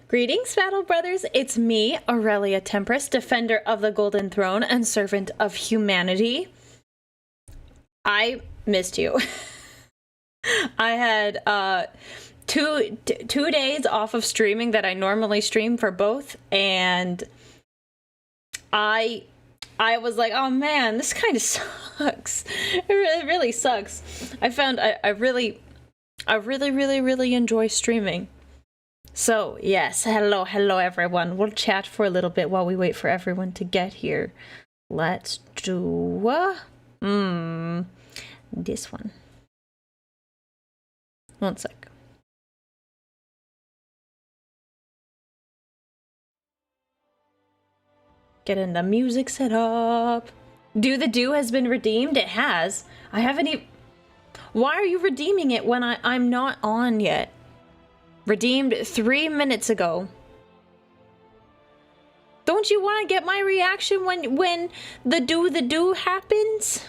Greetings, Battle Brothers. It's me, Aurelia Tempris, defender of the Golden Throne and servant of humanity. I missed you. I had two days off of streaming that I normally stream for both, and I was like, oh man, this kind of sucks. It really sucks. I found I really enjoy streaming. So, yes, hello everyone. We'll chat for a little bit while we wait for everyone to get here. Let's do, this one. One sec. Getting the music set up. The do has been redeemed? It has. I haven't even... Why are you redeeming it when I'm not on yet? Redeemed 3 minutes ago. Don't you want to get my reaction when the do happens?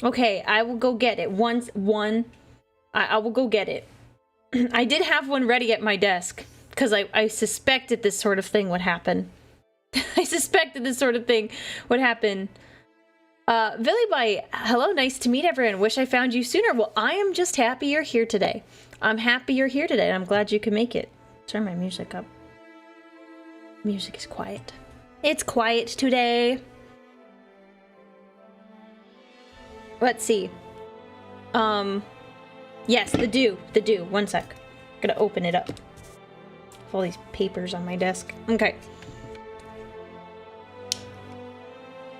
Okay, I will go get it. I will go get it. I did have one ready at my desk because I suspected this sort of thing would happen. I suspected this sort of thing would happen. Villyby, hello, nice to meet everyone. Wish I found you sooner. Well, I am just happy you're here today. I'm happy you're here today, and I'm glad you can make it. Turn my music up. Music is quiet. It's quiet today. Let's see. Yes, the do. One sec. I'm gonna open it up. All these papers on my desk. Okay.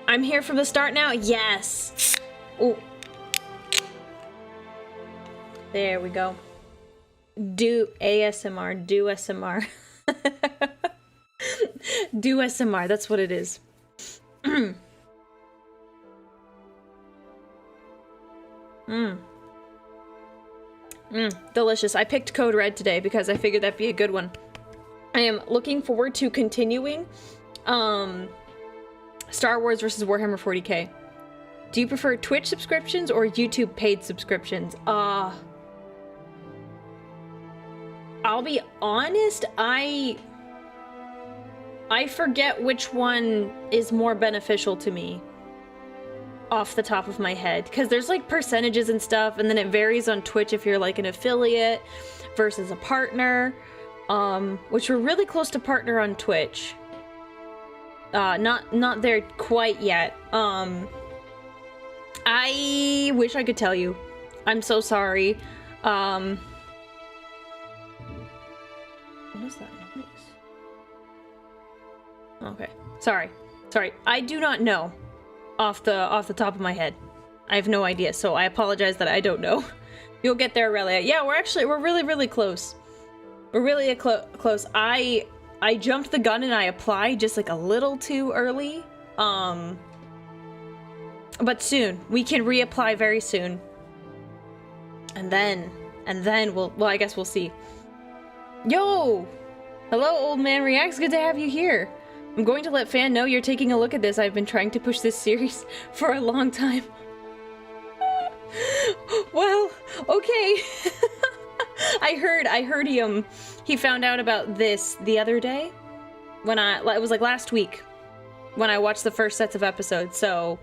I'm here from the start now? Yes! Oh. There we go. Do ASMR. Do SMR. Do SMR. That's what it is. Delicious. I picked Code Red today because I figured that'd be a good one. I am looking forward to continuing Star Wars versus Warhammer 40k. Do you prefer Twitch subscriptions or YouTube paid subscriptions? I'll be honest, I forget which one is more beneficial to me off the top of my head, because there's like percentages and stuff, and then it varies on Twitch if you're like an affiliate versus a partner, which we're really close to partner on Twitch. Not there quite yet. I wish I could tell you. I'm so sorry. What is that noise? Okay. Sorry. I do not know off the top of my head. I have no idea, so I apologize that I don't know. You'll get there, Aurelia. Yeah, we're really close. We're really close. I jumped the gun and I applied just like a little too early. But soon. We can reapply very soon. And then well, I guess we'll see. Yo! Hello, Old Man Reacts. Good to have you here. I'm going to let Fan know you're taking a look at this. I've been trying to push this series for a long time. Well, okay. I heard he found out about this the other day when it was like last week when I watched the first sets of episodes, so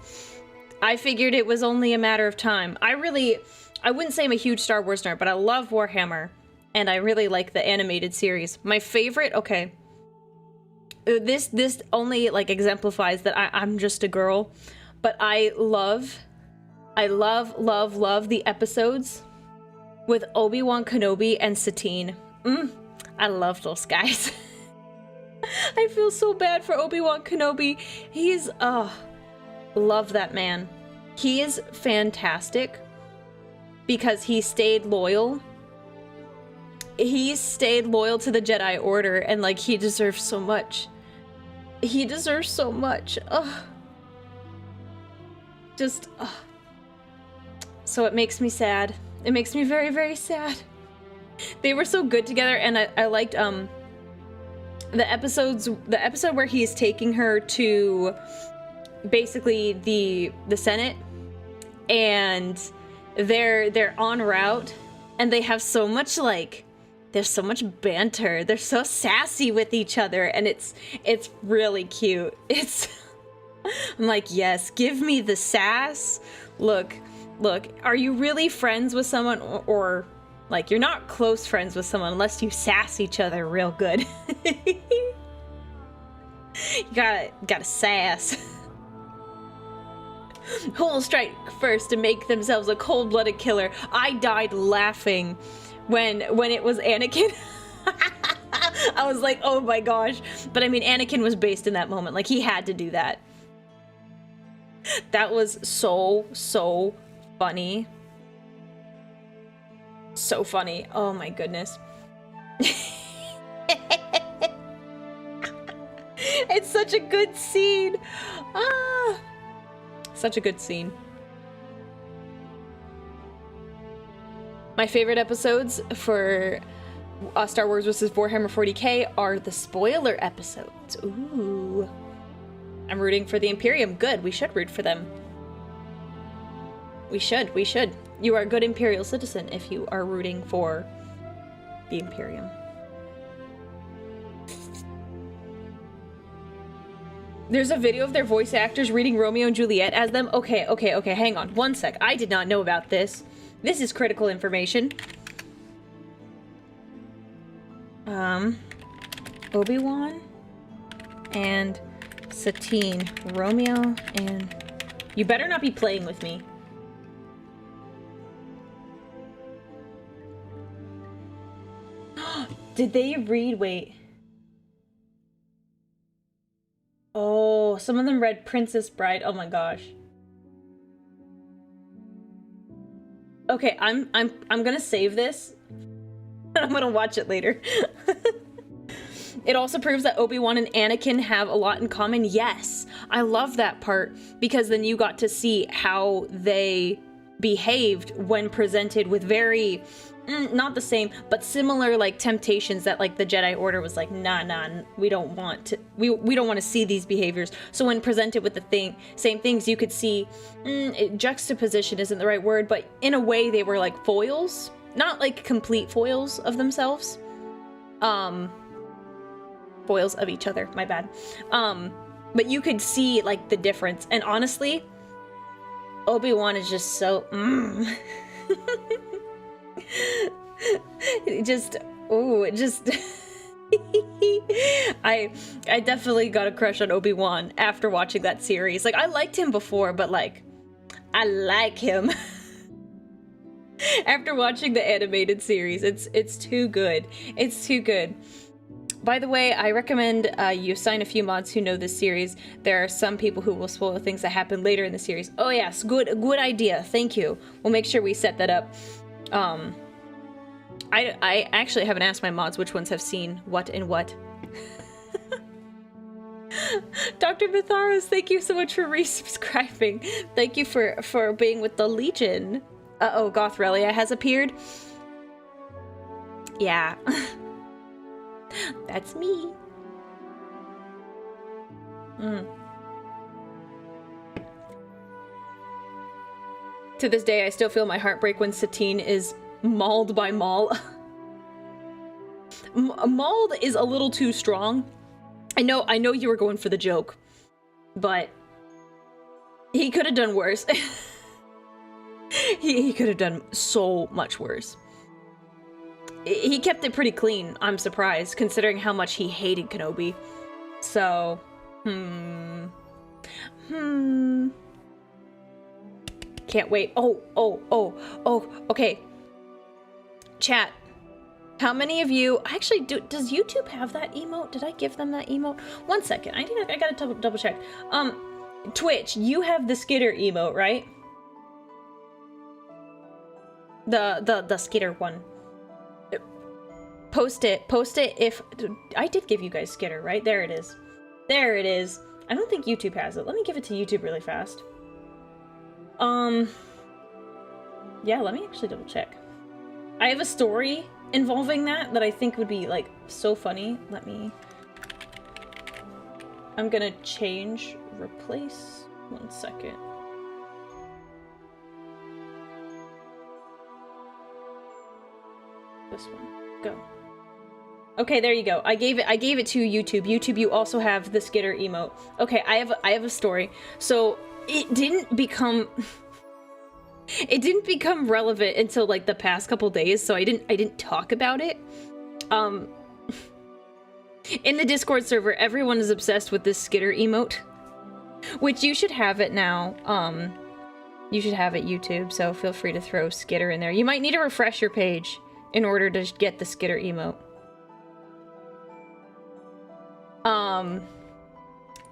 I figured it was only a matter of time. I wouldn't say I'm a huge Star Wars nerd, but I love Warhammer, and I really like the animated series. My favorite, okay, this only like exemplifies that I'm just a girl, but I love the episodes with Obi-Wan Kenobi and Satine. I love those guys. I feel so bad for Obi-Wan Kenobi. He's, love that man. He is fantastic because he stayed loyal. He stayed loyal to the Jedi Order, and like, he deserves so much. He deserves so much. So it makes me sad. It makes me very sad. They were so good together, and I liked the episode where he's taking her to basically the Senate, and they're en route, and they have so much like There's so much banter. They're so sassy with each other, and it's really cute. I'm like, yes, give me the sass. Look, are you really friends with someone, or like, you're not close friends with someone unless you sass each other real good. You gotta sass. Who will strike first to make themselves a cold-blooded killer? I died laughing when it was Anakin. I was like, oh my gosh. But I mean, Anakin was based in that moment. Like, he had to do that. That was so funny. So funny. Oh my goodness. It's such a good scene. Ah, such a good scene. My favorite episodes for Star Wars vs. Warhammer 40k are the spoiler episodes. Ooh. I'm rooting for the Imperium. Good, we should root for them. We should. You are a good Imperial citizen if you are rooting for the Imperium. There's a video of their voice actors reading Romeo and Juliet as them. Okay, hang on. One sec. I did not know about this. This is critical information. Obi-Wan and Satine. Romeo and... You better not be playing with me. Did they read... Wait. Oh, some of them read Princess Bride. Oh my gosh. Okay, I'm gonna save this. I'm gonna watch it later. It also proves that Obi-Wan and Anakin have a lot in common. Yes, I love that part, because then you got to see how they behaved when presented with very, not the same, but similar, like, temptations that, like, the Jedi Order was like, nah, we don't want to, we don't want to see these behaviors. So when presented with the same things, you could see, juxtaposition isn't the right word, but in a way they were like foils, not like complete foils of themselves. Foils of each other, my bad. But you could see, like, the difference, and honestly, Obi-Wan is just so, it just, I definitely got a crush on Obi-Wan after watching that series. Like, I liked him before, but, like, I like him. After watching the animated series, it's too good. It's too good. By the way, I recommend you assign a few mods who know this series. There are some people who will spoil things that happen later in the series. Oh yes, good idea. Thank you. We'll make sure we set that up. I actually haven't asked my mods which ones have seen what and what. Dr. Mitharos, thank you so much for resubscribing. Thank you for being with the Legion. Uh-oh, Aurelia has appeared. Yeah. That's me. To this day, I still feel my heart break when Satine is mauled by Maul. Mauled is a little too strong. I know you were going for the joke, but he could have done worse. He could have done so much worse. He kept it pretty clean, I'm surprised, considering how much he hated Kenobi. So, Can't wait. Oh, okay. Chat. How many of you... Actually, does YouTube have that emote? Did I give them that emote? One second. I think I gotta double check. Twitch, you have the Skitter emote, right? The Skitter one. Post it if... I did give you guys Skitter, right? There it is. There it is. I don't think YouTube has it. Let me give it to YouTube really fast. Yeah, let me actually double check. I have a story involving that I think would be, like, so funny. I'm gonna change, replace, 1 second. This one, go. Okay, there you go. I gave it to YouTube. YouTube, you also have the skitter emote. Okay, I have a story. So it didn't become relevant until like the past couple days, so I didn't talk about it. In the Discord server, everyone is obsessed with this skitter emote, which you should have it now. You should have it, YouTube, so feel free to throw skitter in there. You might need to refresh your page in order to get the skitter emote.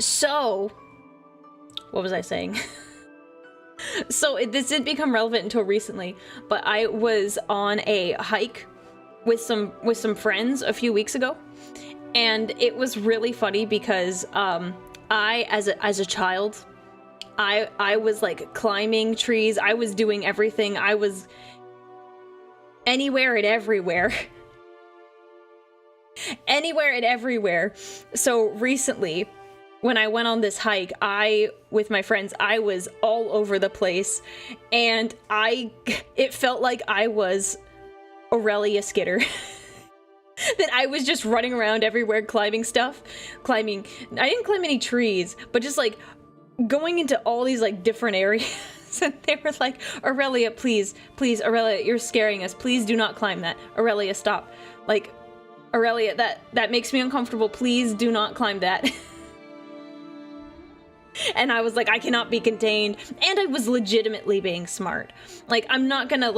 So what was I saying? So this didn't become relevant until recently, but I was on a hike with some friends a few weeks ago, and it was really funny because I as a child, I was like climbing trees, I was doing everything, I was anywhere and everywhere. Anywhere and everywhere. So recently, when I went on this hike, with my friends, I was all over the place, and it felt like I was Aurelia Skitter. That I was just running around everywhere climbing stuff. I didn't climb any trees, but just like going into all these like different areas. And they were like, Aurelia, please, Aurelia, you're scaring us. Please do not climb that. Aurelia, stop. Like, Aurelia, that makes me uncomfortable. Please do not climb that. And I was like, I cannot be contained. And I was legitimately being smart. Like, I'm not gonna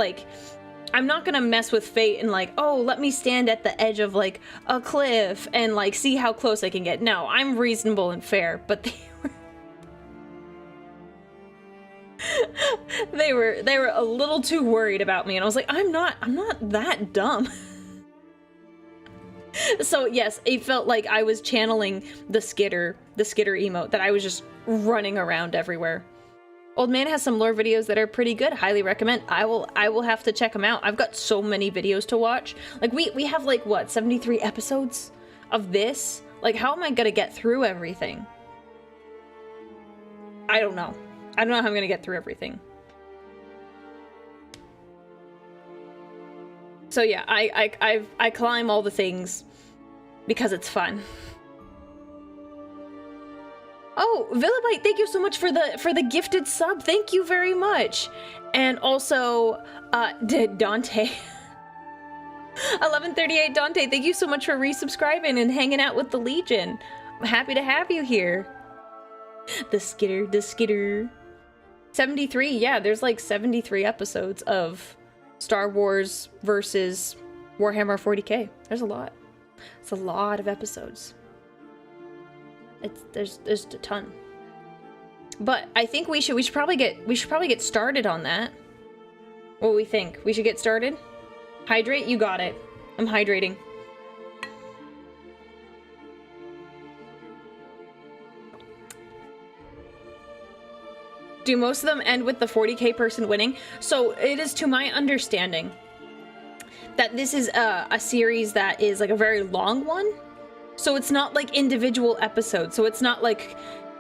mess with fate and like, oh, let me stand at the edge of like a cliff and like see how close I can get. No, I'm reasonable and fair, but they were a little too worried about me, and I was like, I'm not that dumb. So yes, it felt like I was channeling the skitter emote, that I was just running around everywhere. Old Man has some lore videos that are pretty good. Highly recommend. I will have to check them out. I've got so many videos to watch. Like we have like what, 73 episodes of this? Like how am I gonna get through everything? I don't know. I don't know how I'm gonna get through everything. So yeah, I climb all the things because it's fun. Oh, Villabite, thank you so much for the gifted sub. Thank you very much. And also, Dante. 1138 Dante, thank you so much for resubscribing and hanging out with the Legion. I'm happy to have you here. The skitter. 73, yeah, there's like 73 episodes of Star Wars versus Warhammer 40k. There's a lot. It's a lot of episodes. There's a ton. But I think we should probably get started on that. What do we think? We should get started? Hydrate? You got it. I'm hydrating. Do most of them end with the 40k person winning? So it is to my understanding that this is a series that is like a very long one. So it's not like individual episodes. So it's not like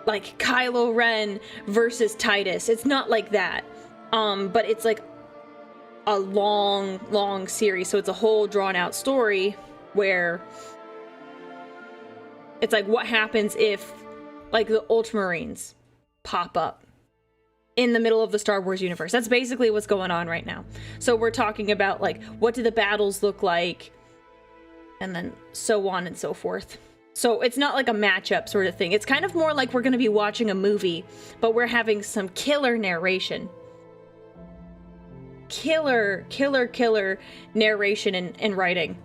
Kylo Ren versus Titus. It's not like that. But it's like a long series. So it's a whole drawn out story where it's like what happens if like the Ultramarines pop up in the middle of the Star Wars universe. That's basically what's going on right now. So we're talking about like, what do the battles look like? And then so on and so forth. So it's not like a matchup sort of thing. It's kind of more like we're going to be watching a movie, but we're having some killer narration. Killer narration and writing.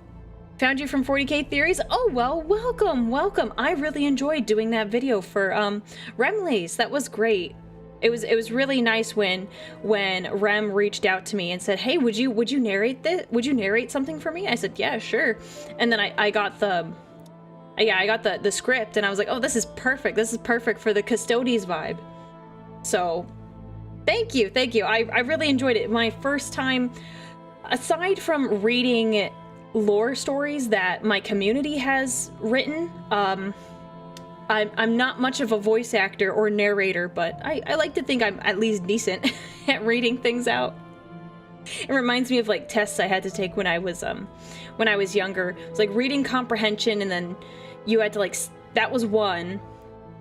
Found you from 40k Theories? Oh, well, welcome. I really enjoyed doing that video for Remlace. That was great. It was really nice when Rem reached out to me and said, "Hey, would you narrate this? Would you narrate something for me?" I said, "Yeah, sure." And then I got the script, and I was like, "Oh, this is perfect. This is perfect for the Custodes vibe." So, thank you. I really enjoyed it. My first time, aside from reading lore stories that my community has written, I'm not much of a voice actor or narrator, but I like to think I'm at least decent at reading things out. It reminds me of like tests I had to take when I was younger. It was like reading comprehension, and then you had to like, that was one,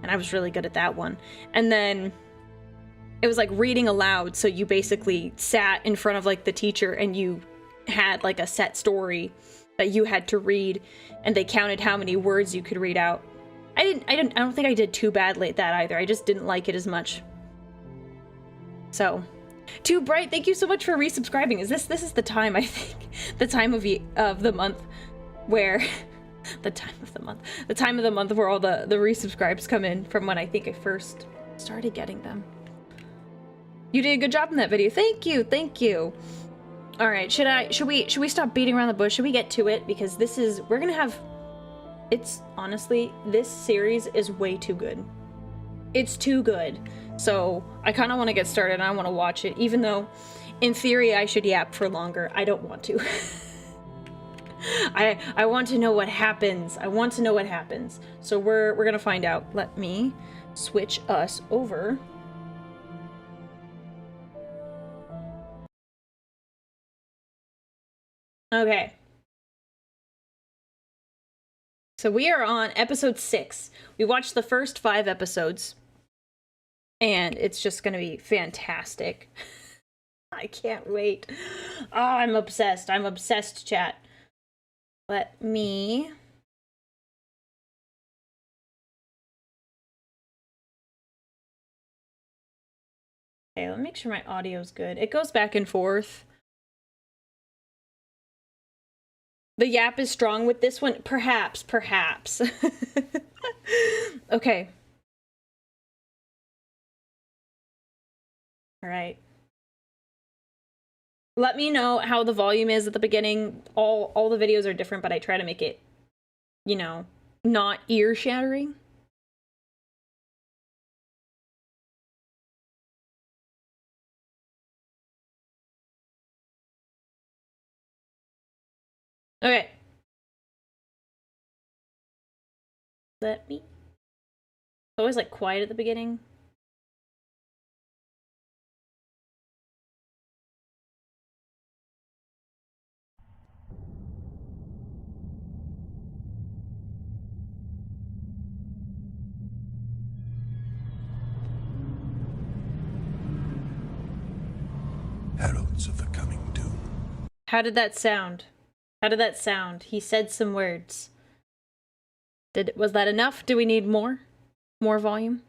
and I was really good at that one. And then it was like reading aloud, so you basically sat in front of like the teacher and you had like a set story that you had to read, and they counted how many words you could read out. I don't think I did too badly at that either. I just didn't like it as much. So, Too Bright, thank you so much for resubscribing. This is the time, I think, the time of the month where the time of the month where all the resubscribes come in from when I think I first started getting them. You did a good job in that video. Thank you. Thank you. All right, should we stop beating around the bush? Should we get to it? Because we're gonna have, it's honestly, this series is way too good. It's too good. So I kind of want to get started and I want to watch it, even though in theory I should yap for longer. I don't want to. I want to know what happens. I want to know what happens. So we're gonna find out. Let me switch us over. Okay. So we are on episode 6. We watched the first 5 episodes, and it's just gonna be fantastic. I can't wait. Oh, I'm obsessed. I'm obsessed, chat. Let me... Okay, let me make sure my audio's good. It goes back and forth. The yap is strong with this one. Perhaps. Okay. All right. Let me know how the volume is at the beginning. All the videos are different, but I try to make it, you know, not ear-shattering. Okay. Let me... It's always like quiet at the beginning. Heralds of the coming doom. How did that sound? How did that sound? He said some words. Was that enough? Do we need more? More volume?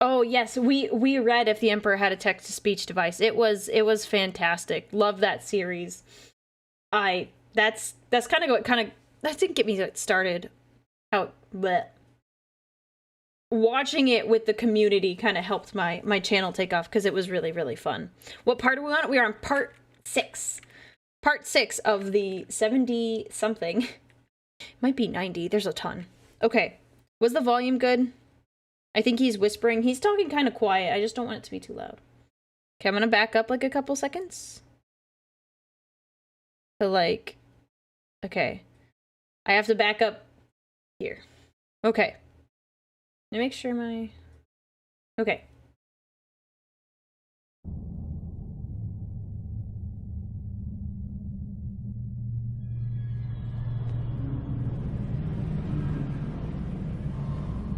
Oh yes, we read If the Emperor Had a Text-to-Speech Device. It was fantastic. Love that series. That's kind of that didn't get me started. But watching it with the community kind of helped my channel take off because it was really, really fun. What part are we on? We are on part 6. Part 6 of the 70 something. Might be 90. There's a ton. Okay. Was the volume good? I think he's whispering. He's talking kind of quiet. I just don't want it to be too loud. Okay, I'm gonna back up like a couple seconds. So like, okay. I have to back up here. Okay. Let me make sure my... Okay.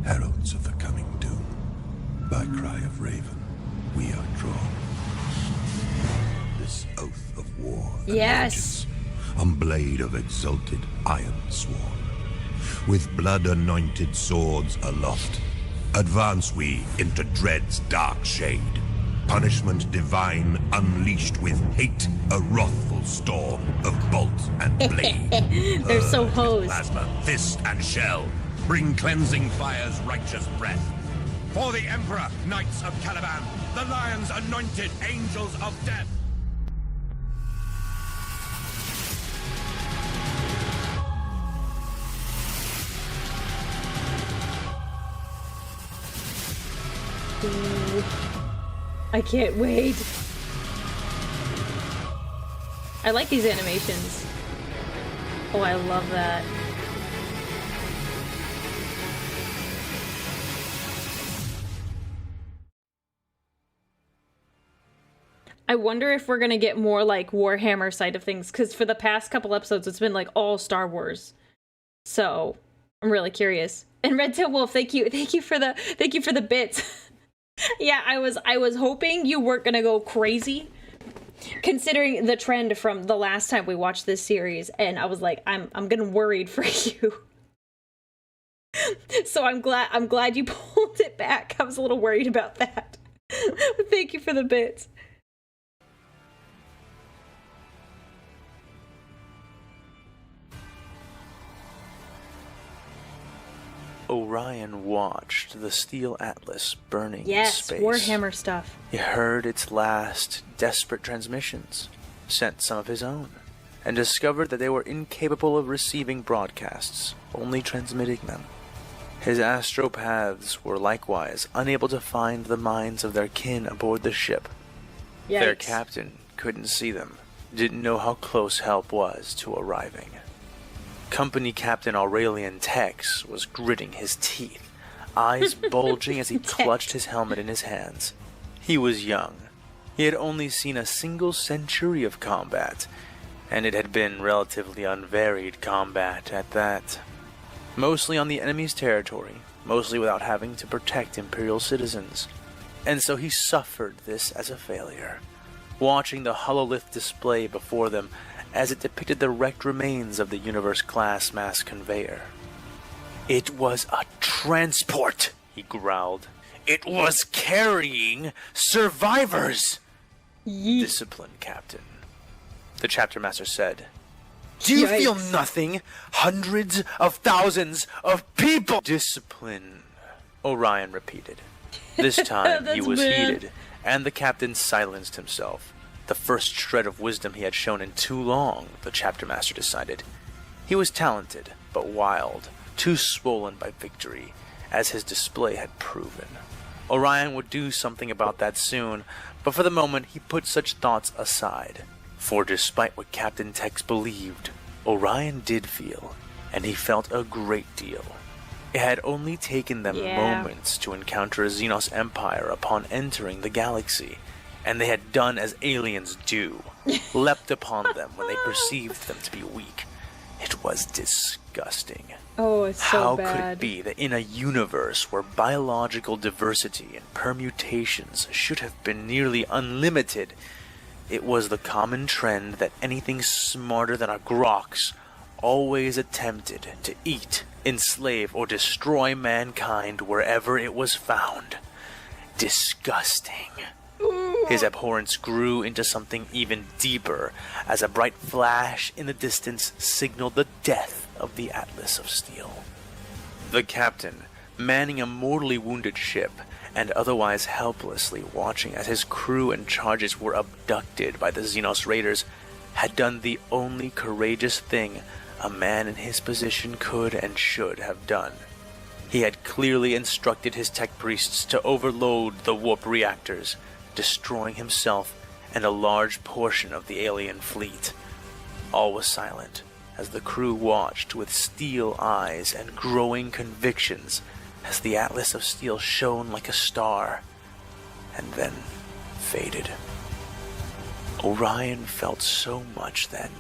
Heralds of the coming doom. By cry of raven, we are drawn. This oath of war. Yes. Allegiance, on blade of exalted iron sworn. With blood-anointed swords aloft, advance we into dread's dark shade. Punishment divine unleashed with hate, a wrathful storm of bolt and blade. They're so hosed. Plasma, fist and shell, bring cleansing fire's righteous breath. For the Emperor, Knights of Caliban, the Lion's anointed angels of death. Ooh. I can't wait. I like these animations. Oh, I love that. I wonder if we're gonna get more like Warhammer side of things, because for the past couple episodes it's been like all Star Wars. So I'm really curious. And Red Tail Wolf, thank you for the bits. Yeah, I was hoping you weren't gonna go crazy, considering the trend from the last time we watched this series, and I was like, I'm getting worried for you. So I'm glad you pulled it back. I was a little worried about that. Thank you for the bits. Orion watched the Steel Atlas burning in Yes, space. Warhammer stuff. He heard its last desperate transmissions, sent some of his own, and discovered that they were incapable of receiving broadcasts, only transmitting them. His astropaths were likewise unable to find the minds of their kin aboard the ship. Yikes. Their captain couldn't see them, didn't know how close help was to arriving. Company Captain Aurelian Tex was gritting his teeth, eyes bulging as he clutched his helmet in his hands. He was young. He had only seen a single century of combat, and it had been relatively unvaried combat at that. Mostly on the enemy's territory, mostly without having to protect Imperial citizens. And so he suffered this as a failure, watching the hololith display before them as it depicted the wrecked remains of the Universe-class mass conveyor. "It was a transport," he growled. "It was carrying survivors!" "Discipline, Captain," the chapter master said. "Do you feel nothing? Hundreds of thousands of people!" "Discipline," Orion repeated. This time he was heated, and the captain silenced himself. The first shred of wisdom he had shown in too long, the chapter master decided. He was talented, but wild, too swollen by victory, as his display had proven. Orion would do something about that soon, but for the moment he put such thoughts aside. For despite what Captain Tex believed, Orion did feel, and he felt a great deal. It had only taken them moments to encounter a Xenos Empire upon entering the galaxy, and they had done as aliens do, leapt upon them when they perceived them to be weak. It was disgusting. Oh, it's so bad. How could it be that in a universe where biological diversity and permutations should have been nearly unlimited, it was the common trend that anything smarter than a Grox always attempted to eat, enslave, or destroy mankind wherever it was found? Disgusting. His abhorrence grew into something even deeper as a bright flash in the distance signaled the death of the Atlas of Steel. The captain, manning a mortally wounded ship and otherwise helplessly watching as his crew and charges were abducted by the Xenos Raiders, had done the only courageous thing a man in his position could and should have done. He had clearly instructed his tech priests to overload the warp reactors, destroying himself and a large portion of the alien fleet. All was silent as the crew watched with steel eyes and growing convictions as the Atlas of Steel shone like a star, and then faded. Orion felt so much then.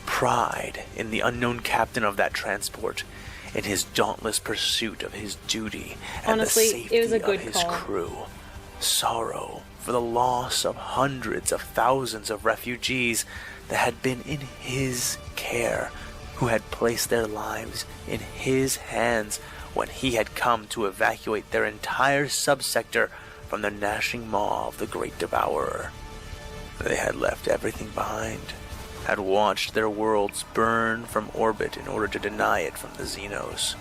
Pride in the unknown captain of that transport, in his dauntless pursuit of his duty and Honestly, the safety it was a good of his call. crew. Sorrow for the loss of hundreds of thousands of refugees that had been in his care, who had placed their lives in his hands when he had come to evacuate their entire subsector from the gnashing maw of the Great Devourer. They had left everything behind, had watched their worlds burn from orbit in order to deny it from the Xenos,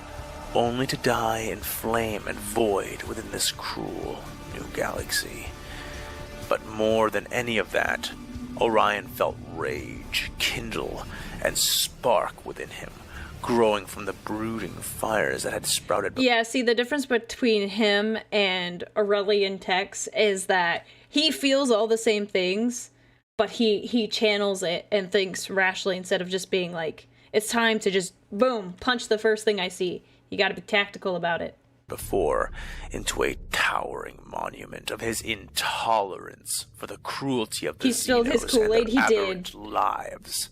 only to die in flame and void within this cruel new galaxy. But more than any of that, Orion felt rage kindle and spark within him, growing from the brooding fires that had sprouted. Yeah, see, the difference between him and Aurelian Tex is that he feels all the same things, but he channels it and thinks rationally instead of just being like, it's time to just, boom, punch the first thing I see. You gotta be tactical about it. before into a towering monument of his intolerance for the cruelty of the He spilled his Xenos and Kool-Aid, their he aberrant did. lives.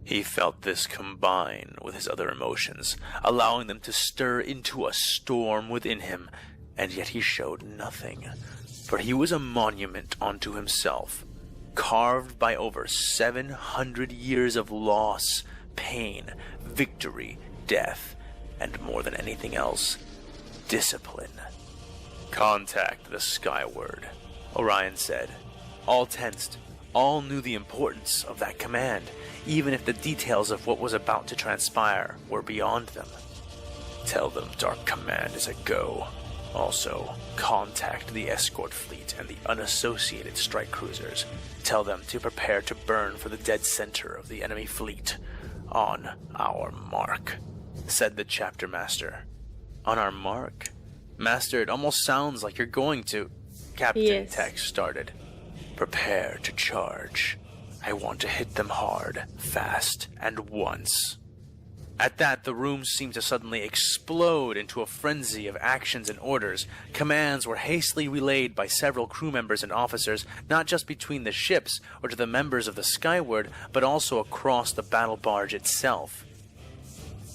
He felt this combine with his other emotions, allowing them to stir into a storm within him, and yet he showed nothing, for he was a monument unto himself, carved by over 700 years of loss, pain, victory, death, and more than anything else, discipline. "Contact the Skyward," Orion said. All tensed, all knew the importance of that command, even if the details of what was about to transpire were beyond them. "Tell them Dark Command is a go. Also, contact the escort fleet and the unassociated strike cruisers. Tell them to prepare to burn for the dead center of the enemy fleet. On our mark," said the chapter master. "On our mark? Master, it almost sounds like you're going to..." Captain Yes. Tex started. "Prepare to charge. I want to hit them hard, fast, and once." At that, the room seemed to suddenly explode into a frenzy of actions and orders. Commands were hastily relayed by several crew members and officers, not just between the ships or to the members of the Skyward, but also across the battle barge itself.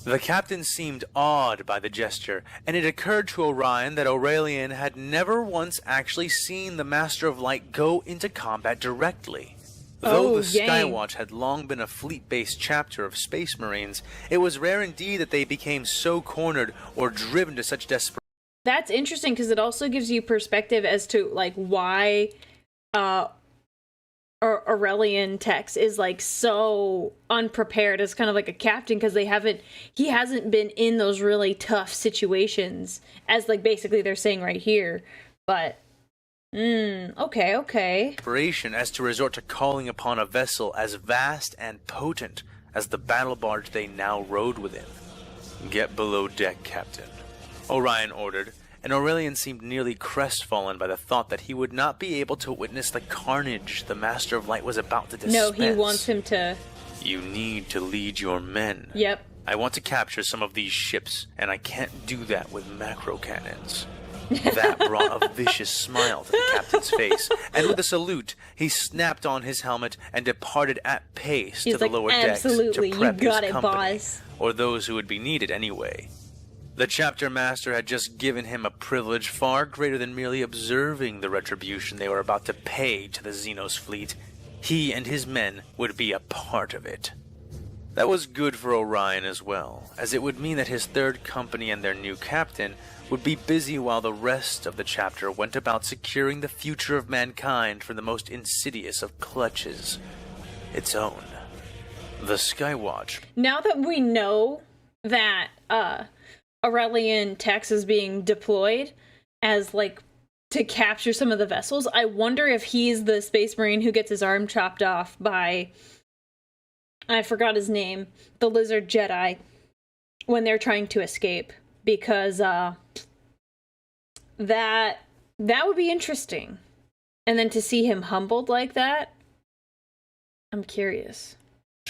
The captain seemed awed by the gesture, and it occurred to Orion that Aurelian had never once actually seen the Master of Light go into combat directly. Though the dang. Skywatch had long been a fleet-based chapter of Space Marines, it was rare indeed that they became so cornered or driven to such desperation. That's interesting because it also gives you perspective as to like why Aurelian Tex is like so unprepared as kind of like a captain, because he hasn't been in those really tough situations as like basically they're saying right here. But okay. As to resort to calling upon a vessel as vast and potent as the battle barge they now rode within. "Get below deck, Captain," Orion ordered, and Aurelian seemed nearly crestfallen by the thought that he would not be able to witness the carnage the Master of Light was about to dispense. No, he wants him to... "You need to lead your men. Yep. I want to capture some of these ships, and I can't do that with macro cannons." That brought a vicious smile to the captain's face, and with a salute, he snapped on his helmet and departed at pace He's to the like, lower decks "Absolutely, to you prep got his it, company, boss." or those who would be needed anyway. The chapter master had just given him a privilege far greater than merely observing the retribution they were about to pay to the Xenos fleet. He and his men would be a part of it. That was good for Orion as well, as it would mean that his third company and their new captain would be busy while the rest of the chapter went about securing the future of mankind from the most insidious of clutches, its own. The Skywatch. Now that we know that Aurelian Tex is being deployed as like to capture some of the vessels, I wonder if he's the Space Marine who gets his arm chopped off by, I forgot his name, the Lizard Jedi, when they're trying to escape, because that would be interesting. And then to see him humbled like that, I'm curious.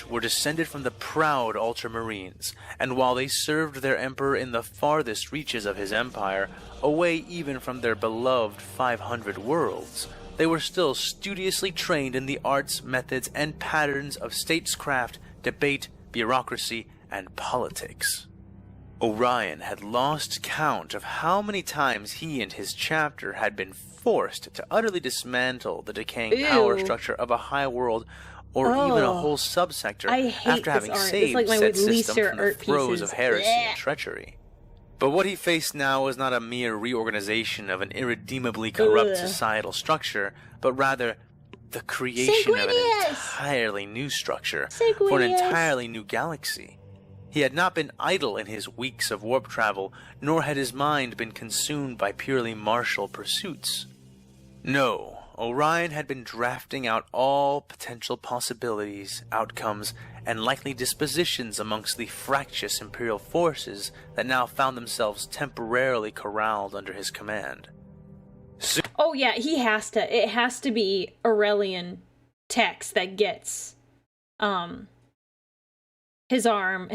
Were descended from the proud Ultramarines, and while they served their emperor in the farthest reaches of his empire, away even from their beloved 500 worlds, they were still studiously trained in the arts, methods, and patterns of statescraft, debate, bureaucracy, and politics. Orion had lost count of how many times he and his chapter had been forced to utterly dismantle the decaying power structure of a high world, or even a whole subsector, I hate after having this art. saved It's like my said least system favorite from the art throes pieces. of heresy Blech. and treachery. But what he faced now was not a mere reorganization of an irredeemably corrupt societal structure, but rather the creation of an Sanguinius! entirely new structure for an Sanguinius! entirely new galaxy. He had not been idle in his weeks of warp travel, nor had his mind been consumed by purely martial pursuits. No, Orion had been drafting out all potential possibilities, outcomes, and likely dispositions amongst the fractious Imperial forces that now found themselves temporarily corralled under his command. Oh yeah, he has to. It has to be Aurelian Tex that gets his arm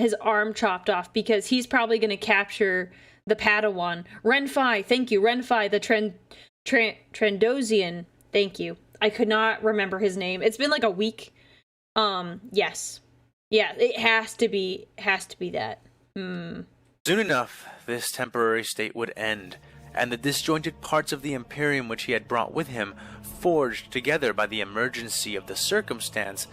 chopped off, because he's probably going to capture the Padawan. Renfi, thank you. Renfi, the Trandosian, thank you. I could not remember his name. It's been like a week. Yes. Yeah, it has to be that. Soon enough, this temporary state would end, and the disjointed parts of the Imperium which he had brought with him, forged together by the emergency of the circumstance,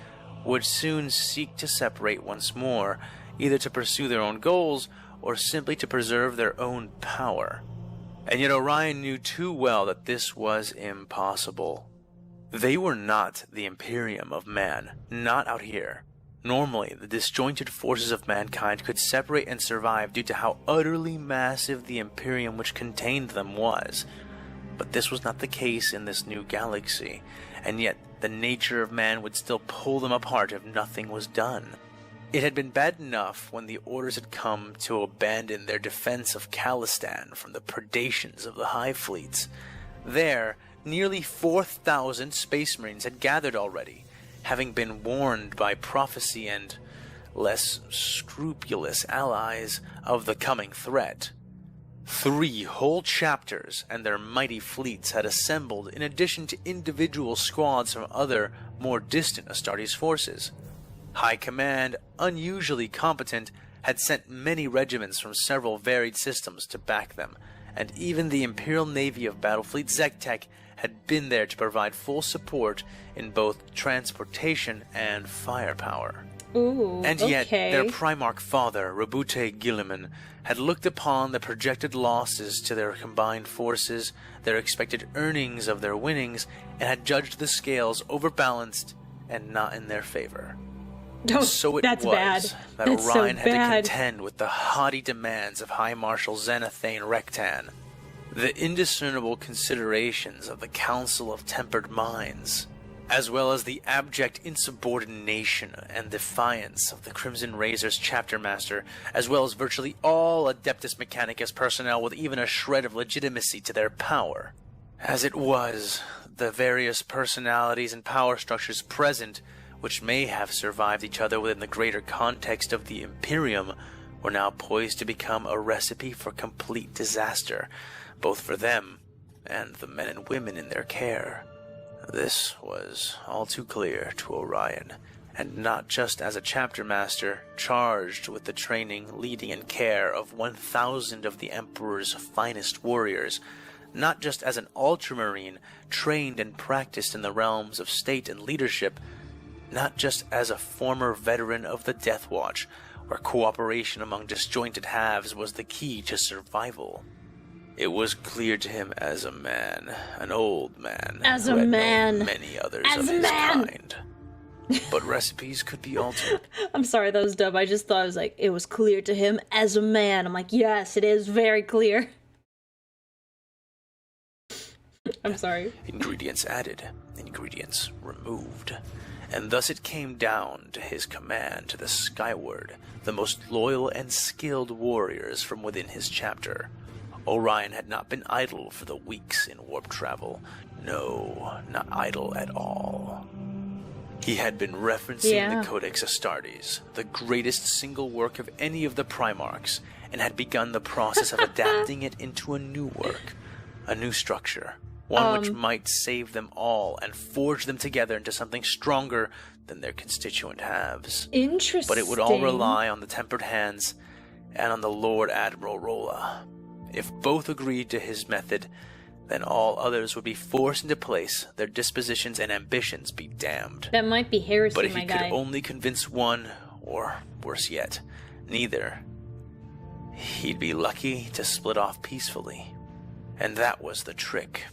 would soon seek to separate once more, either to pursue their own goals, or simply to preserve their own power. And yet Orion knew too well that this was impossible. They were not the Imperium of man, not out here. Normally, the disjointed forces of mankind could separate and survive due to how utterly massive the Imperium which contained them was. But this was not the case in this new galaxy, and yet the nature of man would still pull them apart if nothing was done. It had been bad enough when the orders had come to abandon their defense of Calistan from the predations of the Hive fleets. There, nearly 4,000 Space Marines had gathered already, having been warned by prophecy and less scrupulous allies of the coming threat. 3 whole chapters and their mighty fleets had assembled in addition to individual squads from other, more distant Astartes forces. High Command, unusually competent, had sent many regiments from several varied systems to back them, and even the Imperial Navy of Battlefleet Zektek had been there to provide full support in both transportation and firepower. Ooh, and yet, okay. Their Primarch father, Rabute Gilliman, had looked upon the projected losses to their combined forces, their expected earnings of their winnings, and had judged the scales overbalanced and not in their favor. So it was bad. that That's Orion so had bad. to contend with the haughty demands of High Marshal Xanathane Rektan, the indiscernible considerations of the Council of Tempered Minds, as well as the abject insubordination and defiance of the Crimson Razor's chapter master, as well as virtually all Adeptus Mechanicus personnel with even a shred of legitimacy to their power. As it was, the various personalities and power structures present, which may have survived each other within the greater context of the Imperium, were now poised to become a recipe for complete disaster, both for them and the men and women in their care. This was all too clear to Orion, and not just as a chapter master charged with the training, leading, and care of 1,000 of the Emperor's finest warriors, not just as an ultramarine trained and practiced in the realms of state and leadership, not just as a former veteran of the Death Watch, where cooperation among disjointed halves was the key to survival. It was clear to him as a man, an old man, As who a had man. known many others As of a his man. kind. But recipes could be altered. I'm sorry, that was dumb. I just thought it was like, it was clear to him as a man. I'm like, yes, it is very clear. I'm sorry. Ingredients added, ingredients removed. And thus it came down to his command to the Skyward, the most loyal and skilled warriors from within his chapter. Orion had not been idle for the weeks in warp travel. No, not idle at all. He had been referencing the Codex Astartes, the greatest single work of any of the Primarchs, and had begun the process of adapting it into a new work, a new structure, one which might save them all and forge them together into something stronger than their constituent halves. Interesting. But it would all rely on the Tempered Hands and on the Lord Admiral Rolla. If both agreed to his method, then all others would be forced into place, their dispositions and ambitions be damned. That might be heresy, But if my he guy. could only convince one, or worse yet, neither, he'd be lucky to split off peacefully. And that was the trick.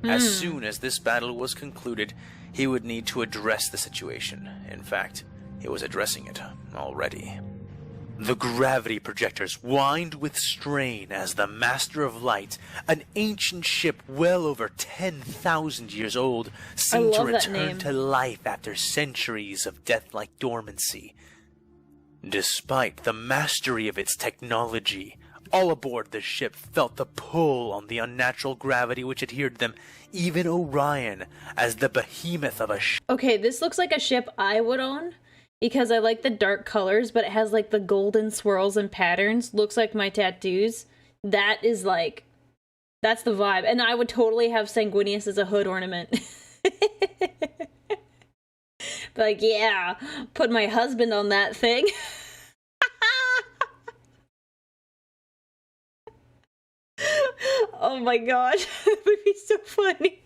As soon as this battle was concluded, he would need to address the situation. In fact, he was addressing it already. The gravity projectors whined with strain as the Master of Light, an ancient ship well over 10,000 years old, seemed to love that return name. to life after centuries of death-like dormancy. Despite the mastery of its technology, all aboard the ship felt the pull on the unnatural gravity which adhered to them. Even Orion, as the behemoth of a ship. Okay, this looks like a ship I would own. Because I like the dark colors, but it has like the golden swirls and patterns. Looks like my tattoos. that is like, that's the vibe. And I would totally have Sanguinius as a hood ornament. Like, yeah, put my husband on that thing. Oh my gosh, that would be so funny.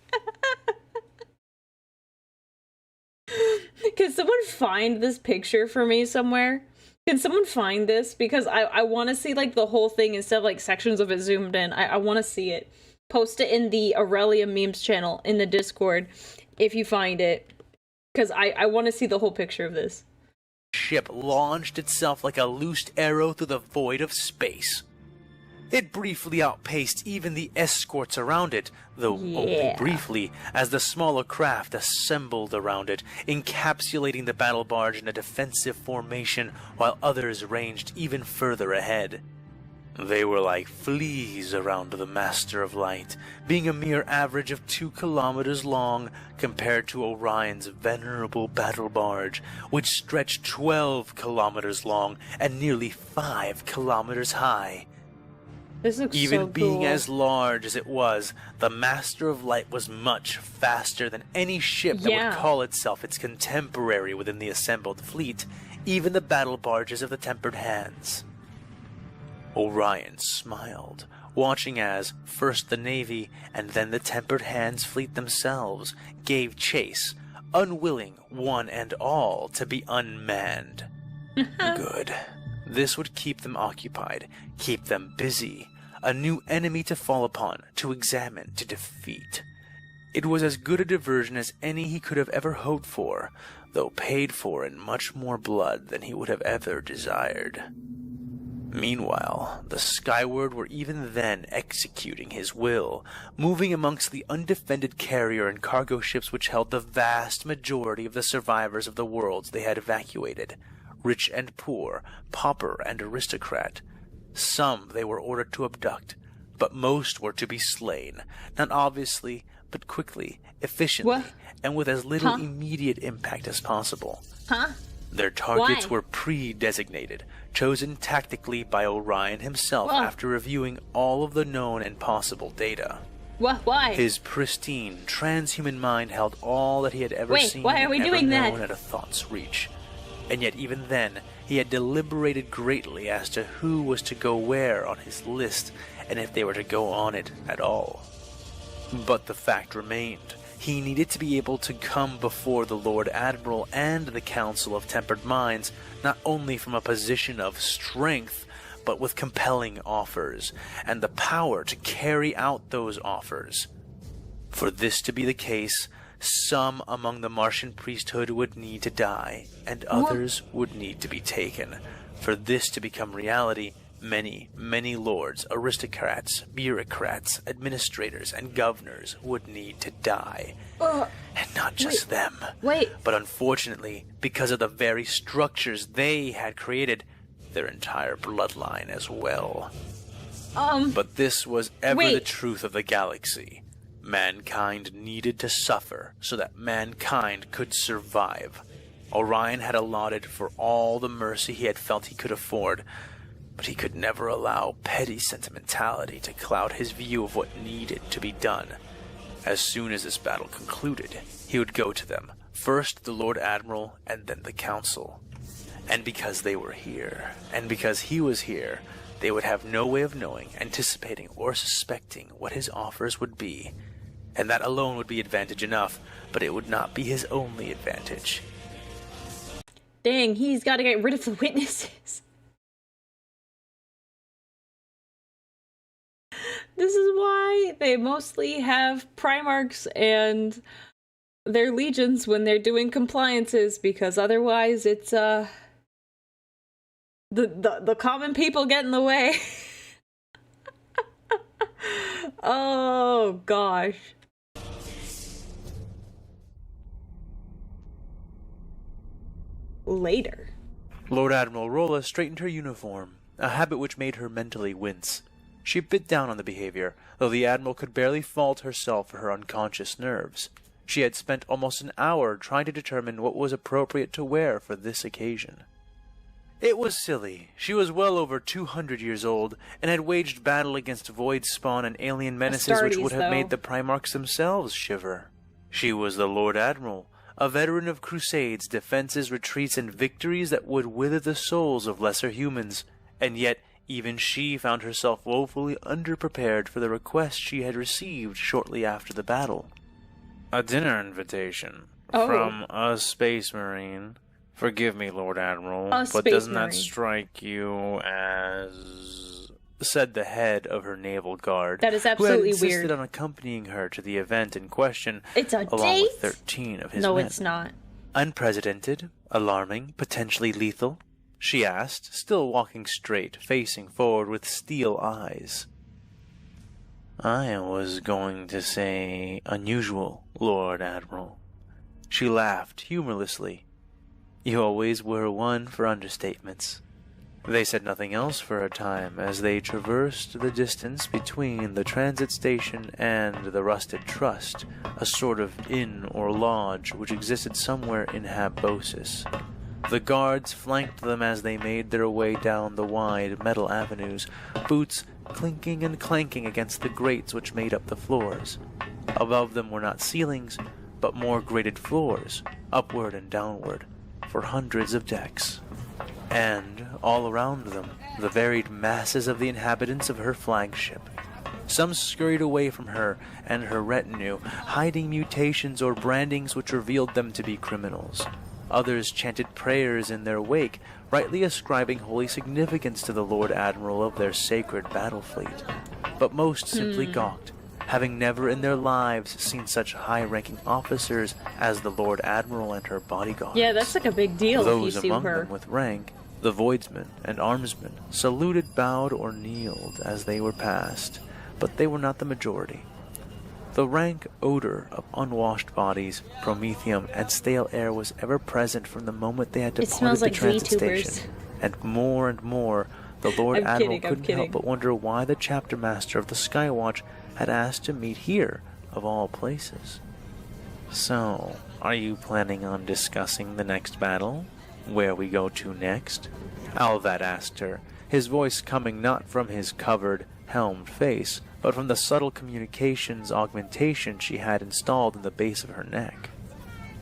Can someone find this picture for me somewhere? Can someone find this? Because I want to see, like, the whole thing instead of, like, sections of it zoomed in. I want to see it. Post it in the Aurelia memes channel in the Discord if you find it. Because I want to see the whole picture of this. Ship launched itself like a loosed arrow through the void of space. It briefly outpaced even the escorts around it, though only briefly, as the smaller craft assembled around it, encapsulating the battle barge in a defensive formation while others ranged even further ahead. They were like fleas around the Master of Light, being a mere average of 2 kilometers long compared to Orion's venerable battle barge, which stretched 12 kilometers long and nearly 5 kilometers high. This looks Even so being cool. as large as it was, the Master of Light was much faster than any ship that would call itself its contemporary within the assembled fleet, even the battle barges of the Tempered Hands. Orion smiled, watching as, first the Navy, and then the Tempered Hands fleet themselves, gave chase, unwilling, one and all, to be unmanned. Good. This would keep them occupied, keep them busy, a new enemy to fall upon, to examine, to defeat. It was as good a diversion as any he could have ever hoped for, though paid for in much more blood than he would have ever desired. Meanwhile, the Skyward were even then executing his will, moving amongst the undefended carrier and cargo ships which held the vast majority of the survivors of the worlds they had evacuated. Rich and poor, pauper and aristocrat. Some they were ordered to abduct, but most were to be slain, not obviously, but quickly, efficiently, and with as little immediate impact as possible. Their targets were pre-designated, chosen tactically by Orion himself after reviewing all of the known and possible data. Why? His pristine, transhuman mind held all that he had ever seen why are we and ever doing that? known at a thought's reach. And yet even then, he had deliberated greatly as to who was to go where on his list, and if they were to go on it at all. But the fact remained. He needed to be able to come before the Lord Admiral and the Council of Tempered Minds, not only from a position of strength, but with compelling offers, and the power to carry out those offers. For this to be the case, some among the Martian priesthood would need to die, and others would need to be taken. For this to become reality, many, many lords, aristocrats, bureaucrats, administrators, and governors would need to die. And not just them. But unfortunately, because of the very structures they had created, their entire bloodline as well. But this was ever the truth of the galaxy. Mankind needed to suffer so that mankind could survive. Orion had allotted for all the mercy he had felt he could afford, but he could never allow petty sentimentality to cloud his view of what needed to be done. As soon as this battle concluded, he would go to them, first the Lord Admiral and then the Council. And because they were here, and because he was here, they would have no way of knowing, anticipating, or suspecting what his offers would be. And that alone would be advantage enough, but it would not be his only advantage. Dang, he's got to get rid of the witnesses. This is why they mostly have Primarchs and their legions when they're doing compliances, because otherwise it's the common people get in the way. Oh gosh. Later. Lord Admiral Rolla straightened her uniform, a habit which made her mentally wince. She bit down on the behavior, though the Admiral could barely fault herself for her unconscious nerves. She had spent almost an hour trying to determine what was appropriate to wear for this occasion. It was silly. She was well over 200 years old, and had waged battle against void spawn and alien menaces which would have made the Primarchs themselves shiver. She was the Lord Admiral, a veteran of crusades, defenses, retreats, and victories that would wither the souls of lesser humans, and yet even she found herself woefully underprepared for the request she had received shortly after the battle. A dinner invitation from a space marine. Forgive me, Lord Admiral, but doesn't that strike you as... said the head of her naval guard. That is absolutely who had insisted weird. on accompanying her to the event in question, It's a along date? with 13 of his men. No, it's not. Unprecedented, alarming, potentially lethal? She asked, still walking straight, facing forward with steel eyes. I was going to say unusual, Lord Admiral. She laughed humorlessly. You always were one for understatements. They said nothing else for a time as they traversed the distance between the transit station and the Rusted Trust, a sort of inn or lodge which existed somewhere in Habosis. The guards flanked them as they made their way down the wide metal avenues, boots clinking and clanking against the grates which made up the floors. Above them were not ceilings, but more grated floors, upward and downward, for hundreds of decks. And, all around them, the varied masses of the inhabitants of her flagship. Some scurried away from her and her retinue, hiding mutations or brandings which revealed them to be criminals. Others chanted prayers in their wake, rightly ascribing holy significance to the Lord Admiral of their sacred battle fleet. But most simply gawked, having never in their lives seen such high-ranking officers as the Lord Admiral and her bodyguards. Yeah, that's like a big deal Those if you see among her. them with rank, the voidsmen and armsmen, saluted, bowed, or kneeled as they were passed, but they were not the majority. The rank odor of unwashed bodies, promethium, and stale air was ever present from the moment they had departed the transit station, and more, the Lord Admiral couldn't help but wonder why the chapter master of the Skywatch had asked to meet here, of all places. So, are you planning on discussing the next battle? Where we go to next? Alvad asked her, his voice coming not from his covered, helmed face, but from the subtle communications augmentation she had installed in the base of her neck.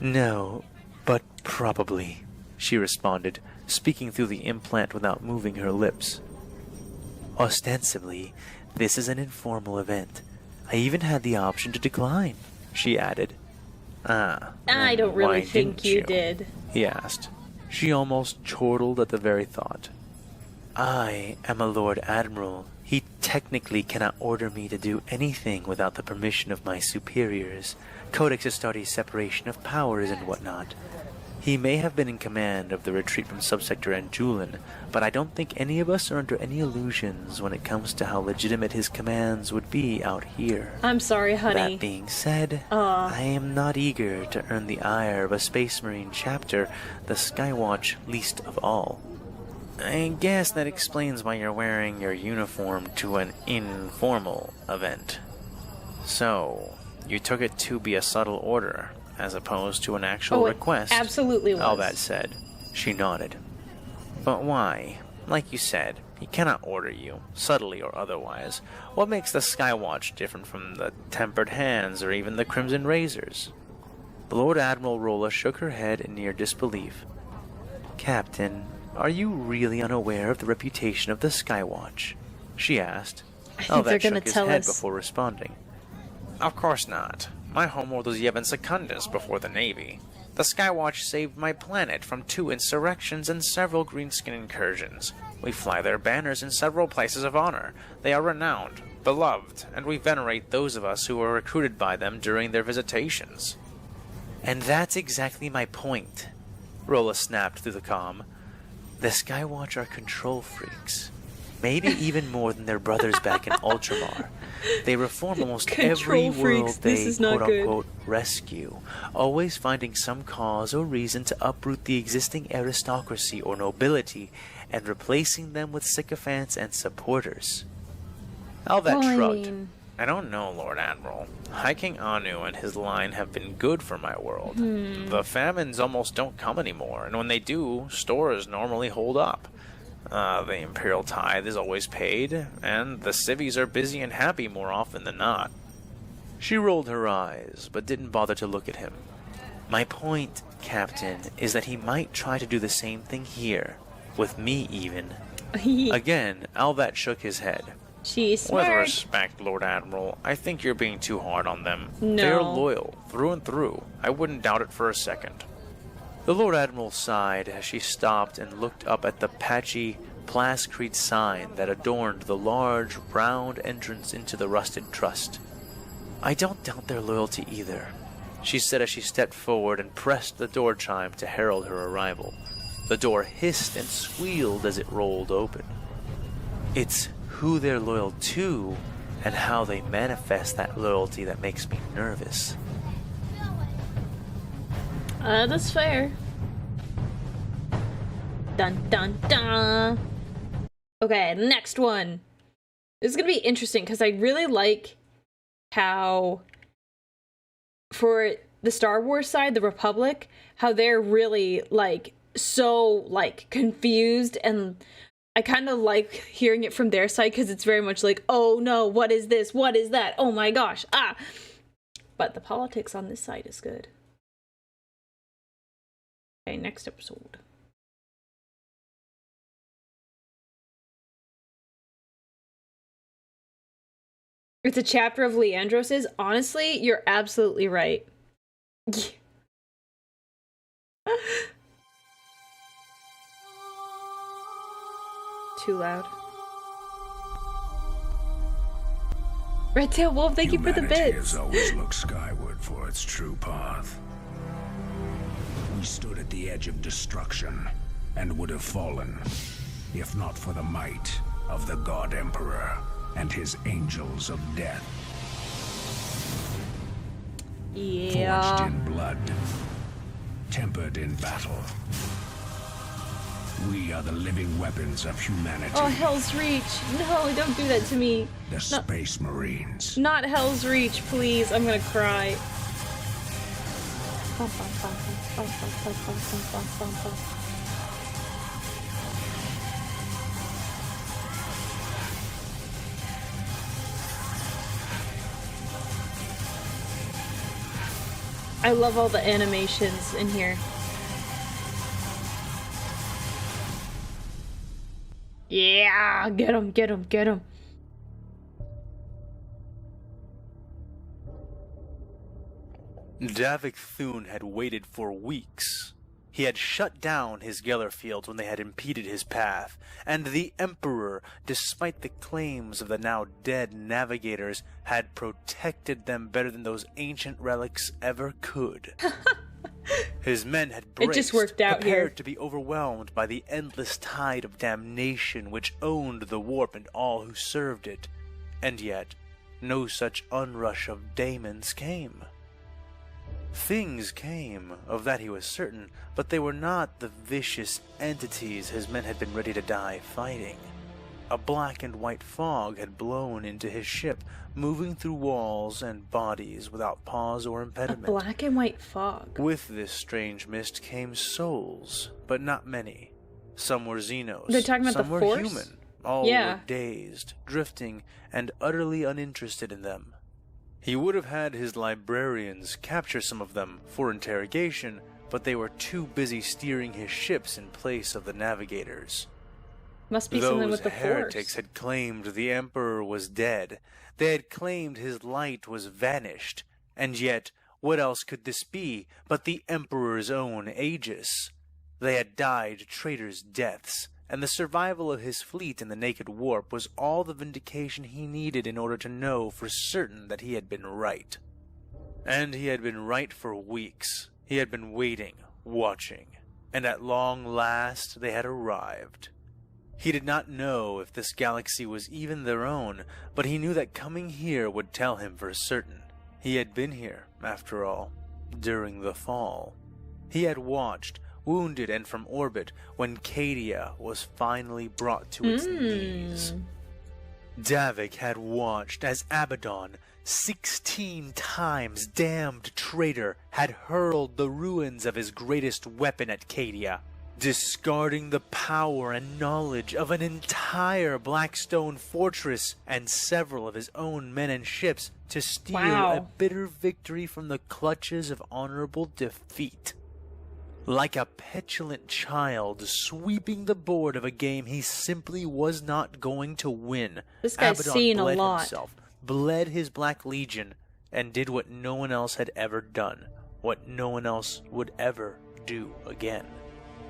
No, but probably, she responded, speaking through the implant without moving her lips. Ostensibly, this is an informal event. I even had the option to decline, she added. I don't really think you did, he asked. She almost chortled at the very thought. I am a Lord Admiral. He technically cannot order me to do anything without the permission of my superiors, Codex Astartes separation of powers and whatnot. He may have been in command of the retreat from Subsector Anjulan, but I don't think any of us are under any illusions when it comes to how legitimate his commands would be out here. I'm sorry, honey. That being said, I am not eager to earn the ire of a Space Marine chapter, the Skywatch least of all. I guess that explains why you're wearing your uniform to an informal event. So, you took it to be a subtle order, as opposed to an actual request? Absolutely was. Alvad said. She nodded. But why? Like you said, he cannot order you, subtly or otherwise. What makes the Skywatch different from the Tempered Hands or even the Crimson Razors? Lord Admiral Rolla shook her head in near disbelief. Captain, are you really unaware of the reputation of the Skywatch? She asked. I think they're going to tell his head us. Before responding. Of course not. My homeworld was Yevon Secundus before the Navy. The Skywatch saved my planet from 2 insurrections and several greenskin incursions. We fly their banners in several places of honor. They are renowned, beloved, and we venerate those of us who were recruited by them during their visitations. And that's exactly my point, Rolla snapped through the comm. The Skywatch are control freaks. Maybe even more than their brothers back in Ultramar. They reform almost every world they quote-unquote rescue, always finding some cause or reason to uproot the existing aristocracy or nobility and replacing them with sycophants and supporters. Alvad shrugged. I don't know, Lord Admiral. High King Anu and his line have been good for my world. The famines almost don't come anymore, and when they do, stores normally hold up. The Imperial tithe is always paid, and the civvies are busy and happy more often than not. She rolled her eyes, but didn't bother to look at him. My point, Captain, is that he might try to do the same thing here. With me, even. Again, Alvat shook his head. She's smart. With respect, Lord Admiral, I think you're being too hard on them. No. They're loyal, through and through. I wouldn't doubt it for a second. The Lord Admiral sighed as she stopped and looked up at the patchy, plascrete sign that adorned the large, round entrance into the rusted trust. I don't doubt their loyalty either, she said as she stepped forward and pressed the door chime to herald her arrival. The door hissed and squealed as it rolled open. It's who they're loyal to and how they manifest that loyalty that makes me nervous. That's fair. Dun dun dun. Okay, next one. This is gonna be interesting because I really like how, for the Star Wars side, the Republic, how they're really like so like confused, and I kind of like hearing it from their side because it's very much like, oh no, what is this? What is that? Oh my gosh, ah. But the politics on this side is good. Okay, next episode. It's a chapter of Leandros's. Honestly, you're absolutely right. Too loud. Redtail Wolf, thank you for the Humanity bits. has always looked skyward for its true path. We stood at the edge of destruction and would have fallen if not for the might of the God Emperor and his angels of death. Yeah. Forged in blood, tempered in battle. We are the living weapons of humanity. Oh, Hell's Reach. No, don't do that to me. The Space Marines. Not Hell's Reach, please. I'm gonna cry. I love all the animations in here. Yeah, get him, get him, get him. Davik Thune had waited for weeks. He had shut down his Geller fields when they had impeded his path, and the Emperor, despite the claims of the now dead navigators, had protected them better than those ancient relics ever could. His men had braced, It just worked out prepared here. to be overwhelmed by the endless tide of damnation which owned the warp and all who served it. And yet, no such onrush of daemons came. Things came, of that he was certain, but they were not the vicious entities his men had been ready to die fighting. A black and white fog had blown into his ship, moving through walls and bodies without pause or A impediment. black and white fog. With this strange mist came souls, but not many. Some were Xenos, They're talking about some the were Force? human. All Yeah. were dazed, drifting, and utterly uninterested in them. He would have had his librarians capture some of them for interrogation, but they were too busy steering his ships in place of the navigators. Must be something Those with the heretics Force. had claimed the Emperor was dead. They had claimed his light was vanished. And yet, what else could this be but the Emperor's own Aegis? They had died traitors' deaths, and the survival of his fleet in the naked warp was all the vindication he needed in order to know for certain that he had been right. And he had been right for weeks. He had been waiting, watching, and at long last they had arrived. He did not know if this galaxy was even their own, but he knew that coming here would tell him for certain. He had been here, after all, during the fall. He had watched, wounded and from orbit, when Cadia was finally brought to its knees. Davik had watched as Abaddon, 16 times damned traitor, had hurled the ruins of his greatest weapon at Cadia, discarding the power and knowledge of an entire Blackstone fortress and several of his own men and ships to steal a bitter victory from the clutches of honorable defeat. Like a petulant child sweeping the board of a game he simply was not going to win, This guy's Abaddon seen bled a lot. himself, bled his Black Legion, and did what no one else had ever done, what no one else would ever do again.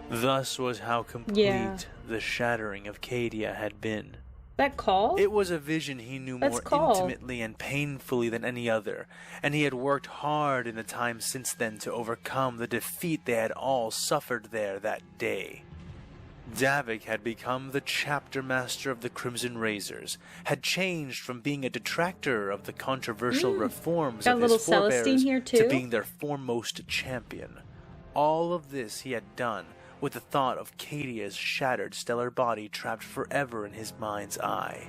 Thus was how complete the shattering of Cadia had been. That call? It was a vision he knew more intimately and painfully than any other, and he had worked hard in the time since then to overcome the defeat they had all suffered there that day. Davik had become the chapter master of the Crimson Razors, had changed from being a detractor of the controversial reforms of his forebears to being their foremost champion. All of this he had done with the thought of Cadia's shattered stellar body trapped forever in his mind's eye.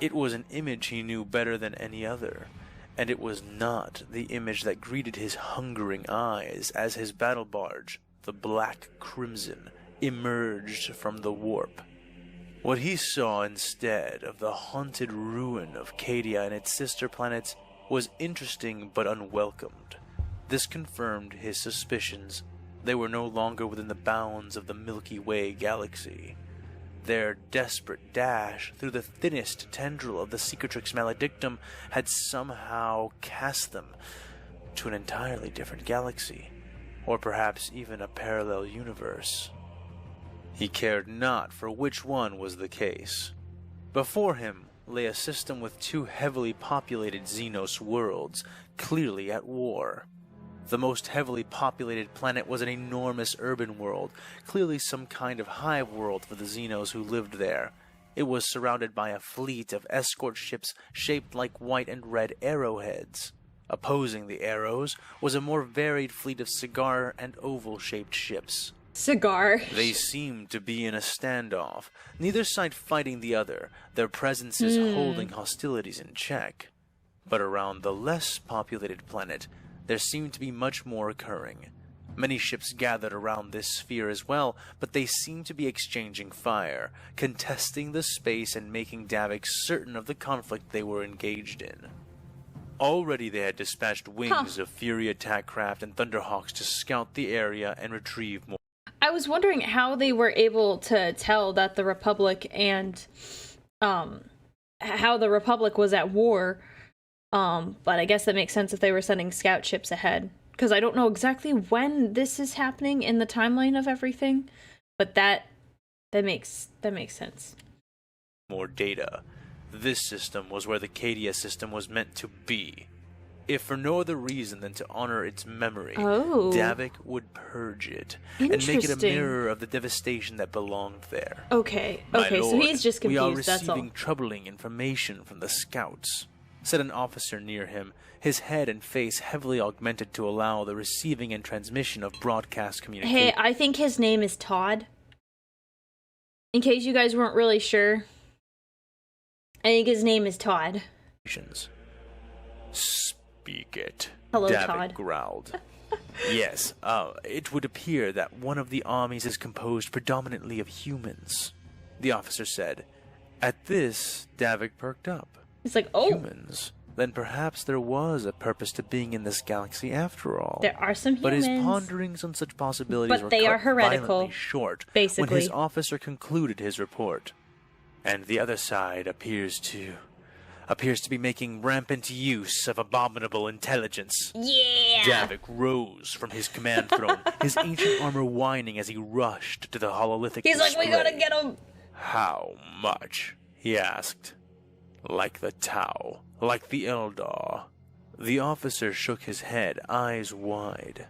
It was an image he knew better than any other, and it was not the image that greeted his hungering eyes as his battle barge, the Black Crimson, emerged from the warp. What he saw instead of the haunted ruin of Cadia and its sister planets was interesting but unwelcomed. This confirmed his suspicions. They were no longer within the bounds of the Milky Way galaxy. Their desperate dash through the thinnest tendril of the Cicatrix Maledictum had somehow cast them to an entirely different galaxy, or perhaps even a parallel universe. He cared not for which one was the case. Before him lay a system with 2 heavily populated Xenos worlds, clearly at war. The most heavily populated planet was an enormous urban world, clearly some kind of hive world for the Xenos who lived there. It was surrounded by a fleet of escort ships shaped like white and red arrowheads. Opposing the arrows was a more varied fleet of cigar and oval-shaped ships. Cigar. They seemed to be in a standoff, neither side fighting the other, their presences holding hostilities in check. But around the less populated planet, there seemed to be much more occurring. Many ships gathered around this sphere as well, but they seemed to be exchanging fire, contesting the space and making Davik certain of the conflict they were engaged in. Already they had dispatched wings of Fury attack craft and Thunderhawks to scout the area and retrieve more. I was wondering how they were able to tell that the Republic and how the Republic was at war. But I guess that makes sense if they were sending scout ships ahead. Because I don't know exactly when this is happening in the timeline of everything. But that makes sense. More data. This system was where the Cadia system was meant to be. If for no other reason than to honor its memory, Davik would purge it and make it a mirror of the devastation that belonged there. Okay, My Lord, so he's just confused, we are that's all. receiving troubling information from the scouts, said an officer near him, his head and face heavily augmented to allow the receiving and transmission of broadcast communication. Hey, I think his name is Todd. In case you guys weren't really sure. I think his name is Todd. Speak it. Hello, Davik Todd. growled. Yes, it would appear that one of the armies is composed predominantly of humans, the officer said. At this, Davik perked up. It's like, oh. Humans? Then perhaps there was a purpose to being in this galaxy after all. There are some humans. But his ponderings on such possibilities but were they cut are heretical, violently short basically. when his officer concluded his report. And the other side appears to be making rampant use of abominable intelligence. Yeah! Davik rose from his command throne, his ancient armor whining as he rushed to the hololithic He's display. like, we gotta get him! How much? He asked. Like the Tau, like the Eldar. The officer shook his head, eyes wide.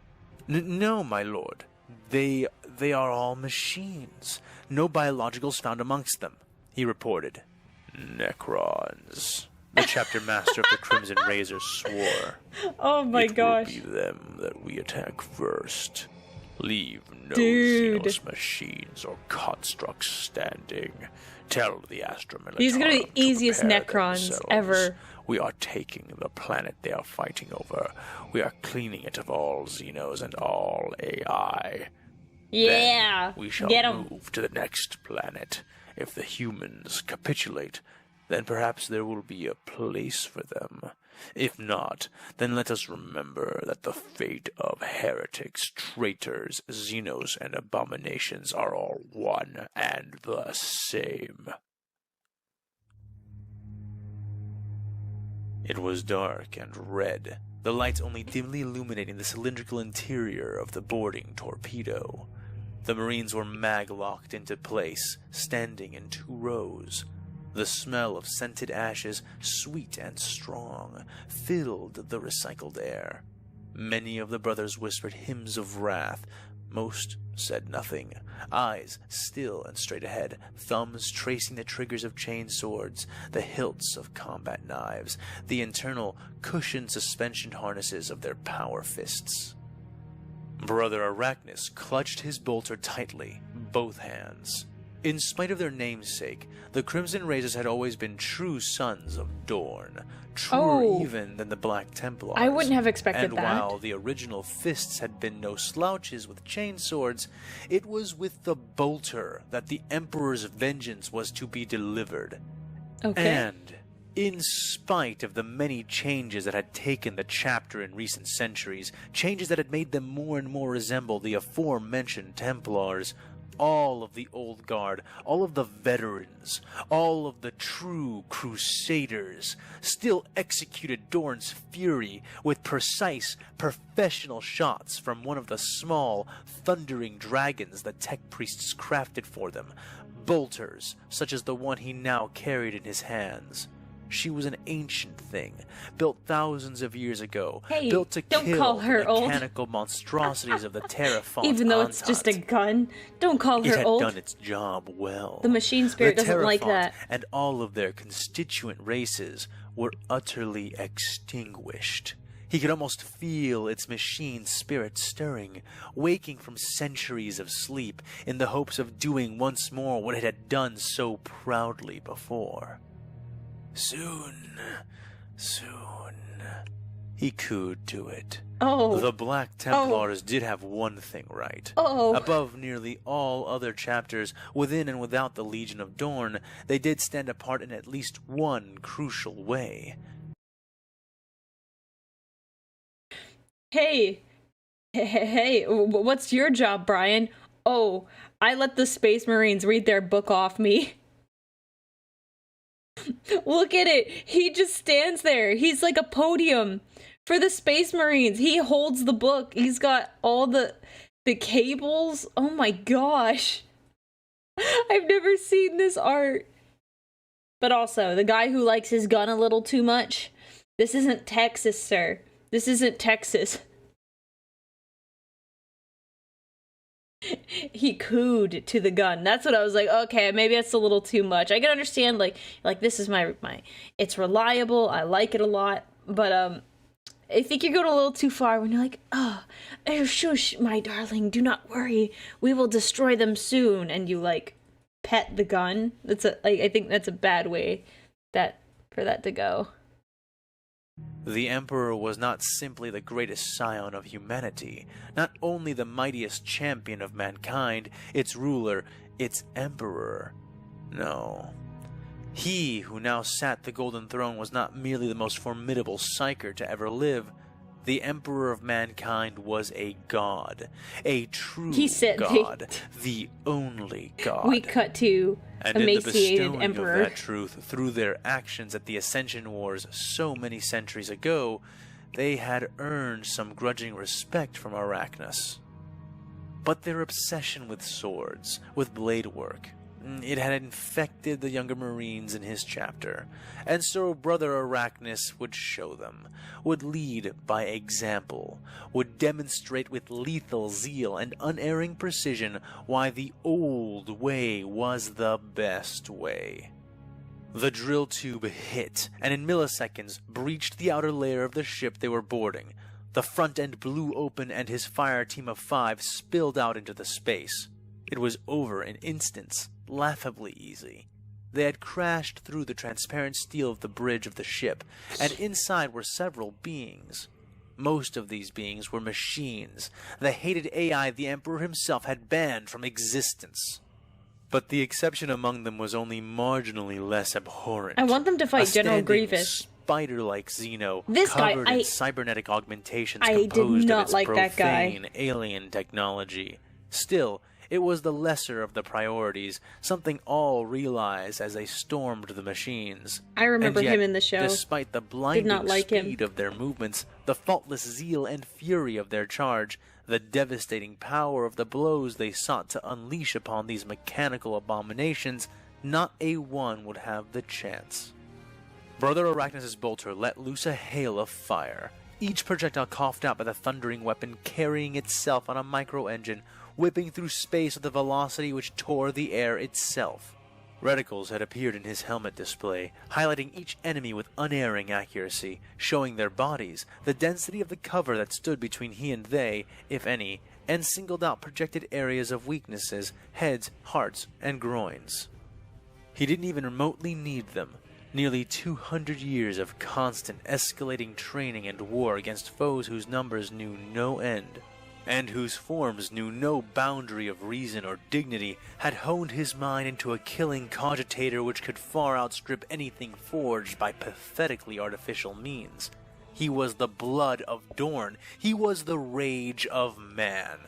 No, my lord. They are all machines. No biologicals found amongst them, he reported. Necrons. The chapter master of the Crimson Razors swore. Oh my gosh. It will be them that we attack first. Leave no Dude. Xenos machines or constructs standing. Tell the Astra Militarum These are gonna be to easiest prepare Necrons themselves. ever. We are taking the planet they are fighting over. We are cleaning it of all Xenos and all AI. Yeah. Then we shall Get 'em. move to the next planet. If the humans capitulate, then perhaps there will be a place for them. If not, then let us remember that the fate of heretics, traitors, Xenos, and abominations are all one and the same. It was dark and red, the lights only dimly illuminating the cylindrical interior of the boarding torpedo. The Marines were mag-locked into place, standing in 2 rows. The smell of scented ashes, sweet and strong, filled the recycled air. Many of the brothers whispered hymns of wrath. Most said nothing, eyes still and straight ahead, thumbs tracing the triggers of chain swords, the hilts of combat knives, the internal cushioned suspension harnesses of their power fists. Brother Arachnus clutched his bolter tightly, both hands. In spite of their namesake, the Crimson Razors had always been true sons of Dorn, truer even than the Black Templars. I wouldn't have expected and that. While the original fists had been no slouches with chain swords, it was with the bolter that the Emperor's vengeance was to be delivered. Okay. And, in spite of the many changes that had taken the chapter in recent centuries, changes that had made them more and more resemble the aforementioned Templars, all of the old guard, all of the veterans, all of the true crusaders still executed Dorn's fury with precise, professional shots from one of the small, thundering dragons the tech priests crafted for them, bolters such as the one he now carried in his hands. She was an ancient thing, built thousands of years ago, built to don't kill call her the old. mechanical monstrosities of the Terrafont. Even though it's just a gun, don't call It her had old. done its job well. The machine spirit The doesn't like Terrafont that. And all of their constituent races were utterly extinguished. He could almost feel its machine spirit stirring, waking from centuries of sleep in the hopes of doing once more what it had done so proudly before. Soon, he cooed to it. Oh. The Black Templars did have one thing right. Oh. Above nearly all other chapters, within and without the Legion of Dorn, they did stand apart in at least one crucial way. Hey, what's your job, Brian? Oh, I let the Space Marines read their book off me. Look at it. He just stands there. He's like a podium for the Space Marines. He holds the book. He's got all the cables. Oh my gosh. I've never seen this art. But also, the guy who likes his gun a little too much. This isn't Texas, sir. This isn't Texas. He cooed to the gun. That's what I was like, okay, maybe that's a little too much. I can understand, like this is my it's reliable, I like it a lot, but I think you're going a little too far when you're like, oh, shush, my darling, do not worry, we will destroy them soon, and you like pet the gun. I think that's a bad way for that to go. The Emperor was not simply the greatest scion of humanity, not only the mightiest champion of mankind, its ruler, its emperor. No. He who now sat the Golden Throne was not merely the most formidable psyker to ever live. The Emperor of mankind was a god, a true god, the only god. We cut to and emaciated in the bestowing Emperor. of that truth through their actions at the Ascension Wars so many centuries ago, they had earned some grudging respect from Arachnus. But their obsession with swords, with blade work, it had infected the younger Marines in his chapter, and so Brother Arachnus would show them, would lead by example, would demonstrate with lethal zeal and unerring precision why the old way was the best way. The drill tube hit, and in milliseconds breached the outer layer of the ship they were boarding. The front end blew open and his fire team of 5 spilled out into the space. It was over in instants, laughably easy. They had crashed through the transparent steel of the bridge of the ship, and inside were several beings. Most of these beings were machines, the hated AI the Emperor himself had banned from existence. But the exception among them was only marginally less abhorrent. I want them to fight A General standing, Grievous. spider-like Xeno, This guy, covered in cybernetic augmentations I did composed not of its like that guy. profane alien technology. Still, it was the lesser of the priorities, something all realized as they stormed the machines. I remember And yet, him in the show. Despite the blinding not like him. speed of their movements, the faultless zeal and fury of their charge, the devastating power of the blows they sought to unleash upon these mechanical abominations, not a one would have the chance. Brother Arachnus' bolter let loose a hail of fire, each projectile coughed out by the thundering weapon carrying itself on a micro-engine, whipping through space with a velocity which tore the air itself. Reticles had appeared in his helmet display, highlighting each enemy with unerring accuracy, showing their bodies, the density of the cover that stood between he and they, if any, and singled out projected areas of weaknesses, heads, hearts, and groins. He didn't even remotely need them. Nearly 200 years of constant, escalating training and war against foes whose numbers knew no end, and whose forms knew no boundary of reason or dignity, had honed his mind into a killing cogitator which could far outstrip anything forged by pathetically artificial means. He was the blood of Dorn. He was the rage of man.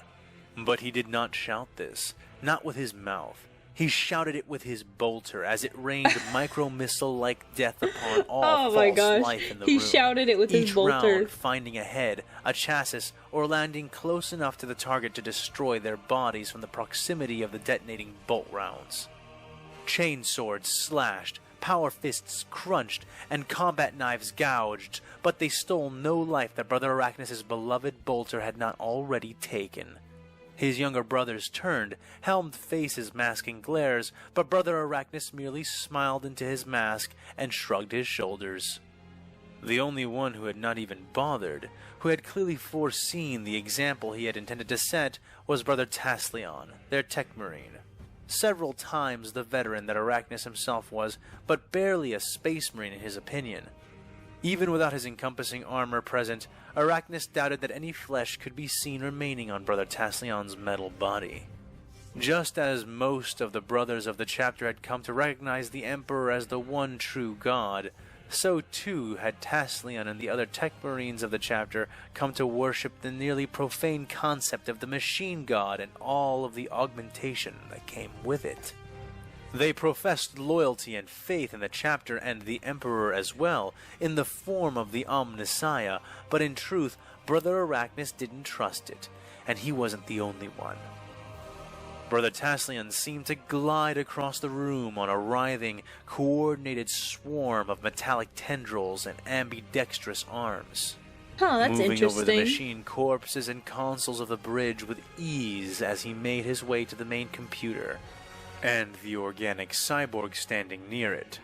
But he did not shout this, not with his mouth. He shouted it with his bolter as it rained micro-missile-like death upon all false life in the room. He shouted it with his Each bolter. round finding a head, a chassis, or landing close enough to the target to destroy their bodies from the proximity of the detonating bolt rounds. Chain swords slashed, power fists crunched, and combat knives gouged, but they stole no life that Brother Arachnus' beloved bolter had not already taken. His younger brothers turned, helmed faces masking glares, but Brother Arachnus merely smiled into his mask and shrugged his shoulders. The only one who had not even bothered, who had clearly foreseen the example he had intended to set, was Brother Taslion, their tech marine. Several times the veteran that Arachnus himself was, but barely a space marine in his opinion. Even without his encompassing armor present, Arachnus doubted that any flesh could be seen remaining on Brother Taslion's metal body. Just as most of the brothers of the chapter had come to recognize the Emperor as the one true god, so too had Taslion and the other tech marines of the chapter come to worship the nearly profane concept of the machine god and all of the augmentation that came with it. They professed loyalty and faith in the chapter and the Emperor as well, in the form of the Omnissiah, but in truth, Brother Arachnus didn't trust it, and he wasn't the only one. Brother Taslion seemed to glide across the room on a writhing, coordinated swarm of metallic tendrils and ambidextrous arms. Huh, that's moving interesting. over the machine corpses and consoles of the bridge with ease as he made his way to the main computer, and the organic cyborg standing near it.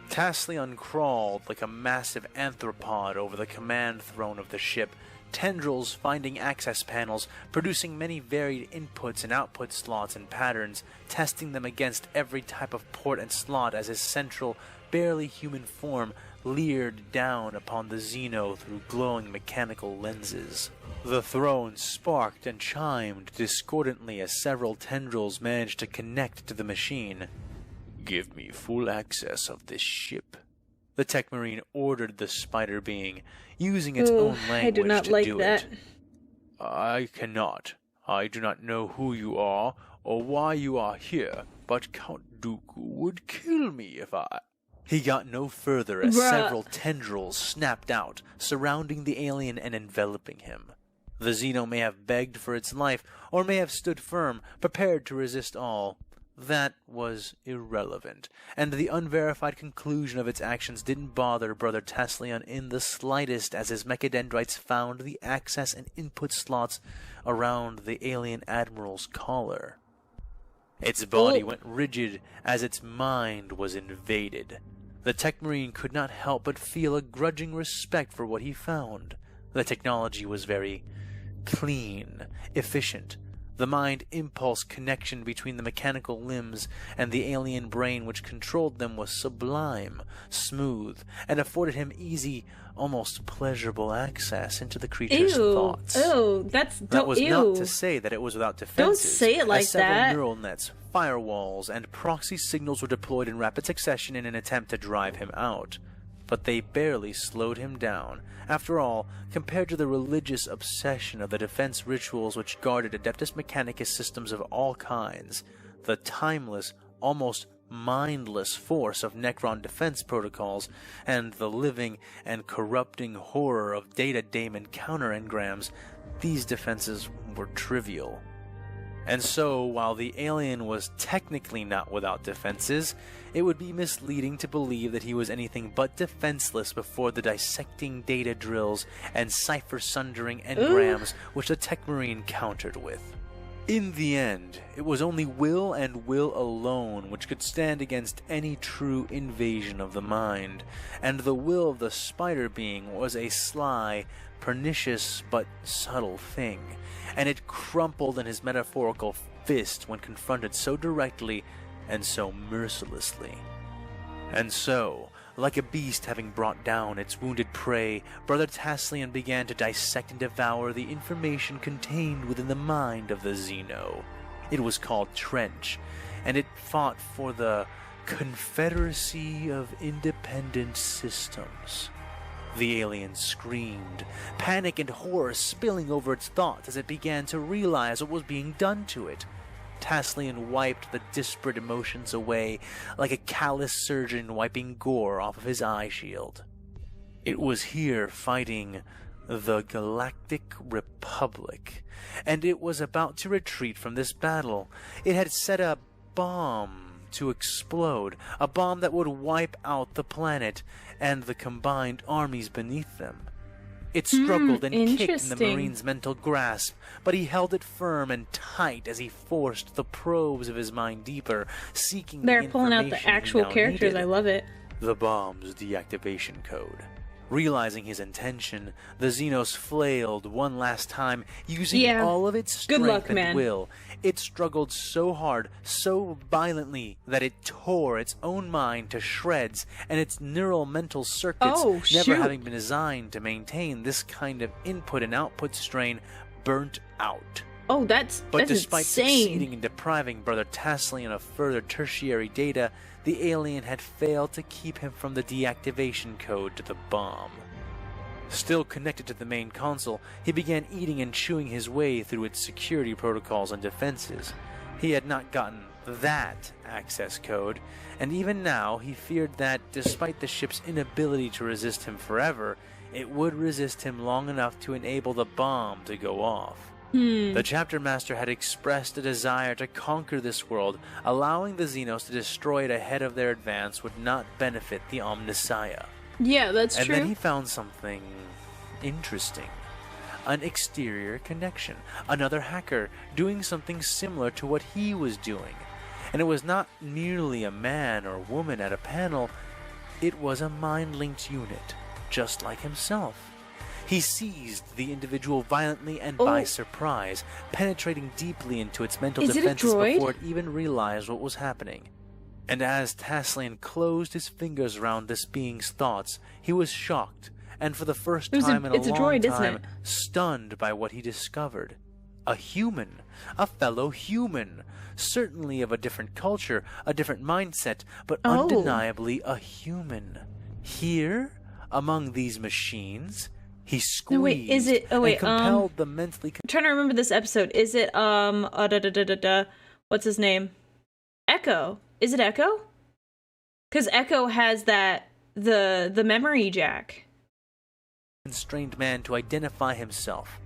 Taslion crawled like a massive anthropod over the command throne of the ship, tendrils finding access panels, producing many varied inputs and output slots and patterns, testing them against every type of port and slot as his central, barely human form leered down upon the Xeno through glowing mechanical lenses. The throne sparked and chimed discordantly as several tendrils managed to connect to the machine. "Give me full access of this ship," the tech marine ordered the spider being, using its own language I do not to like do that. it. "I cannot. I do not know who you are or why you are here, but Count Dooku would kill me if I..." He got no further as several tendrils snapped out, surrounding the alien and enveloping him. The Xeno may have begged for its life, or may have stood firm, prepared to resist all. That was irrelevant, and the unverified conclusion of its actions didn't bother Brother Taslion in the slightest as his mechadendrites found the access and input slots around the alien admiral's collar. Its body went rigid as its mind was invaded. The tech marine could not help but feel a grudging respect for what he found. The technology was very clean, efficient. The mind impulse connection between the mechanical limbs and the alien brain which controlled them was sublime, smooth, and afforded him easy, almost pleasurable access into the creature's thoughts. That was not to say that it was without defenses. Don't say it like as several that. neural nets, firewalls, and proxy signals were deployed in rapid succession in an attempt to drive him out. But they barely slowed him down. After all, compared to the religious obsession of the defense rituals which guarded Adeptus Mechanicus systems of all kinds, the timeless, almost mindless force of Necron defense protocols, and the living and corrupting horror of data daemon counter-engrams, these defenses were trivial. And so, while the alien was technically not without defenses, it would be misleading to believe that he was anything but defenseless before the dissecting data drills and cipher-sundering engrams which the Tech Marine countered with. In the end, it was only will and will alone which could stand against any true invasion of the mind, and the will of the spider being was a sly, pernicious, but subtle thing, and it crumpled in his metaphorical fist when confronted so directly and so mercilessly. And so, like a beast having brought down its wounded prey, Brother Taslian began to dissect and devour the information contained within the mind of the Xeno. It was called Trench, and it fought for the Confederacy of Independent Systems. The alien screamed, panic and horror spilling over its thoughts as it began to realize what was being done to it. Taslian wiped the disparate emotions away like a callous surgeon wiping gore off of his eye shield. It was here fighting the Galactic Republic, and it was about to retreat from this battle. It had set a bomb to explode, a bomb that would wipe out the planet and the combined armies beneath them. It struggled and kicked in the Marine's mental grasp, but he held it firm and tight as he forced the probes of his mind deeper, seeking the information pulling out the actual characters. Needed. I love it. The bomb's deactivation code. Realizing his intention, the Xenos flailed one last time, using all of its strength and will. It struggled so hard, so violently, that it tore its own mind to shreds, and its neural mental circuits, never having been designed to maintain this kind of input and output strain, burnt out. That's despite insane. Succeeding in depriving Brother Taslian of further tertiary data, the alien had failed to keep him from the deactivation code to the bomb. Still connected to the main console, he began eating and chewing his way through its security protocols and defenses. He had not gotten that access code, and even now he feared that, despite the ship's inability to resist him forever, it would resist him long enough to enable the bomb to go off. The Chapter Master had expressed a desire to conquer this world. Allowing the Xenos to destroy it ahead of their advance would not benefit the Omnissiah. Yeah, that's true. And then he found something interesting. An exterior connection. Another hacker doing something similar to what he was doing. And it was not merely a man or woman at a panel. It was a mind-linked unit, just like himself. He seized the individual violently and by surprise, penetrating deeply into its mental defenses before it even realized what was happening. And as Taslian closed his fingers around this being's thoughts, he was shocked, and for the first time in a long time, stunned by what he discovered. A human, a fellow human, certainly of a different culture, a different mindset, but undeniably a human. Here, among these machines, he squeezed and compelled the mentally... I'm trying to remember this episode. Is it, what's his name? Echo. Is it Echo? Because Echo has that, the memory jack. ...constrained man to identify himself.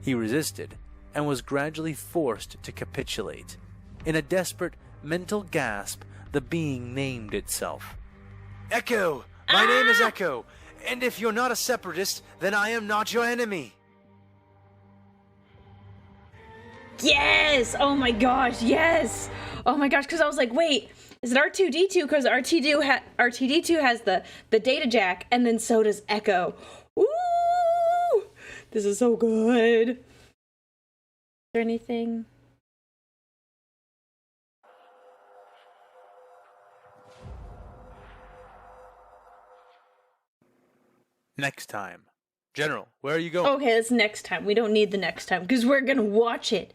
He resisted, and was gradually forced to capitulate. In a desperate mental gasp, the being named itself. Echo! My name is Echo! And if you're not a separatist, then I am not your enemy. Yes! Oh my gosh, yes! Oh my gosh, because I was like, wait, is it R2-D2? Because R2-D2 has the data jack, and then so does Echo. Ooh! This is so good. Is there anything? Next time. General, where are you going? Okay, that's next time. We don't need the next time because we're gonna watch it.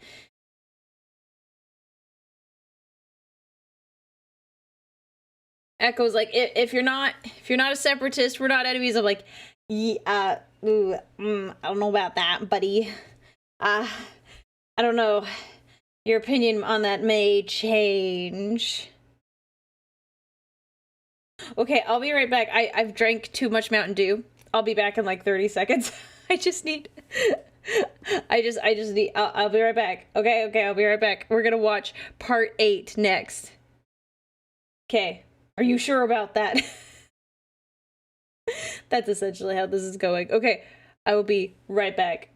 Echo's like, if you're not a separatist, we're not enemies. I'm like, yeah, I don't know about that, buddy. I don't know. Your opinion on that may change. Okay, I'll be right back. I've drank too much Mountain Dew. I'll be back in like 30 seconds. I just need. I'll be right back. Okay, I'll be right back. We're gonna watch part 8 next. Okay. Are you sure about that? That's essentially how this is going. Okay, I will be right back.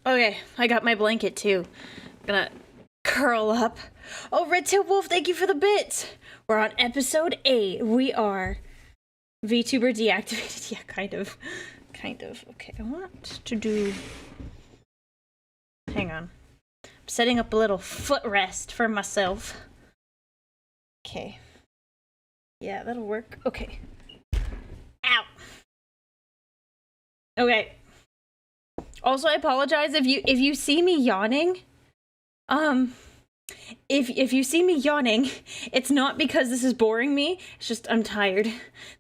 Okay, I got my blanket too. I'm gonna curl up. Oh, Red Tail Wolf, thank you for the bits. We're on episode 8. We are VTuber deactivated. Yeah, kind of. Okay, I want to do. Hang on. I'm setting up a little footrest for myself. Okay. Yeah, that'll work. Okay. Ow. Okay. Also, I apologize if you see me yawning. If you see me yawning, it's not because this is boring me. It's just I'm tired.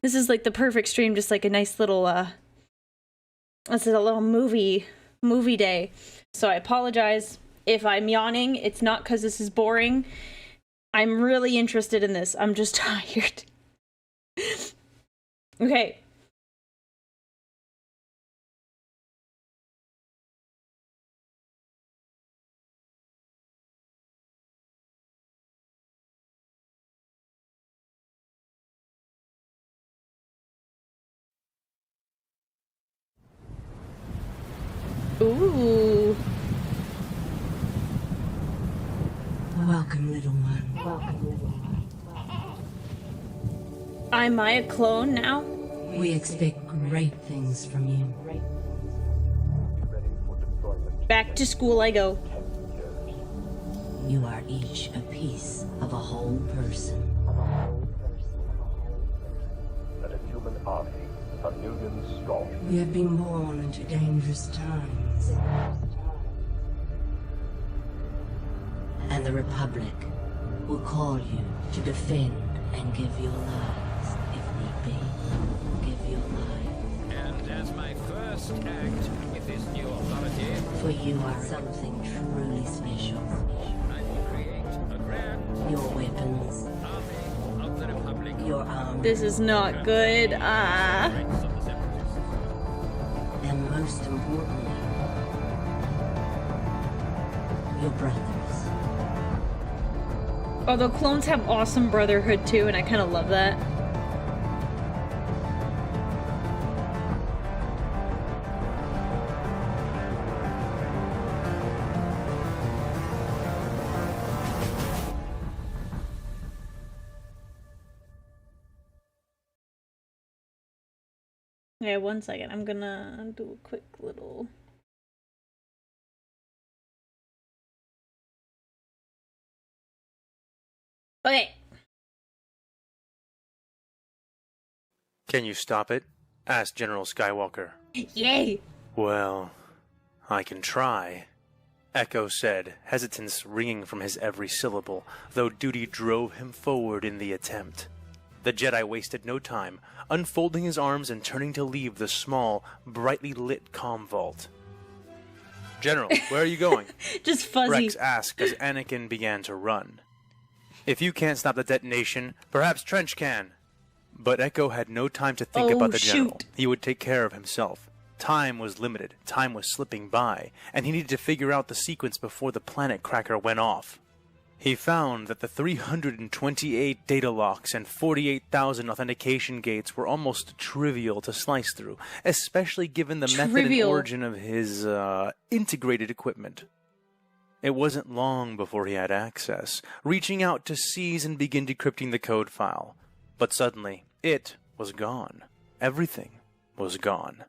This is like the perfect stream, just like a nice little this is a little movie day. So I apologize if I'm yawning. It's not because this is boring. I'm really interested in this. I'm just tired. Okay. Ooh. Welcome, little one. Am I a clone now? We expect great things from you. Back to school I go. You are each a piece of a whole person. And a human army, a million strong. We have been born into dangerous times. And the Republic will call you to defend and give your lives, if need be. Give your life. And as my first act with this new authority, For you are something truly special. I will create a grand Your weapons, army of the Republic. your armor, This is not good. Ranks of the Separatists. and most importantly, your brothers. Although clones have awesome brotherhood too, and I kind of love that. Okay, 1 second. I'm gonna do a quick little... Okay. Can you stop it? Asked General Skywalker. Yay! Well, I can try, Echo said, hesitance ringing from his every syllable, though duty drove him forward in the attempt. The Jedi wasted no time, unfolding his arms and turning to leave the small, brightly lit comm vault. General, where are you going? Just fuzzy. Rex asked as Anakin began to run. If you can't stop the detonation, perhaps Trench can. But Echo had no time to think about the General. He would take care of himself. Time was limited, time was slipping by, and he needed to figure out the sequence before the planet cracker went off. He found that the 328 data locks and 48,000 authentication gates were almost trivial to slice through, especially given the method and origin of his integrated equipment. It wasn't long before he had access, reaching out to seize and begin decrypting the code file. But suddenly, it was gone. Everything was gone.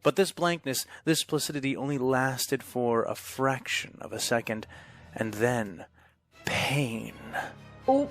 But this blankness, this placidity only lasted for a fraction of a second, and then... pain. Oh.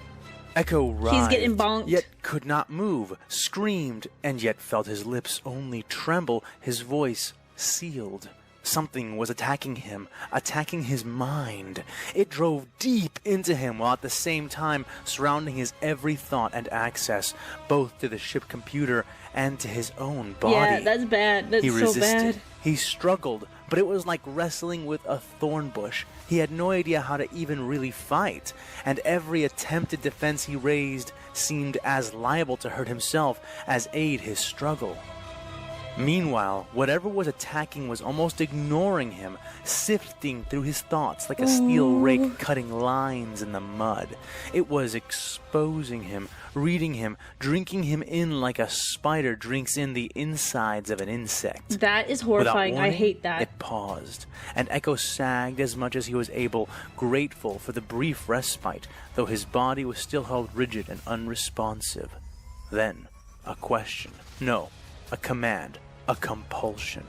Echo writhed, He's getting bonked. Yet could not move, screamed, and yet felt his lips only tremble, his voice sealed. Something was attacking him, attacking his mind. It drove deep into him while at the same time surrounding his every thought and access, both to the ship computer and to his own body. Yeah, that's bad. That's he resisted. So bad. He struggled, but it was like wrestling with a thorn bush. He had no idea how to even really fight, and every attempted defense he raised seemed as liable to hurt himself as aid his struggle. Meanwhile, whatever was attacking was almost ignoring him, sifting through his thoughts like a steel rake cutting lines in the mud. It was exposing him, reading him, drinking him in like a spider drinks in the insides of an insect. That is horrifying. Without warning, I hate that. It paused, and Echo sagged as much as he was able, grateful for the brief respite, though his body was still held rigid and unresponsive. Then, a question. No, a command. A compulsion.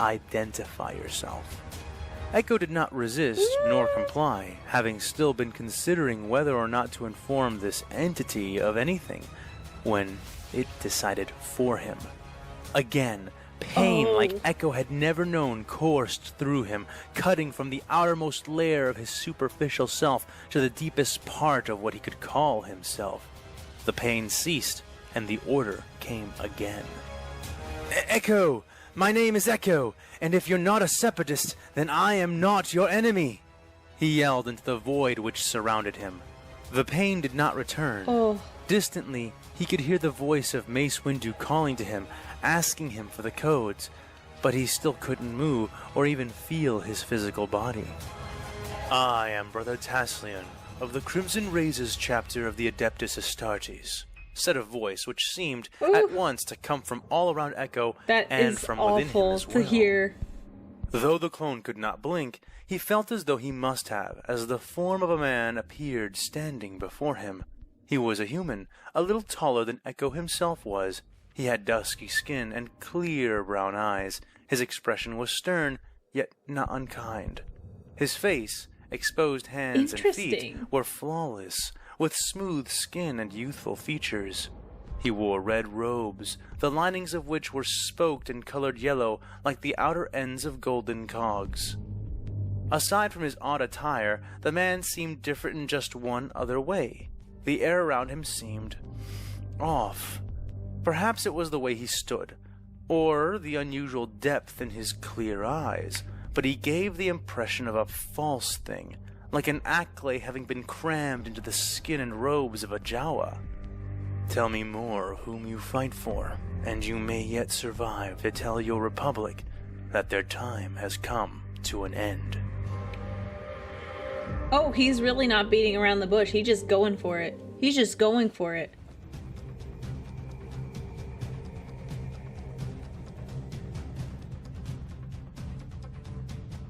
Identify yourself. Echo did not resist nor comply, having still been considering whether or not to inform this entity of anything, when it decided for him. Again, pain like Echo had never known coursed through him, cutting from the outermost layer of his superficial self to the deepest part of what he could call himself. The pain ceased, and the order came again. Echo! My name is Echo, and if you're not a separatist, then I am not your enemy! He yelled into the void which surrounded him. The pain did not return. Distantly, he could hear the voice of Mace Windu calling to him, asking him for the codes, but he still couldn't move or even feel his physical body. I am Brother Taslion, of the Crimson Razors chapter of the Adeptus Astartes, said a voice which seemed at once to come from all around Echo and from within him as well. To hear. Though the clone could not blink, he felt as though he must have, as the form of a man appeared standing before him. He was a human, a little taller than Echo himself was. He had dusky skin and clear brown eyes. His expression was stern, yet not unkind. His face, exposed hands and feet were flawless, with smooth skin and youthful features. He wore red robes, the linings of which were spoked and colored yellow like the outer ends of golden cogs. Aside from his odd attire, the man seemed different in just one other way. The air around him seemed off. Perhaps it was the way he stood, or the unusual depth in his clear eyes, but he gave the impression of a false thing, like an acklay having been crammed into the skin and robes of a Jawa. Tell me more of whom you fight for, and you may yet survive to tell your republic that their time has come to an end. Oh, he's really not beating around the bush. He's just going for it. He's just going for it.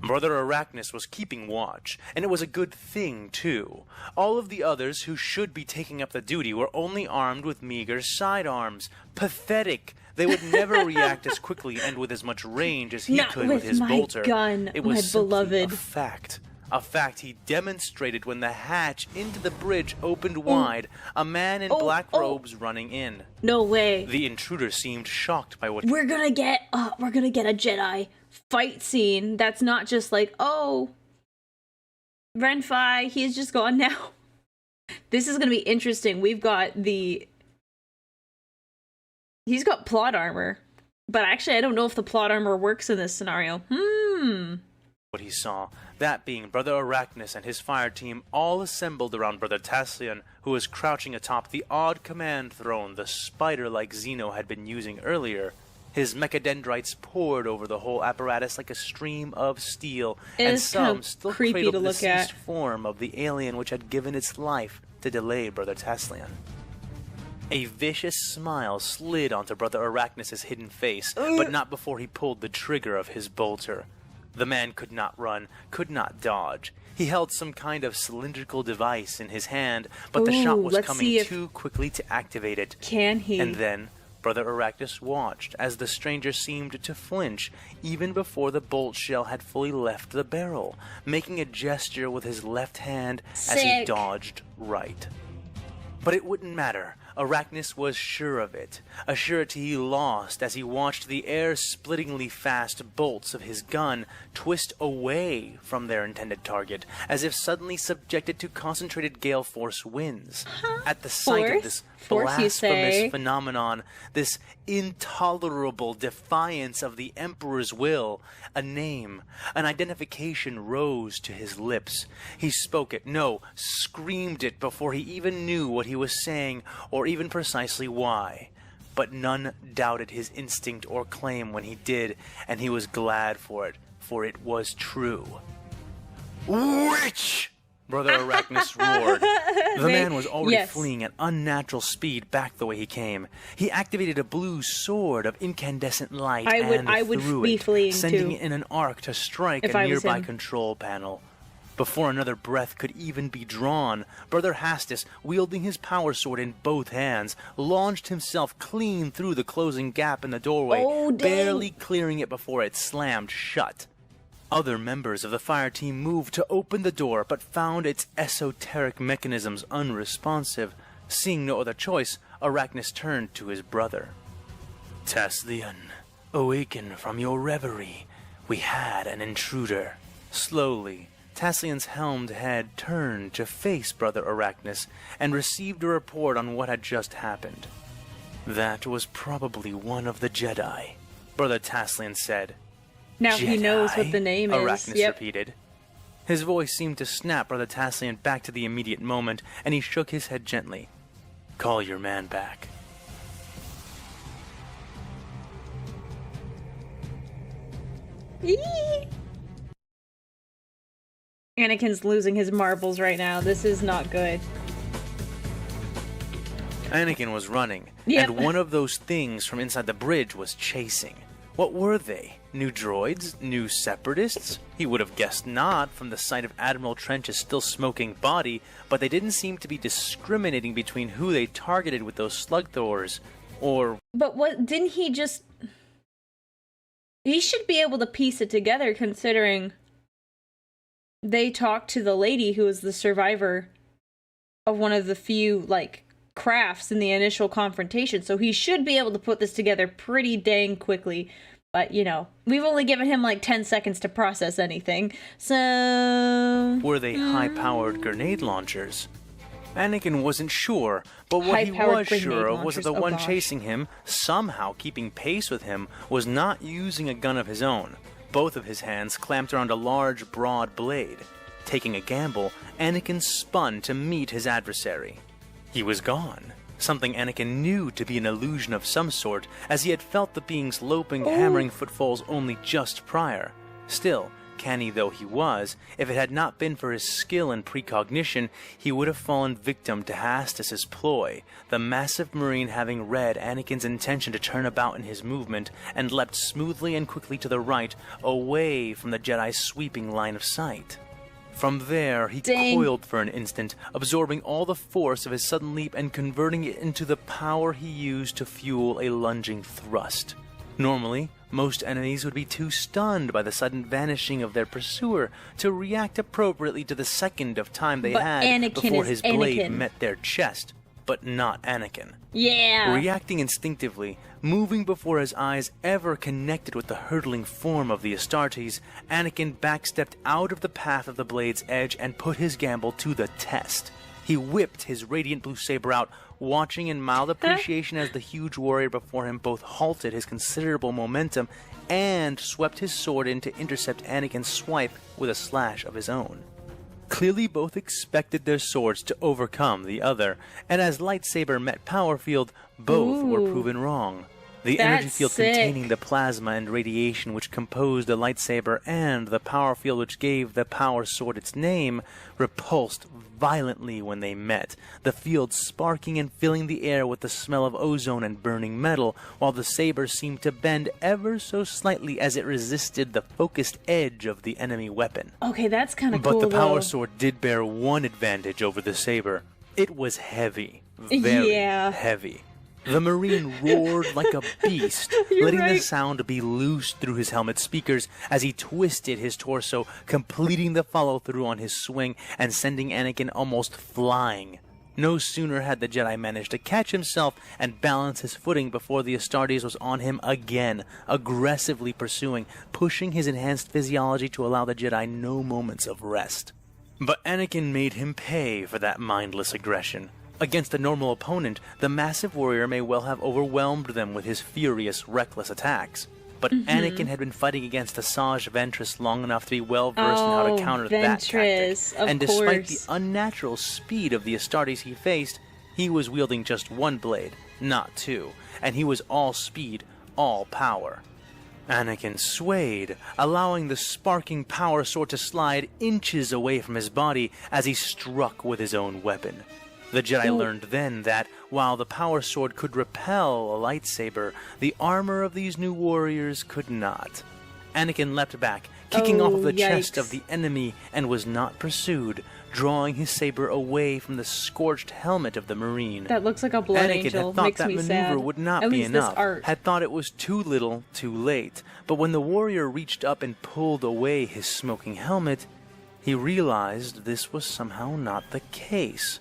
Brother Arachnus was keeping watch, and it was a good thing, too. All of the others who should be taking up the duty were only armed with meager sidearms. Pathetic! They would never react as quickly and with as much range as he Not could with with his my bolter. gun, it was my simply beloved. a fact. A fact he demonstrated when the hatch into the bridge opened wide, a man in black robes running in. No way. The intruder seemed shocked by what We're gonna get a Jedi fight scene that's not just like, oh, Renfi, he's just gone now. This is gonna be interesting. He's got plot armor, but actually I don't know if the plot armor works in this scenario. what he saw, that being Brother Arachnus and his fire team all assembled around Brother Taslion, who was crouching atop the odd command throne the spider-like Zeno had been using earlier. His mechadendrites poured over the whole apparatus like a stream of steel, and some still cradled the deceased form of the alien which had given its life to delay Brother Taslion. A vicious smile slid onto Brother Arachnus' hidden face, but not before he pulled the trigger of his bolter. The man could not run, could not dodge. He held some kind of cylindrical device in his hand, but the shot was coming too quickly to activate it. Can he? And then Brother Arachnus watched as the stranger seemed to flinch even before the bolt shell had fully left the barrel, making a gesture with his left hand as he dodged right. But it wouldn't matter. Arachnus was sure of it, a surety he lost as he watched the air-splittingly fast bolts of his gun twist away from their intended target, as if suddenly subjected to concentrated gale force winds. At the sight of this blasphemous phenomenon, this intolerable defiance of the Emperor's will, a name, an identification rose to his lips. He spoke it, no, screamed it before he even knew what he was saying or even precisely why. But none doubted his instinct or claim when he did, and he was glad for it was true. Witch! Brother Arachnus roared. The man was already fleeing at unnatural speed back the way he came. He activated a blue sword of incandescent light and threw it, sending it in an arc to strike a nearby control panel. Before another breath could even be drawn, Brother Hastus, wielding his power sword in both hands, launched himself clean through the closing gap in the doorway, barely clearing it before it slammed shut. Other members of the fire team moved to open the door, but found its esoteric mechanisms unresponsive. Seeing no other choice, Arachnus turned to his brother. Taslion, awaken from your reverie. We had an intruder. Slowly, Taslion's helmed head turned to face Brother Arachnus and received a report on what had just happened. That was probably one of the Jedi, Brother Taslion said. Now Jedi? He knows what the name is. Arachnus repeated. His voice seemed to snap Brother Taslion back to the immediate moment, and he shook his head gently. Call your man back. Anakin's losing his marbles right now. This is not good. Anakin was running, and one of those things from inside the bridge was chasing. What were they? New droids? New separatists? He would have guessed not from the sight of Admiral Trench's still smoking body, but they didn't seem to be discriminating between who they targeted with those slug throwers, or... But what, didn't he just... He should be able to piece it together, considering they talked to the lady who was the survivor of one of the few, like, crafts in the initial confrontation, so he should be able to put this together pretty dang quickly. But, you know, we've only given him like 10 seconds to process anything, so... Were they high-powered grenade launchers? Anakin wasn't sure, but what he was sure of was that the one chasing him, somehow keeping pace with him, was not using a gun of his own. Both of his hands clamped around a large, broad blade. Taking a gamble, Anakin spun to meet his adversary. He was gone. Something Anakin knew to be an illusion of some sort, as he had felt the being's loping, hammering footfalls only just prior. Still, canny though he was, if it had not been for his skill and precognition, he would have fallen victim to Hastus's ploy, the massive Marine having read Anakin's intention to turn about in his movement, and leapt smoothly and quickly to the right, away from the Jedi's sweeping line of sight. From there, he coiled for an instant, absorbing all the force of his sudden leap and converting it into the power he used to fuel a lunging thrust. Normally, most enemies would be too stunned by the sudden vanishing of their pursuer to react appropriately to the second of time they had before his blade met their chest. But not Anakin. Yeah. Reacting instinctively, moving before his eyes ever connected with the hurtling form of the Astartes, Anakin backstepped out of the path of the blade's edge and put his gamble to the test. He whipped his radiant blue saber out, watching in mild appreciation as the huge warrior before him both halted his considerable momentum and swept his sword in to intercept Anakin's swipe with a slash of his own. Clearly both expected their swords to overcome the other, and as lightsaber met power field, both were proven wrong. The energy field containing the plasma and radiation which composed the lightsaber and the power field which gave the power sword its name repulsed violently when they met, the field sparking and filling the air with the smell of ozone and burning metal, while the saber seemed to bend ever so slightly as it resisted the focused edge of the enemy weapon. Okay, that's kind of cool, But the power though. sword did bear one advantage over the saber. It was heavy. Very heavy. The Marine roared like a beast, letting the sound be loosed through his helmet speakers as he twisted his torso, completing the follow-through on his swing and sending Anakin almost flying. No sooner had the Jedi managed to catch himself and balance his footing before the Astartes was on him again, aggressively pursuing, pushing his enhanced physiology to allow the Jedi no moments of rest. But Anakin made him pay for that mindless aggression. Against a normal opponent, the massive warrior may well have overwhelmed them with his furious, reckless attacks. But Anakin had been fighting against Asajj Ventress long enough to be well versed in how to counter that tactic. And despite the unnatural speed of the Astartes he faced, he was wielding just one blade, not two, and he was all speed, all power. Anakin swayed, allowing the sparking power sword to slide inches away from his body as he struck with his own weapon. The Jedi learned then that, while the power sword could repel a lightsaber, the armor of these new warriors could not. Anakin leapt back, kicking off of the chest of the enemy, and was not pursued, drawing his saber away from the scorched helmet of the Marine. That looks like a blood Anakin angel. had thought Makes that me maneuver sad. would not At be least this enough, art. had thought it was too little, too late. But when the warrior reached up and pulled away his smoking helmet, he realized this was somehow not the case.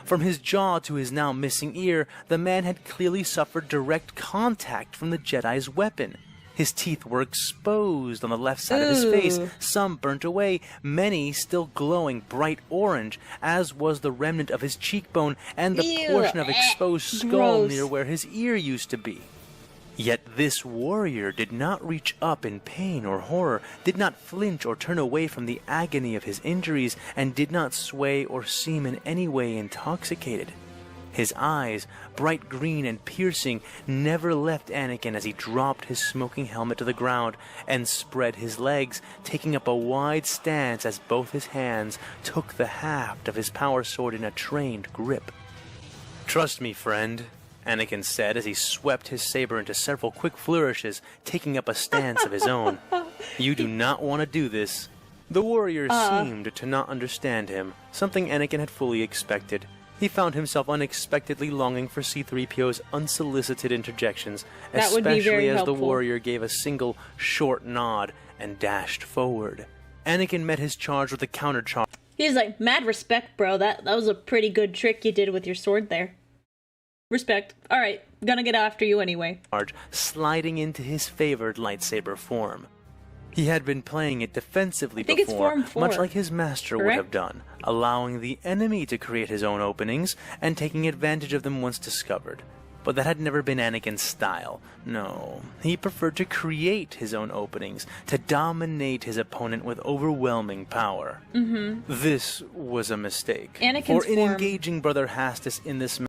From his jaw to his now missing ear, the man had clearly suffered direct contact from the Jedi's weapon. His teeth were exposed on the left side of his face, some burnt away, many still glowing bright orange, as was the remnant of his cheekbone and the portion of exposed skull near where his ear used to be. Yet this warrior did not reach up in pain or horror, did not flinch or turn away from the agony of his injuries, and did not sway or seem in any way intoxicated. His eyes, bright green and piercing, never left Anakin as he dropped his smoking helmet to the ground and spread his legs, taking up a wide stance as both his hands took the haft of his power sword in a trained grip. "Trust me, friend," Anakin said as he swept his saber into several quick flourishes, taking up a stance of his own. "You do not want to do this." The warrior seemed to not understand him, something Anakin had fully expected. He found himself unexpectedly longing for C-3PO's unsolicited interjections, That would be especially very as helpful. the warrior gave a single, short nod and dashed forward. Anakin met his charge with a countercharge. He's like, mad respect, bro. That was a pretty good trick you did with your sword there. Respect. Alright, gonna get after you anyway. Sliding into his favored lightsaber form. He had been playing it defensively think it's before, form 4, much like his master would have done, allowing the enemy to create his own openings and taking advantage of them once discovered. But that had never been Anakin's style. No, he preferred to create his own openings, to dominate his opponent with overwhelming power. This was a mistake. Anakin's for in form- engaging Brother Hastus in this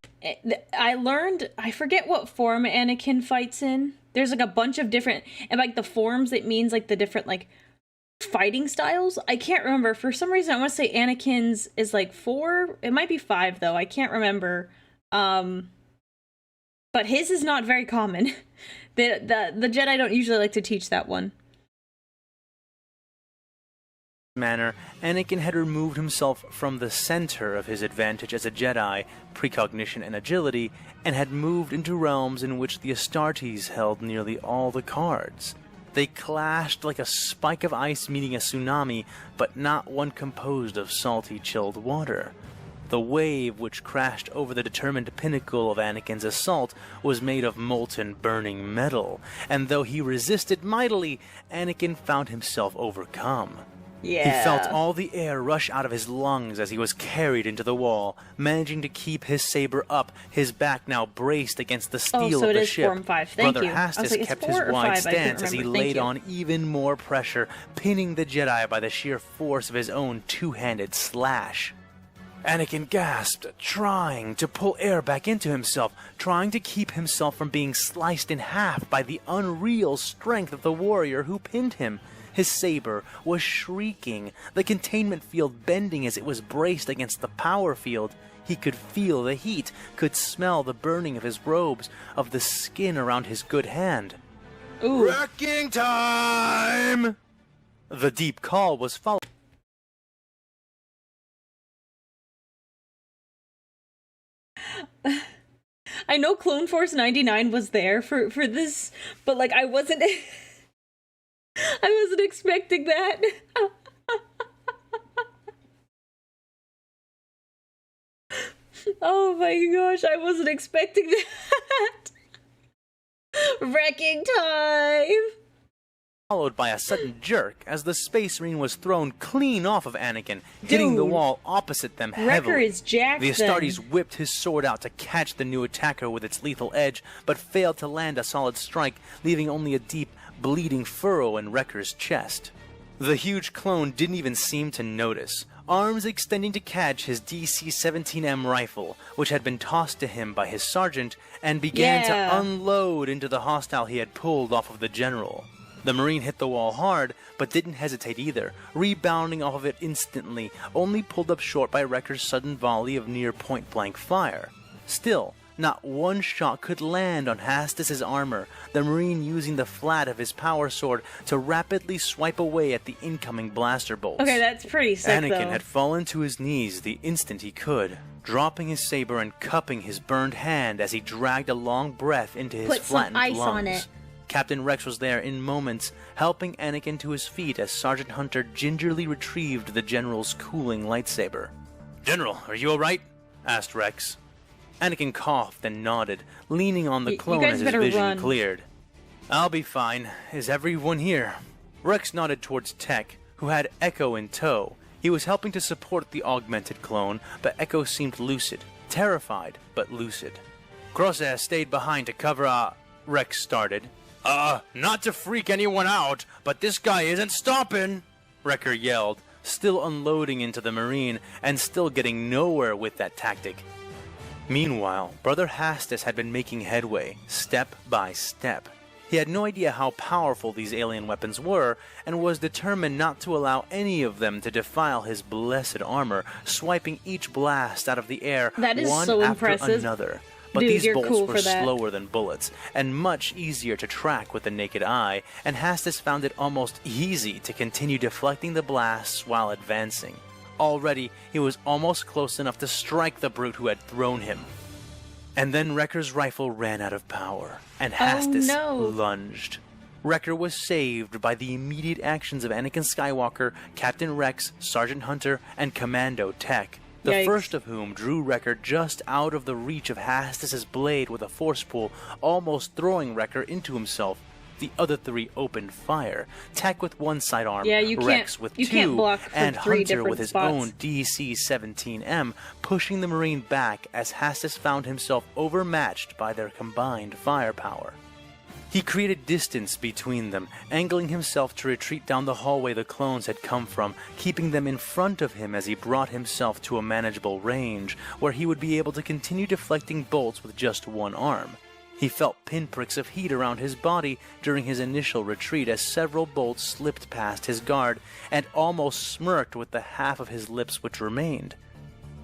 I learned, I forget what form Anakin fights in. There's like a bunch of different, and like the forms, it means like the different like fighting styles. I can't remember. For some reason, I want to say Anakin's is like 4. It might be 5 though. I can't remember. But his is not very common. The Jedi don't usually like to teach that one. manner, Anakin had removed himself from the center of his advantage as a Jedi, precognition and agility, and had moved into realms in which the Astartes held nearly all the cards. They clashed like a spike of ice meeting a tsunami, but not one composed of salty, chilled water. The wave which crashed over the determined pinnacle of Anakin's assault was made of molten, burning metal, and though he resisted mightily, Anakin found himself overcome. Yeah. He felt all the air rush out of his lungs as he was carried into the wall, managing to keep his saber up, his back now braced against the steel of the ship. Form 5. Thank Brother you. Hastis kept his wide stance as he laid on even more pressure, pinning the Jedi by the sheer force of his own two-handed slash. Anakin gasped, trying to pull air back into himself, trying to keep himself from being sliced in half by the unreal strength of the warrior who pinned him. His saber was shrieking, the containment field bending as it was braced against the power field. He could feel the heat, could smell the burning of his robes, of the skin around his good hand. Ooh. Wrecking time! The deep call was followed. I know Clone Force 99 was there for this, but like I wasn't expecting that. Oh my gosh, I wasn't expecting that. Wrecking time! Followed by a sudden jerk as the Space Marine was thrown clean off of Anakin, hitting the wall opposite them heavily. Wrecker is jacked. The Astartes whipped his sword out to catch the new attacker with its lethal edge, but failed to land a solid strike, leaving only a deep, bleeding furrow in Wrecker's chest. The huge clone didn't even seem to notice, arms extending to catch his DC-17M rifle, which had been tossed to him by his sergeant, and began to unload into the hostile he had pulled off of the general. The Marine hit the wall hard, but didn't hesitate either, rebounding off of it instantly, only pulled up short by Wrecker's sudden volley of near point-blank fire. Still, not one shot could land on Hastis's armor, the Marine using the flat of his power sword to rapidly swipe away at the incoming blaster bolts. Okay, that's pretty sick, Anakin though. had fallen to his knees the instant he could, dropping his saber and cupping his burned hand as he dragged a long breath into his flattened lungs. Put some ice on it. Captain Rex was there in moments, helping Anakin to his feet as Sergeant Hunter gingerly retrieved the General's cooling lightsaber. "General, are you alright?" asked Rex. Anakin coughed and nodded, leaning on the clone as his vision cleared. "I'll be fine. Is everyone here?" Rex nodded towards Tech, who had Echo in tow. He was helping to support the augmented clone, but Echo seemed lucid. Terrified, but lucid. "Crosshair stayed behind to cover Rex started. Not to freak anyone out, but this guy isn't stopping!" Wrecker yelled, still unloading into the Marine, and still getting nowhere with that tactic. Meanwhile, Brother Hastis had been making headway, step by step. He had no idea how powerful these alien weapons were, and was determined not to allow any of them to defile his blessed armor, swiping each blast out of the air one after impressive. another. But Dude, these you're bolts cool were for that. slower than bullets, and much easier to track with the naked eye, and Hastis found it almost easy to continue deflecting the blasts while advancing. Already, he was almost close enough to strike the brute who had thrown him. And then Wrecker's rifle ran out of power, and Hastis lunged. Wrecker was saved by the immediate actions of Anakin Skywalker, Captain Rex, Sergeant Hunter, and Commando Tech. The first of whom drew Wrecker just out of the reach of Hastis's blade with a force pull, almost throwing Wrecker into himself. The other three opened fire, Tech with one sidearm, Rex with two, and Hunter with his own DC-17M, pushing the Marine back as Hastis found himself overmatched by their combined firepower. He created distance between them, angling himself to retreat down the hallway the clones had come from, keeping them in front of him as he brought himself to a manageable range, where he would be able to continue deflecting bolts with just one arm. He felt pinpricks of heat around his body during his initial retreat as several bolts slipped past his guard, and almost smirked with the half of his lips which remained.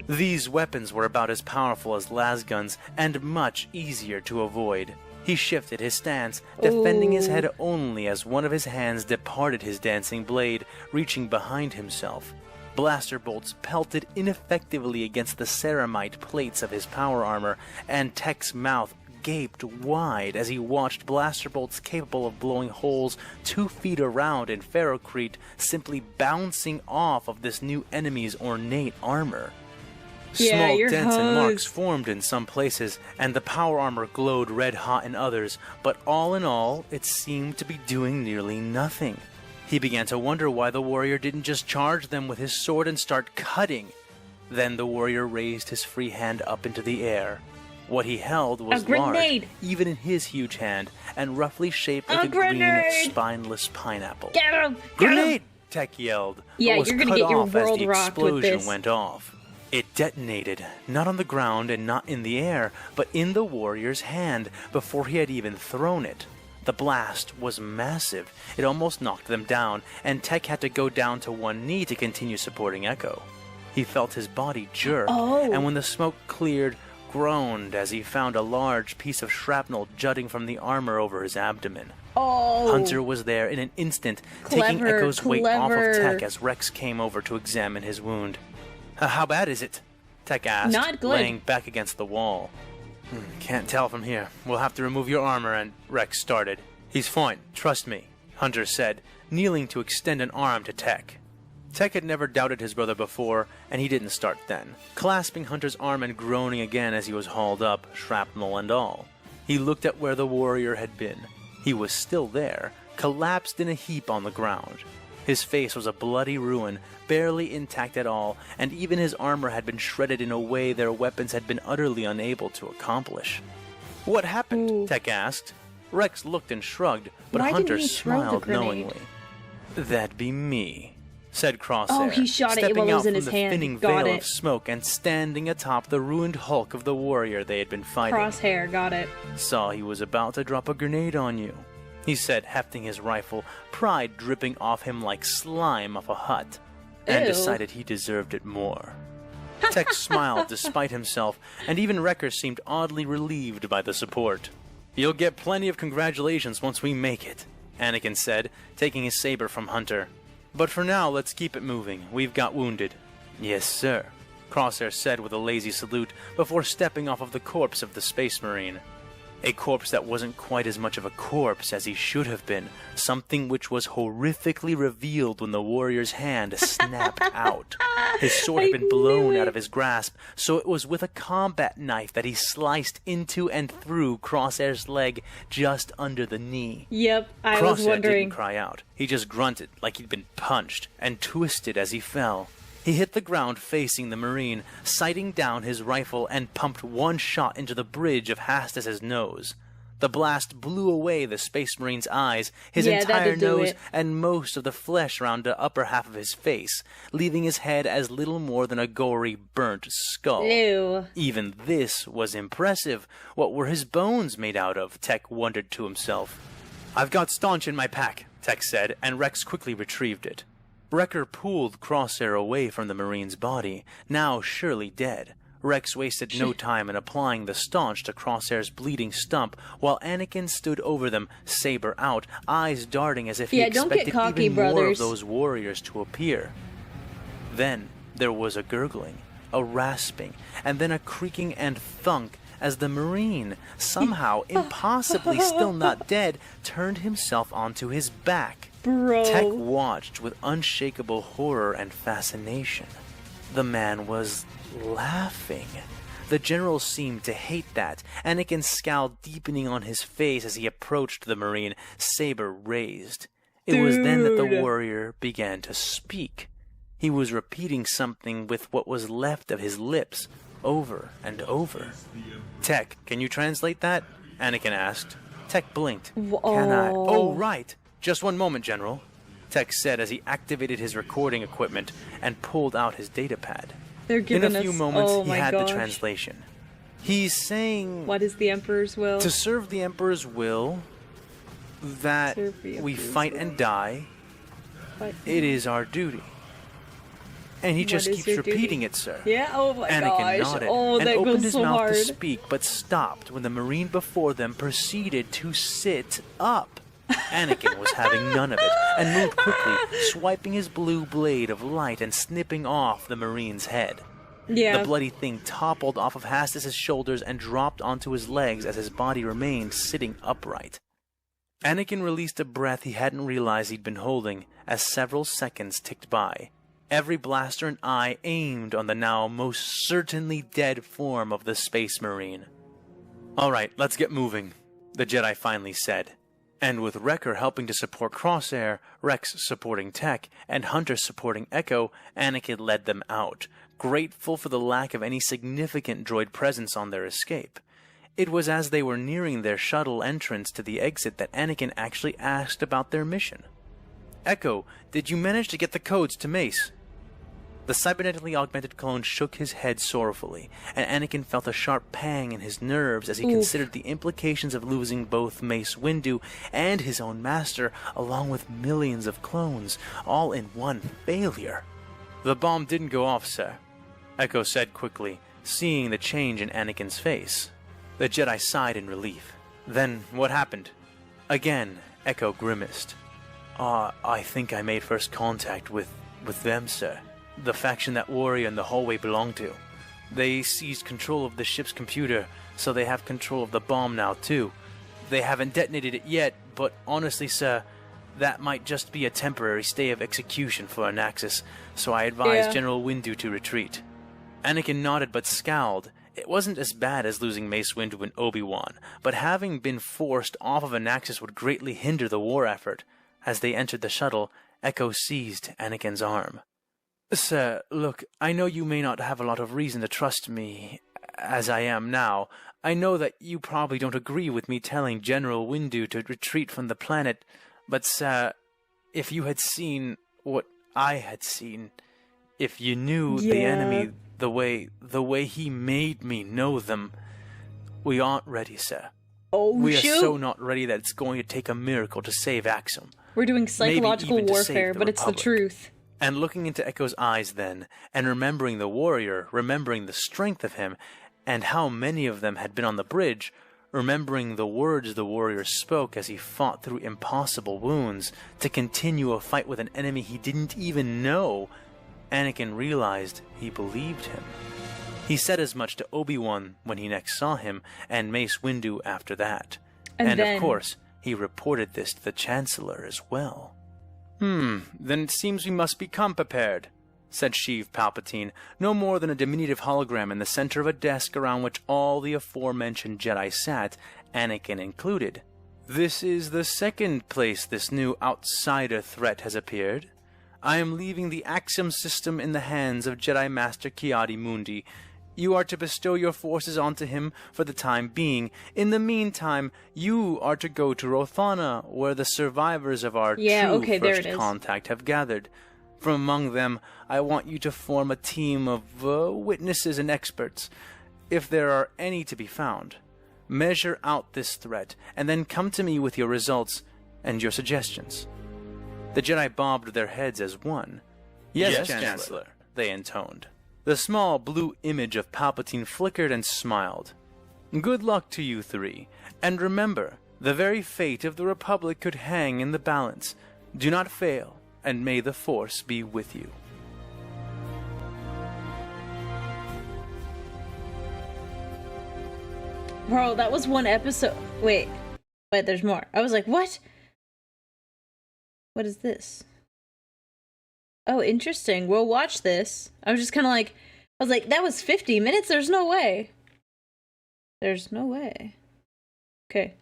These weapons were about as powerful as lasguns, and much easier to avoid. He shifted his stance, defending his head only as one of his hands departed his dancing blade, reaching behind himself. Blaster bolts pelted ineffectively against the ceramite plates of his power armor, and Tech's mouth gaped wide as he watched blaster bolts capable of blowing holes 2 feet around in ferrocrete simply bouncing off of this new enemy's ornate armor. Small dents and marks formed in some places, and the power armor glowed red-hot in others, but all in all, it seemed to be doing nearly nothing. He began to wonder why the warrior didn't just charge them with his sword and start cutting. Then the warrior raised his free hand up into the air. What he held was large, even in his huge hand, and roughly shaped like a green, spineless pineapple. Get him! Grenade! Tech yelled, Yeah, but was you're gonna cut get your off as world the rocked with explosion this. went off. It detonated, not on the ground and not in the air, but in the warrior's hand before he had even thrown it. The blast was massive. It almost knocked them down, and Tech had to go down to one knee to continue supporting Echo. He felt his body jerk, and when the smoke cleared, groaned as he found a large piece of shrapnel jutting from the armor over his abdomen. Hunter was there in an instant, taking Echo's weight off of Tech as Rex came over to examine his wound. How bad is it? Tech asked, Not good. laying back against the wall. Can't tell from here. We'll have to remove your armor, and Rex started. He's fine, trust me, Hunter said, kneeling to extend an arm to Tech. Tech had never doubted his brother before, and he didn't start then, clasping Hunter's arm and groaning again as he was hauled up, shrapnel and all. He looked at where the warrior had been. He was still there, collapsed in a heap on the ground. His face was a bloody ruin, barely intact at all, and even his armor had been shredded in a way their weapons had been utterly unable to accomplish. What happened? Tech asked. Rex looked and shrugged, but Why Hunter didn't he throw the smiled grenade? knowingly. That'd be me, said Crosshair, Oh, he shot it stepping while it out was in from his the hand. thinning Got veil it. of smoke and standing atop the ruined hulk of the warrior they had been fighting. Crosshair, got it. Saw he was about to drop a grenade on you, he said, hefting his rifle, pride dripping off him like slime off a hut, and Ew. decided he deserved it more. Tech smiled despite himself, and even Wrecker seemed oddly relieved by the support. You'll get plenty of congratulations once we make it, Anakin said, taking his saber from Hunter. But for now, let's keep it moving. We've got wounded. Yes, sir, Crosshair said with a lazy salute before stepping off of the corpse of the Space Marine. A corpse that wasn't quite as much of a corpse as he should have been, something which was horrifically revealed when the warrior's hand snapped out. His sword had been blown out of his grasp, so it was with a combat knife that he sliced into and through Crosshair's leg just under the knee. Yep, I Crosshair was wondering. didn't cry out. He just grunted like he'd been punched and twisted as he fell. He hit the ground facing the Marine, sighting down his rifle and pumped one shot into the bridge of Hastus's nose. The blast blew away the Space Marine's eyes, his Yeah, that entire did do nose, it. and most of the flesh around the upper half of his face, leaving his head as little more than a gory, burnt skull. Ew. Even this was impressive. What were his bones made out of? Tech wondered to himself. I've got Staunch in my pack, Tech said, and Rex quickly retrieved it. Wrecker pulled Crosshair away from the Marine's body, now surely dead. Rex wasted no time in applying the Staunch to Crosshair's bleeding stump, while Anakin stood over them, saber out, eyes darting as if he Yeah, don't get expected cocky, even more of brothers. those warriors to appear. Then there was a gurgling, a rasping, and then a creaking and thunk as the Marine, somehow impossibly still not dead, turned himself onto his back. Bro. Tech watched with unshakable horror and fascination. The man was laughing. The general seemed to hate that, Anakin's scowl deepening on his face as he approached the Marine, saber raised. It was then that the warrior began to speak. He was repeating something with what was left of his lips, over and over. Tech, can you translate that? Anakin asked. Tech blinked. Can I? Oh, right. Just one moment, General, Tech said as he activated his recording equipment and pulled out his datapad. They're giving In a few us, moments, oh he my had gosh. the translation. He's saying What is the Emperor's will? to serve the Emperor's will, that Serve the we Emperor's fight will. and die. Fight. It is our duty. And he just is keeps your repeating duty? it, sir. Yeah, oh my Anakin gosh. nodded Oh, and that opened goes his so mouth hard. to speak, but stopped when the Marine before them proceeded to sit up. Anakin was having none of it, and moved quickly, swiping his blue blade of light and snipping off the Marine's head. Yeah. The bloody thing toppled off of Hastus's shoulders and dropped onto his legs as his body remained sitting upright. Anakin released a breath he hadn't realized he'd been holding as several seconds ticked by. Every blaster and eye aimed on the now most certainly dead form of the Space Marine. "All right, let's get moving," the Jedi finally said. And with Wrecker helping to support Crosshair, Rex supporting Tech, and Hunter supporting Echo, Anakin led them out, grateful for the lack of any significant droid presence on their escape. It was as they were nearing their shuttle entrance to the exit that Anakin actually asked about their mission. "Echo, did you manage to get the codes to Mace?" The cybernetically augmented clone shook his head sorrowfully, and Anakin felt a sharp pang in his nerves as he considered the implications of losing both Mace Windu and his own master, along with millions of clones, all in one failure. "The bomb didn't go off, sir," Echo said quickly, seeing the change in Anakin's face. The Jedi sighed in relief. "Then what happened?" Again, Echo grimaced. I think I made first contact with them, sir. The faction that Warrior and the hallway belong to. They seized control of the ship's computer, so they have control of the bomb now, too. They haven't detonated it yet, but honestly, sir, that might just be a temporary stay of execution for Anaxis, so I advise General Windu to retreat." Anakin nodded but scowled. It wasn't as bad as losing Mace Windu and Obi-Wan, but having been forced off of Anaxis would greatly hinder the war effort. As they entered the shuttle, Echo seized Anakin's arm. "Sir, look, I know you may not have a lot of reason to trust me, as I am now. I know that you probably don't agree with me telling General Windu to retreat from the planet, but, sir, if you had seen what I had seen, if you knew the enemy the way he made me know them, we aren't ready, sir. We are so not ready that it's going to take a miracle to save Axum. We're doing psychological maybe even to save warfare, the but it's the Republic." truth. And looking into Echo's eyes then, and remembering the warrior, remembering the strength of him, and how many of them had been on the bridge, remembering the words the warrior spoke as he fought through impossible wounds to continue a fight with an enemy he didn't even know, Anakin realized he believed him. He said as much to Obi-Wan when he next saw him, and Mace Windu after that. And then, of course, he reported this to the Chancellor as well. Then it seems we must become prepared," said Sheev Palpatine, no more than a diminutive hologram in the center of a desk around which all the aforementioned Jedi sat, Anakin included. "This is the second place this new outsider threat has appeared. I am leaving the Axiom system in the hands of Jedi Master Ki-Adi-Mundi. You are to bestow your forces onto him for the time being. In the meantime, you are to go to Rothana, where the survivors of our first contact have gathered. From among them, I want you to form a team of witnesses and experts, if there are any to be found. Measure out this threat, and then come to me with your results and your suggestions." The Jedi bobbed their heads as one. Yes, Chancellor, they intoned. The small blue image of Palpatine flickered and smiled. "Good luck to you three, and remember, the very fate of the Republic could hang in the balance. Do not fail, and may the Force be with you." Bro, that was one episode. Wait, there's more. I was like, what? What is this? Oh, interesting. We'll watch this. I was just kind of like, I was like, that was 50 minutes? There's no way. There's no way. Okay.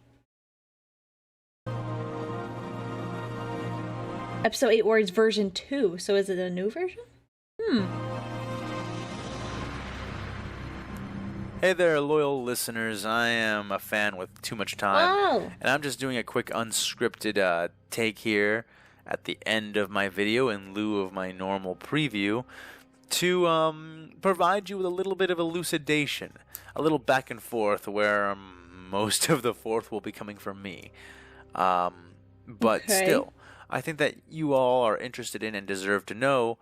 Episode 8 Warriors version 2. So is it a new version? Hey there, loyal listeners. I am a fan with too much time, and I'm just doing a quick unscripted take here at the end of my video in lieu of my normal preview to provide you with a little bit of elucidation, a little back and forth where most of the forth will be coming from me. But still, I think that you all are interested in and deserve to know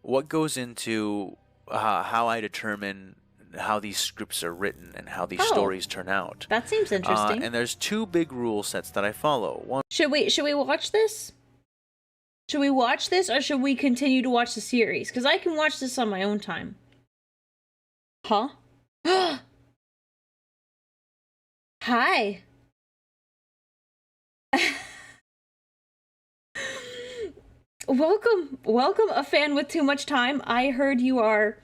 what goes into how I determine how these scripts are written and how these stories turn out. That seems interesting. And there's 2 big rule sets that I follow. One. Should we watch this? Should we watch this, or should we continue to watch the series? Because I can watch this on my own time. Huh? Hi. Welcome, a fan with too much time. I heard you are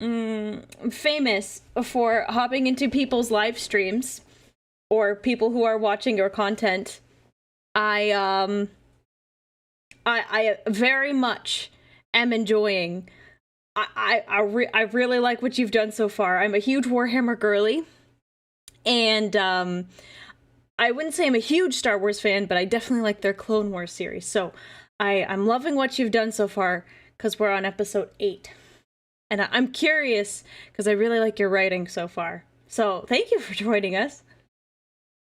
famous for hopping into people's live streams or people who are watching your content. I very much am enjoying. I really like what you've done so far. I'm a huge Warhammer girly, and I wouldn't say I'm a huge Star Wars fan, but I definitely like their Clone Wars series. So I'm loving what you've done so far, because we're on episode 8. And I'm curious, because I really like your writing so far. So thank you for joining us.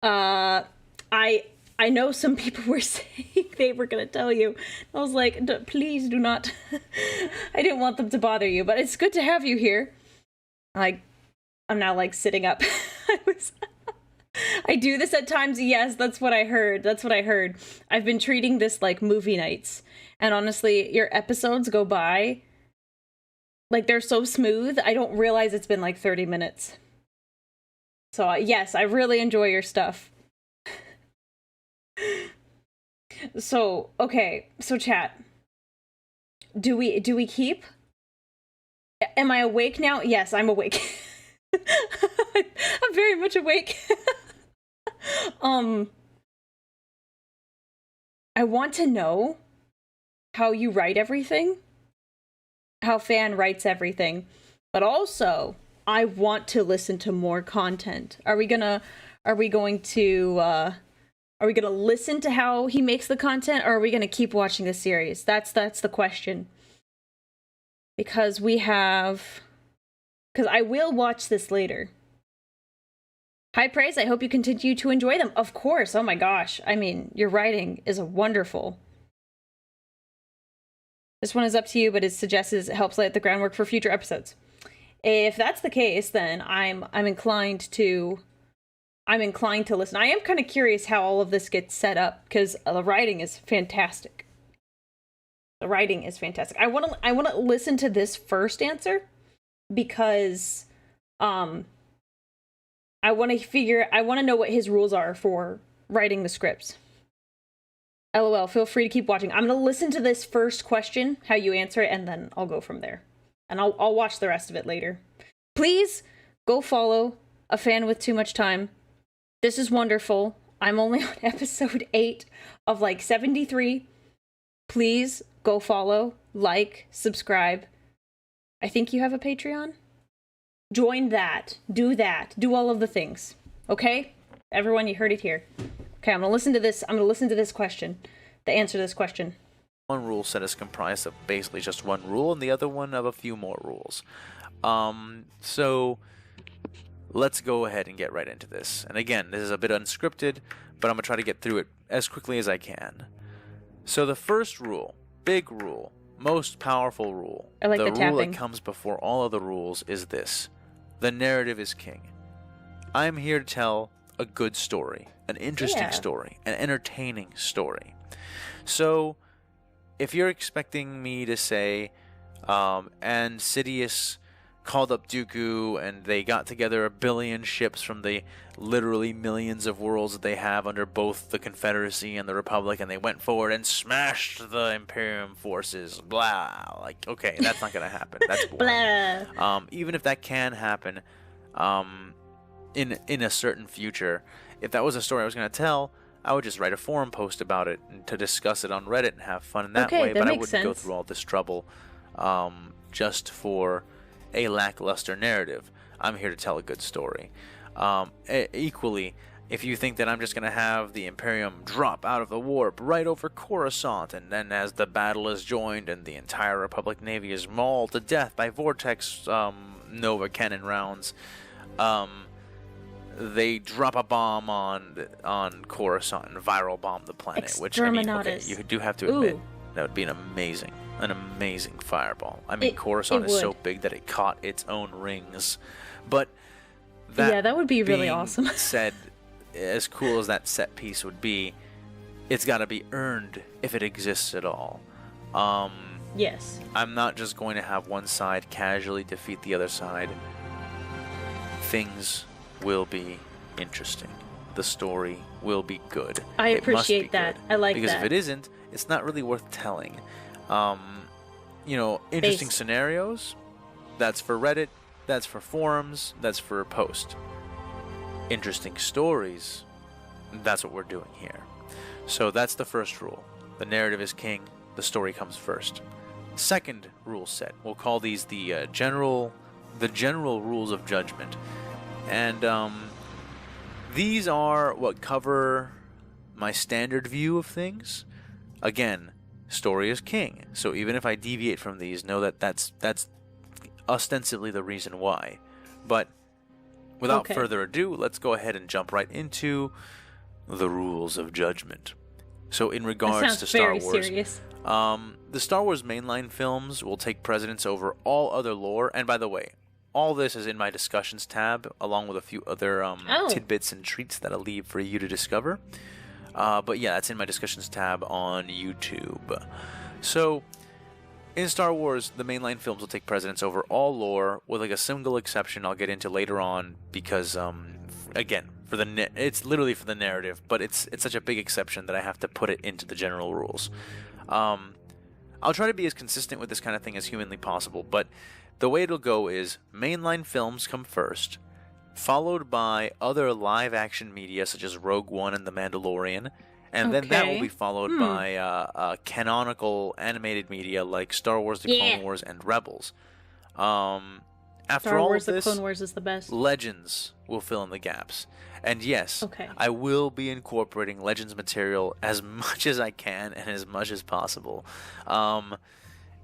I know some people were saying they were going to tell you. I was like, please do not. I didn't want them to bother you, but it's good to have you here. I'm now like sitting up. I do this at times. Yes, that's what I heard. I've been treating this like movie nights. And honestly, your episodes go by. Like, they're so smooth. I don't realize it's been like 30 minutes. So yes, I really enjoy your stuff. So, okay. So chat. Do we keep? Am I awake now? Yes, I'm awake. I'm very much awake. I want to know how you write everything, how Fan writes everything, but also I want to listen to more content. Are we going to listen to how he makes the content, or are we going to keep watching the series? That's the question. Because I will watch this later. High praise. I hope you continue to enjoy them. Of course. Oh my gosh. I mean, your writing is wonderful. This one is up to you, but it suggests it helps lay the groundwork for future episodes. If that's the case, then I'm inclined to listen. I am kind of curious how all of this gets set up, because the writing is fantastic. I want to listen to this first answer, because I want to know what his rules are for writing the scripts. LOL, feel free to keep watching. I'm going to listen to this first question, how you answer it, and then I'll go from there. And I'll watch the rest of it later. Please go follow A Fan With Too Much Time. This is wonderful. I'm only on episode 8 of like 73. Please go follow, like, subscribe. I think you have a Patreon. Join that. Do all of the things. Okay? Everyone, you heard it here. Okay, I'm gonna listen to this. Question. The answer to this question. One rule set is comprised of basically just one rule, and the other one of a few more rules. So let's go ahead and get right into this. And again, this is a bit unscripted, but I'm gonna try to get through it as quickly as I can. So the first rule, big rule, most powerful rule, I like the rule tapping. that comes before all other rules is this: the narrative is king. I'm here to tell a good story, an interesting story, an entertaining story. So if you're expecting me to say, and Sidious called up Dooku and they got together 1 billion ships from the literally millions of worlds that they have under both the Confederacy and the Republic, and they went forward and smashed the Imperium forces, blah, like, okay, that's not gonna happen. That's boring. Even if that can happen, in a certain future, if that was a story I was going to tell, I would just write a forum post about it and to discuss it on Reddit and have fun in that way. But I wouldn't go through all this trouble just for a lackluster narrative. I'm here to tell a good story. Equally, if you think that I'm just going to have the Imperium drop out of the warp right over Coruscant, and then as the battle is joined and the entire Republic Navy is mauled to death by Vortex Nova cannon rounds, they drop a bomb on Coruscant and viral bomb the planet, which, I mean, okay, you do have to admit, that would be an amazing an amazing fireball. I mean, It Coruscant is so would. big that it caught its own rings. But That would be really being awesome. said, as cool as that set piece would be, it's got to be earned if it exists at all. Yes. I'm not just going to have one side casually defeat the other side. Things will be interesting. The story will be good. I It must be appreciate that. good. I like because that. if it isn't, it's not really worth telling. Interesting Based. scenarios, that's for Reddit, that's for forums, that's for a post. Interesting stories, that's what we're doing here. So that's the first rule. The narrative is king, the story comes first. Second rule set, we'll call these the general rules of judgment. And these are what cover my standard view of things. Again, story is king. So even if I deviate from these, know that that's ostensibly the reason why. But without further ado, let's go ahead and jump right into the rules of judgment. So in regards to Star Wars, Serious. the Star Wars mainline films will take precedence over all other lore. And by the way, all this is in my discussions tab, along with a few other tidbits and treats that I'll leave for you to discover. But yeah, that's in my discussions tab on YouTube. So, in Star Wars, the mainline films will take precedence over all lore, with like a single exception I'll get into later on, because again, it's literally for the narrative, but it's such a big exception that I have to put it into the general rules. I'll try to be as consistent with this kind of thing as humanly possible, but the way it'll go is mainline films come first, followed by other live-action media such as Rogue One and The Mandalorian, and then that will be followed by canonical animated media like Star Wars, The Clone Wars, and Rebels. After Star all Wars, of this, The Clone Wars is the best. Legends will fill in the gaps. And yes, I will be incorporating Legends material as much as I can and as much as possible. A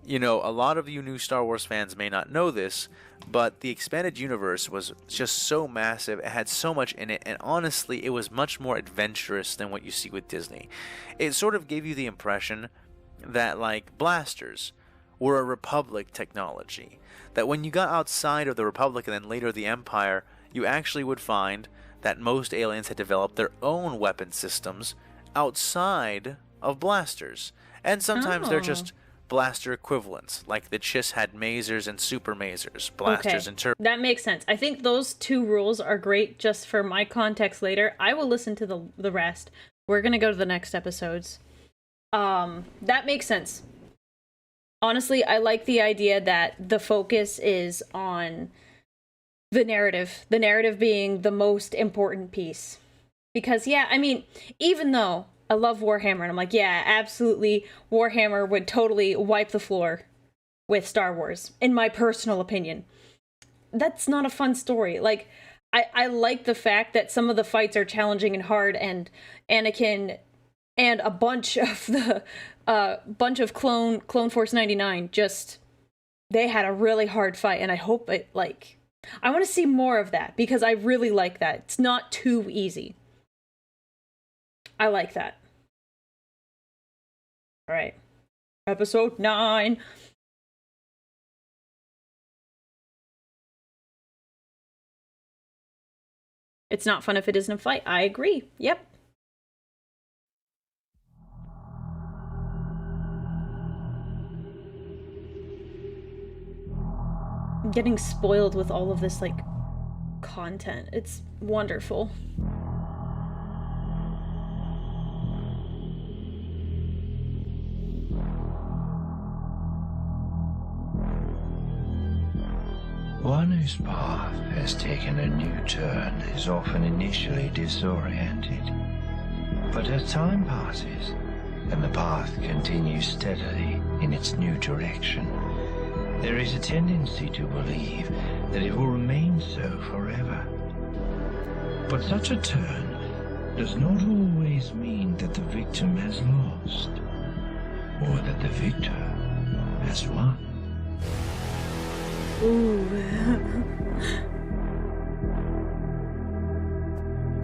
lot of you new Star Wars fans may not know this, but the expanded universe was just so massive, it had so much in it, and honestly, it was much more adventurous than what you see with Disney. It sort of gave you the impression that, like, blasters were a Republic technology. That when you got outside of the Republic and then later the Empire, you actually would find that most aliens had developed their own weapon systems outside of blasters. And sometimes they're just blaster equivalents, like the Chiss had masers and super masers, blasters and turbos. That makes sense. I think those two rules are great just for my context later. I will listen to the rest. We're going to go to the next episodes. That makes sense. Honestly, I like the idea that the focus is on the narrative being the most important piece. Because, even though I love Warhammer, and I'm like, yeah, absolutely, Warhammer would totally wipe the floor with Star Wars, in my personal opinion. That's not a fun story. Like, I like the fact that some of the fights are challenging and hard, and Anakin and a bunch of the Clone Force 99 they had a really hard fight, and I hope I want to see more of that, because I really like that. It's not too easy. I like that. All right. Episode 9. It's not fun if it isn't a fight. I agree. Yep. I'm getting spoiled with all of this, content. It's wonderful. One whose path has taken a new turn is often initially disoriented. But as time passes, and the path continues steadily in its new direction, there is a tendency to believe that it will remain so forever. But such a turn does not always mean that the victim has lost, or that the victor has won. Ooh.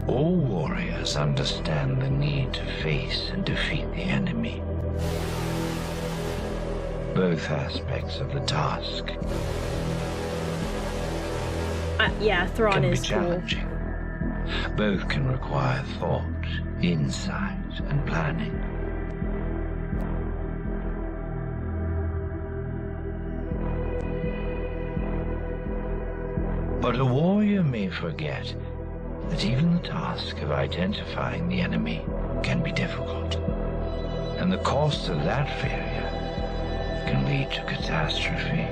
All warriors understand the need to face and defeat the enemy. Both aspects of the task Yeah, Thrawn can be is cool. challenging. Both can require thought, insight, and planning. But a warrior may forget that even the task of identifying the enemy can be difficult. And the cost of that failure can lead to catastrophe.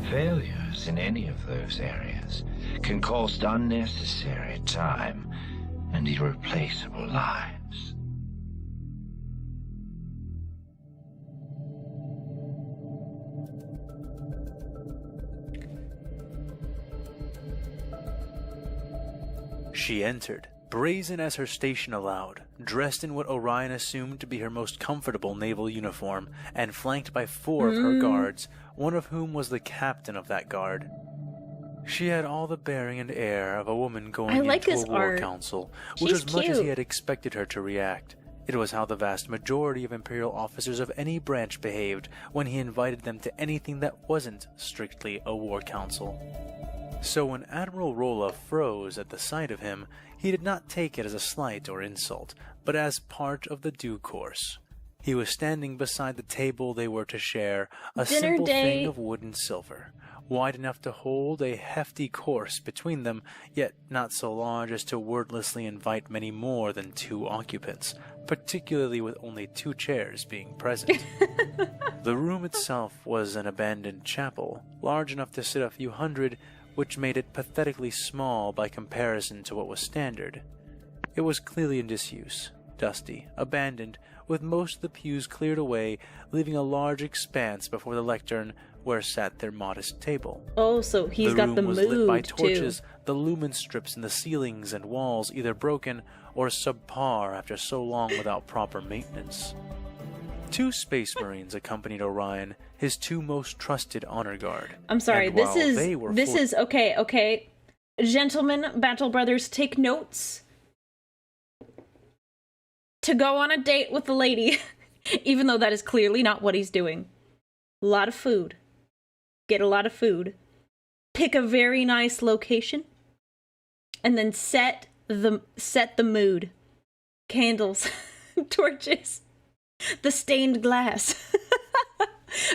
Failures in any of those areas can cost unnecessary time and irreplaceable lives. She entered, brazen as her station allowed, dressed in what Orion assumed to be her most comfortable naval uniform, and flanked by 4 of her guards, one of whom was the captain of that guard. She had all the bearing and air of a woman going into a war council, which was much as he had expected her to react. It was how the vast majority of Imperial officers of any branch behaved when he invited them to anything that wasn't strictly a war council. So when Admiral Rolla froze at the sight of him, he did not take it as a slight or insult, but as part of the due course. He was standing beside the table they were to share, a simple thing of wood and silver, wide enough to hold a hefty course between them, yet not so large as to wordlessly invite many more than 2 occupants, particularly with only 2 chairs being present. The room itself was an abandoned chapel, large enough to sit a few hundred, which made it pathetically small by comparison to what was standard. It was clearly in disuse, dusty, abandoned, with most of the pews cleared away, leaving a large expanse before the lectern where sat their modest table. Oh, so he's got the mood, The room was lit by too. torches, the lumen strips in the ceilings and walls either broken or subpar after so long without proper maintenance. 2 space marines accompanied Orion, his 2 most trusted honor guard. I'm sorry, And this while is okay. Gentlemen, Battle Brothers, take notes. To go on a date with a lady, even though that is clearly not what he's doing. A lot of food. Get a lot of food. Pick a very nice location. And then set the mood. Candles, torches, the stained glass.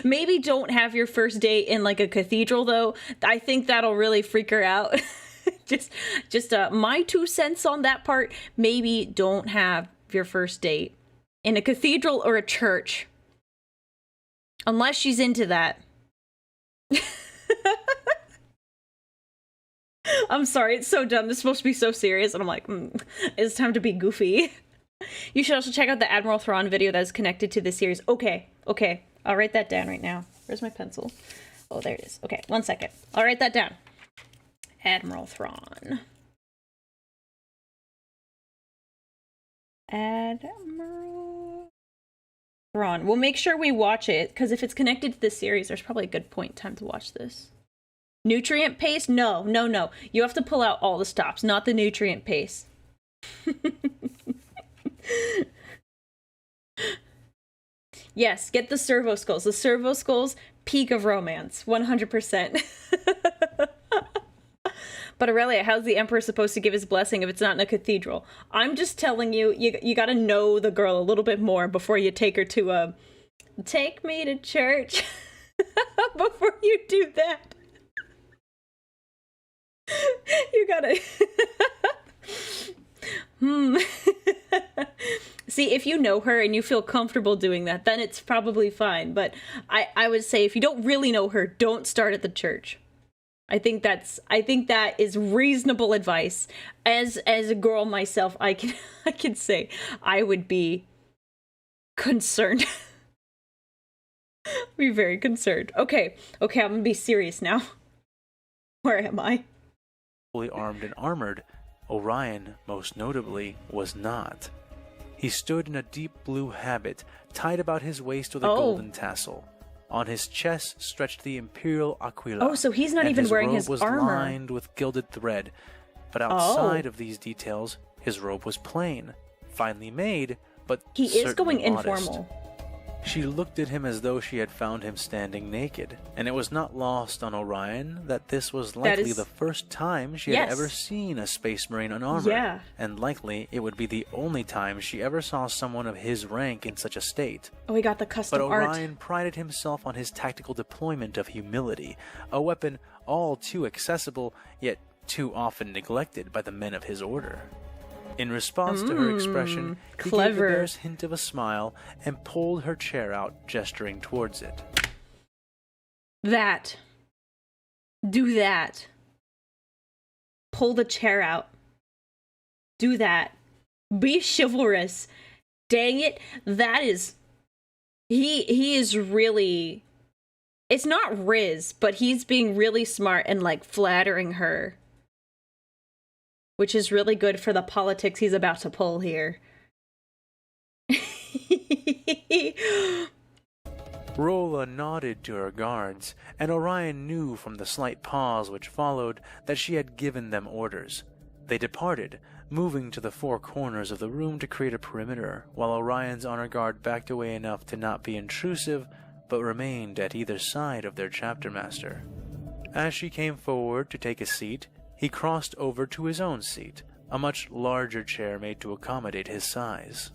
Maybe don't have your first date in like a cathedral though. I think that'll really freak her out. just my 2 cents on that part. Maybe don't have your first date in a cathedral or a church. Unless she's into that. I'm sorry, it's so dumb. This is supposed to be so serious, and I'm like, it's time to be goofy. You should also check out the Admiral Thrawn video that is connected to this series. Okay, I'll write that down right now. Where's my pencil? Oh, there it is. Okay, 1 second. I'll write that down. Admiral Thrawn. Admiral Thrawn. We'll make sure we watch it, because if it's connected to this series, there's probably a good point in time to watch this. Nutrient paste? No. You have to pull out all the stops, not the nutrient paste. Yes, get the servo skulls. The servo skulls, peak of romance. 100%. But Aurelia, how's the Emperor supposed to give his blessing if it's not in a cathedral? I'm just telling you, you gotta know the girl a little bit more before you take her to a... Take me to church. Before you do that. You gotta... See, if you know her and you feel comfortable doing that, then it's probably fine. But I would say if you don't really know her, don't start at the church. I think that is reasonable advice. As a girl myself, I can say I would be concerned. Be very concerned. Okay, I'm gonna be serious now. Where am I? Fully armed and armored, Orion, most notably, was not. He stood in a deep blue habit, tied about his waist with a Oh. golden tassel. On his chest stretched the Imperial Aquila. Oh, so he's not and even wearing robe his was armor. lined with gilded thread. But outside Oh. of these details, his robe was plain, finely made, but He is going certainly modest. informal. She looked at him as though she had found him standing naked, and it was not lost on Orion that this was likely is- the first time she had Yes. ever seen a space marine unarmored, Yeah. and likely it would be the only time she ever saw someone of his rank in such a state. Oh, he got the custom But art. Orion prided himself on his tactical deployment of humility, a weapon all too accessible, yet too often neglected by the men of his order. In response to her expression, he gave the clever. bear's hint of a smile and pulled her chair out, gesturing towards it. That. Do that. Pull the chair out. Do that. Be chivalrous. Dang it. That is... He is really... It's not Riz, but he's being really smart and, like, flattering her. Which is really good for the politics he's about to pull here. Rolla nodded to her guards, and Orion knew from the slight pause which followed that she had given them orders. They departed, moving to the four corners of the room to create a perimeter, while Orion's honor guard backed away enough to not be intrusive, but remained at either side of their chapter master. As she came forward to take a seat, he crossed over to his own seat, a much larger chair made to accommodate his size.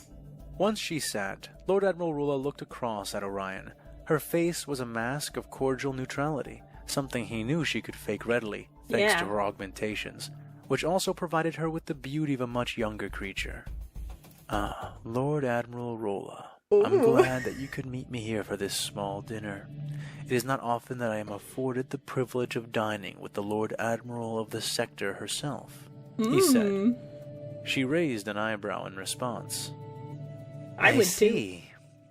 Once she sat, Lord Admiral Rula looked across at Orion. Her face was a mask of cordial neutrality, something he knew she could fake readily, thanks Yeah. to her augmentations, which also provided her with the beauty of a much younger creature. Ah, Lord Admiral Rolla, I'm glad that you could meet me here for this small dinner. It is not often that I am afforded the privilege of dining with the Lord Admiral of the sector herself, he said. She raised an eyebrow in response. I would too. see.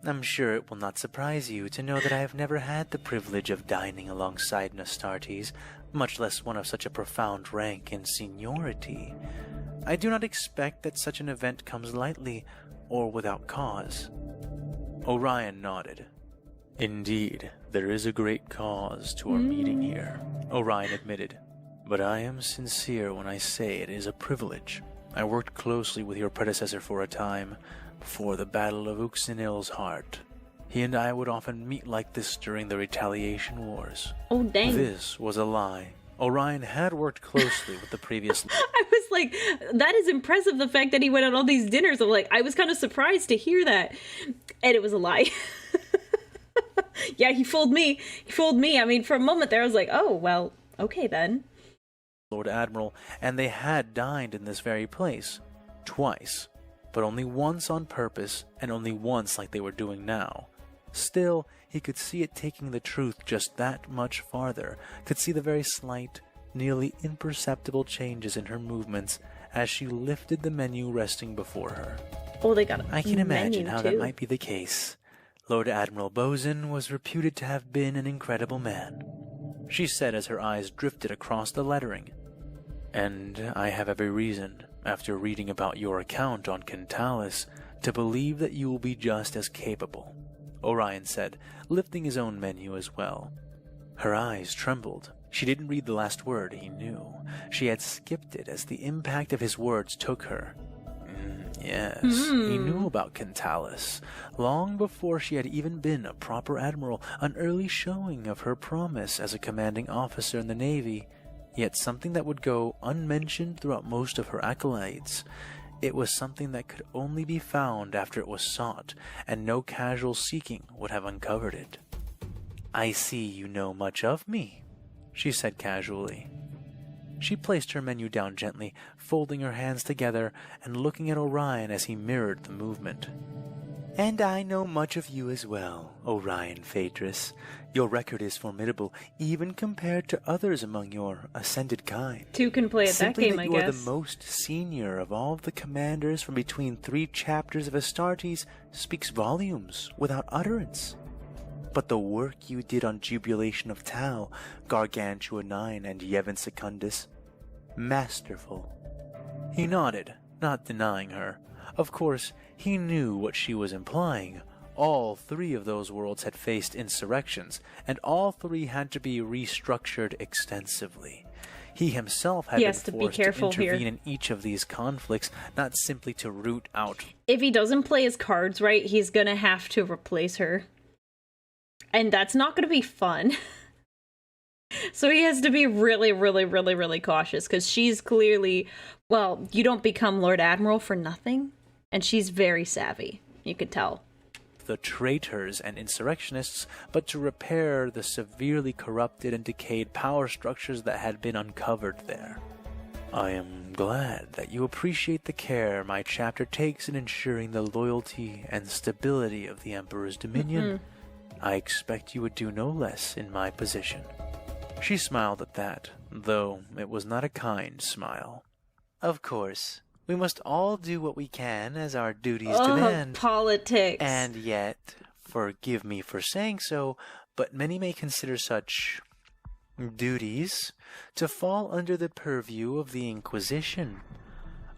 I'm sure it will not surprise you to know that I have never had the privilege of dining alongside an Astartes, much less one of such a profound rank and seniority. I do not expect that such an event comes lightly or without cause. Orion nodded. Indeed, there is a great cause to our meeting here, Orion admitted. But I am sincere when I say it is a privilege. I worked closely with your predecessor for a time, before the Battle of Uxinil's Heart. He and I would often meet like this during the Retaliation Wars. Oh, dang. This was a lie. Orion had worked closely with the previous... I was like, that is impressive, the fact that he went on all these dinners. I'm like, I was kind of surprised to hear that. And it was a lie. Yeah, he fooled me. He fooled me. I mean, for a moment there, I was like, oh, well, okay then. Lord Admiral, and they had dined in this very place. Twice. But only once on purpose, and only once like they were doing now. Still, he could see it taking the truth just that much farther, could see the very slight, nearly imperceptible changes in her movements as she lifted the menu resting before her. Oh, they got a I can imagine menu, how too. that might be the case. Lord Admiral Bosun was reputed to have been an incredible man, she said as her eyes drifted across the lettering. And I have every reason, after reading about your account on Kentalis, to believe that you will be just as capable, Orion said, lifting his own menu as well. Her eyes trembled. She didn't read the last word, he knew. She had skipped it as the impact of his words took her. Yes, he knew about Kentalis. Long before she had even been a proper admiral, an early showing of her promise as a commanding officer in the Navy, yet something that would go unmentioned throughout most of her accolades. It was something that could only be found after it was sought, and no casual seeking would have uncovered it. I see you know much of me, she said casually. She placed her menu down gently, folding her hands together and looking at Orion as he mirrored the movement. And I know much of you as well, Orion Phaedrus. Your record is formidable, even compared to others among your ascended kind. Two can play at Simply that game, I you are guess. the most senior of all the commanders from between 3 chapters of Astartes speaks volumes without utterance. But the work you did on Jubilation of Tau, Gargantua 9, and Yevon Secundus, masterful. He nodded, not denying her. Of course, he knew what she was implying. All 3 of those worlds had faced insurrections, and all 3 had to be restructured extensively. He himself had been forced to intervene in each of these conflicts, not simply to root out. If he doesn't play his cards right, he's gonna have to replace her. And that's not gonna be fun. So he has to be really, really, really, really cautious, because she's clearly, well, you don't become Lord Admiral for nothing, and she's very savvy, you could tell. The traitors and insurrectionists, but to repair the severely corrupted and decayed power structures that had been uncovered there. I am glad that you appreciate the care my chapter takes in ensuring the loyalty and stability of the Emperor's dominion. I expect you would do no less in my position. She smiled at that, though it was not a kind smile. Of course. We must all do what we can as our duties demand. Politics. And yet, forgive me for saying so, but many may consider such duties to fall under the purview of the Inquisition.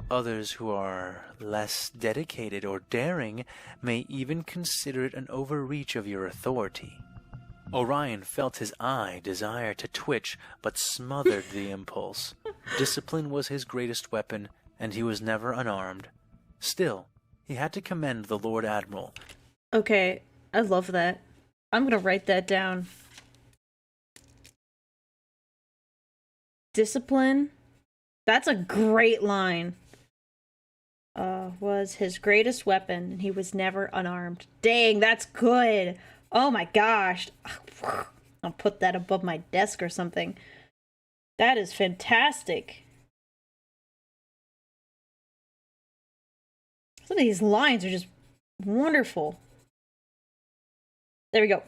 Others who are less dedicated or daring may even consider it an overreach of your authority. Orion felt his eye desire to twitch, but smothered the impulse. Discipline was his greatest weapon, and he was never unarmed. Still, he had to commend the Lord Admiral. Okay, I love that. I'm gonna write that down. Discipline? That's a great line. Was his greatest weapon, and he was never unarmed. Dang, that's good! Oh my gosh! I'll put that above my desk or something. That is fantastic. Some of these lines are just wonderful. There we go.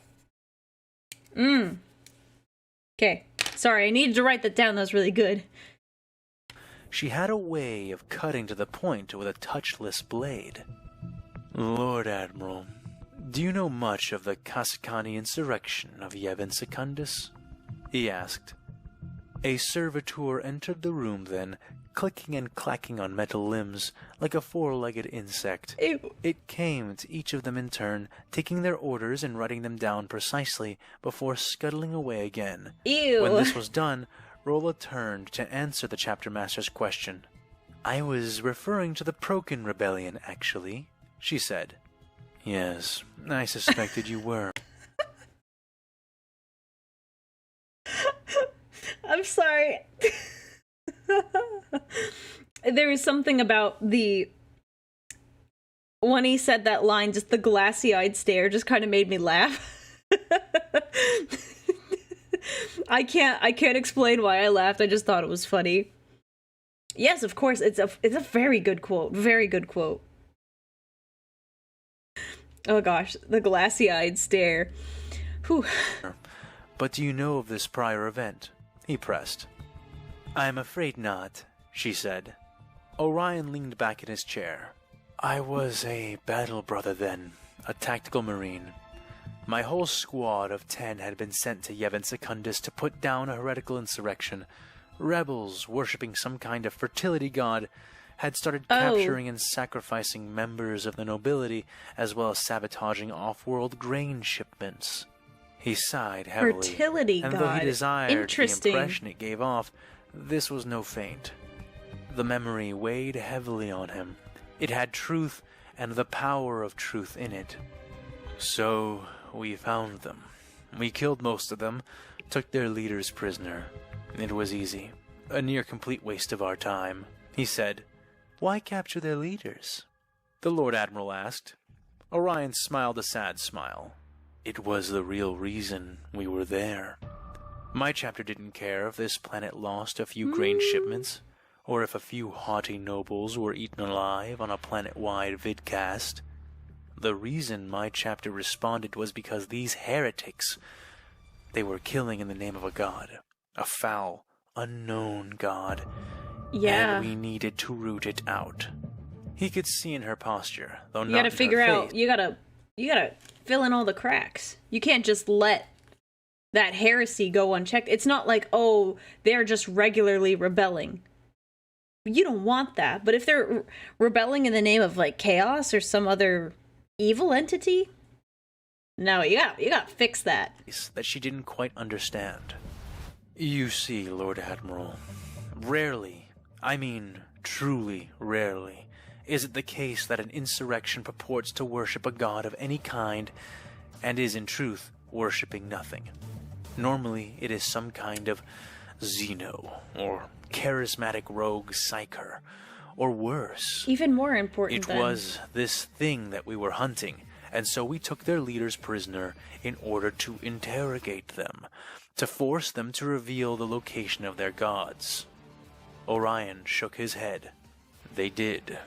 Okay. Sorry, I needed to write that down. That was really good. She had a way of cutting to the point with a touchless blade. Lord Admiral, do you know much of the Cascani insurrection of Yevon Secundus? He asked. A servitor entered the room then, clicking and clacking on metal limbs, like a 4-legged insect. Ew. It came to each of them in turn, taking their orders and writing them down precisely, before scuttling away again. Ew. When this was done, Rolla turned to answer the chapter master's question. I was referring to the Prokin Rebellion, actually, she said. Yes, I suspected you were. I'm sorry. There was something about when he said that line, just the glassy-eyed stare just kind of made me laugh. I can't explain why I laughed. I just thought it was funny. Yes, of course, it's a very good quote. Very good quote. Oh gosh, the glassy-eyed stare. Whew. But do you know of this prior event? He pressed. I'm afraid not, she said. Orion leaned back in his chair. I was a battle brother then, a tactical marine. My whole squad of 10 had been sent to Yevon Secundus to put down a heretical insurrection. Rebels, worshipping some kind of fertility god, had started capturing and sacrificing members of the nobility, as well as sabotaging off-world grain shipments. He sighed heavily, Fertility and god. though he desired the Interesting. impression it gave off, this was no feint. The memory weighed heavily on him. It had truth and the power of truth in it. So we found them. We killed most of them, took their leaders prisoner. It was easy. A near complete waste of our time. He said, Why capture their leaders? The Lord Admiral asked. Orion smiled a sad smile. It was the real reason we were there. My chapter didn't care if this planet lost a few grain shipments, or if a few haughty nobles were eaten alive on a planet-wide vidcast. The reason my chapter responded was because these heretics, they were killing in the name of a god, a foul, unknown god, and we needed to root it out. He could see in her posture, though You not gotta in her figure out, face. you gotta fill in all the cracks. You can't just let that heresy go unchecked. It's not like, oh, they're just regularly rebelling. you don't want that. But if they're rebelling in the name of like chaos or some other evil entity, no, you got to fix that. That she didn't quite understand. You see, Lord Admiral, rarely, I mean truly rarely, is it the case that an insurrection purports to worship a god of any kind and is in truth worshipping nothing. Normally, it is some kind of Xeno or charismatic rogue psyker, or worse. Even more important It was this thing that we were hunting, and so we took their leaders prisoner in order to interrogate them, to force them to reveal the location of their gods. Orion shook his head. They did.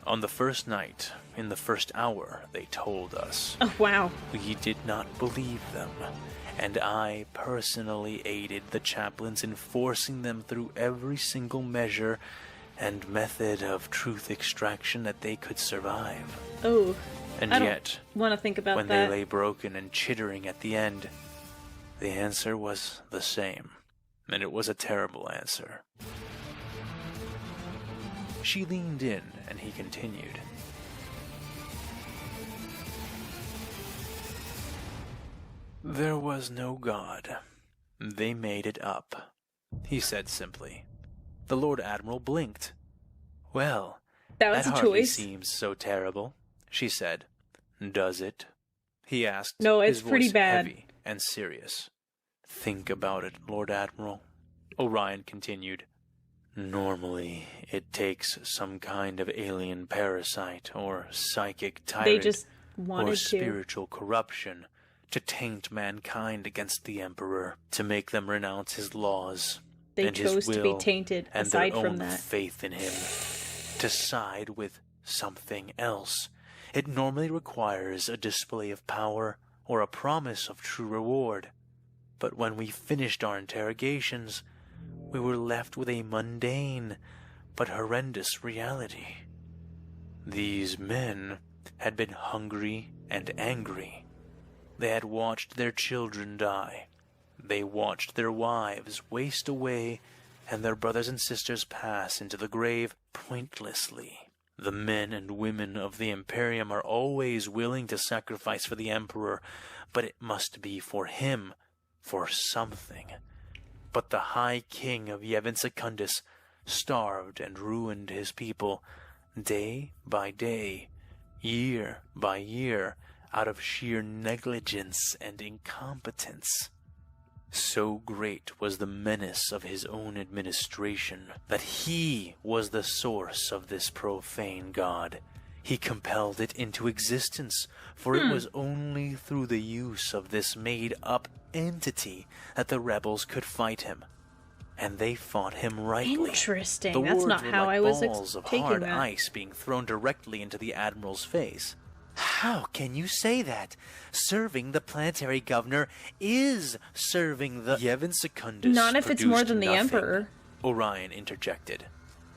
On the first night, in the first hour, they told us. Oh, wow. We did not believe them, and I personally aided the chaplains in forcing them through every single measure and method of truth extraction that they could survive. Oh, and I yet, don't want to think about when that. they lay broken and chittering at the end, the answer was the same, and it was a terrible answer. She leaned in, and he continued. There was no God. They made it up, he said simply. The Lord Admiral blinked. Well, that was a hardly choice. seems so terrible, she said. Does it? He asked, No, it's his pretty voice bad. heavy and serious. Think about it, Lord Admiral, Orion continued. Normally, it takes some kind of alien parasite or psychic tyrant They just wanted or to. spiritual corruption to taint mankind against the Emperor, to make them renounce his laws They and his chose to will be tainted and aside their from own that. faith in him, to side with something else. It normally requires a display of power or a promise of true reward. But when we finished our interrogations, we were left with a mundane but horrendous reality. These men had been hungry and angry. They had watched their children die. They watched their wives waste away and their brothers and sisters pass into the grave pointlessly. The men and women of the Imperium are always willing to sacrifice for the Emperor, but it must be for him, for something. But the High King of Yevon Secundus starved and ruined his people day by day, year by year, out of sheer negligence and incompetence. So great was the menace of his own administration that he was the source of this profane god. He compelled it into existence, for it was only through the use of this made-up entity that the rebels could fight him. And they fought him rightly. Interesting. The That's words not were how like I was balls of taking hard that. ice being thrown directly into the Admiral's face. How can you say that? Serving the planetary governor is serving the Yevon Secundus. Not if it's more produced than the nothing, Emperor. Orion interjected.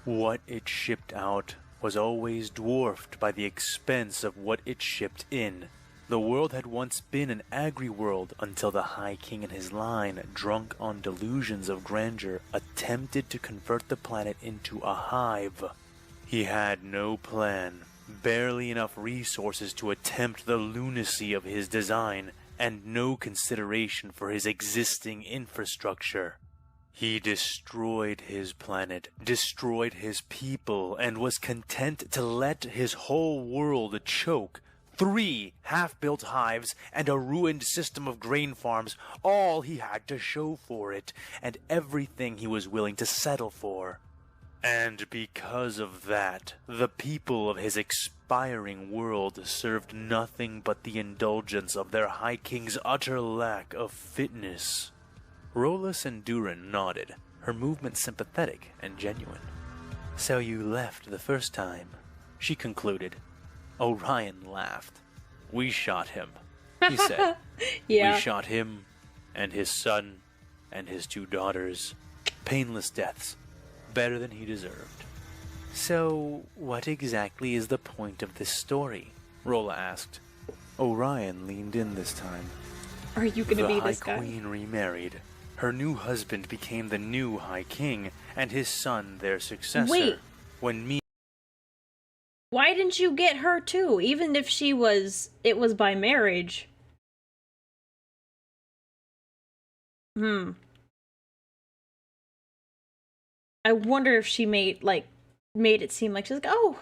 What it shipped out was always dwarfed by the expense of what it shipped in. The world had once been an agri-world until the High King and his line, drunk on delusions of grandeur, attempted to convert the planet into a hive. He had no plan, barely enough resources to attempt the lunacy of his design, and no consideration for his existing infrastructure. He destroyed his planet, destroyed his people, and was content to let his whole world choke. 3 half-built hives and a ruined system of grain farms, all he had to show for it, and everything he was willing to settle for. And because of that, the people of his expiring world served nothing but the indulgence of their High King's utter lack of fitness. Rolus and Durin nodded, her movement sympathetic and genuine. So you left the first time, she concluded. Orion laughed. We shot him, he said. Yeah. We shot him, and his son, and his 2 daughters. Painless deaths. Better than he deserved. So, what exactly is the point of this story? Rolla asked. Orion leaned in this time. Are you going to be The High this guy? Queen remarried. Her new husband became the new High King, and his son their successor. Wait. When me Why didn't you get her too? Even if it was by marriage. I wonder if she made it seem like she's like, oh,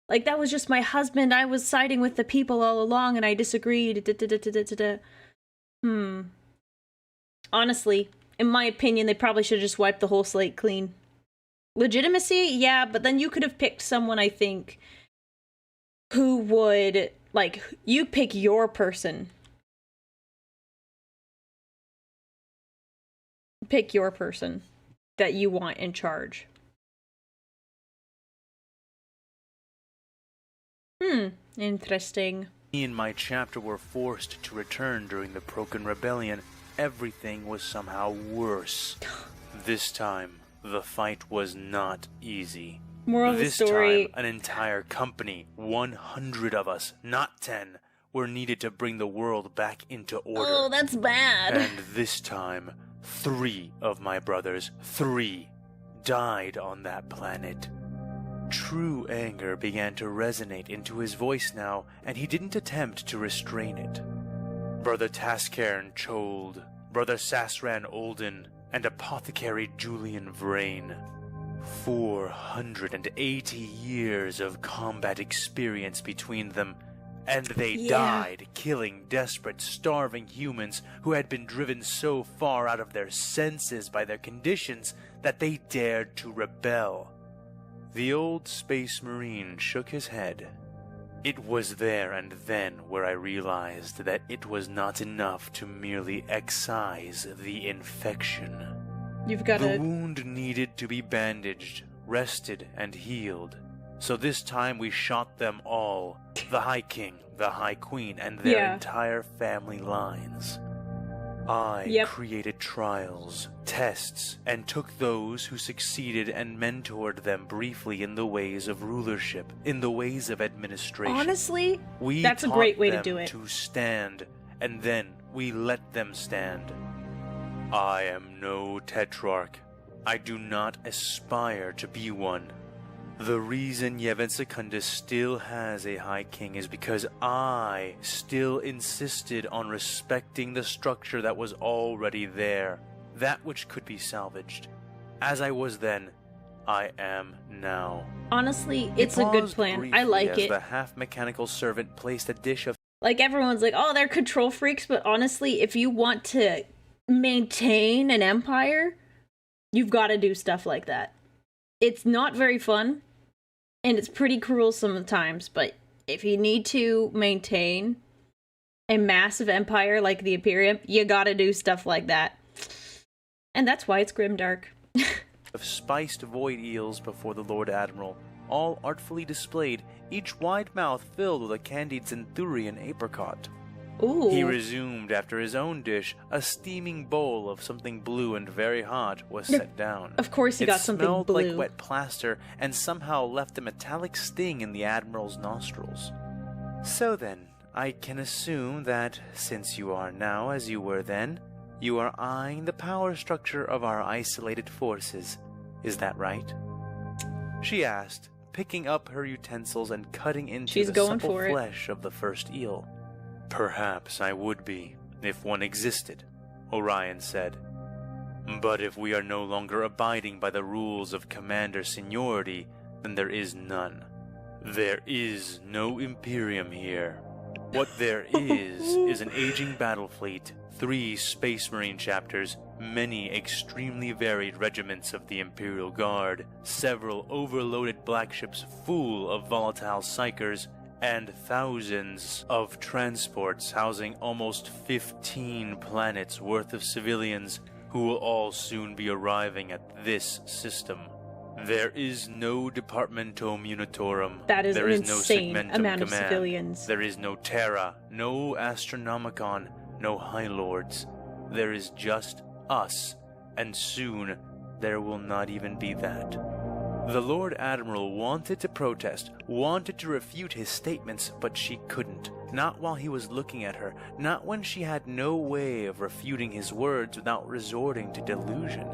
like that was just my husband. I was siding with the people all along and I disagreed. Honestly, in my opinion, they probably should have just wiped the whole slate clean. Legitimacy? Yeah, but then you could have picked someone, I think, who would, like, you pick your person. Pick your person that you want in charge. Interesting. Me and my chapter were forced to return during the Procan Rebellion, everything was somehow worse. This time, the fight was not easy. Moral of the story. This time, an entire company, 100 of us, not 10, were needed to bring the world back into order. Oh, that's bad. And this time, 3 of my brothers, 3, died on that planet. True anger began to resonate into his voice now, and he didn't attempt to restrain it. Brother Tascairn Chold, Brother Sasran Olden, and Apothecary Julian Vrain. 480 years of combat experience between them, and they died killing desperate, starving humans who had been driven so far out of their senses by their conditions that they dared to rebel. The old Space Marine shook his head. It was there and then where I realized that it was not enough to merely excise the infection. The wound needed to be bandaged, rested, and healed. So this time we shot them all, the High King, the High Queen, and their entire family lines. I created trials, tests, and took those who succeeded and mentored them briefly in the ways of rulership, in the ways of administration. Honestly, that's a great way to do it. To stand, and then we let them stand. I am no tetrarch. I do not aspire to be one. The reason Yevon Secundus still has a High King is because I still insisted on respecting the structure that was already there, that which could be salvaged. As I was then, I am now. Honestly, it's a good plan. I like it. The half-mechanical servant placed a dish of... Like, everyone's like, oh, they're control freaks, but honestly, if you want to maintain an empire, you've got to do stuff like that. It's not very fun, and it's pretty cruel sometimes, but if you need to maintain a massive empire like the Imperium, you gotta do stuff like that. And that's why it's grimdark. of spiced void eels before the Lord Admiral, all artfully displayed, each wide mouth filled with a candied Centurion apricot. Ooh. He resumed after his own dish. A steaming bowl of something blue and very hot was set down. Of course he got something blue. It smelled like wet plaster and somehow left a metallic sting in the Admiral's nostrils. So then, I can assume that, since you are now as you were then, you are eyeing the power structure of our isolated forces. Is that right? She asked, picking up her utensils and cutting into the supple flesh of the first eel. Perhaps I would be, if one existed, Orion said. But if we are no longer abiding by the rules of commander seniority, then there is none. There is no Imperium here. What there is an aging battle fleet, 3 Space Marine chapters, many extremely varied regiments of the Imperial Guard, several overloaded black ships full of volatile psychers, and thousands of transports housing almost 15 planets worth of civilians who will all soon be arriving at this system. There is no Departamento Munitorum. That is there an is insane no Segmentum amount of Command. civilians. There is no Terra, no Astronomicon, no High Lords. There is just us, and soon there will not even be that. The Lord Admiral wanted to protest, wanted to refute his statements, but she couldn't. Not while he was looking at her, not when she had no way of refuting his words without resorting to delusion.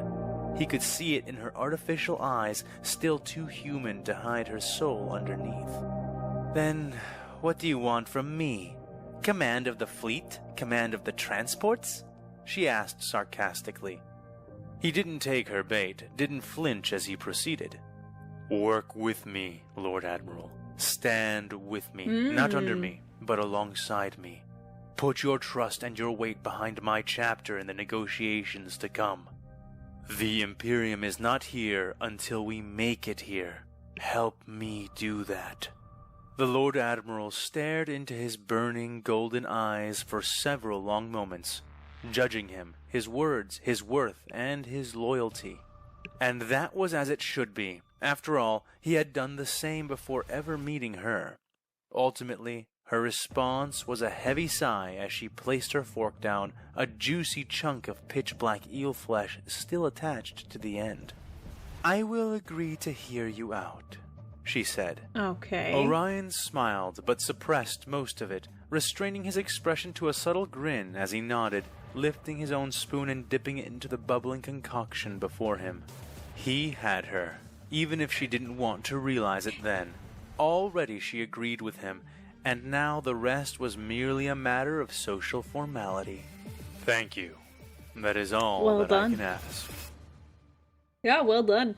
He could see it in her artificial eyes, still too human to hide her soul underneath. Then, what do you want from me? Command of the fleet? Command of the transports? She asked sarcastically. He didn't take her bait, didn't flinch as he proceeded. Work with me, Lord Admiral. Stand with me, not under me, but alongside me. Put your trust and your weight behind my chapter in the negotiations to come. The Imperium is not here until we make it here. Help me do that. The Lord Admiral stared into his burning golden eyes for several long moments, judging him, his words, his worth, and his loyalty. And that was as it should be. After all, he had done the same before ever meeting her. Ultimately, her response was a heavy sigh as she placed her fork down, a juicy chunk of pitch-black eel flesh still attached to the end. I will agree to hear you out, she said. Okay. Orion smiled, but suppressed most of it, restraining his expression to a subtle grin as he nodded, lifting his own spoon and dipping it into the bubbling concoction before him. He had her, even if she didn't want to realize it then. Already she agreed with him, and now the rest was merely a matter of social formality. Thank you. That is all Well that done. I can ask. Yeah, well done.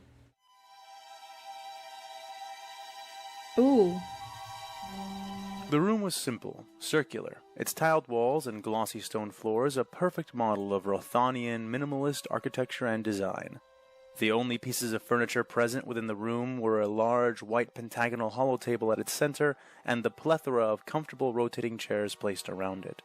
Ooh. The room was simple, circular, its tiled walls and glossy stone floors a perfect model of Rothanian minimalist architecture and design. The only pieces of furniture present within the room were a large white pentagonal hollow table at its center and the plethora of comfortable rotating chairs placed around it.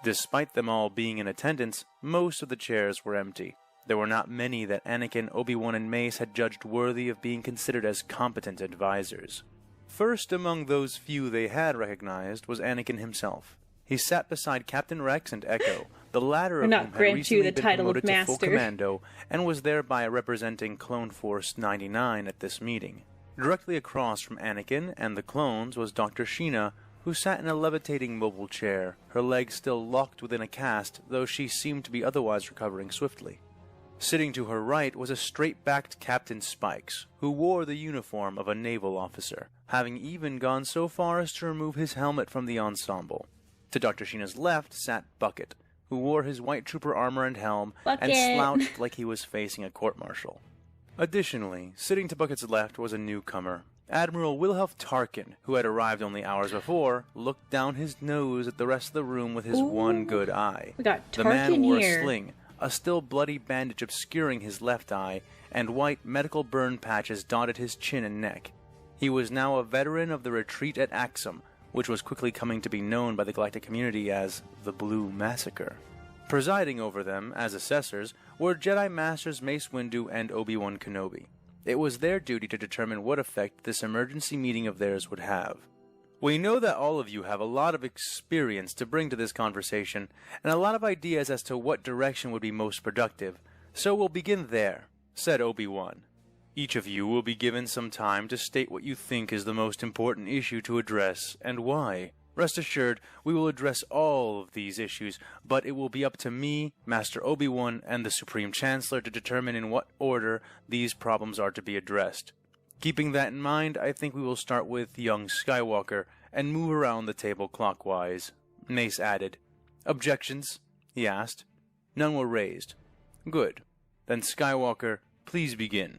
Despite them all being in attendance, most of the chairs were empty. There were not many that Anakin, Obi-Wan, and Mace had judged worthy of being considered as competent advisors. First among those few they had recognized was Anakin himself. He sat beside Captain Rex and Echo, the latter of whom had recently been promoted to full commando and was thereby representing Clone Force 99 at this meeting. Directly across from Anakin and the clones was Dr. Sheena, who sat in a levitating mobile chair, her legs still locked within a cast, though she seemed to be otherwise recovering swiftly. Sitting to her right was a straight-backed Captain Spikes, who wore the uniform of a naval officer, having even gone so far as to remove his helmet from the ensemble. To Dr. Sheena's left sat Bucket, who wore his white trooper armor and helm and slouched like he was facing a court-martial. Additionally, sitting to Bucket's left was a newcomer. Admiral Wilhelm Tarkin, who had arrived only hours before, looked down his nose at the rest of the room with his one good eye. We got Tarkin the man wore here. a sling, a still bloody bandage obscuring his left eye, and white medical burn patches dotted his chin and neck. He was now a veteran of the retreat at Axum, which was quickly coming to be known by the galactic community as the Blue Massacre. Presiding over them, as assessors, were Jedi Masters Mace Windu and Obi-Wan Kenobi. It was their duty to determine what effect this emergency meeting of theirs would have. We know that all of you have a lot of experience to bring to this conversation, and a lot of ideas as to what direction would be most productive, so we'll begin there, said Obi-Wan. Each of you will be given some time to state what you think is the most important issue to address, and why. Rest assured, we will address all of these issues, but it will be up to me, Master Obi-Wan, and the Supreme Chancellor to determine in what order these problems are to be addressed. Keeping that in mind, I think we will start with young Skywalker, and move around the table clockwise. Mace added. Objections? He asked. None were raised. Good. Then Skywalker, please begin.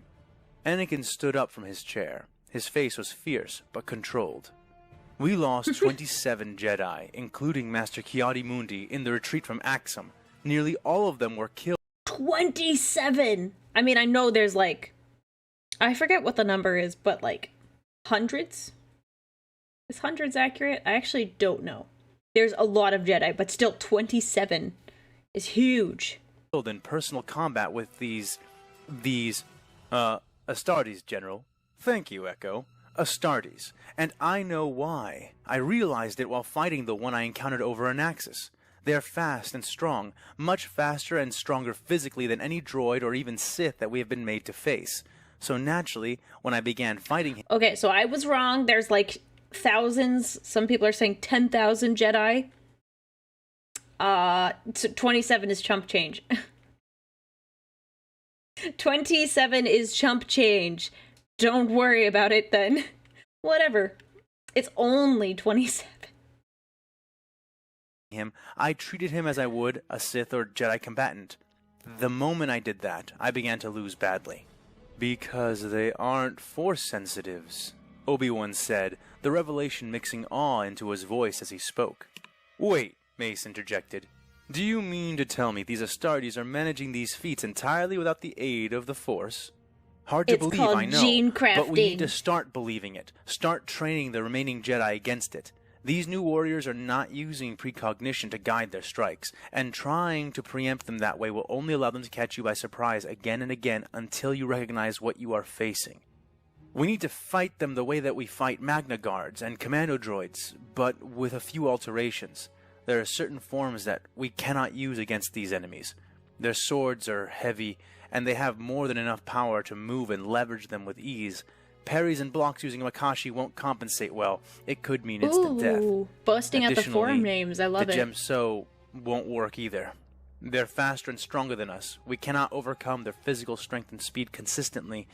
Anakin stood up from his chair. His face was fierce, but controlled. We lost 27 Jedi, including Master Ki-Adi-Mundi, in the retreat from Axum. Nearly all of them were killed. 27! I mean, I know there's like... I forget what the number is, but like... hundreds? Is hundreds accurate? I actually don't know. There's a lot of Jedi, but still 27 is huge. In personal combat with these Astartes, General. Thank you, Echo. Astartes. And I know why. I realized it while fighting the one I encountered over Anaxis. They're fast and strong, much faster and stronger physically than any droid or even Sith that we have been made to face. So naturally, when I began fighting him... Okay, so I was wrong. There's like thousands. Some people are saying 10,000 Jedi. So 27 is chump change. 27 is chump change. Don't worry about it then. Whatever. It's only 27. I treated him as I would a Sith or Jedi combatant. The moment I did that, I began to lose badly. Because they aren't Force sensitives, Obi-Wan said, the revelation mixing awe into his voice as he spoke. Wait, Mace interjected. Do you mean to tell me these Astartes are managing these feats entirely without the aid of the Force? Hard to believe, I know, but we need to start believing it. Start training the remaining Jedi against it. These new warriors are not using precognition to guide their strikes, and trying to preempt them that way will only allow them to catch you by surprise again and again until you recognize what you are facing. We need to fight them the way that we fight Magna Guards and Commando Droids, but with a few alterations. There are certain forms that we cannot use against these enemies. Their swords are heavy, and they have more than enough power to move and leverage them with ease. Parries and blocks using Makashi won't compensate well. It could mean instant death. Busting out the forum names. I love the it. Gemso won't work either. They're faster and stronger than us. We cannot overcome their physical strength and speed consistently,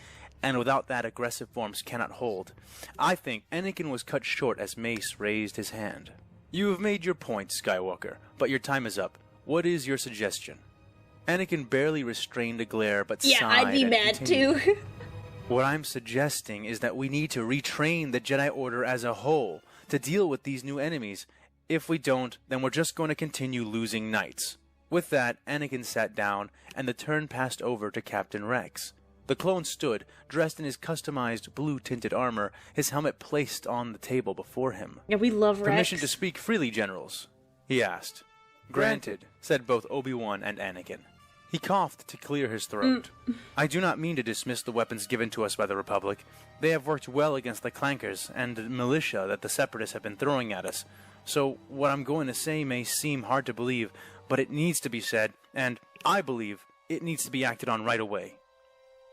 and without that, aggressive forms cannot hold. I think Anakin was cut short as Mace raised his hand. You have made your point, Skywalker, but your time is up. What is your suggestion? Anakin barely restrained a glare, but sighed. Yeah, I'd be mad continued. too. What I'm suggesting is that we need to retrain the Jedi Order as a whole to deal with these new enemies. If we don't, then we're just going to continue losing knights. With that, Anakin sat down, and the turn passed over to Captain Rex. The clone stood, dressed in his customized blue-tinted armor, his helmet placed on the table before him. Yeah, we love Rex. Permission to speak freely, generals? He asked. Granted, said both Obi-Wan and Anakin. He coughed to clear his throat. I do not mean to dismiss the weapons given to us by the Republic. They have worked well against the clankers and militia that the Separatists have been throwing at us. So what I'm going to say may seem hard to believe, but it needs to be said, and I believe it needs to be acted on right away.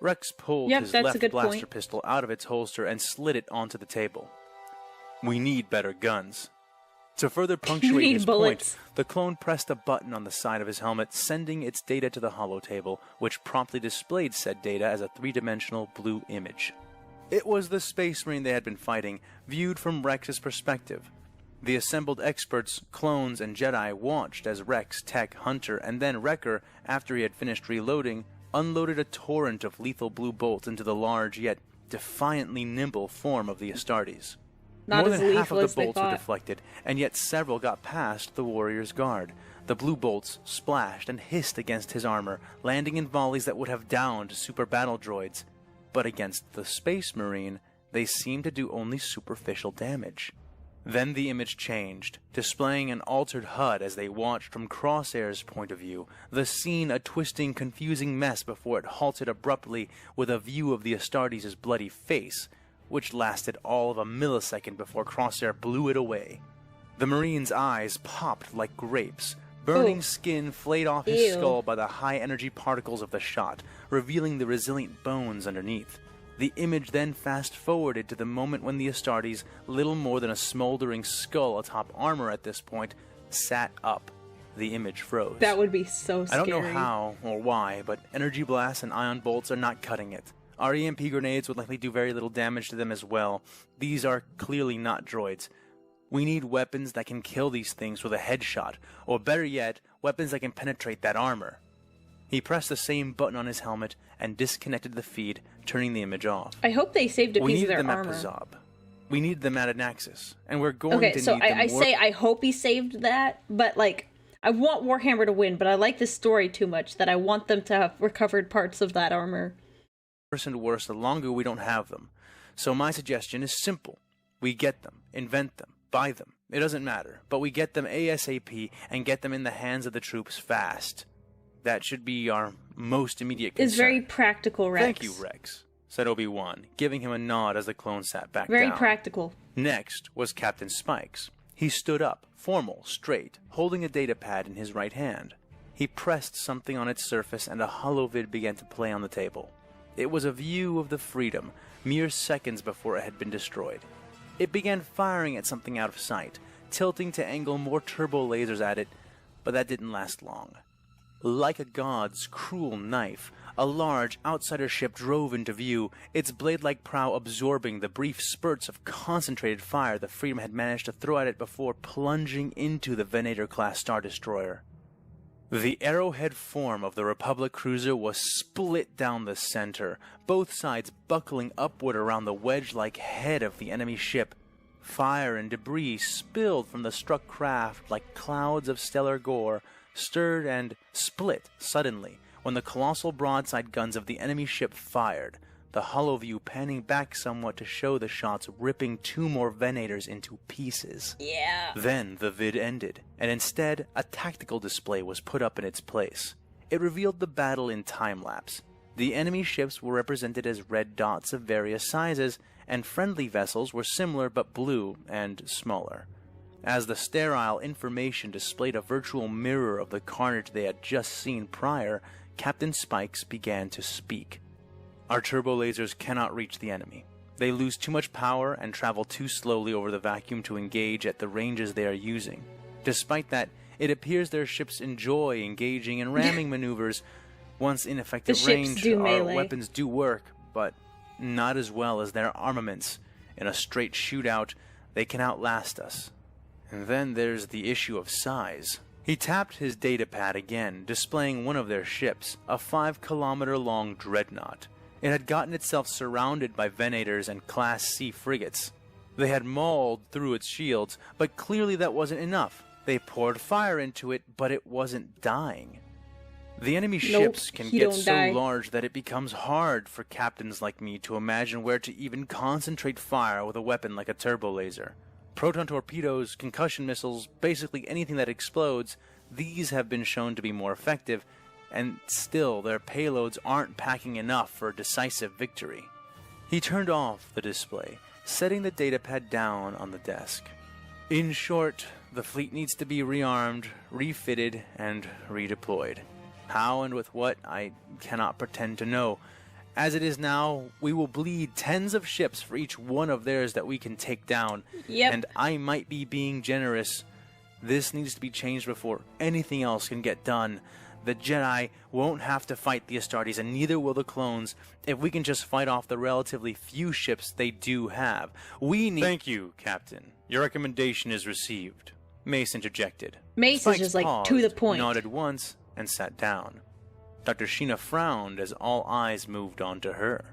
Rex pulled his left blaster pistol out of its holster and slid it onto the table. We need better guns. To further punctuate his point, the clone pressed a button on the side of his helmet, sending its data to the holotable, which promptly displayed said data as a three-dimensional blue image. It was the Space Marine they had been fighting, viewed from Rex's perspective. The assembled experts, clones, and Jedi watched as Rex, Tech, Hunter, and then Wrecker, after he had finished reloading, unloaded a torrent of lethal blue bolts into the large yet defiantly nimble form of the Astartes. More than half of the bolts were deflected, and yet several got past the warrior's guard. The blue bolts splashed and hissed against his armor, landing in volleys that would have downed super battle droids. But against the Space Marine, they seemed to do only superficial damage. Then the image changed, displaying an altered HUD as they watched from Crosshair's point of view, the scene a twisting, confusing mess before it halted abruptly with a view of the Astartes' bloody face, which lasted all of a millisecond before Crosshair blew it away. The Marine's eyes popped like grapes. Burning skin flayed off his skull by the high-energy particles of the shot, revealing the resilient bones underneath. The image then fast-forwarded to the moment when the Astartes, little more than a smoldering skull atop armor at this point, sat up. The image froze. That would be so scary. I don't know how or why, but energy blasts and ion bolts are not cutting it. Our EMP grenades would likely do very little damage to them as well. These are clearly not droids. We need weapons that can kill these things with a headshot, or better yet, weapons that can penetrate that armor. He pressed the same button on his helmet and disconnected the feed, turning the image off. I hope they saved a piece of their armor. We needed them at Pazab. We needed them at Anaxis, and we're going to need them. Okay, so I say I hope he saved that, but like, I want Warhammer to win, but I like this story too much that I want them to have recovered parts of that armor. Worse and worse the longer we don't have them. So my suggestion is simple. We get them, invent them, buy them. It doesn't matter, but we get them ASAP and get them in the hands of the troops fast. That should be our most immediate concern. It's very practical, Rex. Thank you, Rex, said Obi-Wan, giving him a nod as the clone sat back down. Very practical. Next was Captain Spikes. He stood up, formal, straight, holding a datapad in his right hand. He pressed something on its surface and a holovid began to play on the table. It was a view of the Freedom, mere seconds before it had been destroyed. It began firing at something out of sight, tilting to angle more turbo lasers at it, but that didn't last long. Like a god's cruel knife, a large outsider ship drove into view, its blade-like prow absorbing the brief spurts of concentrated fire the Freedom had managed to throw at it before plunging into the Venator-class Star Destroyer. The arrowhead form of the Republic cruiser was split down the center, both sides buckling upward around the wedge-like head of the enemy ship. Fire and debris spilled from the struck craft like clouds of stellar gore, stirred and split suddenly when the colossal broadside guns of the enemy ship fired, the hollow view panning back somewhat to show the shots ripping 2 more Venators into pieces. Yeah. Then the vid ended, and instead a tactical display was put up in its place. It revealed the battle in time-lapse. The enemy ships were represented as red dots of various sizes, and friendly vessels were similar but blue and smaller. As the sterile information displayed a virtual mirror of the carnage they had just seen prior, Captain Spikes began to speak. Our turbo lasers cannot reach the enemy. They lose too much power and travel too slowly over the vacuum to engage at the ranges they are using. Despite that, it appears their ships enjoy engaging in ramming maneuvers. Once in effective range, our weapons do work, but not as well as their armaments. In a straight shootout, they can outlast us. And then there's the issue of size. He tapped his datapad again, displaying one of their ships, a 5-kilometer-long dreadnought. It had gotten itself surrounded by Venators and Class C frigates. They had mauled through its shields, but clearly that wasn't enough. They poured fire into it, but it wasn't dying. The enemy ships can get so large that it becomes hard for captains like me to imagine where to even concentrate fire with a weapon like a turbo laser. Proton torpedoes, concussion missiles, basically anything that explodes, these have been shown to be more effective, and still their payloads aren't packing enough for a decisive victory. He turned off the display, setting the datapad down on the desk. In short, the fleet needs to be rearmed, refitted, and redeployed. How and with what, I cannot pretend to know. As it is now, we will bleed tens of ships for each one of theirs that we can take down. Yep. And I might be being generous. This needs to be changed before anything else can get done. The Jedi won't have to fight the Astartes, and neither will the clones, if we can just fight off the relatively few ships they do have. We need— Thank you, Captain. Your recommendation is received. Mace interjected. Mace Spikes is just like paused, to the point. Nodded once, and sat down. Dr. Sheena frowned as all eyes moved on to her.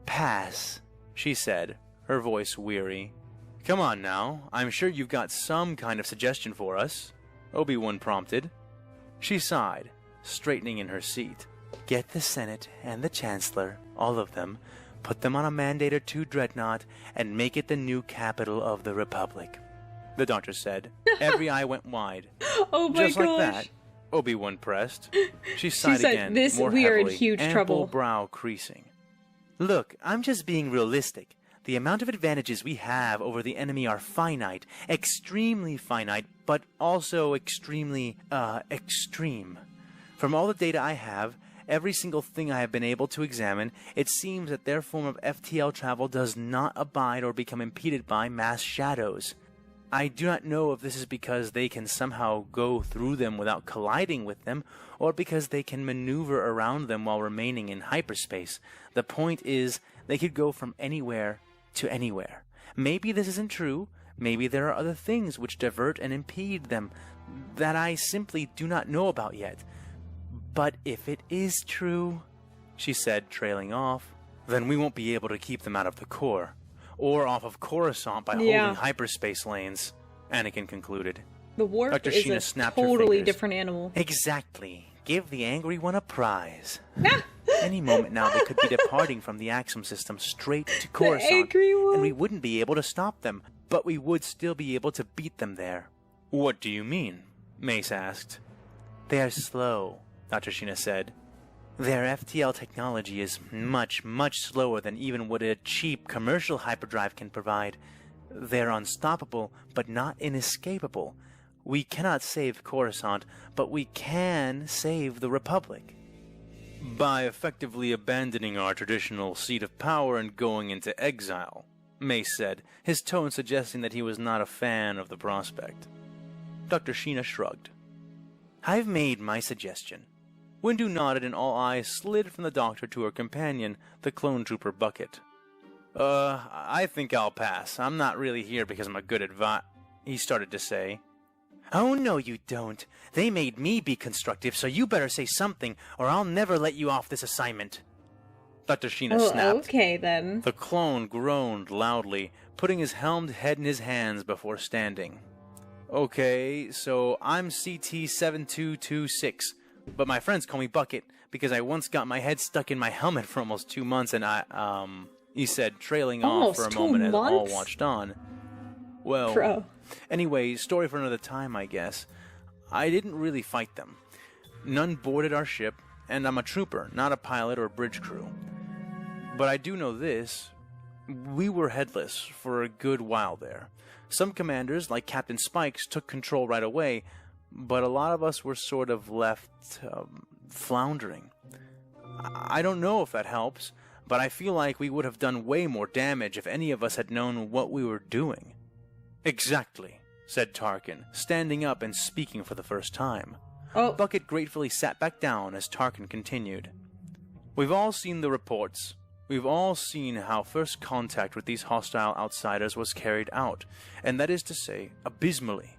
Pass, she said, her voice weary. Come on now, I'm sure you've got some kind of suggestion for us, Obi-Wan prompted. She sighed, straightening in her seat. Get the Senate and the Chancellor, all of them, put them on a Mandator II dreadnought, and make it the new capital of the Republic, the doctor said. Every eye went wide. Oh my Just gosh. like that, Obi-Wan pressed. She sighed said, again, "This more we are in heavily, huge ample trouble." brow creasing. Look, I'm just being realistic. The amount of advantages we have over the enemy are finite, extremely finite, but also extremely, extreme. From all the data I have, every single thing I have been able to examine, it seems that their form of FTL travel does not abide or become impeded by mass shadows. I do not know if this is because they can somehow go through them without colliding with them, or because they can maneuver around them while remaining in hyperspace. The point is, they could go from anywhere to anywhere. Maybe this isn't true. Maybe there are other things which divert and impede them that I simply do not know about yet. But if it is true, she said, trailing off, then we won't be able to keep them out of the core. Or off of Coruscant by holding hyperspace lanes, Anakin concluded. The warp Dr. is Sheena a snapped her totally fingers. different animal. Exactly. Give the angry one a prize. Any moment now they could be departing from the Axum system straight to Coruscant, angry one. and we wouldn't be able to stop them, but we would still be able to beat them there. What do you mean? Mace asked. They are slow, Dr. Sheena said. Their FTL technology is much, much slower than even what a cheap commercial hyperdrive can provide. They're unstoppable, but not inescapable. We cannot save Coruscant, but we can save the Republic. By effectively abandoning our traditional seat of power and going into exile, Mace said, his tone suggesting that he was not a fan of the prospect. Dr. Sheena shrugged. I've made my suggestion. Windu nodded and all eyes slid from the doctor to her companion, the clone trooper Bucket. I think I'll pass. I'm not really here because I'm a good he started to say. Oh, no, you don't. They made me be constructive, so you better say something, or I'll never let you off this assignment. Dr. Sheena snapped. Okay, then. The clone groaned loudly, putting his helmed head in his hands before standing. Okay, so I'm CT-7226, but my friends call me Bucket because I once got my head stuck in my helmet for almost 2 months and he said, trailing off for a moment as all watched on. Well, anyway, story for another time, I guess. I didn't really fight them. None boarded our ship, and I'm a trooper, not a pilot or bridge crew. But I do know this. We were headless for a good while there. Some commanders, like Captain Spikes, took control right away, but a lot of us were sort of left floundering. I don't know if that helps, but I feel like we would have done way more damage if any of us had known what we were doing. Exactly, said Tarkin, standing up and speaking for the first time. Bucket gratefully sat back down as Tarkin continued. We've all seen the reports. We've all seen how first contact with these hostile outsiders was carried out, and that is to say, abysmally.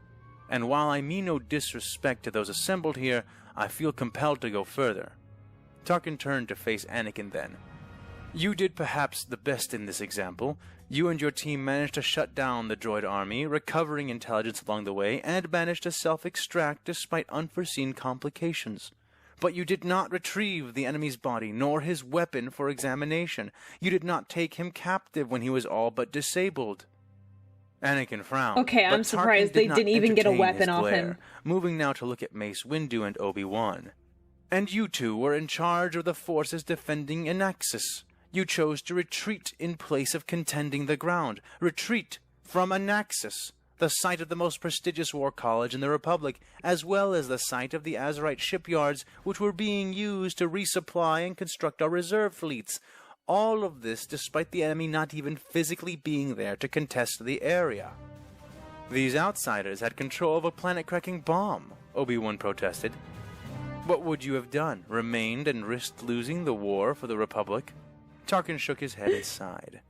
And while I mean no disrespect to those assembled here, I feel compelled to go further. Tarkin turned to face Anakin then. You did perhaps the best in this example. You and your team managed to shut down the droid army, recovering intelligence along the way, and managed to self-extract despite unforeseen complications. But you did not retrieve the enemy's body, nor his weapon for examination. You did not take him captive when he was all but disabled. Anakin frowned. Okay, I'm surprised they didn't even get a weapon off him. Moving now to look at Mace Windu and Obi-Wan. And you two were in charge of the forces defending Anaxis. You chose to retreat in place of contending the ground. Retreat from Anaxis, the site of the most prestigious war college in the Republic, as well as the site of the Azerite shipyards, which were being used to resupply and construct our reserve fleets. All of this despite the enemy not even physically being there to contest the area. These outsiders had control of a planet-cracking bomb, Obi-Wan protested. What would you have done? Remained and risked losing the war for the Republic? Tarkin shook his head and sighed.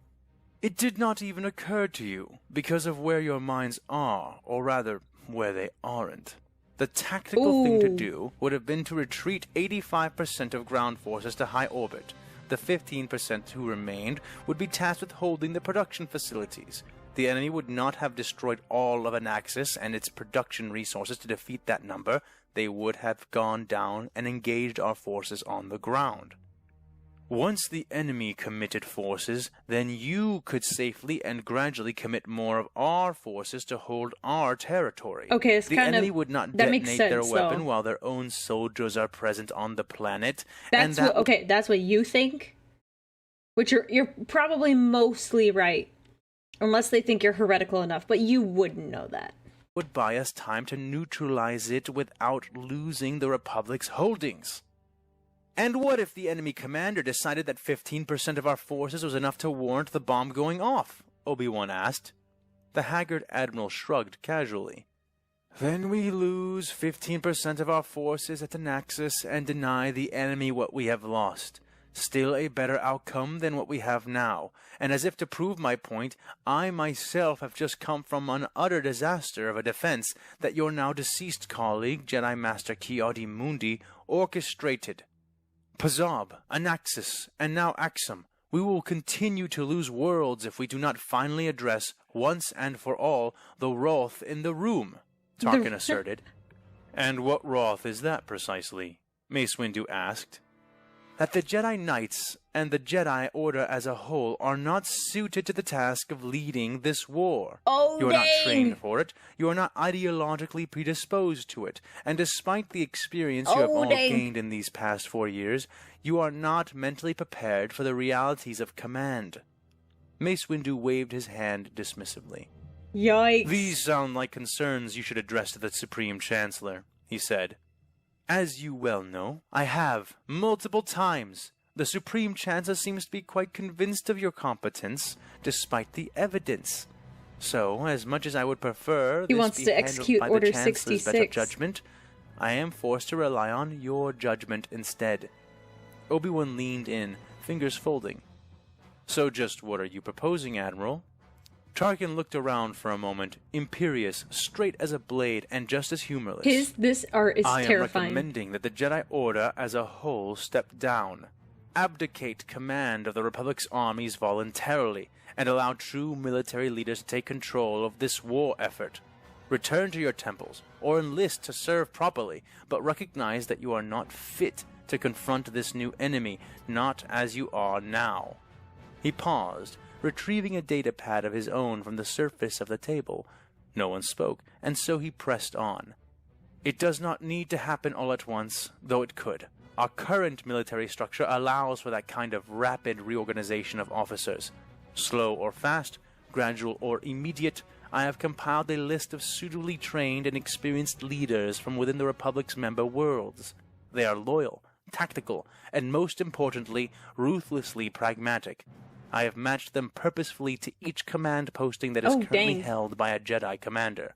It did not even occur to you, because of where your minds are, or rather, where they aren't. The tactical thing to do would have been to retreat 85% of ground forces to high orbit. The 15% who remained would be tasked with holding the production facilities. The enemy would not have destroyed all of Anaxis and its production resources to defeat that number. They would have gone down and engaged our forces on the ground. Once the enemy committed forces, then you could safely and gradually commit more of our forces to hold our territory. Okay, it's the kind enemy of, would not that detonate makes sense, their weapon though. while their own soldiers are present on the planet. That's and that okay, that's what you think? Which you're probably mostly right. Unless they think you're heretical enough, but you wouldn't know that. would buy us time to neutralize it without losing the Republic's holdings. And what if the enemy commander decided that 15% of our forces was enough to warrant the bomb going off? Obi-Wan asked. The haggard admiral shrugged casually. Then we lose 15% of our forces at Anaxis and deny the enemy what we have lost. Still a better outcome than what we have now. And as if to prove my point, I myself have just come from an utter disaster of a defense that your now deceased colleague, Jedi Master Ki-Adi-Mundi, orchestrated. Pazab, Anaxis, and now Axum. We will continue to lose worlds if we do not finally address, once and for all, the wrath in the room, Tarkin asserted. And what wrath is that precisely? Mace Windu asked. That the Jedi Knights and the Jedi Order as a whole are not suited to the task of leading this war. You are not trained for it. You are not ideologically predisposed to it. And despite the experience you have all gained in these past 4 years, you are not mentally prepared for the realities of command. Mace Windu waved his hand dismissively. Yikes. These sound like concerns you should address to the Supreme Chancellor, he said. As you well know, I have, multiple times. The Supreme Chancellor seems to be quite convinced of your competence, despite the evidence. So, as much as I would prefer He this wants be to handled execute by Order the Chancellor's better 66. judgment, I am forced to rely on your judgment instead. Obi-Wan leaned in, fingers folding. So just what are you proposing, Admiral? Tarkin looked around for a moment, imperious, straight as a blade, and just as humorless. This art is I am terrifying. recommending that the Jedi Order as a whole step down, abdicate command of the Republic's armies voluntarily, and allow true military leaders to take control of this war effort. Return to your temples, or enlist to serve properly, but recognize that you are not fit to confront this new enemy, not as you are now. He paused, retrieving a data pad of his own from the surface of the table. No one spoke, and so he pressed on. It does not need to happen all at once, though it could. Our current military structure allows for that kind of rapid reorganization of officers. Slow or fast, gradual or immediate, I have compiled a list of suitably trained and experienced leaders from within the Republic's member worlds. They are loyal, tactical, and most importantly, ruthlessly pragmatic. I have matched them purposefully to each command posting that is currently held by a Jedi commander.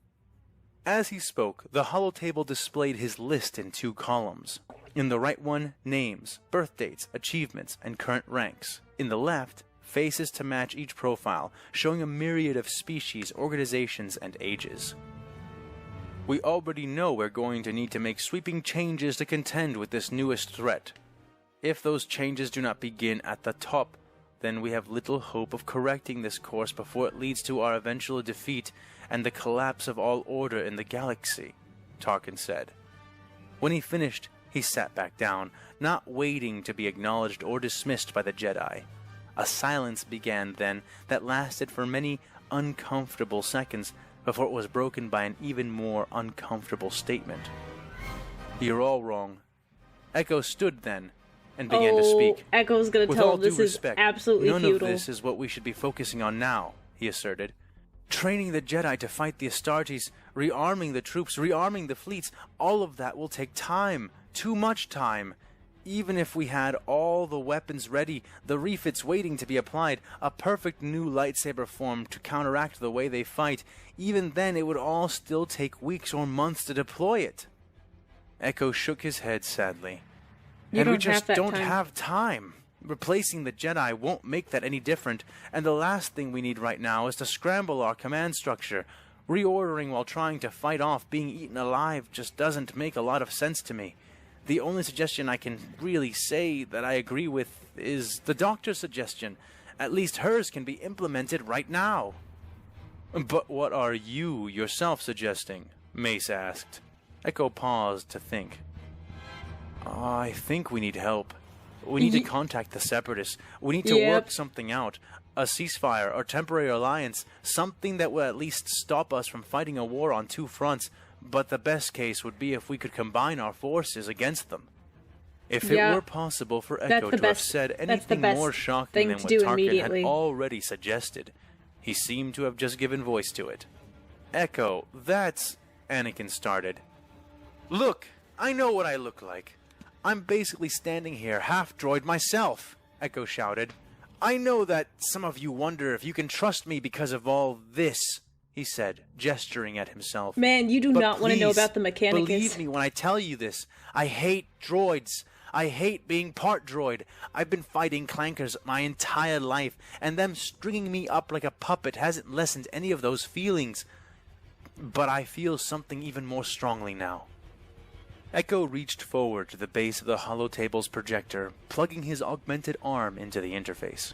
As he spoke, the holotable displayed his list in 2 columns. In the right one, names, birth dates, achievements, and current ranks. In the left, faces to match each profile, showing a myriad of species, organizations, and ages. We already know we're going to need to make sweeping changes to contend with this newest threat. If those changes do not begin at the top, then we have little hope of correcting this course before it leads to our eventual defeat and the collapse of all order in the galaxy, Tarkin said. When he finished, he sat back down, not waiting to be acknowledged or dismissed by the Jedi. A silence began then that lasted for many uncomfortable seconds before it was broken by an even more uncomfortable statement. You're all wrong. Echo stood then and began to speak. Echo's gonna With tell all him this due is respect, absolutely none futile. of this is what we should be focusing on now, he asserted. Training the Jedi to fight the Astartes, rearming the troops, rearming the fleets, all of that will take time. Too much time. Even if we had all the weapons ready, the refits waiting to be applied, a perfect new lightsaber form to counteract the way they fight, even then it would all still take weeks or months to deploy it. Echo shook his head sadly. And we just don't have time. Replacing the Jedi won't make that any different, and the last thing we need right now is to scramble our command structure. Reordering while trying to fight off being eaten alive just doesn't make a lot of sense to me. The only suggestion I can really say that I agree with is the doctor's suggestion. At least hers can be implemented right now. But what are you yourself suggesting? Mace asked. Echo paused to think. I think we need help. We need to contact the Separatists. We need to work something out. A ceasefire or temporary alliance. Something that will at least stop us from fighting a war on 2 fronts. But the best case would be if we could combine our forces against them. If it were possible for Echo to have said anything more shocking than what Tarkin had already suggested, he seemed to have just given voice to it. Echo, that's... Anakin started. Look, I know what I look like. I'm basically standing here half-droid myself, Echo shouted. I know that some of you wonder if you can trust me because of all this, he said, gesturing at himself. Man, you do not want to know about the Mechanicus. Believe me when I tell you this. I hate droids. I hate being part droid. I've been fighting clankers my entire life, and them stringing me up like a puppet hasn't lessened any of those feelings. But I feel something even more strongly now. Echo reached forward to the base of the holotable's projector, plugging his augmented arm into the interface.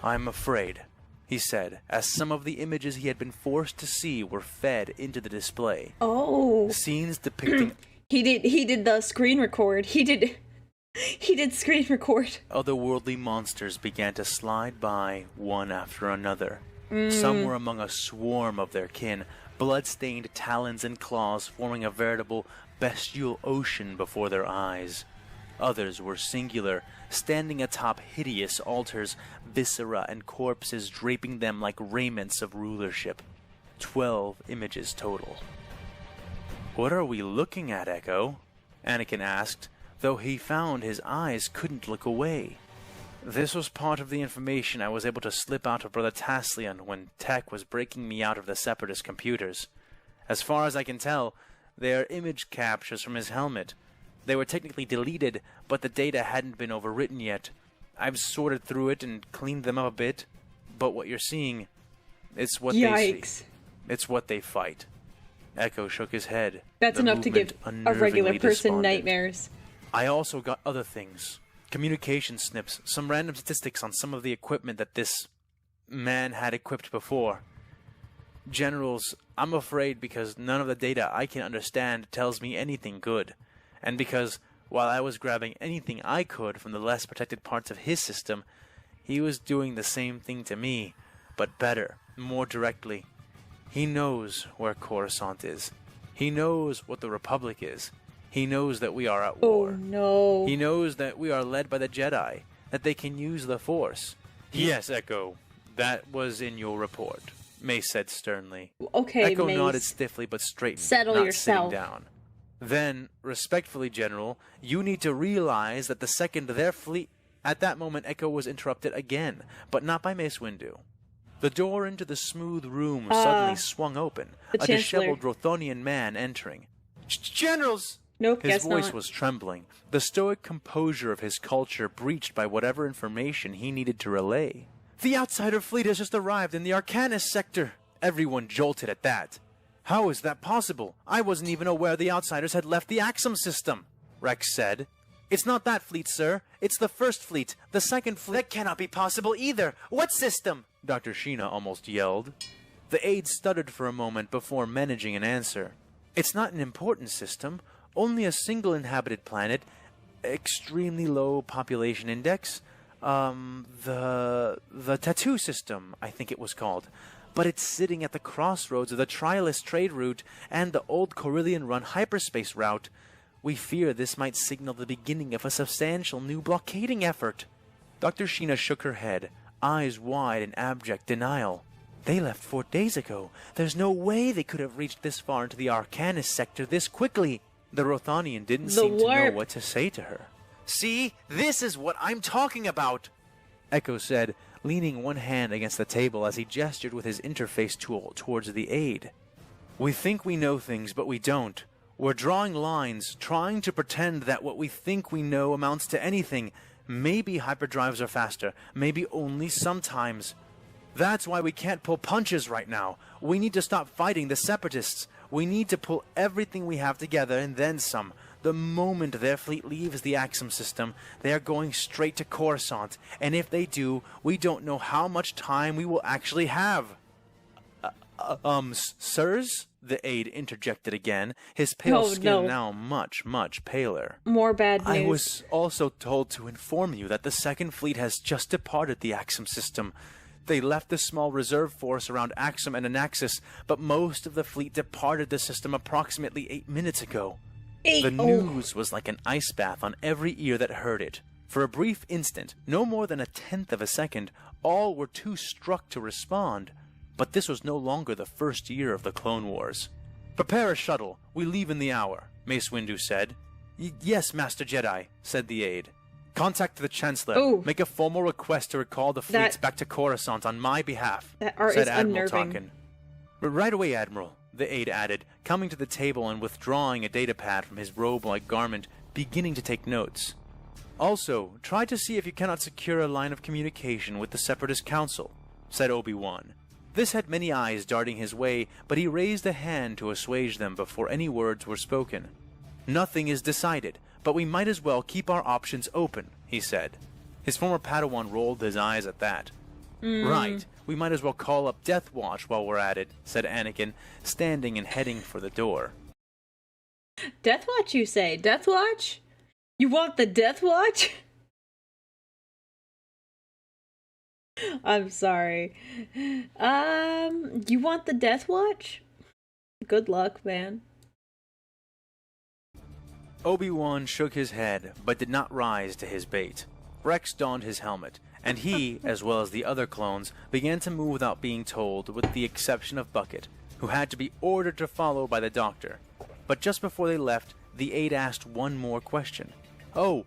I'm afraid, he said, as some of the images he had been forced to see were fed into the display. Oh. Scenes depicting... He did the screen record. He did screen record. Otherworldly monsters began to slide by, one after another. Some were among a swarm of their kin, blood-stained talons and claws forming a veritable bestial ocean before their eyes. Others were singular, standing atop hideous altars, viscera and corpses draping them like raiments of rulership. 12 images total. What are we looking at, Echo? Anakin asked, though he found his eyes couldn't look away. This was part of the information I was able to slip out of Brother Taslian when Tech was breaking me out of the Separatist computers. As far as I can tell, they are image captures from his helmet. They were technically deleted, but the data hadn't been overwritten yet. I've sorted through it and cleaned them up a bit, but what you're seeing, it's what they see. It's what they fight. Echo shook his head. That's enough to give a regular person nightmares. I also got other things. Communication snips, some random statistics on some of the equipment that this man had equipped before. Generals, I'm afraid because none of the data I can understand tells me anything good. And because, while I was grabbing anything I could from the less protected parts of his system, he was doing the same thing to me, but better, more directly. He knows where Coruscant is. He knows what the Republic is. He knows that we are at war. Oh no. He knows that we are led by the Jedi, that they can use the Force. Yes, Echo, that was in your report, Mace said sternly. Okay, Echo Mace. nodded stiffly but straightened, Settle not yourself. sitting down. Then, respectfully, General, you need to realize that the second their fleet... At that moment, Echo was interrupted again, but not by Mace Windu. The door into the smooth room suddenly swung open, a disheveled Rothonian man entering. Generals! Nope, His guess voice not. was trembling, the stoic composure of his culture breached by whatever information he needed to relay. The outsider fleet has just arrived in the Arcanus sector. Everyone jolted at that. How is that possible? I wasn't even aware the outsiders had left the Axum system, Rex said. It's not that fleet, sir. It's the first fleet. The second fleet... That cannot be possible either. What system? Dr. Sheena almost yelled. The aide stuttered for a moment before managing an answer. It's not an important system. Only a single inhabited planet. Extremely low population index. The tattoo system, I think it was called. But it's sitting at the crossroads of the Trialist trade route and the old Corellian-run hyperspace route. We fear this might signal the beginning of a substantial new blockading effort. Dr. Sheena shook her head, eyes wide in abject denial. They left 4 days ago. There's no way they could have reached this far into the Arcanus sector this quickly. The Rothanian didn't seem to know what to say to her. See, this is what I'm talking about, Echo said, leaning one hand against the table as he gestured with his interface tool towards the aide. We think we know things, but we don't. We're drawing lines, trying to pretend that what we think we know amounts to anything. Maybe hyperdrives are faster, maybe only sometimes. That's why we can't pull punches right now. We need to stop fighting the Separatists. We need to pull everything we have together and then some. The moment their fleet leaves the Axum system, they are going straight to Coruscant. And if they do, we don't know how much time we will actually have. Sirs? The aide interjected again, his pale skin now much, much paler. More bad news. I was also told to inform you that the Second Fleet has just departed the Axum system. They left the small reserve force around Axum and Anaxis, but most of the fleet departed the system approximately 8 minutes ago. The news was like an ice bath on every ear that heard it. For a brief instant, no more than 1/10 of a second, all were too struck to respond. But this was no longer the first year of the Clone Wars. Prepare a shuttle. We leave in the hour, Mace Windu said. Yes, Master Jedi, said the aide. Contact the Chancellor. Ooh. Make a formal request to recall the fleets back to Coruscant on my behalf, That art said is Admiral unnerving. Tarkin. Right away, Admiral, the aide added, coming to the table and withdrawing a datapad from his robe-like garment, beginning to take notes. Also, try to see if you cannot secure a line of communication with the Separatist Council, said Obi-Wan. This had many eyes darting his way, but he raised a hand to assuage them before any words were spoken. Nothing is decided, but we might as well keep our options open, he said. His former Padawan rolled his eyes at that. Right, we might as well call up Death Watch while we're at it, said Anakin, standing and heading for the door. Death Watch, you say? Death Watch? You want the Death Watch? I'm sorry. You want the Death Watch? Good luck, man. Obi-Wan shook his head, but did not rise to his bait. Rex donned his helmet, and he, as well as the other clones, began to move without being told, with the exception of Bucket, who had to be ordered to follow by the doctor. But just before they left, the aide asked one more question. Oh,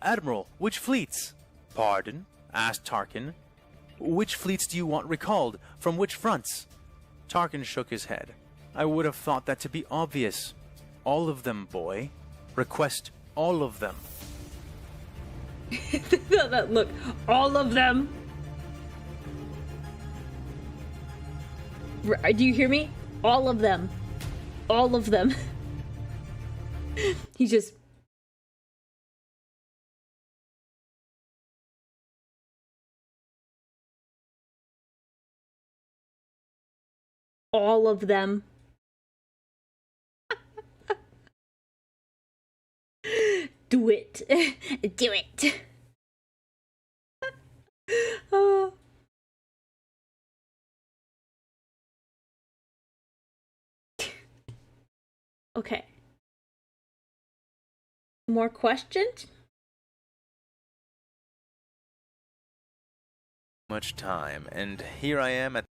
Admiral, which fleets? Pardon? Asked Tarkin. Which fleets do you want recalled? From which fronts? Tarkin shook his head. I would have thought that to be obvious. All of them, boy. Request all of them. Look, all of them. Do you hear me? All of them. All of them. He just... all of them. Do it. Do it. Oh. Okay. More questions? Much time, and here I am at...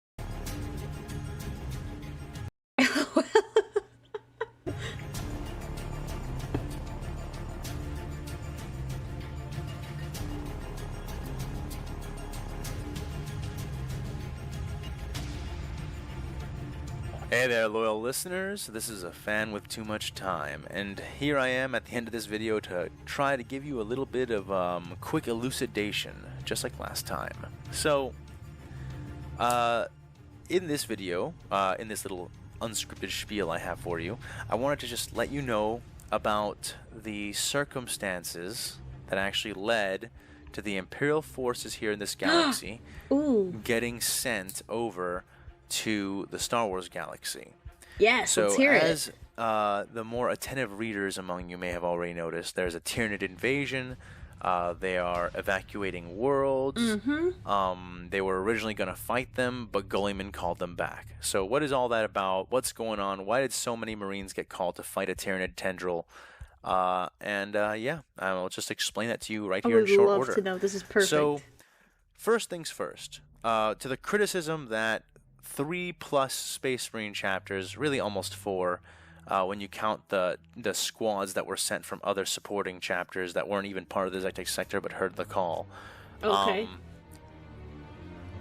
Hey there, loyal listeners. This is a fan with too much time, and here I am at the end of this video to try to give you a little bit of quick elucidation, just like last time. So, in this video, in this little unscripted spiel I have for you, I wanted to just let you know about the circumstances that actually led to the Imperial forces here in this galaxy getting sent over to the Star Wars galaxy. Yes, so let's hear it. As the more attentive readers among you may have already noticed, there's a Tyranid invasion. They are evacuating worlds. They were originally going to fight them, but Guilliman called them back. So what is all that about? What's going on? Why did so many Marines get called to fight a Tyranid tendril? Yeah, I'll just explain that to you right here in short order. I would love to know. This is perfect. So, first things first. To the criticism that 3+ Space Marine chapters, really almost 4, when you count the squads that were sent from other supporting chapters that weren't even part of the Zectic sector but heard the call. Okay.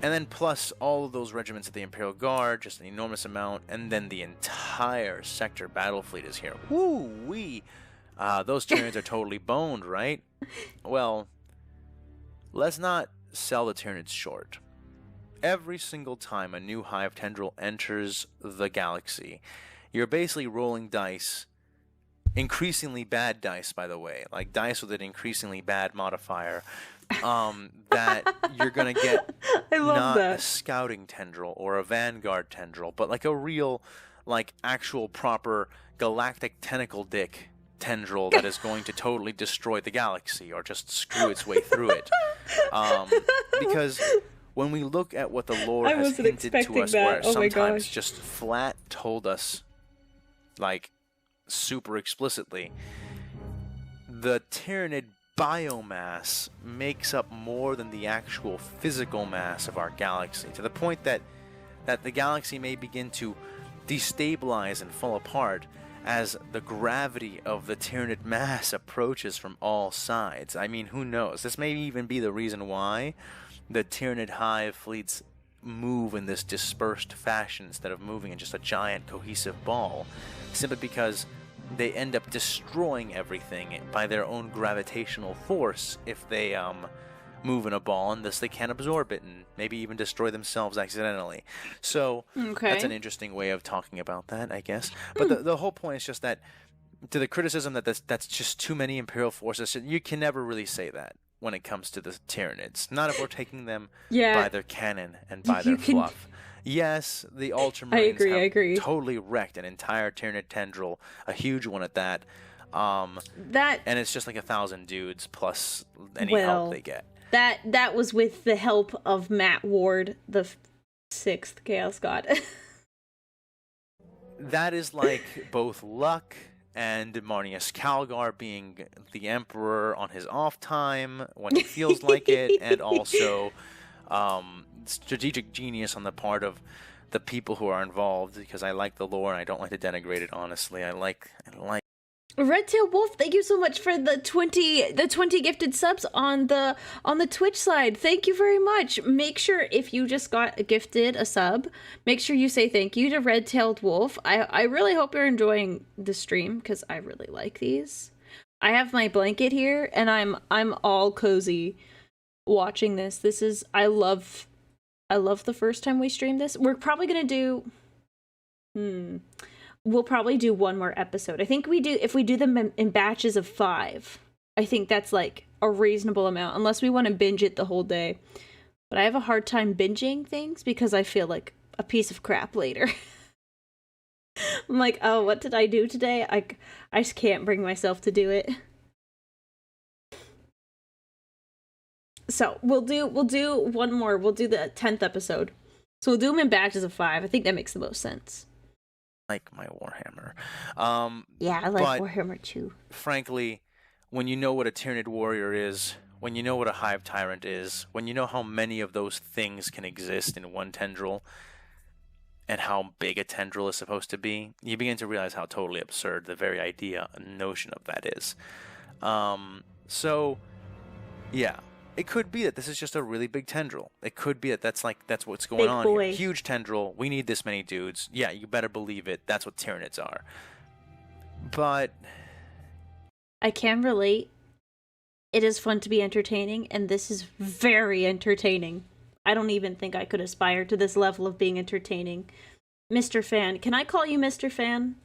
And then plus all of those regiments of the Imperial Guard, just an enormous amount, and then the entire sector battle fleet is here. Woo-wee! Those Tyranids are totally boned, right? Well, let's not sell the Tyranids short. Every single time a new Hive Tendril enters the galaxy, you're basically rolling dice, increasingly bad dice, by the way, like dice with an increasingly bad modifier, that you're going to get not a scouting tendril or a vanguard tendril, but like a real, like actual proper galactic tentacle dick tendril that is going to totally destroy the galaxy or just screw its way through it. Because when we look at what the lore has hinted to us, where sometimes just flat told us, like, super explicitly, the Tyranid biomass makes up more than the actual physical mass of our galaxy, to the point that the galaxy may begin to destabilize and fall apart as the gravity of the Tyranid mass approaches from all sides. I mean, who knows? This may even be the reason why the Tyranid hive fleets move in this dispersed fashion instead of moving in just a giant cohesive ball, simply because they end up destroying everything by their own gravitational force if they move in a ball, and thus they can't absorb it and maybe even destroy themselves accidentally. So that's an interesting way of talking about that, I guess. But the whole point is just that, to the criticism that that's just too many Imperial forces, you can never really say that when it comes to the Tyranids. Not if we're taking them by their cannon and by their fluff. Yes, the Ultramarines have totally wrecked an entire Tyranid tendril, a huge one at that. And it's just like 1,000 dudes plus any help they get. That was with the help of Matt Ward, the 6th Chaos God. That is like both luck and Marnius Calgar being the Emperor on his off time when he feels like it, and also strategic genius on the part of the people who are involved, because I like the lore and I don't like to denigrate it, honestly. I like Redtail Wolf, thank you so much for the 20 gifted subs on the Twitch side. Thank you very much. Make sure if you just got gifted a sub, make sure you say thank you to Red-tailed Wolf. I really hope you're enjoying the stream because I really like these. I have my blanket here and I'm all cozy watching this. This is I love the first time we streamed this. We're probably gonna do we'll probably do one more episode. I think if we do them in batches of 5. I think that's like a reasonable amount, unless we want to binge it the whole day. But I have a hard time binging things because I feel like a piece of crap later. I'm like, oh, what did I do today? I just can't bring myself to do it. So we'll do one more. We'll do the 10th episode. So we'll do them in batches of 5. I think that makes the most sense. Like my Warhammer. Yeah, I like Warhammer too. Frankly, when you know what a Tyranid warrior is, when you know what a Hive Tyrant is, when you know how many of those things can exist in one tendril, and how big a tendril is supposed to be, you begin to realize how totally absurd the very idea and notion of that is. So, yeah. It could be that this is just a really big tendril. It could be that that's what's going on here. Huge tendril. We need this many dudes. Yeah, you better believe it. That's what Tyranids are. But I can relate. It is fun to be entertaining, and this is very entertaining. I don't even think I could aspire to this level of being entertaining. Mr. Fan. Can I call you Mr. Fan?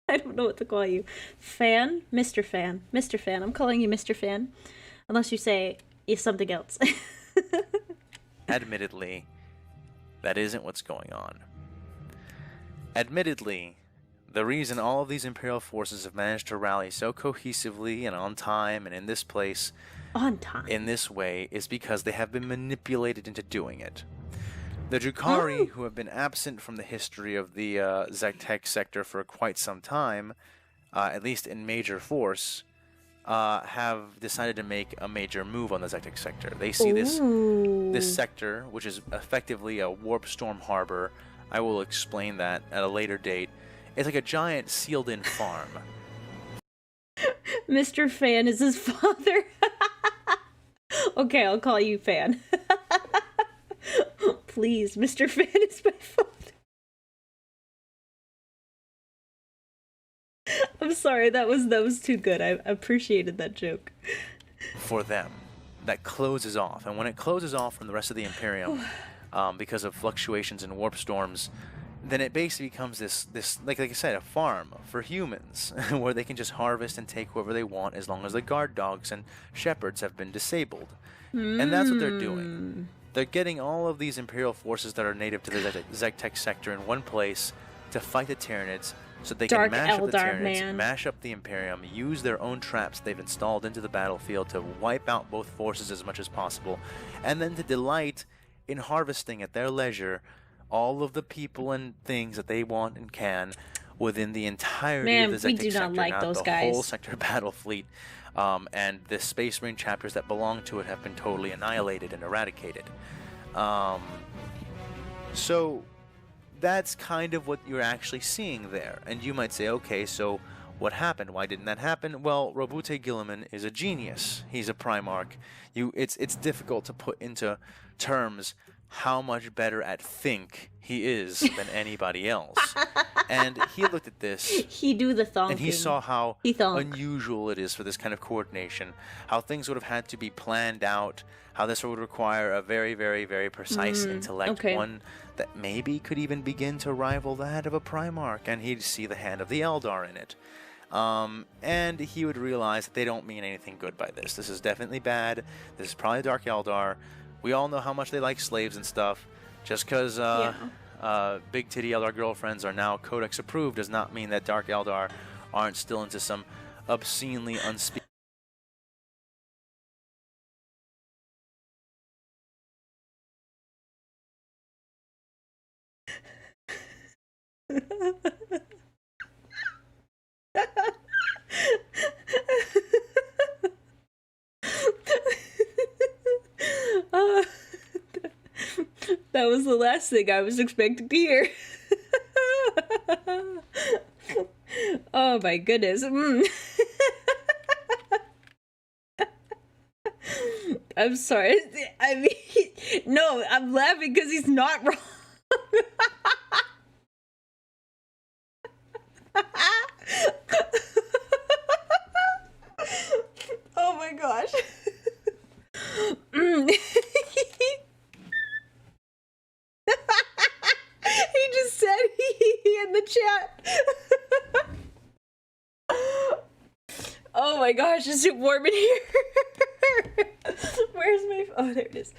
I don't know what to call you. Fan? Mr. Fan. Mr. Fan. I'm calling you Mr. Fan. Unless you say something else. Admittedly, that isn't what's going on. Admittedly, the reason all of these Imperial forces have managed to rally so cohesively and on time and in this place, in this way, is because they have been manipulated into doing it. The Drukhari, who have been absent from the history of the Zektek sector for quite some time, at least in major force, have decided to make a major move on the Zektek sector. They see this sector, which is effectively a warp storm harbor. I will explain that at a later date. It's like a giant sealed-in farm. Mr. Fan is his father. Okay, I'll call you Fan. Please, Mr. Fan is my father. I'm sorry, that was too good. I appreciated that joke. For them, that closes off, and when it closes off from the rest of the Imperium, because of fluctuations in warp storms, then it basically becomes this like I said, a farm for humans, where they can just harvest and take whoever they want as long as the guard dogs and shepherds have been disabled. And that's what they're doing. They're getting all of these Imperial forces that are native to the Zektek sector in one place to fight the Tyranids, so they can mash up the Tyranids, mash up the Imperium, use their own traps they've installed into the battlefield to wipe out both forces as much as possible, and then to delight in harvesting at their leisure all of the people and things that they want and can within the entirety of the Zektek sector. We do not like those guys. The whole sector battle fleet and the Space Marine chapters that belong to it have been totally annihilated and eradicated. So that's kind of what you're actually seeing there. And you might say, okay, so what happened? Why didn't that happen? Well, Robute Gilliman is a genius. He's a Primarch. It's difficult to put into terms how much better at think he is than anybody else. And he looked at this. He do the thonking. And he saw how unusual it is for this kind of coordination, how things would have had to be planned out, how this would require a very, very, very precise intellect, one that maybe could even begin to rival that of a Primarch, and he'd see the hand of the Eldar in it. And he would realize that they don't mean anything good by this. This is definitely bad. This is probably Dark Eldar. We all know how much they like slaves and stuff. Just because big titty Eldar girlfriends are now Codex approved does not mean that Dark Eldar aren't still into some obscenely unspeakable. That was the last thing I was expecting to hear. Oh my goodness. I'm sorry. I mean, no, I'm laughing because he's not wrong. Oh my gosh. He just said he in the chat. Oh my gosh, is it warm in here? Where's my... Oh, there it is.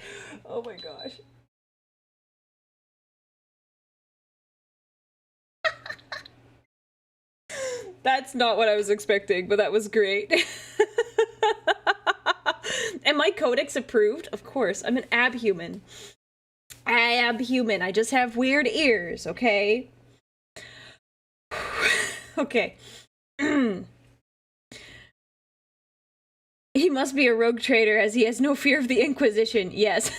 Oh my gosh. That's not what I was expecting, but that was great. Am I Codex approved? Of course, I'm an abhuman. Abhuman. I just have weird ears, okay? Okay. He must be a rogue trader as he has no fear of the Inquisition. Yes.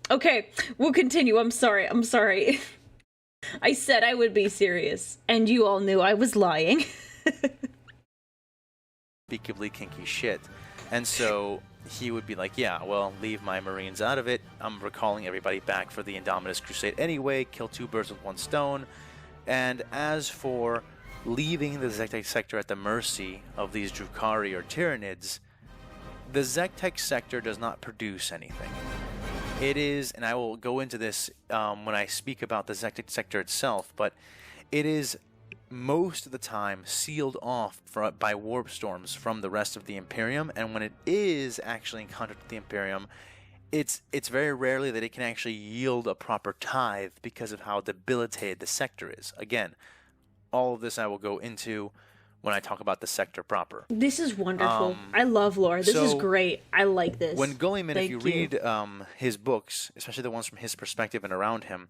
Okay, we'll continue. I'm sorry. I said I would be serious, and you all knew I was lying. Unspeakably kinky shit. And so he would be like, yeah, well, leave my Marines out of it. I'm recalling everybody back for the Indominus Crusade anyway. Kill two birds with one stone. And as for leaving the Zectec sector at the mercy of these Drukhari or Tyranids, the Zectec sector does not produce anything. It is, and I will go into this when I speak about the Zectec sector itself, but it is most of the time sealed off by warp storms from the rest of the Imperium, and when it is actually in contact with the Imperium, it's very rarely that it can actually yield a proper tithe because of how debilitated the sector is. Again, all of this I will go into when I talk about the sector proper. This is wonderful. I love lore. This is great. I like this. When Guilliman, if you read his books, especially the ones from his perspective and around him,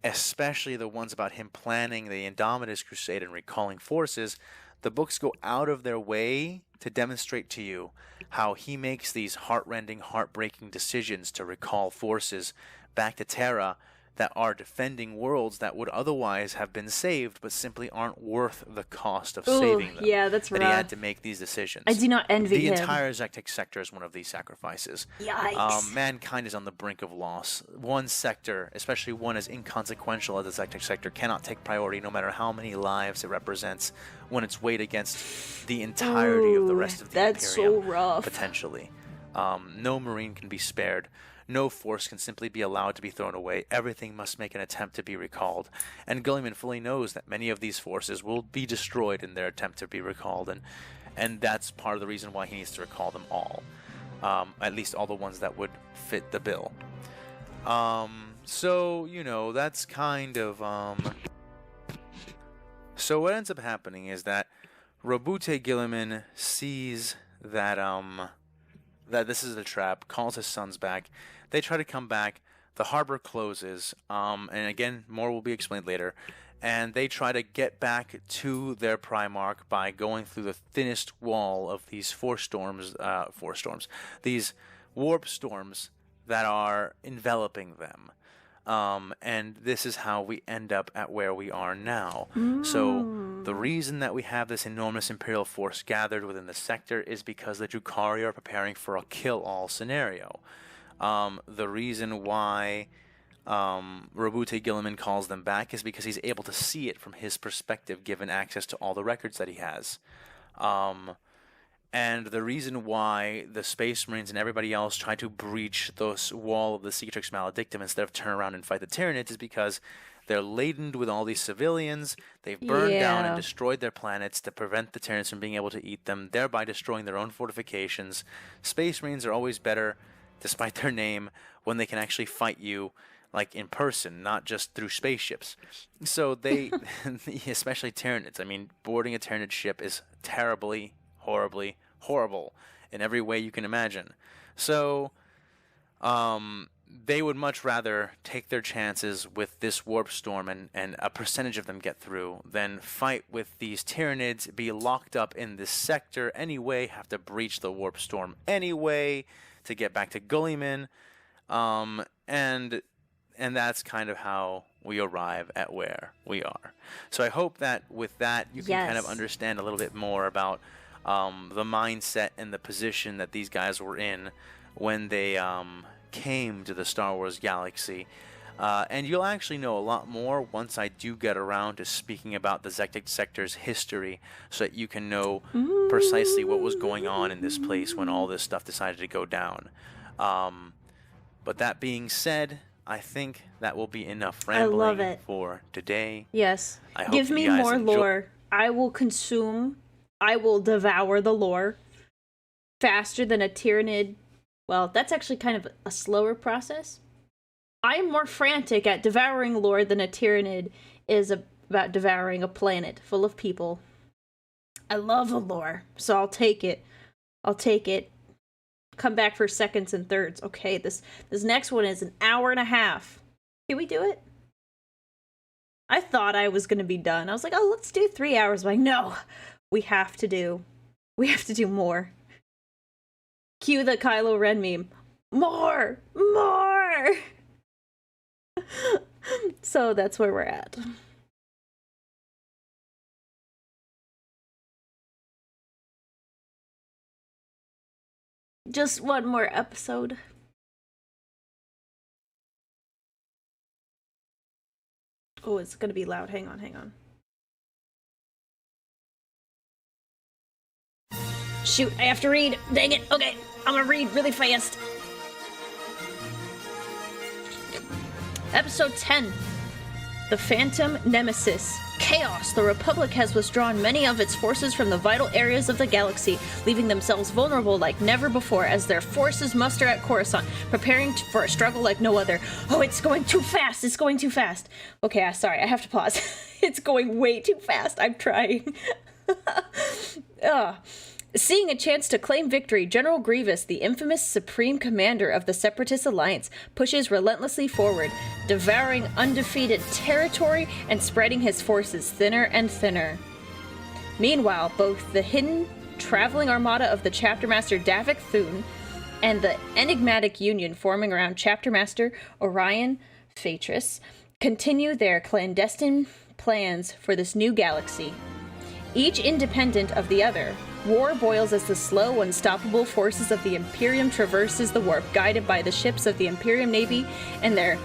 especially the ones about him planning the Indominus Crusade and recalling forces, the books go out of their way to demonstrate to you how he makes these heart-rending, heartbreaking decisions to recall forces back to Terra that are defending worlds that would otherwise have been saved, but simply aren't worth the cost of saving them. Yeah, that's rough. rough. He had to make these decisions. I do not envy him. The entire Zectec sector is one of these sacrifices. Yikes. Mankind is on the brink of loss. One sector, especially one as inconsequential as the Zectec sector, cannot take priority no matter how many lives it represents when it's weighed against the entirety of the rest of the Imperium. That's so rough. Potentially. No Marine can be spared. No force can simply be allowed to be thrown away. Everything must make an attempt to be recalled. And Guilliman fully knows that many of these forces will be destroyed in their attempt to be recalled. And that's part of the reason why he needs to recall them all. At least all the ones that would fit the bill. So, you know, that's kind of... So what ends up happening is that Roboute Guilliman sees that that this is a trap, calls his sons back. They try to come back. The harbor closes, and again, more will be explained later. And they try to get back to their Primarch by going through the thinnest wall of these these warp storms that are enveloping them. And this is how we end up at where we are now. So the reason that we have this enormous Imperial force gathered within the sector is because the Drukhari are preparing for a kill-all scenario. The reason why Roboute Guilliman calls them back is because he's able to see it from his perspective, given access to all the records that he has. And the reason why the Space Marines and everybody else try to breach this wall of the Cicatrix Maledictum instead of turn around and fight the Tyranids is because they're laden with all these civilians. They've burned down and destroyed their planets to prevent the Tyranids from being able to eat them, thereby destroying their own fortifications. Space Marines are always better, despite their name, when they can actually fight you like in person, not just through spaceships. So they, especially Tyranids, I mean, boarding a Tyranid ship is terribly, horribly, horrible in every way you can imagine. So they would much rather take their chances with this warp storm and a percentage of them get through than fight with these Tyranids, be locked up in this sector anyway, have to breach the warp storm anyway to get back to Guilliman, and And that's kind of how we arrive at where we are. So I hope that with that you can kind of understand a little bit more about the mindset and the position that these guys were in when they came to the Star Wars galaxy. And you'll actually know a lot more once I do get around to speaking about the Zectic Sector's history, so that you can know precisely what was going on in this place when all this stuff decided to go down. But that being said, I think that will be enough rambling for today. Yes. I Give hope me you guys more lore. I will devour the lore faster than a Tyranid. Well, that's actually kind of a slower process. I am more frantic at devouring lore than a Tyranid is about devouring a planet full of people. I love the lore, so I'll take it. Come back for seconds and thirds. Okay, this next one is an hour and a half. Can we do it? I thought I was gonna be done. I was like, oh, let's do 3 hours. I'm like, no, we have to do more. Cue the Kylo Ren meme. More. So that's where we're at. Just one more episode. Oh, it's gonna be loud. Hang on. Shoot, I have to read. Dang it. Okay, I'm gonna read really fast. Episode 10. The Phantom Nemesis. Chaos. The Republic has withdrawn many of its forces from the vital areas of the galaxy, leaving themselves vulnerable like never before as their forces muster at Coruscant, preparing for a struggle like no other. Oh, it's going too fast. Okay, sorry, I have to pause. It's going way too fast. I'm trying. Seeing a chance to claim victory, General Grievous, the infamous supreme commander of the Separatist Alliance, pushes relentlessly forward, devouring undefeated territory and spreading his forces thinner and thinner. Meanwhile, both the hidden traveling armada of the Chapter Master Davik Thune and the enigmatic union forming around Chapter Master Orion Phaetris continue their clandestine plans for this new galaxy. Each independent of the other, war boils as the slow, unstoppable forces of the Imperium traverses the warp, guided by the ships of the Imperium Navy and their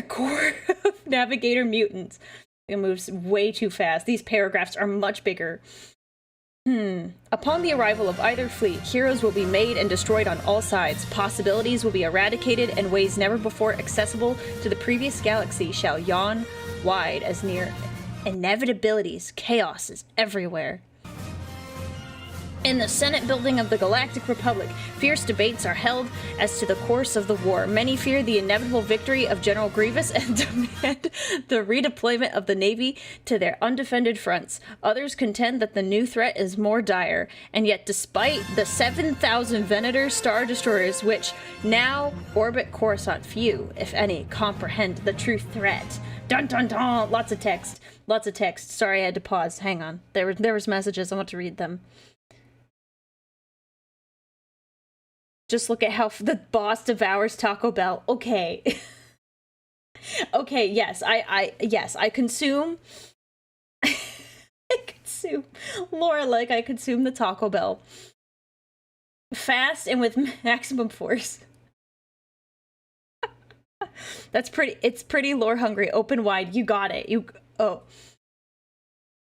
core of navigator mutants. It moves way too fast. These paragraphs are much bigger. Upon the arrival of either fleet, heroes will be made and destroyed on all sides. Possibilities will be eradicated, and ways never before accessible to the previous galaxy shall yawn wide as near inevitabilities. Chaos is everywhere. In the Senate building of the Galactic Republic, fierce debates are held as to the course of the war. Many fear the inevitable victory of General Grievous and demand the redeployment of the Navy to their undefended fronts. Others contend that the new threat is more dire, and yet despite the 7,000 Venator Star Destroyers which now orbit Coruscant, few, if any, comprehend the true threat. Dun dun dun! Lots of text. Sorry, I had to pause. Hang on. There was messages. I want to read them. Just look at how the boss devours Taco Bell. Okay. Okay, yes, I consume Laura, like I consume the Taco Bell. Fast and with maximum force. It's pretty lore hungry. Open wide. You got it.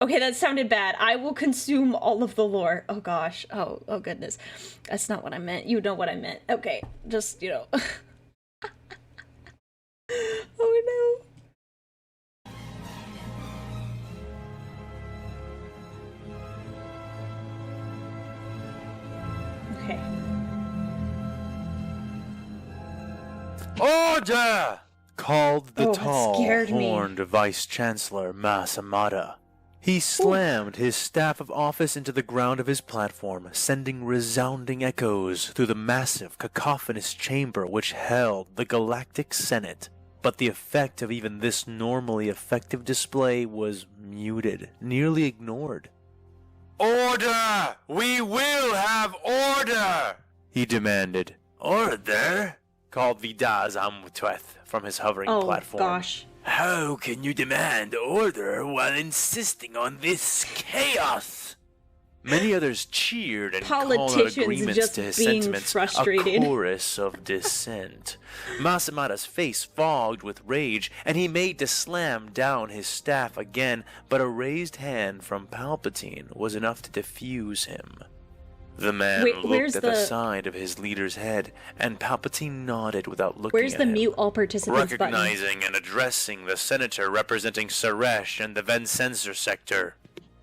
Okay, that sounded bad. I will consume all of the lore. Oh gosh. Oh goodness. That's not what I meant. You know what I meant. Okay, just, Oh no. Okay. Order! Called the tall, scared me. horned Vice-Chancellor Mas Amada. He slammed his staff of office into the ground of his platform, sending resounding echoes through the massive, cacophonous chamber which held the Galactic Senate. But the effect of even this normally effective display was muted, nearly ignored. "Order! We will have order!" he demanded. "Order? called Vidaz Amutweth from his hovering Oh, platform. gosh. How can you demand order while insisting on this chaos? Many others cheered and called out Politicians agreements just to his being sentiments, frustrated. a chorus of dissent. Masamada's face fogged with rage, and he made to slam down his staff again, but a raised hand from Palpatine was enough to defuse him. The man where's looked at the the- side of his leader's head, and Palpatine nodded without looking Where's at the him. mute all participants button? Recognizing and addressing the senator representing Saresh and the Vensensor sector,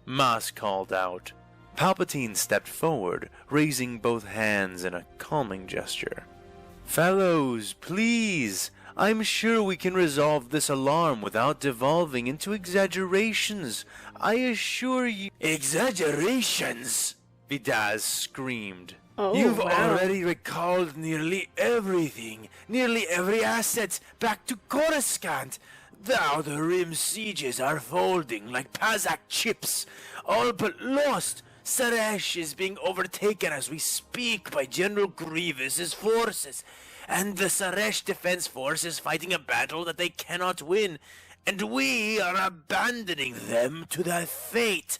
Mas called out. Palpatine stepped forward, raising both hands in a calming gesture. Fellows, please! I'm sure we can resolve this alarm without devolving into exaggerations. I assure you... Exaggerations? Vidaz screamed. Oh, You've wow. already recalled nearly everything, nearly every asset, back to Coruscant. The Outer Rim sieges are folding like Pazak chips, all but lost. Saresh is being overtaken as we speak by General Grievous's forces, and the Saresh Defense Force is fighting a battle that they cannot win, and we are abandoning them to their fate.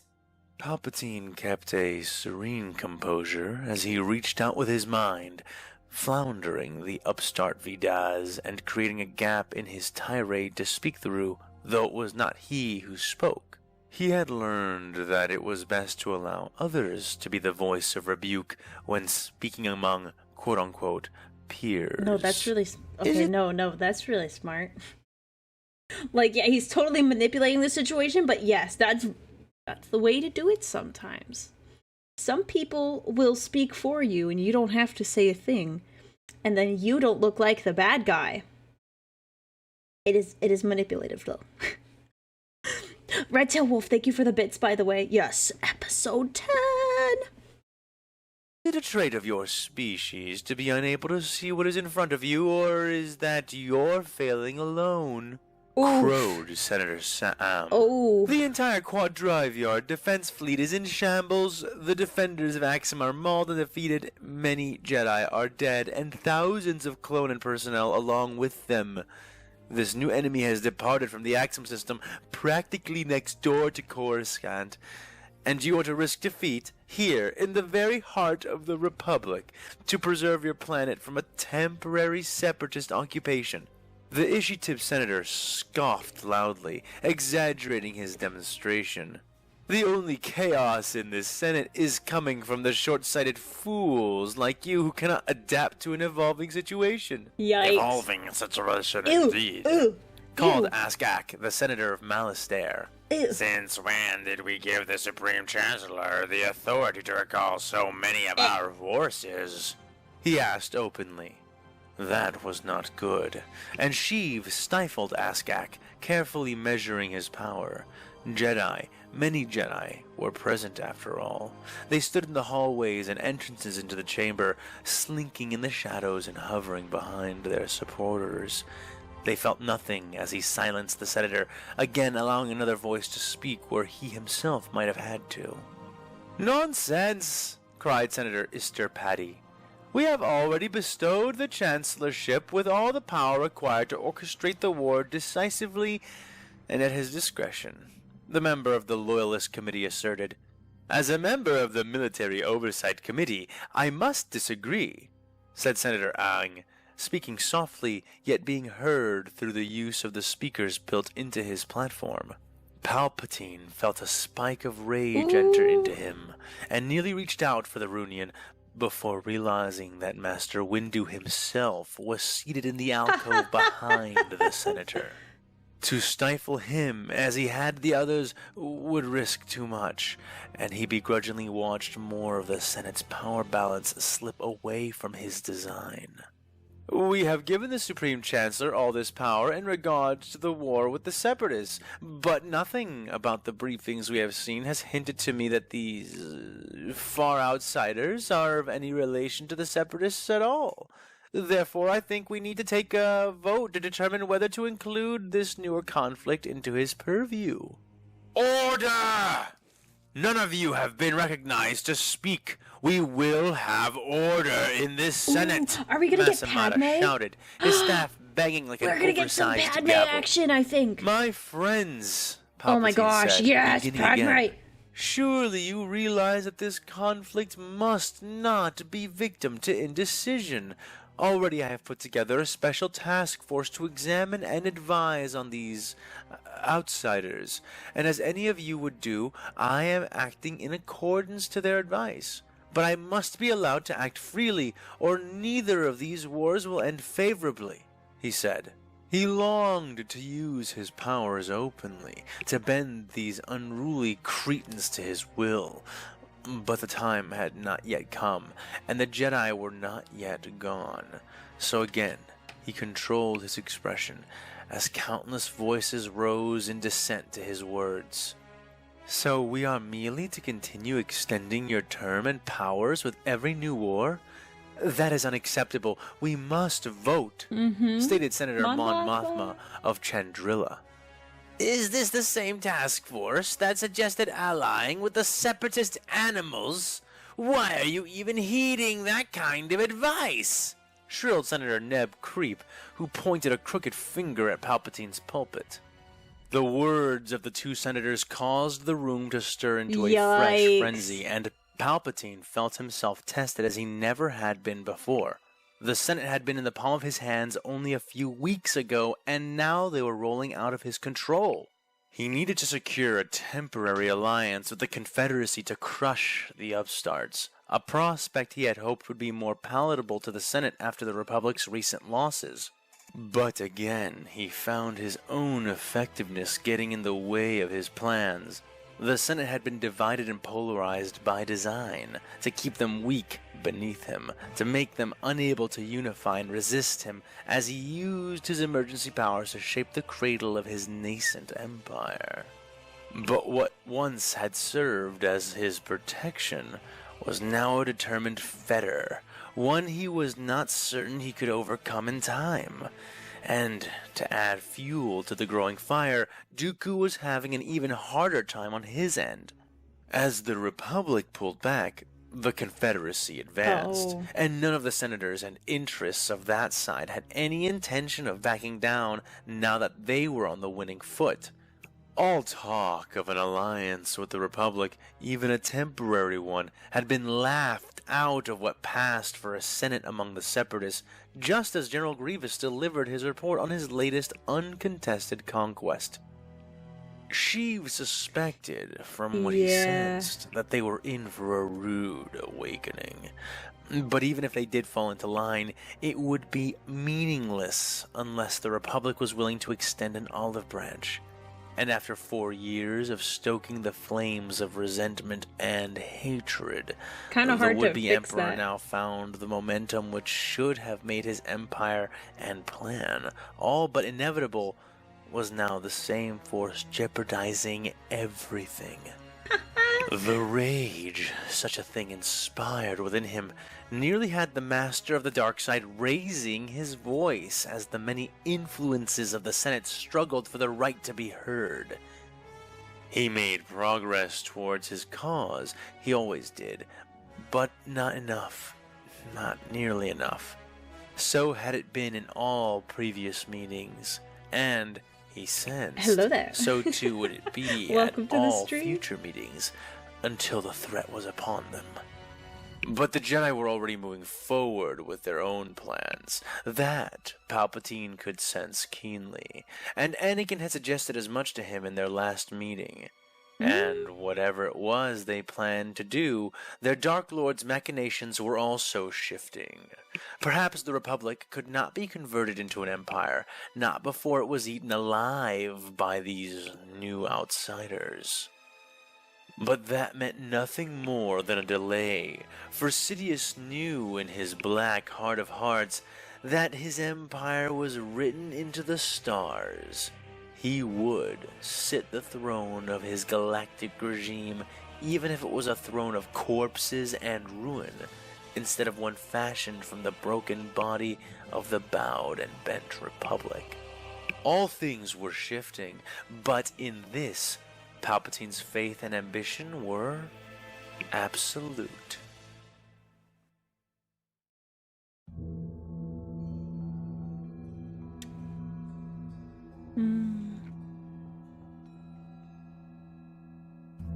Palpatine kept a serene composure as he reached out with his mind, floundering the upstart Vidaz and creating a gap in his tirade to speak through, though it was not he who spoke. He had learned that it was best to allow others to be the voice of rebuke when speaking among quote-unquote peers. No, that's really... Okay, no, that's really smart. Like, yeah, he's totally manipulating the situation, but yes, that's the way to do it sometimes. Some people will speak for you, and you don't have to say a thing, and then you don't look like the bad guy. It is manipulative, though. Redtail Wolf, thank you for the bits, by the way. Yes, episode 10! Is it a trait of your species to be unable to see what is in front of you, or is that you're failing alone? Oof. Crowed Senator Sam. Oh. The entire Quadrive Yard defense fleet is in shambles. The defenders of Axum are mauled and defeated. Many Jedi are dead, and thousands of clone personnel along with them. This new enemy has departed from the Axum system practically next door to Coruscant, and you are to risk defeat here in the very heart of the Republic to preserve your planet from a temporary separatist occupation. The Ishitib senator scoffed loudly, exaggerating his demonstration. The only chaos in this Senate is coming from the short-sighted fools like you who cannot adapt to an evolving situation. Yikes. Evolving situation Ew, indeed. ew, Called ew. Askak, the senator of Malastare. Ew. Since when did we give the Supreme Chancellor the authority to recall so many of our forces? He asked openly. That was not good, and Sheev stifled Askak, carefully measuring his power. Jedi, many Jedi, were present after all. They stood in the hallways and entrances into the chamber, slinking in the shadows and hovering behind their supporters. They felt nothing as he silenced the senator, again allowing another voice to speak where he himself might have had to. "Nonsense!" cried Senator Ister Paddy. "We have already bestowed the Chancellorship with all the power required to orchestrate the war decisively and at his discretion," the member of the Loyalist Committee asserted. "As a member of the Military Oversight Committee, I must disagree," said Senator Ang, speaking softly yet being heard through the use of the speakers built into his platform. Palpatine felt a spike of rage enter into him, and nearly reached out for the Runion, before realizing that Master Windu himself was seated in the alcove behind the senator. To stifle him, as he had the others, would risk too much, and he begrudgingly watched more of the Senate's power balance slip away from his design. "We have given the Supreme Chancellor all this power in regard to the war with the Separatists, but nothing about the briefings we have seen has hinted to me that these far outsiders are of any relation to the Separatists at all. Therefore, I think we need to take a vote to determine whether to include this newer conflict into his purview." "Order!" None of you have been recognized to speak. We will have order in this Senate. Are we gonna get Massamata Padme? shouted, his staff banging like We're an gonna get some oversized Padme gavel. action, I think. My friends, Oh my Palpatine gosh, said, yes, beginning Padme. again, surely you realize that this conflict must not be victim to indecision. Already I have put together a special task force to examine and advise on these outsiders, and as any of you would do, I am acting in accordance to their advice. But I must be allowed to act freely, or neither of these wars will end favorably, he said. He longed to use his powers openly, to bend these unruly Cretans to his will. But the time had not yet come, and the Jedi were not yet gone. So again, he controlled his expression, as countless voices rose in dissent to his words. So we are merely to continue extending your term and powers with every new war? That is unacceptable. We must vote, stated Senator Mon Mothma of Chandrilla. Is this the same task force that suggested allying with the separatist animals? Why are you even heeding that kind of advice? Shrilled Senator Neb Creep, who pointed a crooked finger at Palpatine's pulpit. The words of the two senators caused the room to stir into a fresh frenzy, and Palpatine felt himself tested as he never had been before. The Senate had been in the palm of his hands only a few weeks ago, and now they were rolling out of his control. He needed to secure a temporary alliance with the Confederacy to crush the upstarts, a prospect he had hoped would be more palatable to the Senate after the Republic's recent losses. But again, he found his own effectiveness getting in the way of his plans. The Senate had been divided and polarized by design, to keep them weak beneath him, to make them unable to unify and resist him as he used his emergency powers to shape the cradle of his nascent empire. But what once had served as his protection was now a determined fetter, one he was not certain he could overcome in time. And to add fuel to the growing fire, Dooku was having an even harder time on his end. As the Republic pulled back, the Confederacy advanced, and none of the senators and interests of that side had any intention of backing down now that they were on the winning foot. All talk of an alliance with the Republic, even a temporary one, had been laughed out of what passed for a Senate among the Separatists, just as General Grievous delivered his report on his latest uncontested conquest. Sheev suspected, from what he sensed, that they were in for a rude awakening. But even if they did fall into line, it would be meaningless unless the Republic was willing to extend an olive branch. And after 4 years of stoking the flames of resentment and hatred, the would-be emperor now found the momentum which should have made his empire and plan all but inevitable was now the same force jeopardizing everything. The rage such a thing inspired within him nearly had the master of the dark side raising his voice as the many influences of the Senate struggled for the right to be heard. He made progress towards his cause, he always did, but not enough, not nearly enough. So had it been in all previous meetings, and he sensed, hello there. So too would it be at all future meetings, until the threat was upon them. But the Jedi were already moving forward with their own plans. That Palpatine could sense keenly, and Anakin had suggested as much to him in their last meeting. And whatever it was they planned to do, their Dark Lord's machinations were also shifting. Perhaps the Republic could not be converted into an empire, not before it was eaten alive by these new outsiders. But that meant nothing more than a delay, for Sidious knew in his black heart of hearts that his empire was written into the stars. He would sit the throne of his galactic regime, even if it was a throne of corpses and ruin, instead of one fashioned from the broken body of the bowed and bent Republic. All things were shifting, but in this, Palpatine's faith and ambition were absolute.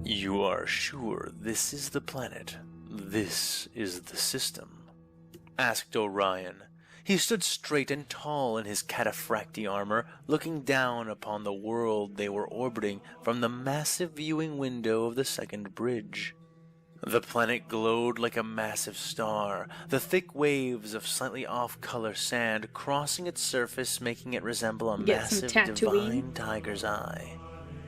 You are sure this is the planet? This is the system? Asked Orion. He stood straight and tall in his cataphracti armor, looking down upon the world they were orbiting from the massive viewing window of the second bridge. The planet glowed like a massive star, the thick waves of slightly off-color sand crossing its surface, making it resemble a massive divine tiger's eye.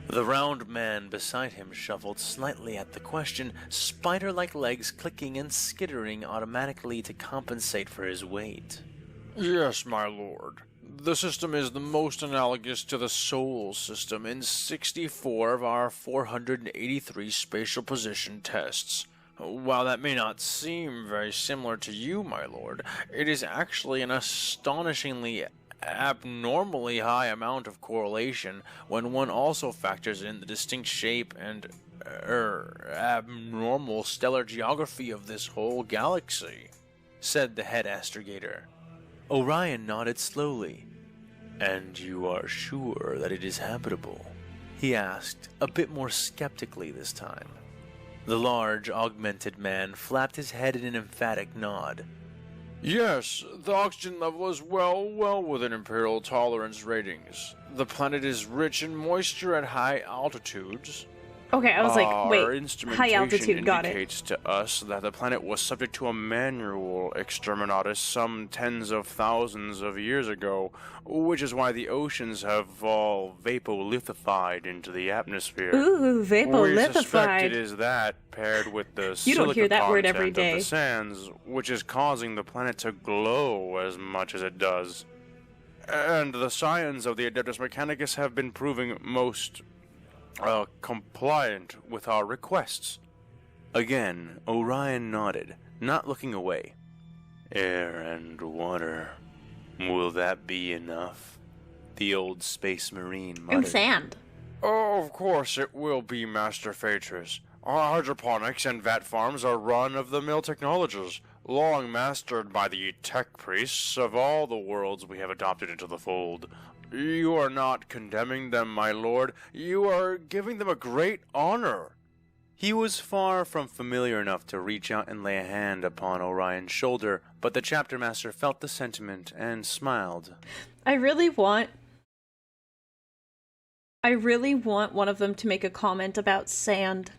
The round man beside him shuffled slightly at the question, spider-like legs clicking and skittering automatically to compensate for his weight. Yes, my lord. The system is the most analogous to the Sol system in 64 of our 483 spatial position tests. While that may not seem very similar to you, my lord, it is actually an astonishingly abnormally high amount of correlation when one also factors in the distinct shape and abnormal stellar geography of this whole galaxy, said the head astrogator. Orion nodded slowly. And you are sure that it is habitable? He asked, a bit more skeptically this time. The large, augmented man flapped his head in an emphatic nod. Yes, the oxygen level is well within Imperial tolerance ratings. The planet is rich in moisture at high altitudes. Okay, I was like, wait, high altitude, got it. Indicates to us that the planet was subject to a manual exterminatus some tens of thousands of years ago, which is why the oceans have all vapolithified into the atmosphere. Ooh, vapolithified. We suspect it is that, paired with the you don't hear that word every of day. the sands, which is causing the planet to glow as much as it does. And the science of the Adeptus Mechanicus have been proving most compliant with our requests. Again, Orion nodded, not looking away. Air and water. Will that be enough? The old space marine muttered. And sand. Oh, of course it will be, Master Phaetris. Our hydroponics and vat farms are run-of-the-mill technologies, long mastered by the tech priests of all the worlds we have adopted into the fold. You are not condemning them, my lord. You are giving them a great honor. He was far from familiar enough to reach out and lay a hand upon Orion's shoulder, but the chapter master felt the sentiment and smiled. I really want one of them to make a comment about sand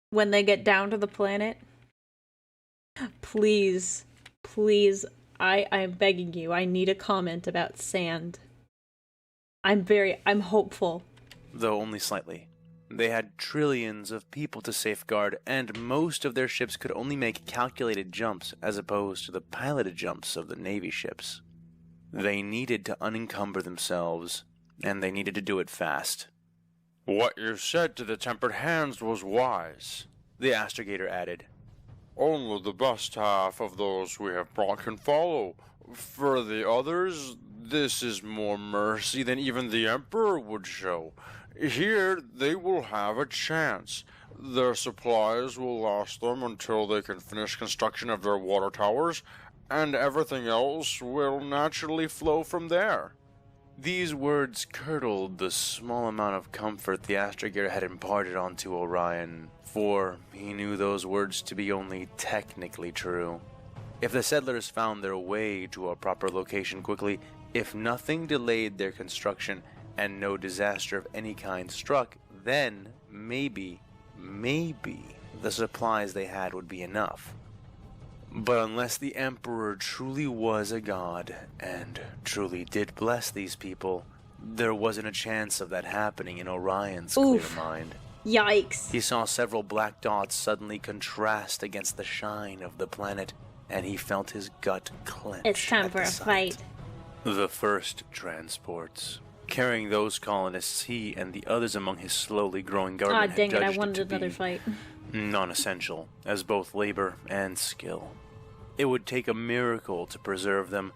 when they get down to the planet. Please, I'm begging you, I need a comment about sand. I'm hopeful. Though only slightly. They had trillions of people to safeguard, and most of their ships could only make calculated jumps as opposed to the piloted jumps of the Navy ships. They needed to unencumber themselves, and they needed to do it fast. What you said to the tempered hands was wise, the astrogator added. Only the best half of those we have brought can follow. For the others, this is more mercy than even the Emperor would show. Here, they will have a chance. Their supplies will last them until they can finish construction of their water towers, and everything else will naturally flow from there. These words curdled the small amount of comfort the astrogator had imparted onto Orion, for he knew those words to be only technically true. If the settlers found their way to a proper location quickly, if nothing delayed their construction, and no disaster of any kind struck, then maybe the supplies they had would be enough. But unless the Emperor truly was a god, and truly did bless these people, there wasn't a chance of that happening in Orion's clear mind. Yikes. He saw several black dots suddenly contrast against the shine of the planet, and he felt his gut clench. It's time for a fight. The first transports, carrying those colonists he and the others among his slowly growing government dang had it, I judged wanted to another be fight. Non-essential, as both labor and skill. It would take a miracle to preserve them,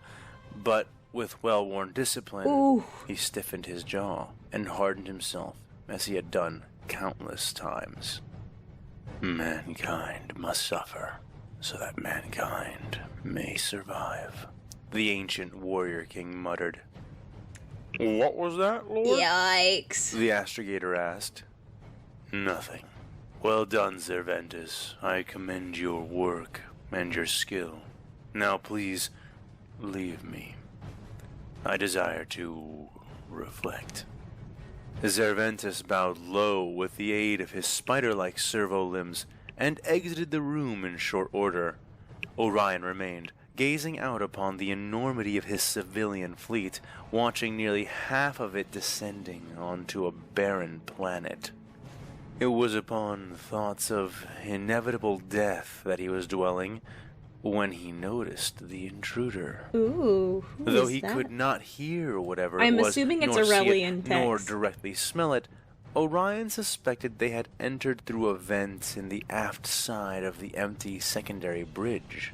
but with well-worn discipline, he stiffened his jaw and hardened himself, as he had done countless times. Mankind must suffer, so that mankind may survive, the ancient warrior king muttered. What was that, Lord? Yikes. The astrogator asked. Nothing. Well done, Cervantes. I commend your work and your skill. Now please, leave me. I desire to reflect. Cervantes bowed low with the aid of his spider-like servo limbs and exited the room in short order. Orion remained, gazing out upon the enormity of his civilian fleet, watching nearly half of it descending onto a barren planet. It was upon thoughts of inevitable death that he was dwelling when he noticed the intruder. Ooh, who Though is he that? could not hear whatever I'm it was, assuming it's nor see Aurelian it, nor text. directly smell it, Orion suspected they had entered through a vent in the aft side of the empty secondary bridge.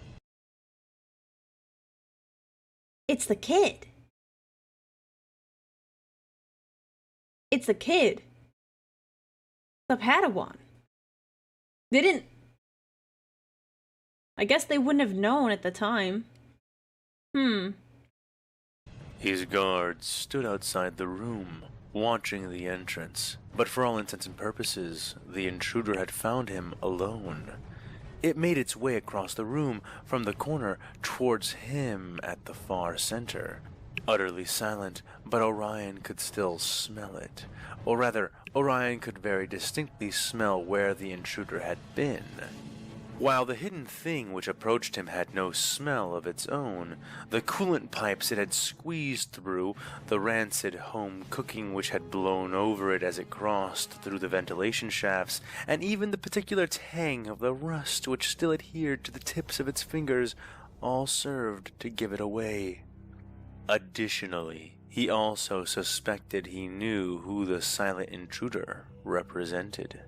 It's the kid. It's the kid. The Padawan. They didn't... I guess they wouldn't have known at the time. His guards stood outside the room, watching the entrance, but for all intents and purposes, the intruder had found him alone. It made its way across the room from the corner towards him at the far center. Utterly silent, but Orion could still smell it. Or rather, Orion could very distinctly smell where the intruder had been. While the hidden thing which approached him had no smell of its own, the coolant pipes it had squeezed through, the rancid home cooking which had blown over it as it crossed through the ventilation shafts, and even the particular tang of the rust which still adhered to the tips of its fingers, all served to give it away. Additionally, he also suspected he knew who the silent intruder represented.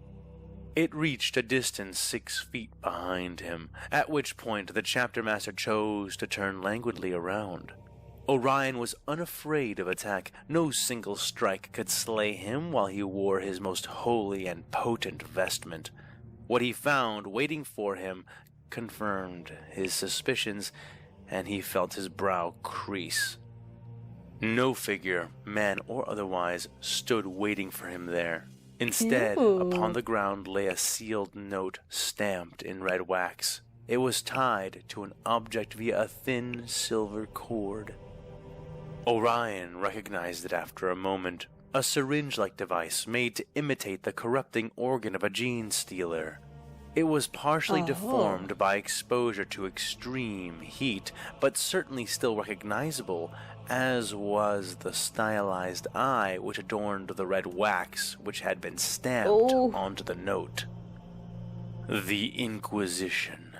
It reached a distance 6 feet behind him, at which point the chapter master chose to turn languidly around. Orion was unafraid of attack. No single strike could slay him while he wore his most holy and potent vestment. What he found waiting for him confirmed his suspicions, and he felt his brow crease. No figure, man or otherwise, stood waiting for him there. Instead, upon the ground lay a sealed note stamped in red wax. It was tied to an object via a thin silver cord. Orion recognized it after a moment, a syringe-like device made to imitate the corrupting organ of a gene stealer. It was partially deformed by exposure to extreme heat, but certainly still recognizable, as was the stylized eye which adorned the red wax which had been stamped onto the note. The Inquisition.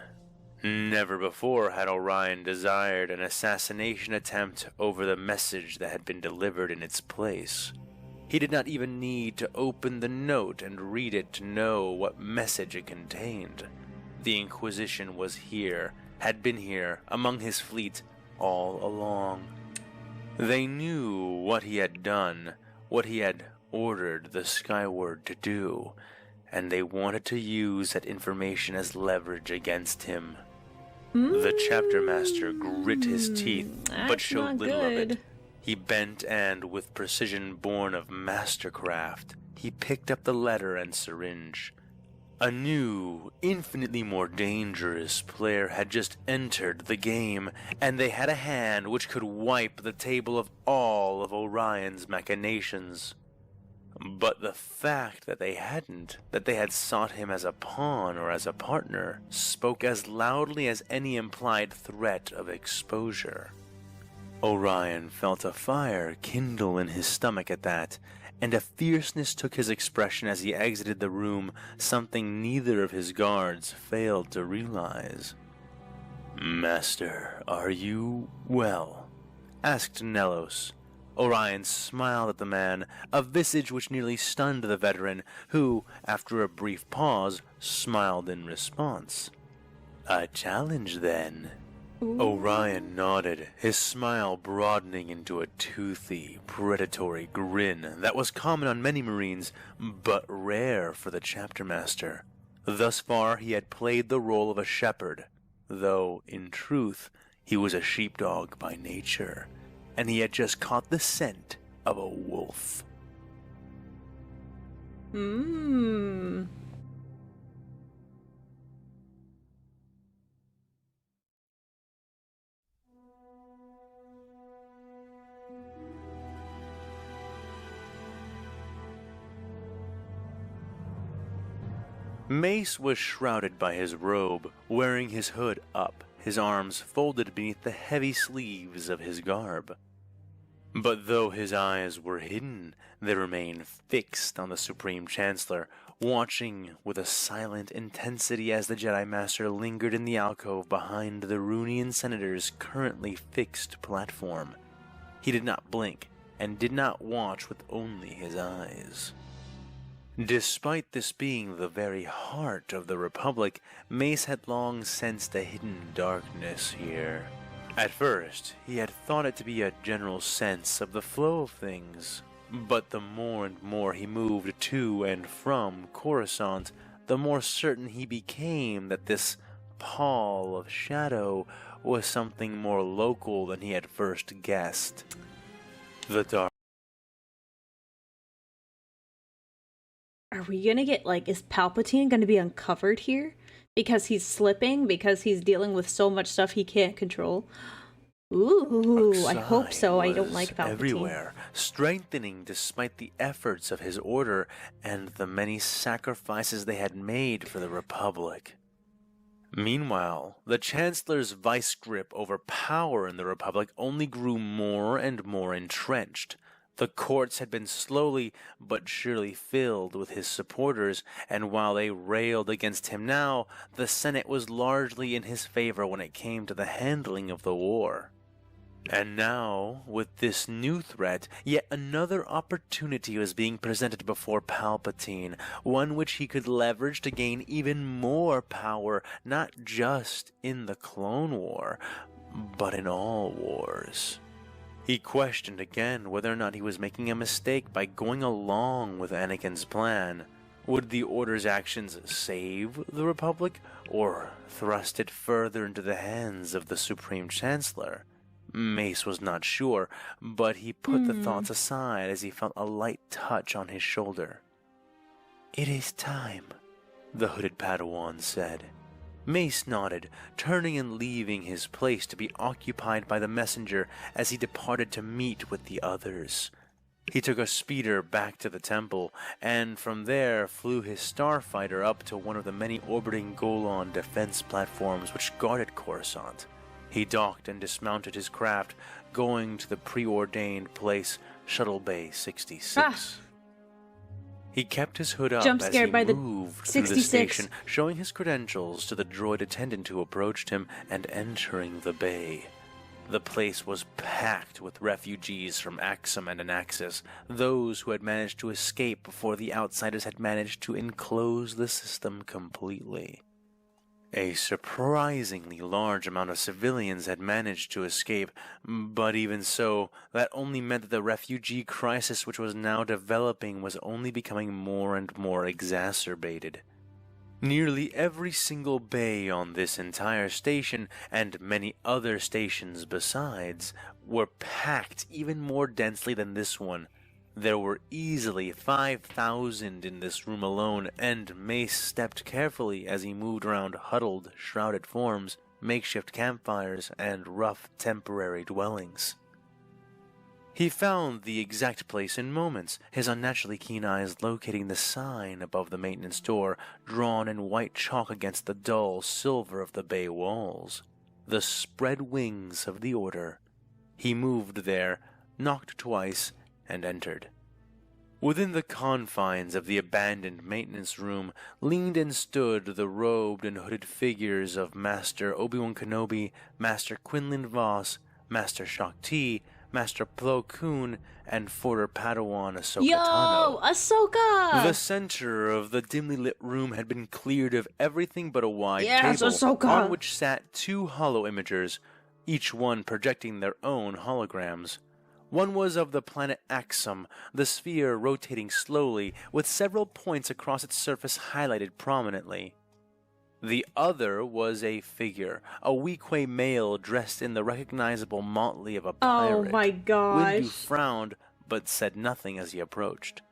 Never before had Orion desired an assassination attempt over the message that had been delivered in its place. He did not even need to open the note and read it to know what message it contained. The Inquisition was here, had been here, among his fleet, all along. They knew what he had done, what he had ordered the Skyward to do, and they wanted to use that information as leverage against him. The chapter master grit his teeth, but showed little of it. He bent and, with precision born of mastercraft, he picked up the letter and syringe. A new, infinitely more dangerous player had just entered the game, and they had a hand which could wipe the table of all of Orion's machinations. But the fact that they hadn't, that they had sought him as a pawn or as a partner, spoke as loudly as any implied threat of exposure. Orion felt a fire kindle in his stomach at that, and a fierceness took his expression as he exited the room, something neither of his guards failed to realize. "Master, are you well?" asked Nelos. Orion smiled at the man, a visage which nearly stunned the veteran, who, after a brief pause, smiled in response. "A challenge, then?" Orion nodded, his smile broadening into a toothy, predatory grin that was common on many Marines, but rare for the chapter master. Thus far he had played the role of a shepherd, though, in truth, he was a sheepdog by nature, and he had just caught the scent of a wolf. Mace was shrouded by his robe, wearing his hood up, his arms folded beneath the heavy sleeves of his garb. But though his eyes were hidden, they remained fixed on the Supreme Chancellor, watching with a silent intensity as the Jedi Master lingered in the alcove behind the Runian Senator's currently fixed platform. He did not blink, and did not watch with only his eyes. Despite this being the very heart of the Republic, Mace had long sensed a hidden darkness here. At first, he had thought it to be a general sense of the flow of things, but the more and more he moved to and from Coruscant, the more certain he became that this pall of shadow was something more local than he had first guessed. The dark. Are we gonna get, like, is Palpatine gonna be uncovered here? Because he's slipping? Because he's dealing with so much stuff he can't control? Ooh, I hope so. I don't like Palpatine. Everywhere, strengthening despite the efforts of his order and the many sacrifices they had made for the Republic. Meanwhile, the Chancellor's vice grip over power in the Republic only grew more and more entrenched. The courts had been slowly but surely filled with his supporters, and while they railed against him now, the Senate was largely in his favor when it came to the handling of the war. And now, with this new threat, yet another opportunity was being presented before Palpatine, one which he could leverage to gain even more power, not just in the Clone War, but in all wars. He questioned again whether or not he was making a mistake by going along with Anakin's plan. Would the Order's actions save the Republic, or thrust it further into the hands of the Supreme Chancellor? Mace was not sure, but he put the thoughts aside as he felt a light touch on his shoulder. "It is time," the hooded Padawan said. Mace nodded, turning and leaving his place to be occupied by the messenger as he departed to meet with the others. He took a speeder back to the temple, and from there flew his starfighter up to one of the many orbiting Golan defense platforms which guarded Coruscant. He docked and dismounted his craft, going to the preordained place, Shuttle Bay 66. He kept his hood up as he moved through the station, showing his credentials to the droid attendant who approached him and entering the bay. The place was packed with refugees from Axum and Anaxis, those who had managed to escape before the outsiders had managed to enclose the system completely. A surprisingly large amount of civilians had managed to escape, but even so, that only meant that the refugee crisis which was now developing was only becoming more and more exacerbated. Nearly every single bay on this entire station, and many other stations besides, were packed even more densely than this one. There were easily 5,000 in this room alone, and Mace stepped carefully as he moved around huddled, shrouded forms, makeshift campfires, and rough temporary dwellings. He found the exact place in moments, his unnaturally keen eyes locating the sign above the maintenance door, drawn in white chalk against the dull silver of the bay walls. The spread wings of the Order. He moved there, knocked twice, and entered. Within the confines of the abandoned maintenance room leaned and stood the robed and hooded figures of Master Obi-Wan Kenobi, Master Quinlan Voss, Master Shaak Ti, Master Plo Koon, and Forder Padawan Ahsoka Yo, Tano. Ahsoka! The center of the dimly lit room had been cleared of everything but a wide Yes, table Ahsoka! on which sat 2 hollow imagers, each one projecting their own holograms. One was of the planet Axum, the sphere rotating slowly, with several points across its surface highlighted prominently. The other was a figure, a Weequay male dressed in the recognizable motley of a pirate. Oh my gosh. Windu frowned, but said nothing as he approached.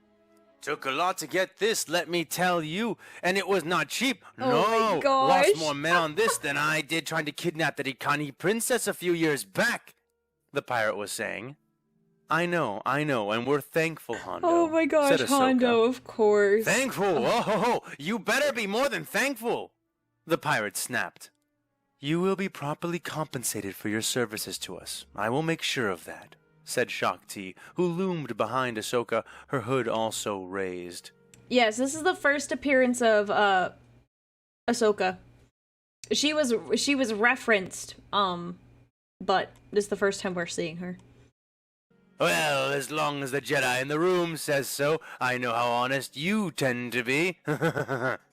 Took a lot to get this, let me tell you, and it was not cheap. Oh my gosh. Lost more men on this than I did trying to kidnap the Ikani princess a few years back, the pirate was saying. I know, and we're thankful, Hondo. Oh my gosh, said Ahsoka. Hondo, of course. Thankful? Oh, you better be more than thankful, the pirate snapped. You will be properly compensated for your services to us. I will make sure of that, said Shakti, who loomed behind Ahsoka, her hood also raised. Yes, this is the first appearance of Ahsoka. She was referenced, but this is the first time we're seeing her. Well, as long as the Jedi in the room says so, I know how honest you tend to be,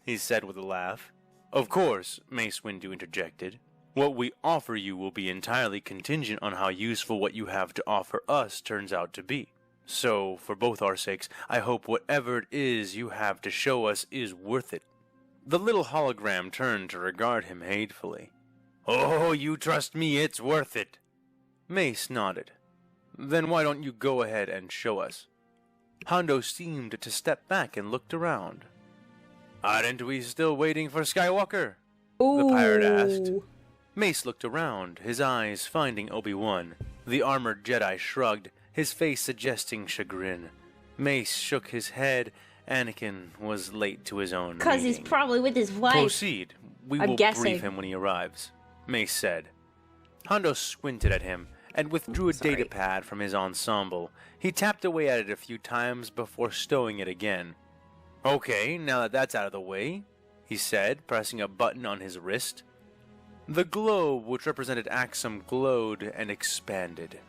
he said with a laugh. Of course, Mace Windu interjected. What we offer you will be entirely contingent on how useful what you have to offer us turns out to be. So, for both our sakes, I hope whatever it is you have to show us is worth it. The little hologram turned to regard him hatefully. Oh, you trust me, it's worth it. Mace nodded. Then why don't you go ahead and show us? Hondo seemed to step back and looked around. Aren't we still waiting for Skywalker? Ooh. The pirate asked. Mace looked around, his eyes finding Obi-Wan. The armored Jedi shrugged, his face suggesting chagrin. Mace shook his head. Anakin was late to his own meeting. 'Cause he's probably with his wife. Proceed. We I'm will guessing. brief him when he arrives, Mace said. Hondo squinted at him and withdrew a data pad from his ensemble. He tapped away at it a few times before stowing it again. Okay, now that that's out of the way, he said, pressing a button on his wrist. The globe, which represented Axum, glowed and expanded.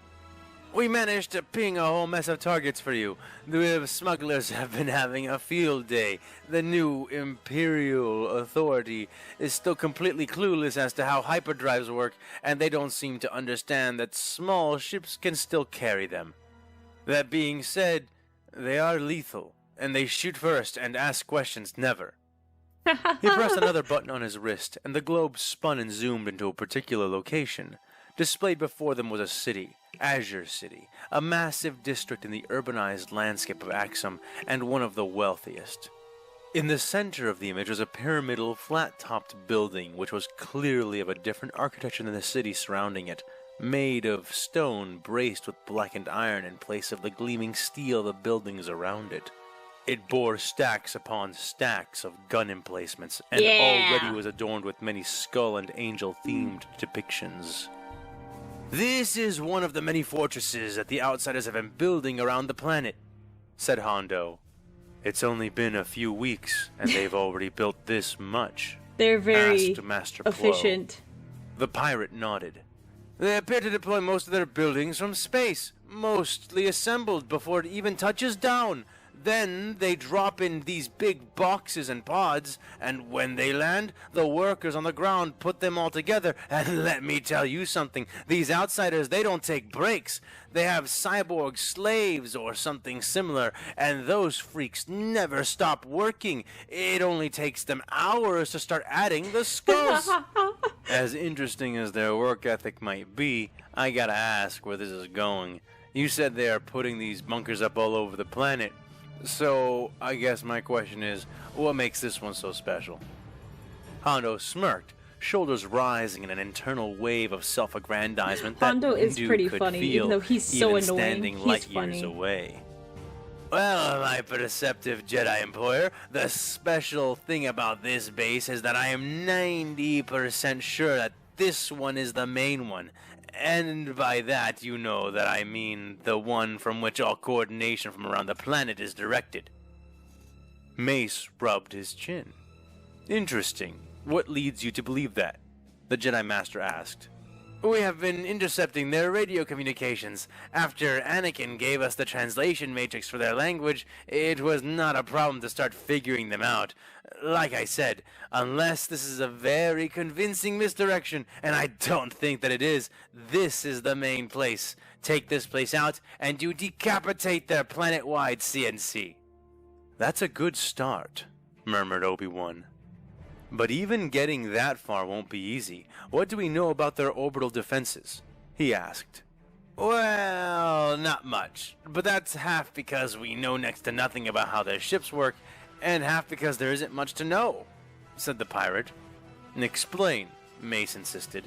We managed to ping a whole mess of targets for you. The smugglers have been having a field day. The new Imperial Authority is still completely clueless as to how hyperdrives work, and they don't seem to understand that small ships can still carry them. That being said, they are lethal, and they shoot first and ask questions never. He pressed another button on his wrist, and the globe spun and zoomed into a particular location. Displayed before them was a city, Azure City, a massive district in the urbanized landscape of Axum, and one of the wealthiest. In the center of the image was a pyramidal, flat-topped building, which was clearly of a different architecture than the city surrounding it, made of stone braced with blackened iron in place of the gleaming steel of the buildings around it. It bore stacks upon stacks of gun emplacements, and already was adorned with many skull and angel-themed depictions. This is one of the many fortresses that the outsiders have been building around the planet, said Hondo. It's only been a few weeks, and they've already built this much. They're very asked Master efficient. Plo. The pirate nodded. They appear to deploy most of their buildings from space, mostly assembled before it even touches down. Then they drop in these big boxes and pods, and when they land, the workers on the ground put them all together. And let me tell you something, these outsiders, they don't take breaks. They have cyborg slaves or something similar, and those freaks never stop working. It only takes them hours to start adding the skulls. As interesting as their work ethic might be, I gotta ask where this is going. You said they are putting these bunkers up all over the planet. So, I guess my question is, what makes this one so special? Hondo smirked, shoulders rising in an internal wave of self-aggrandizement that Hondo is Windu pretty could funny, feel, even though he's so even annoying. standing He's light funny. years away. Well, my perceptive Jedi employer, the special thing about this base is that I am 90% sure that this one is the main one. And by that, you know that I mean the one from which all coordination from around the planet is directed. Mace rubbed his chin. Interesting. What leads you to believe that? The Jedi Master asked. We have been intercepting their radio communications. After Anakin gave us the translation matrix for their language, it was not a problem to start figuring them out. Like I said, unless this is a very convincing misdirection, and I don't think that it is, this is the main place. Take this place out, and you decapitate their planet-wide CNC. That's a good start, murmured Obi-Wan. But even getting that far won't be easy. What do we know about their orbital defenses? He asked. Well, not much. But that's half because we know next to nothing about how their ships work, and half because there isn't much to know, said the pirate. Explain, Mace insisted.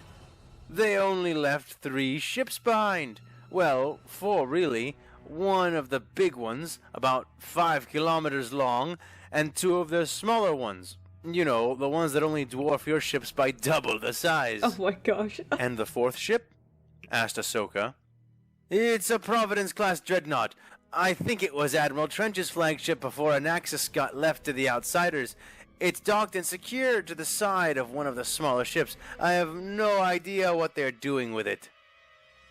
They only left 3 ships behind. Well, 4 really. One of the big ones, about 5 kilometers long, and 2 of the smaller ones. You know, the ones that only dwarf your ships by double the size. Oh my gosh. And the 4th ship? Asked Ahsoka. It's a Providence-class dreadnought. I think it was Admiral Trench's flagship before Anaxis got left to the outsiders. It's docked and secured to the side of one of the smaller ships. I have no idea what they're doing with it.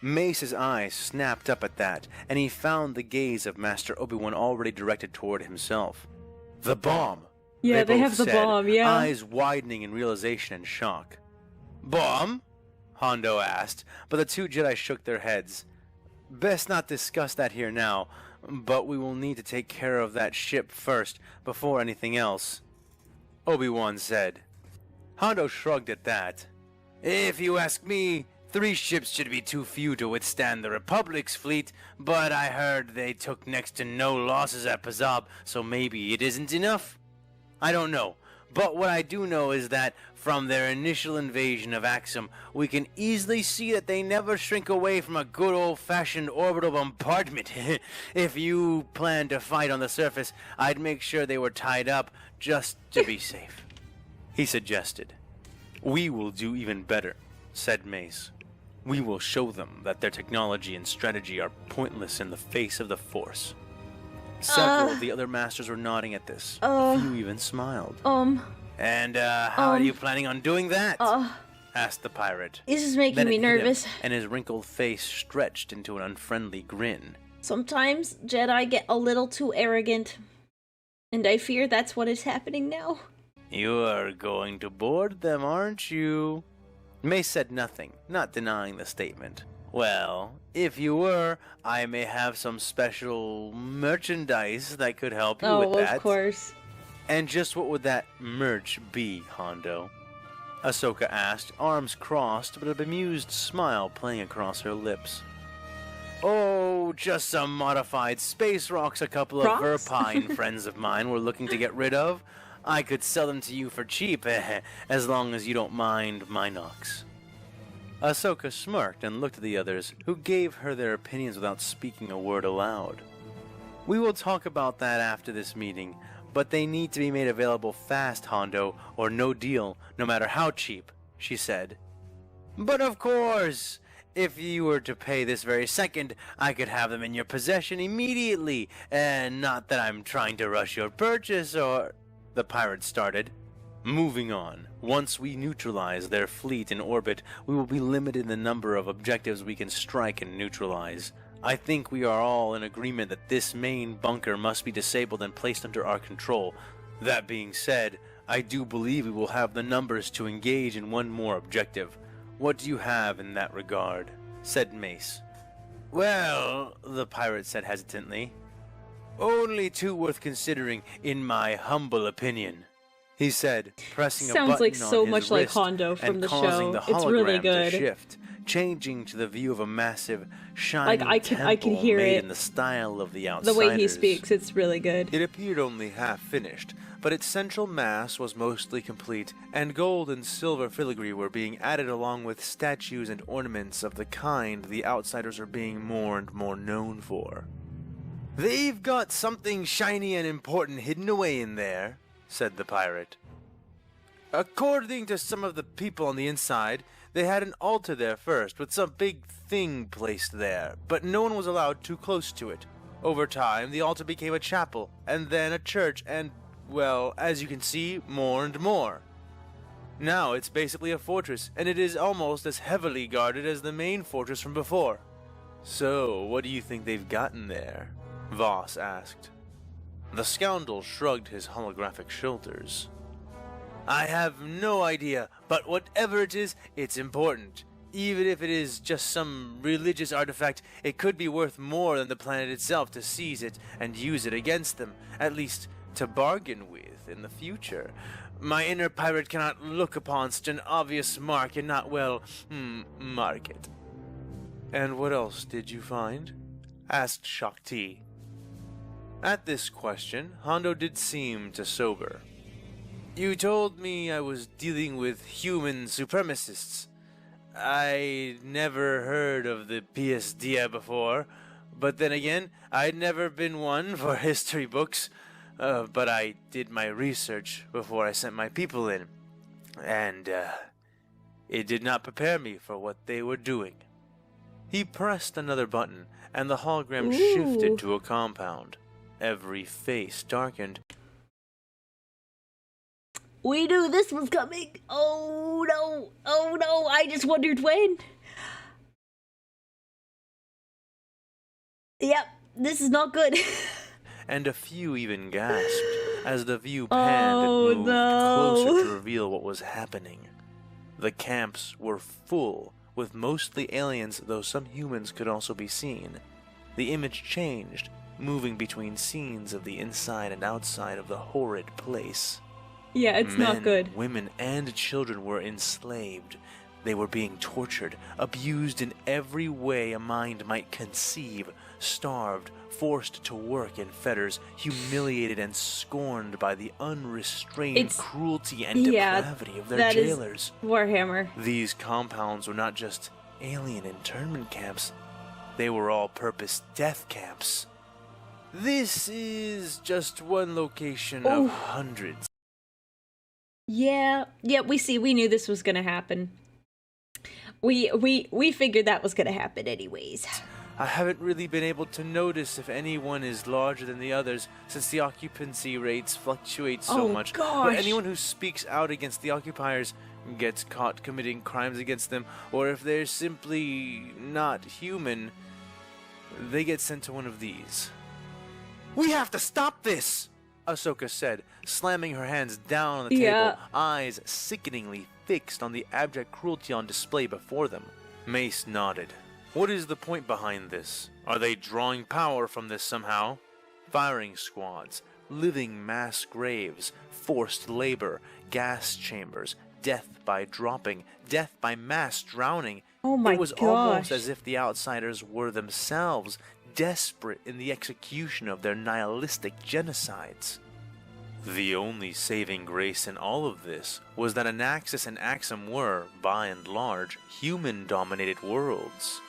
Mace's eyes snapped up at that, and he found the gaze of Master Obi-Wan already directed toward himself. The bomb! Yeah, they have the said, bomb, yeah. Eyes widening in realization and shock. Bomb? Hondo asked, but the 2 Jedi shook their heads. Best not discuss that here now, but we will need to take care of that ship first, before anything else, Obi-Wan said. Hondo shrugged at that. If you ask me, 3 ships should be too few to withstand the Republic's fleet, but I heard they took next to no losses at Pazab, so maybe it isn't enough. I don't know, but what I do know is that from their initial invasion of Axum, we can easily see that they never shrink away from a good old-fashioned orbital bombardment. If you plan to fight on the surface, I'd make sure they were tied up just to be safe, he suggested. We will do even better, said Mace. We will show them that their technology and strategy are pointless in the face of the Force. Several of the other masters were nodding at this. A few even smiled. And how are you planning on doing that? Asked the pirate. This is making Then me it hit him, nervous. and his wrinkled face stretched into an unfriendly grin. Sometimes Jedi get a little too arrogant. And I fear that's what is happening now. You are going to board them, aren't you? Mace said nothing, not denying the statement. Well, if you were, I may have some special merchandise that could help you with that. Oh, of course. And just what would that merch be, Hondo? Ahsoka asked, arms crossed, but a bemused smile playing across her lips. Oh, just some modified space rocks a couple of Verpine friends of mine were looking to get rid of. I could sell them to you for cheap, as long as you don't mind my knocks. Ahsoka smirked and looked at the others, who gave her their opinions without speaking a word aloud. We will talk about that after this meeting, but they need to be made available fast, Hondo, or no deal, no matter how cheap, she said. But of course! If you were to pay this very second, I could have them in your possession immediately, and not that I'm trying to rush your purchase, or... The pirate started. Moving on. Once we neutralize their fleet in orbit, we will be limited in the number of objectives we can strike and neutralize. I think we are all in agreement that this main bunker must be disabled and placed under our control. That being said, I do believe we will have the numbers to engage in one more objective. What do you have in that regard? Said Mace. Well, the pirate said hesitantly, only 2 worth considering, in my humble opinion, he said, pressing a button Sounds like so on his much like wrist Hondo from and the causing show. the It's really hologram good. to shift, changing to the view of a massive, shining I can hear made it. in the style of the outsiders. The way he speaks, it's really good. It appeared only half finished, but its central mass was mostly complete, and gold and silver filigree were being added along with statues and ornaments of the kind the outsiders are being more and more known for. They've got something shiny and important hidden away in there, said the pirate. According to some of the people on the inside, they had an altar there first, with some big thing placed there, but no one was allowed too close to it. Over time, the altar became a chapel, and then a church, and, well, as you can see, more and more. Now it's basically a fortress, and it is almost as heavily guarded as the main fortress from before. So, what do you think they've gotten there? Voss asked. The scoundrel shrugged his holographic shoulders. I have no idea, but whatever it is, it's important. Even if it is just some religious artifact, it could be worth more than the planet itself to seize it and use it against them, at least to bargain with in the future. My inner pirate cannot look upon such an obvious mark and not, well, mark it. And what else did you find? Asked Shakti. At this question, Hondo did seem to sober. You told me I was dealing with human supremacists. I never heard of the PSD before, but then again, I'd never been one for history books. But I did my research before I sent my people in, and it did not prepare me for what they were doing. He pressed another button, and the hologram shifted to a compound. Every face darkened. We knew this was coming. Oh no, I just wondered when. Yep, this is not good. And a few even gasped as the view panned and moved closer to reveal what was happening. The camps were full, with mostly aliens, though some humans could also be seen. The image changed, moving between scenes of the inside and outside of the horrid place. Yeah, it's not good. Women, and children were enslaved. They were being tortured, abused in every way a mind might conceive, starved, forced to work in fetters, humiliated and scorned by the unrestrained cruelty and depravity of their jailers. Is Warhammer. These compounds were not just alien internment camps, they were all-purpose death camps. This is just one location of hundreds. Yeah, we knew this was gonna happen. We figured that was gonna happen anyways. I haven't really been able to notice if anyone is larger than the others, since the occupancy rates fluctuate so much. But anyone who speaks out against the occupiers gets caught committing crimes against them, or if they're simply not human, they get sent to one of these. We have to stop this! Ahsoka said, slamming her hands down on the table, eyes sickeningly fixed on the abject cruelty on display before them. Mace nodded. What is the point behind this? Are they drawing power from this somehow? Firing squads, living mass graves, forced labor, gas chambers, death by dropping, death by mass drowning. Oh my gosh. It was almost as if the outsiders were themselves desperate in the execution of their nihilistic genocides. The only saving grace in all of this was that Anaxis and Axum were, by and large, human-dominated worlds.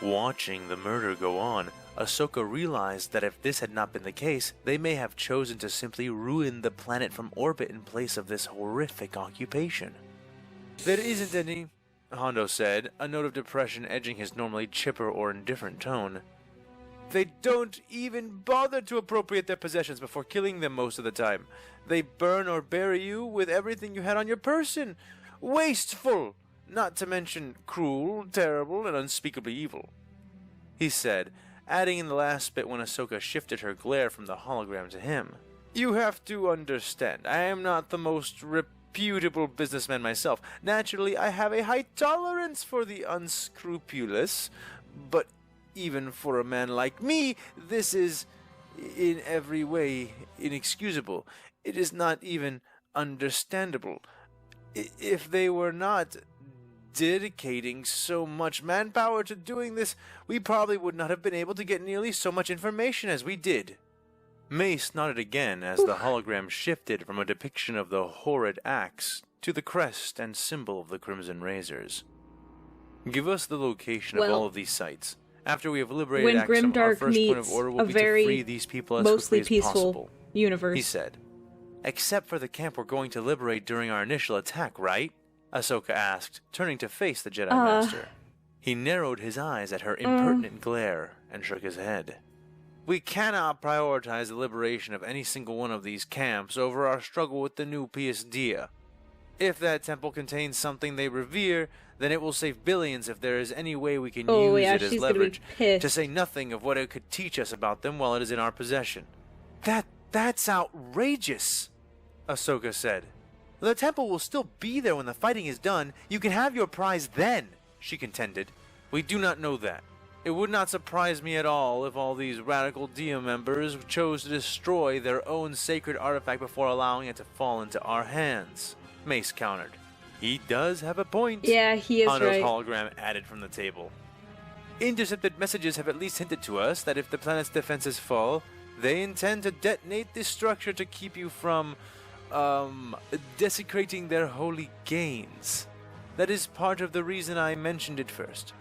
Watching the murder go on, Ahsoka realized that if this had not been the case, they may have chosen to simply ruin the planet from orbit in place of this horrific occupation. There isn't any, Hondo said, a note of depression edging his normally chipper or indifferent tone. They don't even bother to appropriate their possessions before killing them most of the time. They burn or bury you with everything you had on your person. Wasteful! Not to mention cruel, terrible, and unspeakably evil, he said, adding in the last bit when Ahsoka shifted her glare from the hologram to him. You have to understand, I am not the most reputable businessman myself. Naturally, I have a high tolerance for the unscrupulous, but even for a man like me, this is, in every way, inexcusable. It is not even understandable. If they were not dedicating so much manpower to doing this, we probably would not have been able to get nearly so much information as we did. Mace nodded again as the hologram shifted from a depiction of the horrid axe to the crest and symbol of the Crimson Razors. Give us the location of all of these sites. After we have liberated Axum, our first point of order will be to free these people as quickly as possible, universe. He said. Except for the camp we're going to liberate during our initial attack, right? Ahsoka asked, turning to face the Jedi Master. He narrowed his eyes at her impertinent glare and shook his head. We cannot prioritize the liberation of any single one of these camps over our struggle with the new PSD. If that temple contains something they revere, then it will save billions if there is any way we can Oh, use yeah, it as she's gonna be leverage, pissed. to say nothing of what it could teach us about them while it is in our possession. That's outrageous, Ahsoka said. The temple will still be there when the fighting is done. You can have your prize then, she contended. We do not know that. It would not surprise me at all if all these radical Dia members chose to destroy their own sacred artifact before allowing it to fall into our hands, Mace countered. He does have a point. Yeah, he is Hondo's right. hologram added from the table. Intercepted messages have at least hinted to us that if the planet's defenses fall, they intend to detonate this structure to keep you from, desecrating their holy gains. That is part of the reason I mentioned it first.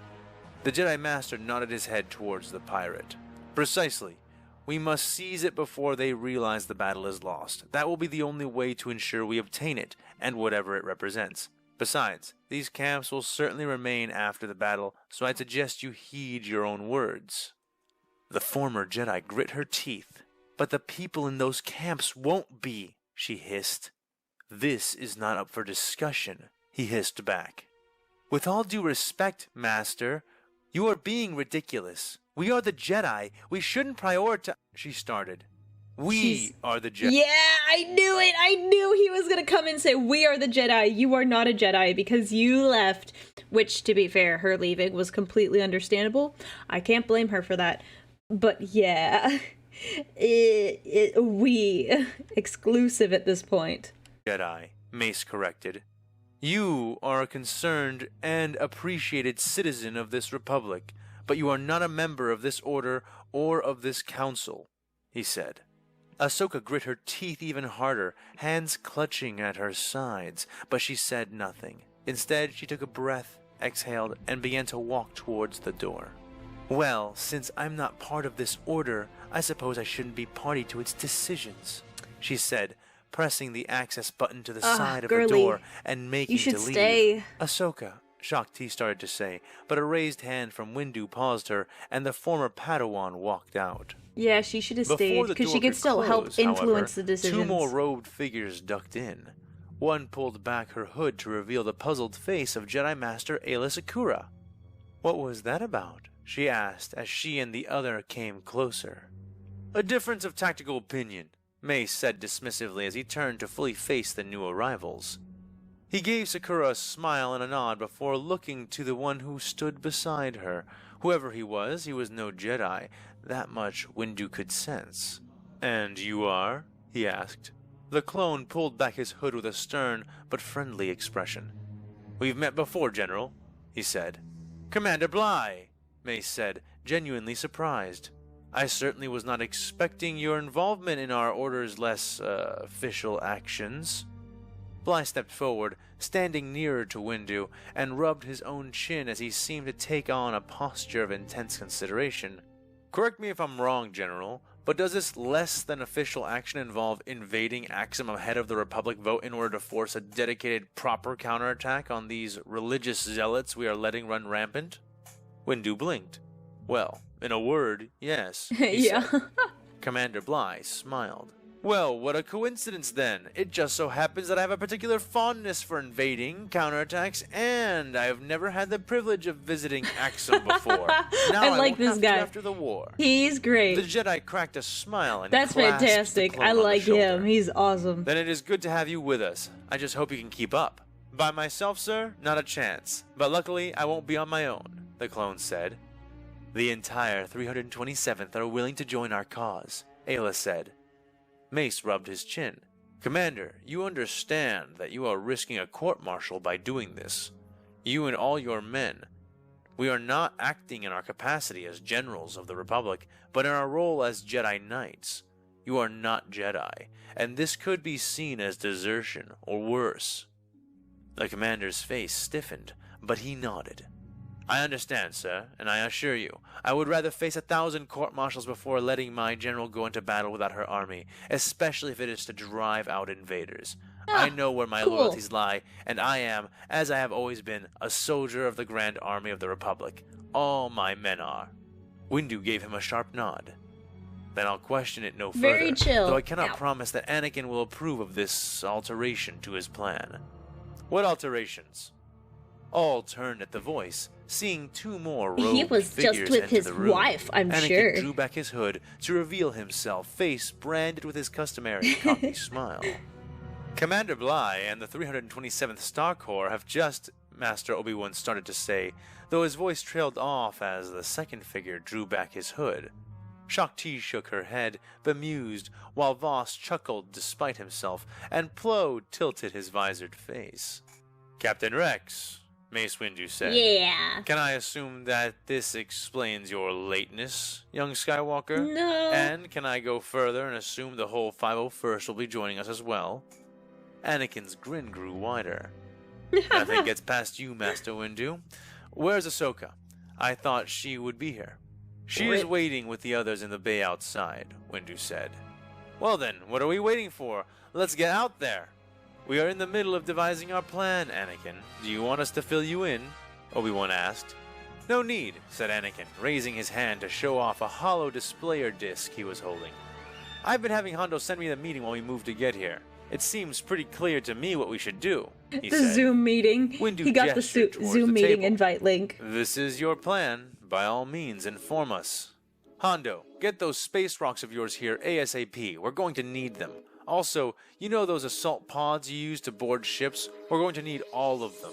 The Jedi Master nodded his head towards the pirate. Precisely. We must seize it before they realize the battle is lost. That will be the only way to ensure we obtain it, and whatever it represents. Besides, these camps will certainly remain after the battle, so I'd suggest you heed your own words. The former Jedi grit her teeth. But the people in those camps won't be, she hissed. This is not up for discussion, he hissed back. With all due respect, Master, you are being ridiculous. We are the Jedi. We shouldn't prioritize, she started. We are the Jedi. Yeah, I knew it. I knew he was going to come and say, we are the Jedi. You are not a Jedi because you left. Which, to be fair, her leaving was completely understandable. I can't blame her for that. But yeah, we exclusive at this point. Jedi, Mace corrected. You are a concerned and appreciated citizen of this republic, but you are not a member of this order or of this council, he said. Ahsoka grit her teeth even harder, hands clutching at her sides, but she said nothing. Instead, she took a breath, exhaled, and began to walk towards the door. Well, since I'm not part of this order, I suppose I shouldn't be party to its decisions, she said, pressing the access button to the side of the door and making to leave. Stay. Ahsoka, Shaak Ti started to say, but a raised hand from Windu paused her, and the former Padawan walked out. Yeah, she should have stayed, because she could still help influence the decisions. 2 more robed figures ducked in. One pulled back her hood to reveal the puzzled face of Jedi Master Aayla Secura. What was that about? She asked as she and the other came closer. A difference of tactical opinion, Mace said dismissively as he turned to fully face the new arrivals. He gave Sakura a smile and a nod before looking to the one who stood beside her. Whoever he was no Jedi. That much Windu could sense. And you are? He asked. The clone pulled back his hood with a stern but friendly expression. We've met before, General, he said. Commander Bly, Mace said, genuinely surprised. I certainly was not expecting your involvement in our order's less, official actions. Bly stepped forward, standing nearer to Windu, and rubbed his own chin as he seemed to take on a posture of intense consideration. Correct me if I'm wrong, General, but does this less-than-official action involve invading Axum ahead of the Republic vote in order to force a dedicated, proper counterattack on these religious zealots we are letting run rampant? Windu blinked. Well, in a word, yes, he said. Commander Bly smiled. Well, what a coincidence then. It just so happens that I have a particular fondness for invading, counterattacks, and I have never had the privilege of visiting Axum before. Now I like this guy. After the war. He's great. The Jedi cracked a smile and That's clasped fantastic. the clone I on the like shoulder. him. He's awesome. Then it is good to have you with us. I just hope you can keep up. By myself, sir? Not a chance. But luckily, I won't be on my own, the clone said. The entire 327th are willing to join our cause, Aayla said. Mace rubbed his chin. Commander, you understand that you are risking a court-martial by doing this. You and all your men. We are not acting in our capacity as generals of the Republic, but in our role as Jedi Knights. You are not Jedi, and this could be seen as desertion, or worse. The commander's face stiffened, but he nodded. I understand, sir, and I assure you, I would rather face 1,000 court-martials before letting my general go into battle without her army, especially if it is to drive out invaders. I know where my loyalties lie, and I am, as I have always been, a soldier of the Grand Army of the Republic. All my men are. Windu gave him a sharp nod. Then I'll question it no further, Very chill. though I cannot promise that Anakin will approve of this alteration to his plan. What alterations? All turned at the voice, seeing two more robed He was figures just with enter his the room. wife, I'm Anakin sure. drew back his hood to reveal himself, face branded with his customary cocky smile. Commander Bly and the 327th Star Corps have just, Master Obi-Wan started to say, though his voice trailed off as the second figure drew back his hood. Shakti shook her head, bemused, while Voss chuckled despite himself, and Plo tilted his visored face. Captain Rex, Mace Windu said. Yeah. Can I assume that this explains your lateness, young Skywalker? No. And can I go further and assume the whole 501st will be joining us as well? Anakin's grin grew wider. Nothing gets past you, Master Windu. Where's Ahsoka? I thought she would be here. She is waiting with the others in the bay outside, Windu said. Well then, what are we waiting for? Let's get out there. We are in the middle of devising our plan, Anakin. Do you want us to fill you in? Obi-Wan asked. No need, said Anakin, raising his hand to show off a hollow displayer disc he was holding. I've been having Hondo send me the meeting while we moved to get here. It seems pretty clear to me what we should do, he The said. Zoom meeting. Windu He got the gestured towards Zoom the meeting table. invite link. This is your plan. By all means, inform us. Hondo, get those space rocks of yours here ASAP. We're going to need them. Also, you know those assault pods you use to board ships? We're going to need all of them.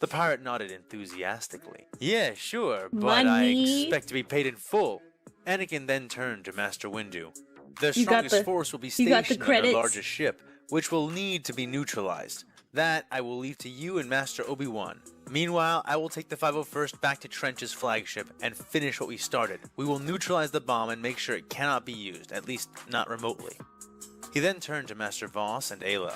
The pirate nodded enthusiastically. Yeah, sure, but I Money. expect to be paid in full. Anakin then turned to Master Windu. The You got strongest the- force will be you got the stationed on the credits. largest ship, which will need to be neutralized. That I will leave to you and Master Obi-Wan. Meanwhile, I will take the 501st back to Trench's flagship and finish what we started. We will neutralize the bomb and make sure it cannot be used, at least not remotely. He then turned to Master Voss and Ayla.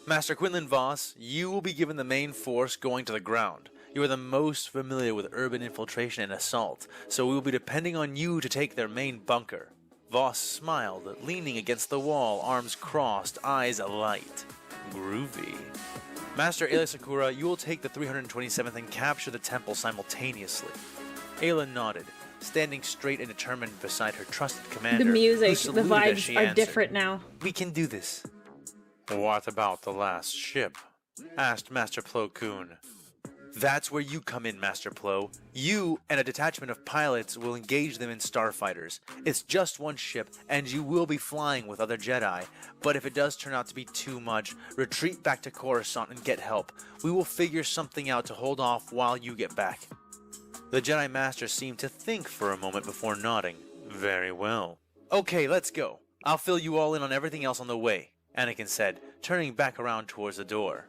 Master Quinlan Voss, you will be given the main force going to the ground. You are the most familiar with urban infiltration and assault, so we will be depending on you to take their main bunker. Voss smiled, leaning against the wall, arms crossed, eyes alight. Groovy. Master Ayla Sakura, you will take the 327th and capture the temple simultaneously. Ayla nodded, standing straight and determined beside her trusted commander. The music, who the saluted as vibes she are answered. different now. We can do this. What about the last ship? Asked Master Plo Koon. That's where you come in, Master Plo. You and a detachment of pilots will engage them in starfighters. It's just one ship, and you will be flying with other Jedi. But if it does turn out to be too much, retreat back to Coruscant and get help. We will figure something out to hold off while you get back. The Jedi Master seemed to think for a moment before nodding. Very well. Okay, let's go. I'll fill you all in on everything else on the way, Anakin said, turning back around towards the door.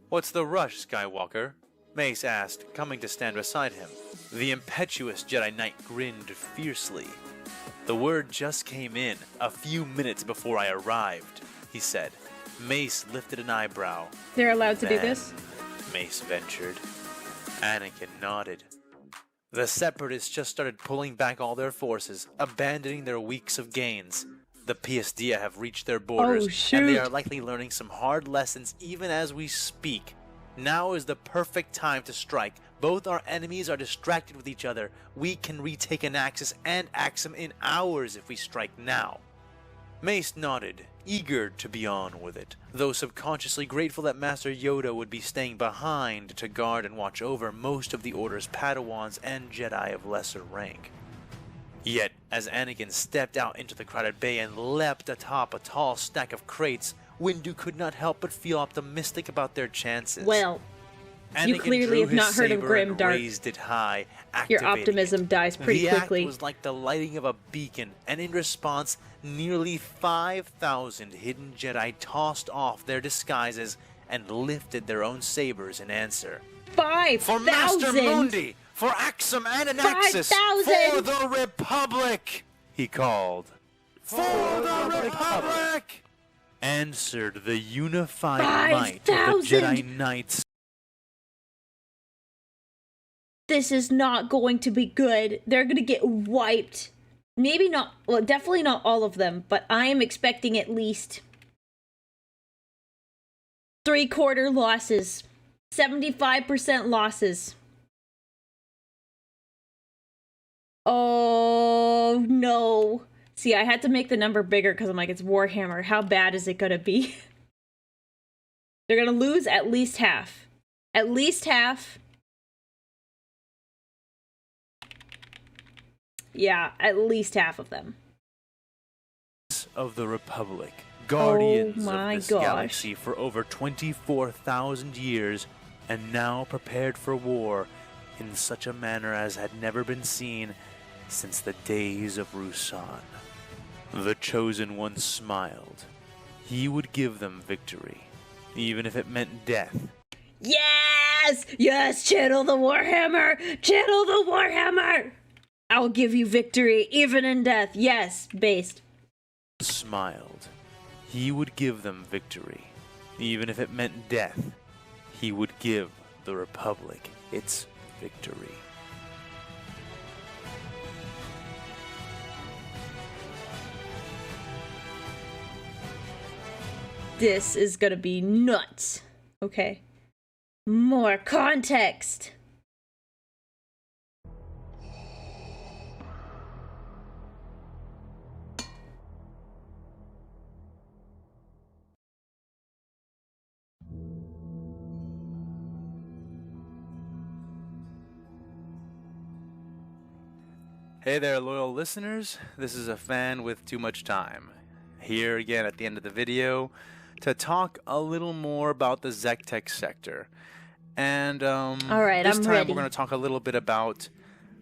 What's the rush, Skywalker? Mace asked, coming to stand beside him. The impetuous Jedi Knight grinned fiercely. The word just came in, a few minutes before I arrived, he said. Mace lifted an eyebrow. They're allowed to do Then, this? Mace ventured. Anakin nodded. The Separatists just started pulling back all their forces, abandoning their weeks of gains. The Piasdia have reached their borders, and they shoot. are likely learning some hard lessons even as we speak. Now is the perfect time to strike. Both our enemies are distracted with each other. We can retake Anaxis and Axum in hours if we strike now. Mace nodded, eager to be on with it, though subconsciously grateful that Master Yoda would be staying behind to guard and watch over most of the Order's Padawans and Jedi of lesser rank. Yet, as Anakin stepped out into the crowded bay and leapt atop a tall stack of crates, Windu could not help but feel optimistic about their chances. Well, you Anakin clearly drew have his not heard of saber Grim and Dark. raised it high, Your activating optimism it. dies pretty the quickly. act was like the lighting of a beacon, and in response, nearly 5,000 hidden Jedi tossed off their disguises and lifted their own sabers in answer. 5,000! For Master Mundi! For Axum and Anaxis! 5,000! For the Republic! He called. For the Republic! Answered the unified might of the 5,000! Jedi Knights. This is not going to be good. They're going to get wiped. Maybe not, well, definitely not all of them, but I am expecting at least 3/4 losses. 75% losses. Oh, no. See, I had to make the number bigger because I'm like, it's Warhammer. How bad is it going to be? They're gonna lose at least half. At least half. Yeah, at least half of them. Of the Republic, guardians Oh my of this gosh. galaxy for over 24,000 years, and now prepared for war in such a manner as had never been seen since the days of Rusan. The Chosen One smiled. He would give them victory, even if it meant death. Yes! Yes, channel the Warhammer! Channel the Warhammer! I'll give you victory, even in death. Yes, based. Smiled. He would give them victory, even if it meant death. He would give the Republic its victory. This is gonna be nuts. Okay. More context. Hey there, loyal listeners. This is a fan with too much time. Here again at the end of the video to talk a little more about the Zectech sector. And All right, this I'm time ready. we're going to talk a little bit about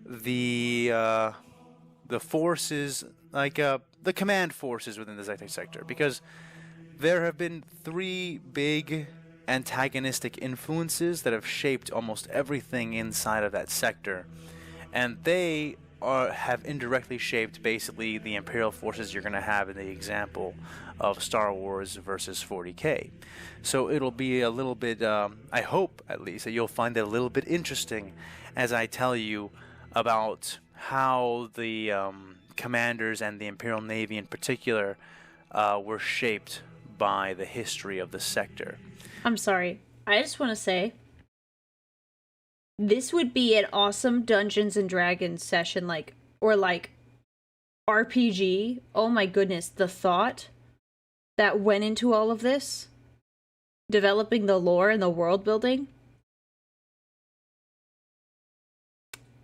the forces, like the command forces within the Zectech sector, because there have been three big antagonistic influences that have shaped almost everything inside of that sector, and they have indirectly shaped basically the Imperial forces you're going to have in the example of Star Wars versus 40k. So it'll be a little bit, I hope at least, that you'll find it a little bit interesting as I tell you about how the commanders and the Imperial Navy in particular were shaped by the history of the sector. I'm sorry. I just want to say, this would be an awesome Dungeons and Dragons session, or RPG. Oh my goodness, the thought that went into all of this, developing the lore and the world building.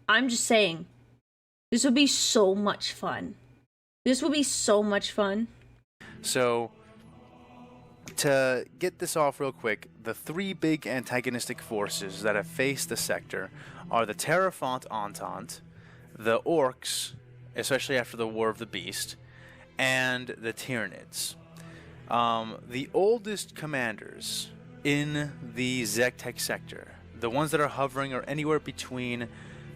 I'm just saying, this would be so much fun. This would be so much fun. So, to get this off real quick, the three big antagonistic forces that have faced the sector are the Terrafont Entente, the Orcs, especially after the War of the Beast, and the Tyranids. The oldest commanders in the Zectech sector, the ones that are hovering, are anywhere between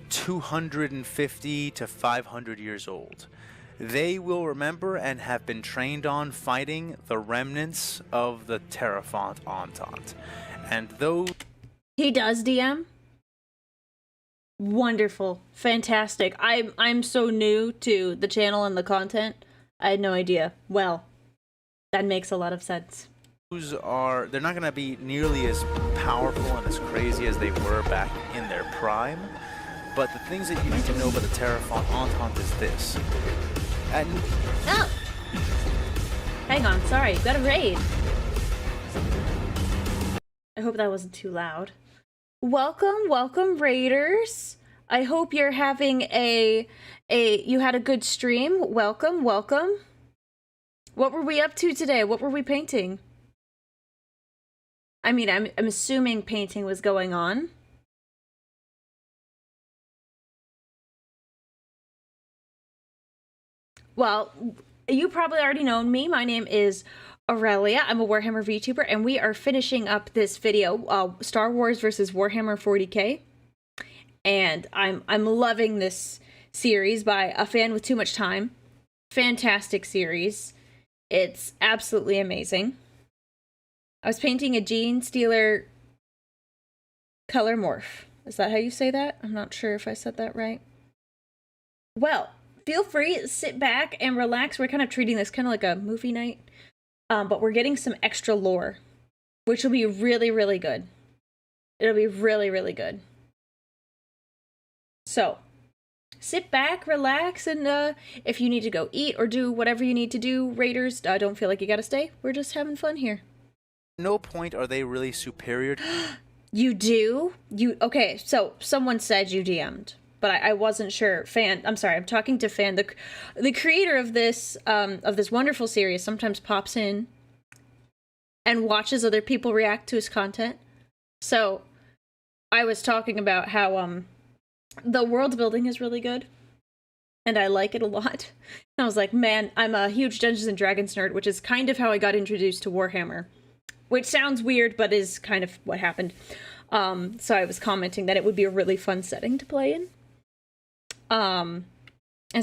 250 to 500 years old. They will remember and have been trained on fighting the remnants of the Terrafont Entente. And those... He does, DM? Wonderful. Fantastic. I'm so new to the channel and the content. I had no idea. Well, that makes a lot of sense. They're not going to be nearly as powerful and as crazy as they were back in their prime. But the things that you need to know about the Terrafont Entente is this. And oh! Hang on, sorry, got a raid. I hope that wasn't too loud. Welcome, raiders. I hope you're having you had a good stream. Welcome. What were we up to today? What were we painting? I mean, I'm assuming painting was going on. Well, you probably already know me. My name is Aurelia. I'm a Warhammer Vtuber, and we are finishing up this video, Star Wars versus Warhammer 40k. And I'm loving this series by a fan with too much time. Fantastic series. It's absolutely amazing. I was painting a Gene Stealer color morph. Is that how you say that? I'm not sure if I said that right. Well, feel free to sit back and relax. We're kind of treating this kind of like a movie night. But we're getting some extra lore, which will be really, really good. It'll be really, really good. So, sit back, relax, and if you need to go eat or do whatever you need to do, raiders, don't feel like you gotta stay. We're just having fun here. no point are they really superior. You do? Okay, so someone said you DM'd, but I wasn't sure. Fan, I'm sorry, I'm talking to Fan. The creator of this wonderful series sometimes pops in and watches other people react to his content. So I was talking about how the world building is really good, and I like it a lot. And I was like, man, I'm a huge Dungeons and Dragons nerd, which is kind of how I got introduced to Warhammer, which sounds weird, but is kind of what happened. So I was commenting that it would be a really fun setting to play in. And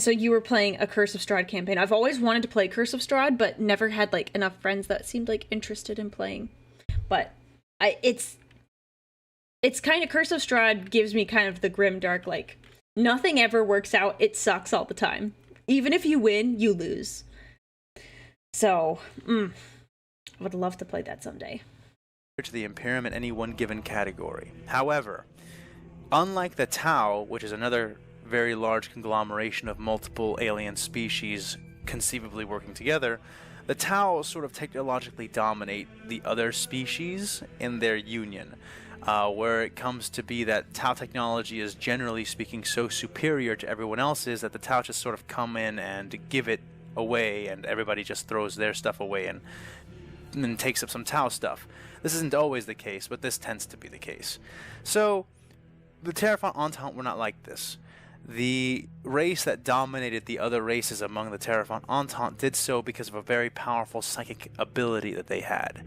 so you were playing a Curse of Strahd campaign. I've always wanted to play Curse of Strahd, but never had like enough friends that seemed like interested in playing. But it's kind of, Curse of Strahd gives me kind of the grim dark, like, nothing ever works out, it sucks all the time. Even if you win, you lose. So, I would love to play that someday. To the Imperium in any one given category. However, unlike the Tau, which is another very large conglomeration of multiple alien species conceivably working together, the Tau sort of technologically dominate the other species in their union. Where it comes to be that Tau technology is, generally speaking, so superior to everyone else's that the Tau just sort of come in and give it away, and everybody just throws their stuff away and then takes up some Tau stuff. This isn't always the case, but this tends to be the case. So, the Terraphant Entente were not like this. The race that dominated the other races among the Terraphant Entente did so because of a very powerful psychic ability that they had.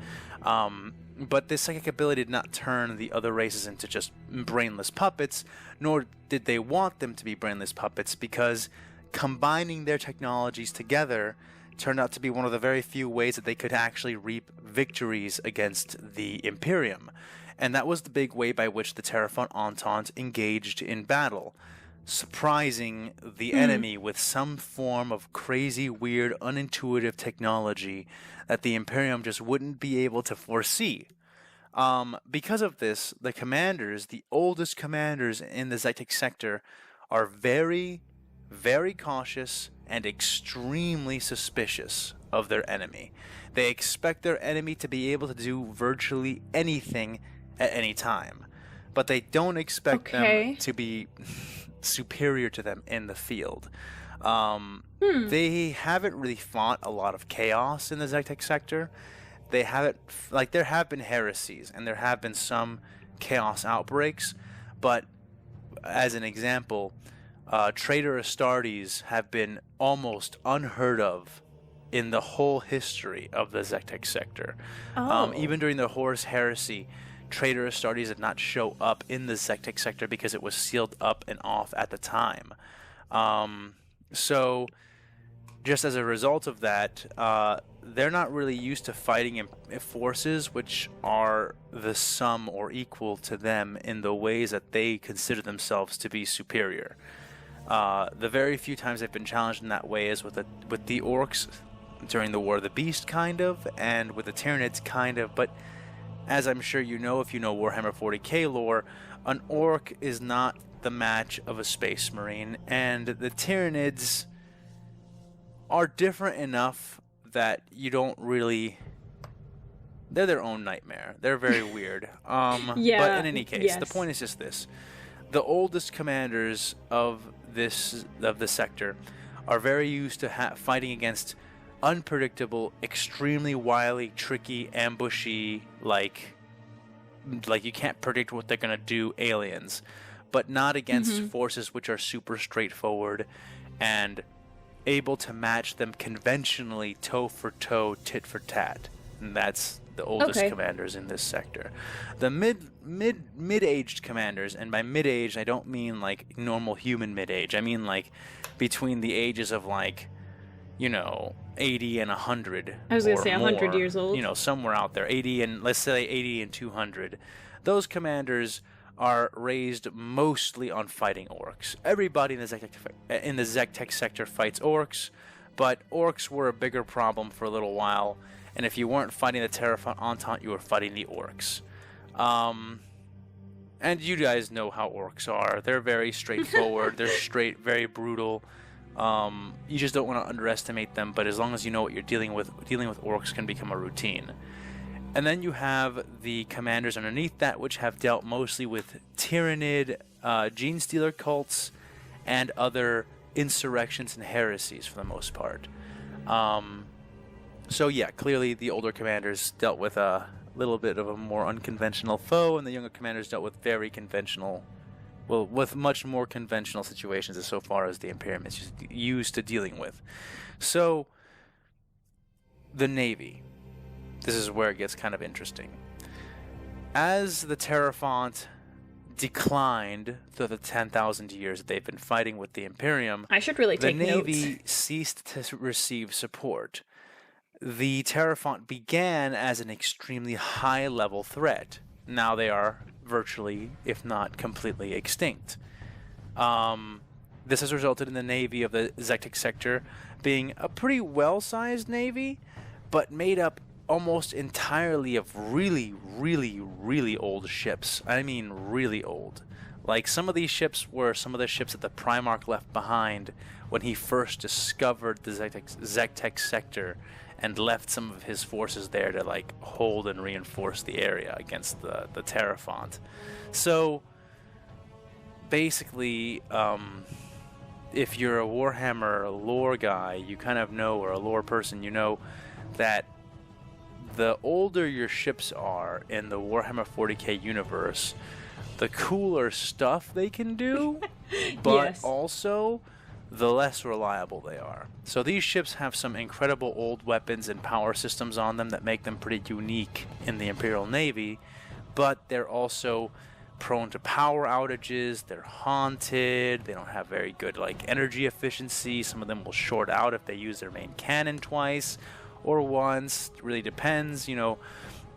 But this psychic ability did not turn the other races into just brainless puppets, nor did they want them to be brainless puppets, because combining their technologies together turned out to be one of the very few ways that they could actually reap victories against the Imperium. And that was the big way by which the Terraphant Entente engaged in battle, surprising the enemy with some form of crazy, weird, unintuitive technology that the Imperium just wouldn't be able to foresee. Because of this, the commanders, the oldest commanders in the Zytek sector, are very, very cautious and extremely suspicious of their enemy. They expect their enemy to be able to do virtually anything at any time, but they don't expect them to be superior to them in the field. They haven't really fought a lot of chaos in the Zytek sector. They haven't, like, there have been heresies and there have been some chaos outbreaks, but as an example, Traitor Astartes have been almost unheard of in the whole history of the Zytek sector. Even during the Horus Heresy, Traitor Astartes did not show up in the Zytek sector because it was sealed up and off at the time. So, just as a result of that, they're not really used to fighting in forces which are the sum or equal to them in the ways that they consider themselves to be superior. The very few times they've been challenged in that way is with the Orcs during the War of the Beast, kind of, and with the Tyranids, kind of, but as I'm sure you know if you know Warhammer 40k lore, an Orc is not the match of a Space Marine, and the Tyranids are different enough that you don't really... They're their own nightmare. They're very weird. But in any case, the point is just this. The oldest commanders of the sector are very used to fighting against unpredictable, extremely wily, tricky, ambushy, like you can't predict what they're going to do aliens, but not against forces which are super straightforward and able to match them conventionally, toe for toe, tit for tat. And that's the oldest commanders in this sector. The mid-aged commanders, and by mid-aged I don't mean like normal human mid-age. I mean like between the ages of, like, 80 and 100. I was going to say 100 years old. Somewhere out there. 80 and, let's say 80 and 200. Those commanders are raised mostly on fighting orcs. Everybody in the Zytek sector fights orcs, but orcs were a bigger problem for a little while, and if you weren't fighting the Terraphant Entente, you were fighting the orcs. And you guys know how orcs are. They're very straightforward. They're straight, very brutal. You just don't want to underestimate them, but as long as you know what you're dealing with orcs can become a routine. And then you have the commanders underneath that, which have dealt mostly with Tyrannid, Gene Stealer cults, and other insurrections and heresies for the most part. So yeah, clearly the older commanders dealt with a little bit of a more unconventional foe, and the younger commanders dealt with very conventional, well, with much more conventional situations as so far as the Imperium is used to dealing with. So, the Navy. This is where it gets kind of interesting. As the Terrafont declined through the 10,000 years that they've been fighting with the Imperium, I should really take the Navy notes. ceased to receive support. The Terrafont began as an extremely high-level threat. Now they are virtually, if not completely, extinct. This has resulted in the Navy of the Zectic sector being a pretty well-sized navy, but made up almost entirely of really, really, really old ships. I mean really old. Like, some of these ships were some of the ships that the Primarch left behind when he first discovered the Zectic sector and left some of his forces there to, like, hold and reinforce the area against the Terrafont. So, basically, if you're a Warhammer lore guy, you kind of know, or a lore person, you know that the older your ships are in the Warhammer 40k universe, the cooler stuff they can do, but Yes. also the less reliable they are. So these ships have some incredible old weapons and power systems on them that make them pretty unique in the Imperial Navy, but they're also prone to power outages, they're haunted, they don't have very good like energy efficiency, some of them will short out if they use their main cannon twice or once, it really depends, you know.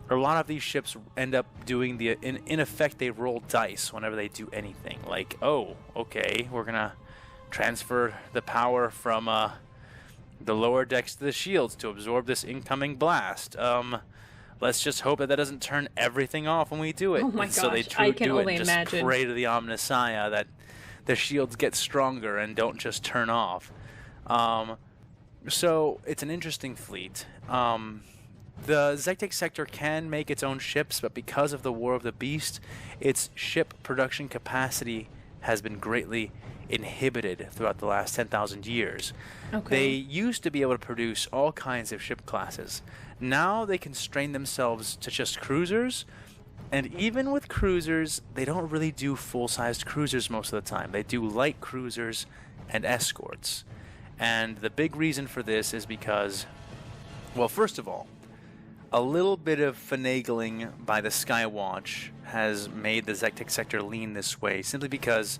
A lot of these ships end up doing the, in effect, they roll dice whenever they do anything, like, oh, okay, we're gonna transfer the power from the lower decks to the shields to absorb this incoming blast. Let's just hope that doesn't turn everything off when we do it. Oh my So they gosh, I can do it only and just imagine. pray to the Omnissiah that the shields get stronger and don't just turn off. So it's an interesting fleet. The Zectic sector can make its own ships, but because of the War of the Beast, its ship production capacity has been greatly inhibited throughout the last 10,000 years. Okay. They used to be able to produce all kinds of ship classes. Now they constrain themselves to just cruisers, and even with cruisers, they don't really do full-sized cruisers most of the time. They do light cruisers and escorts. And the big reason for this is because, well, first of all, a little bit of finagling by the Skywatch has made the Zectic sector lean this way, simply because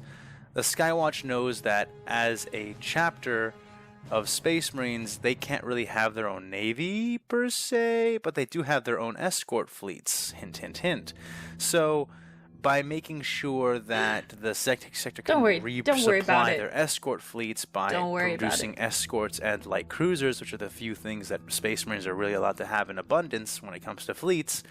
the Skywatch knows that as a chapter of Space Marines, they can't really have their own navy per se, but they do have their own escort fleets. Hint, hint, hint. So, by making sure that the Zectic sector can Don't worry about resupply it. their escort fleets by Don't worry about producing it. escorts and light cruisers, which are the few things that Space Marines are really allowed to have in abundance when it comes to fleets,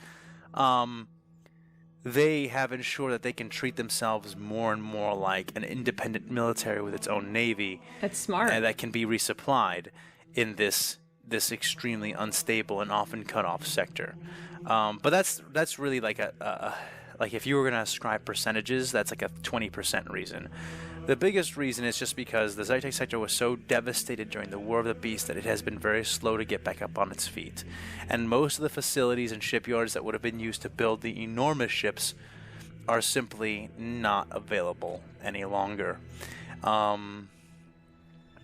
they have ensured that they can treat themselves more and more like an independent military with its own navy. That's smart. And that can be resupplied in this extremely unstable and often cut off sector. But that's really like like if you were going to ascribe percentages, that's like a 20% reason. The biggest reason is just because the Zectic sector was so devastated during the War of the Beast that it has been very slow to get back up on its feet. And most of the facilities and shipyards that would have been used to build the enormous ships are simply not available any longer.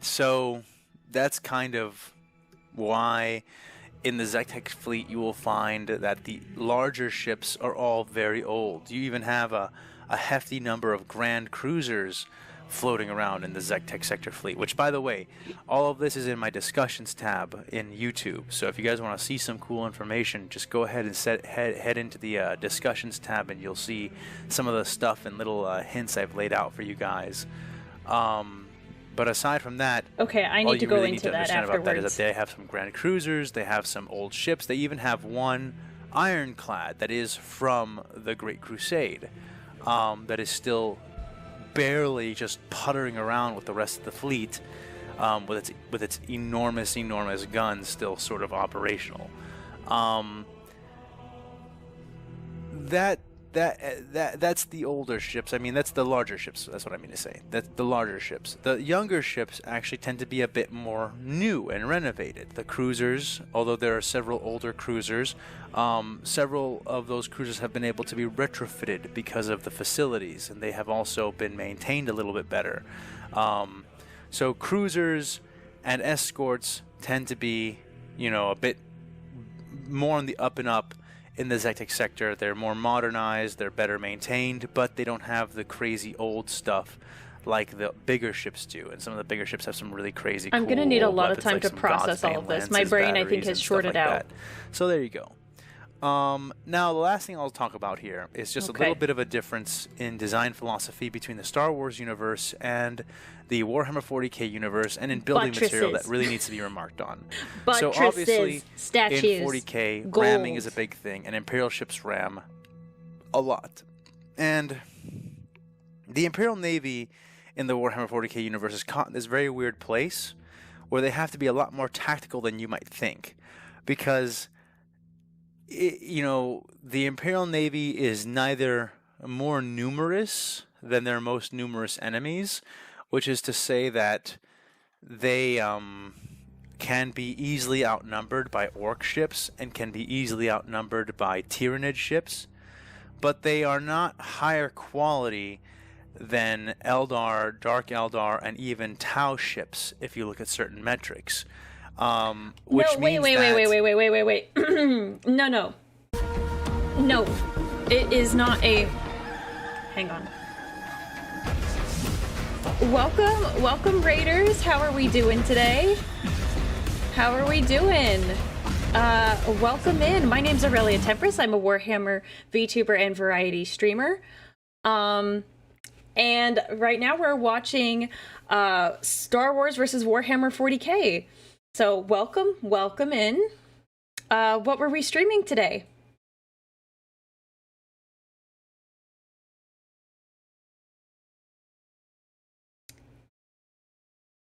So that's kind of why in the Zectic fleet you will find that the larger ships are all very old. You even have a hefty number of grand cruisers floating around in the Zectic sector fleet, which, by the way, all of this is in my discussions tab in YouTube. So if you guys want to see some cool information, just go ahead and head into the discussions tab, and you'll see some of the stuff and little hints I've laid out for you guys. But aside from that, Okay, I all need to you go really need into to that understand about that is afterwards. that they have some grand cruisers, they have some old ships, they even have one ironclad that is from the Great Crusade, that is still barely just puttering around with the rest of the fleet, with its enormous, enormous guns still sort of operational. That's the older ships. I mean, that's the larger ships. That's what I mean to say. That's the larger ships. The younger ships actually tend to be a bit more new and renovated. The cruisers, although there are several older cruisers, several of those cruisers have been able to be retrofitted because of the facilities, and they have also been maintained a little bit better. So cruisers and escorts tend to be, a bit more on the up and up in the Zectic sector. They're more modernized, they're better maintained, but they don't have the crazy old stuff like the bigger ships do. And some of the bigger ships have some really crazy I'm going to need a lot of weapons, time like to some process all of this. My lances, brain, I think, batteries, has and stuff shorted like out. that. So there you go. Now, the last thing I'll talk about here is just a little bit of a difference in design philosophy between the Star Wars universe and the Warhammer 40k universe, and in building material that really needs to be remarked on. So obviously, statues, in 40k, gold. ramming is a big thing, and Imperial ships ram a lot. And the Imperial Navy in the Warhammer 40k universe is caught in this very weird place where they have to be a lot more tactical than you might think, because the Imperial Navy is neither more numerous than their most numerous enemies, which is to say that they can be easily outnumbered by orc ships and can be easily outnumbered by Tyrannid ships, but they are not higher quality than Eldar, Dark Eldar, and even Tau ships if you look at certain metrics. Which wait. No, it is not a. Hang on. Welcome, Raiders. How are we doing today? How are we doing? Welcome in. My name's Aurelia Tempris. I'm a Warhammer Vtuber and variety streamer. And right now we're watching Star Wars versus Warhammer 40k. So welcome in. What were we streaming today?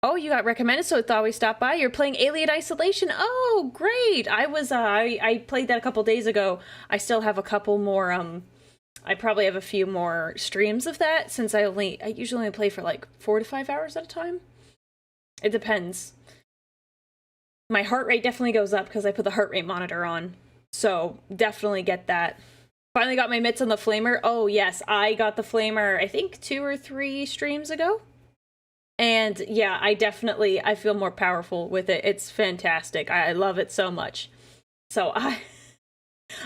Oh, you got recommended, so I thought we stopped by. You're playing Alien Isolation. Oh, great! I played that a couple days ago. I still have a couple more. I probably have a few more streams of that, since I usually only play for like 4 to 5 hours at a time. It depends. My heart rate definitely goes up because I put the heart rate monitor on. So definitely get that. Finally got my mitts on the flamer. Oh yes, I got the flamer I think 2 or 3 streams ago. And yeah, I feel more powerful with it. It's fantastic. I love it so much. So I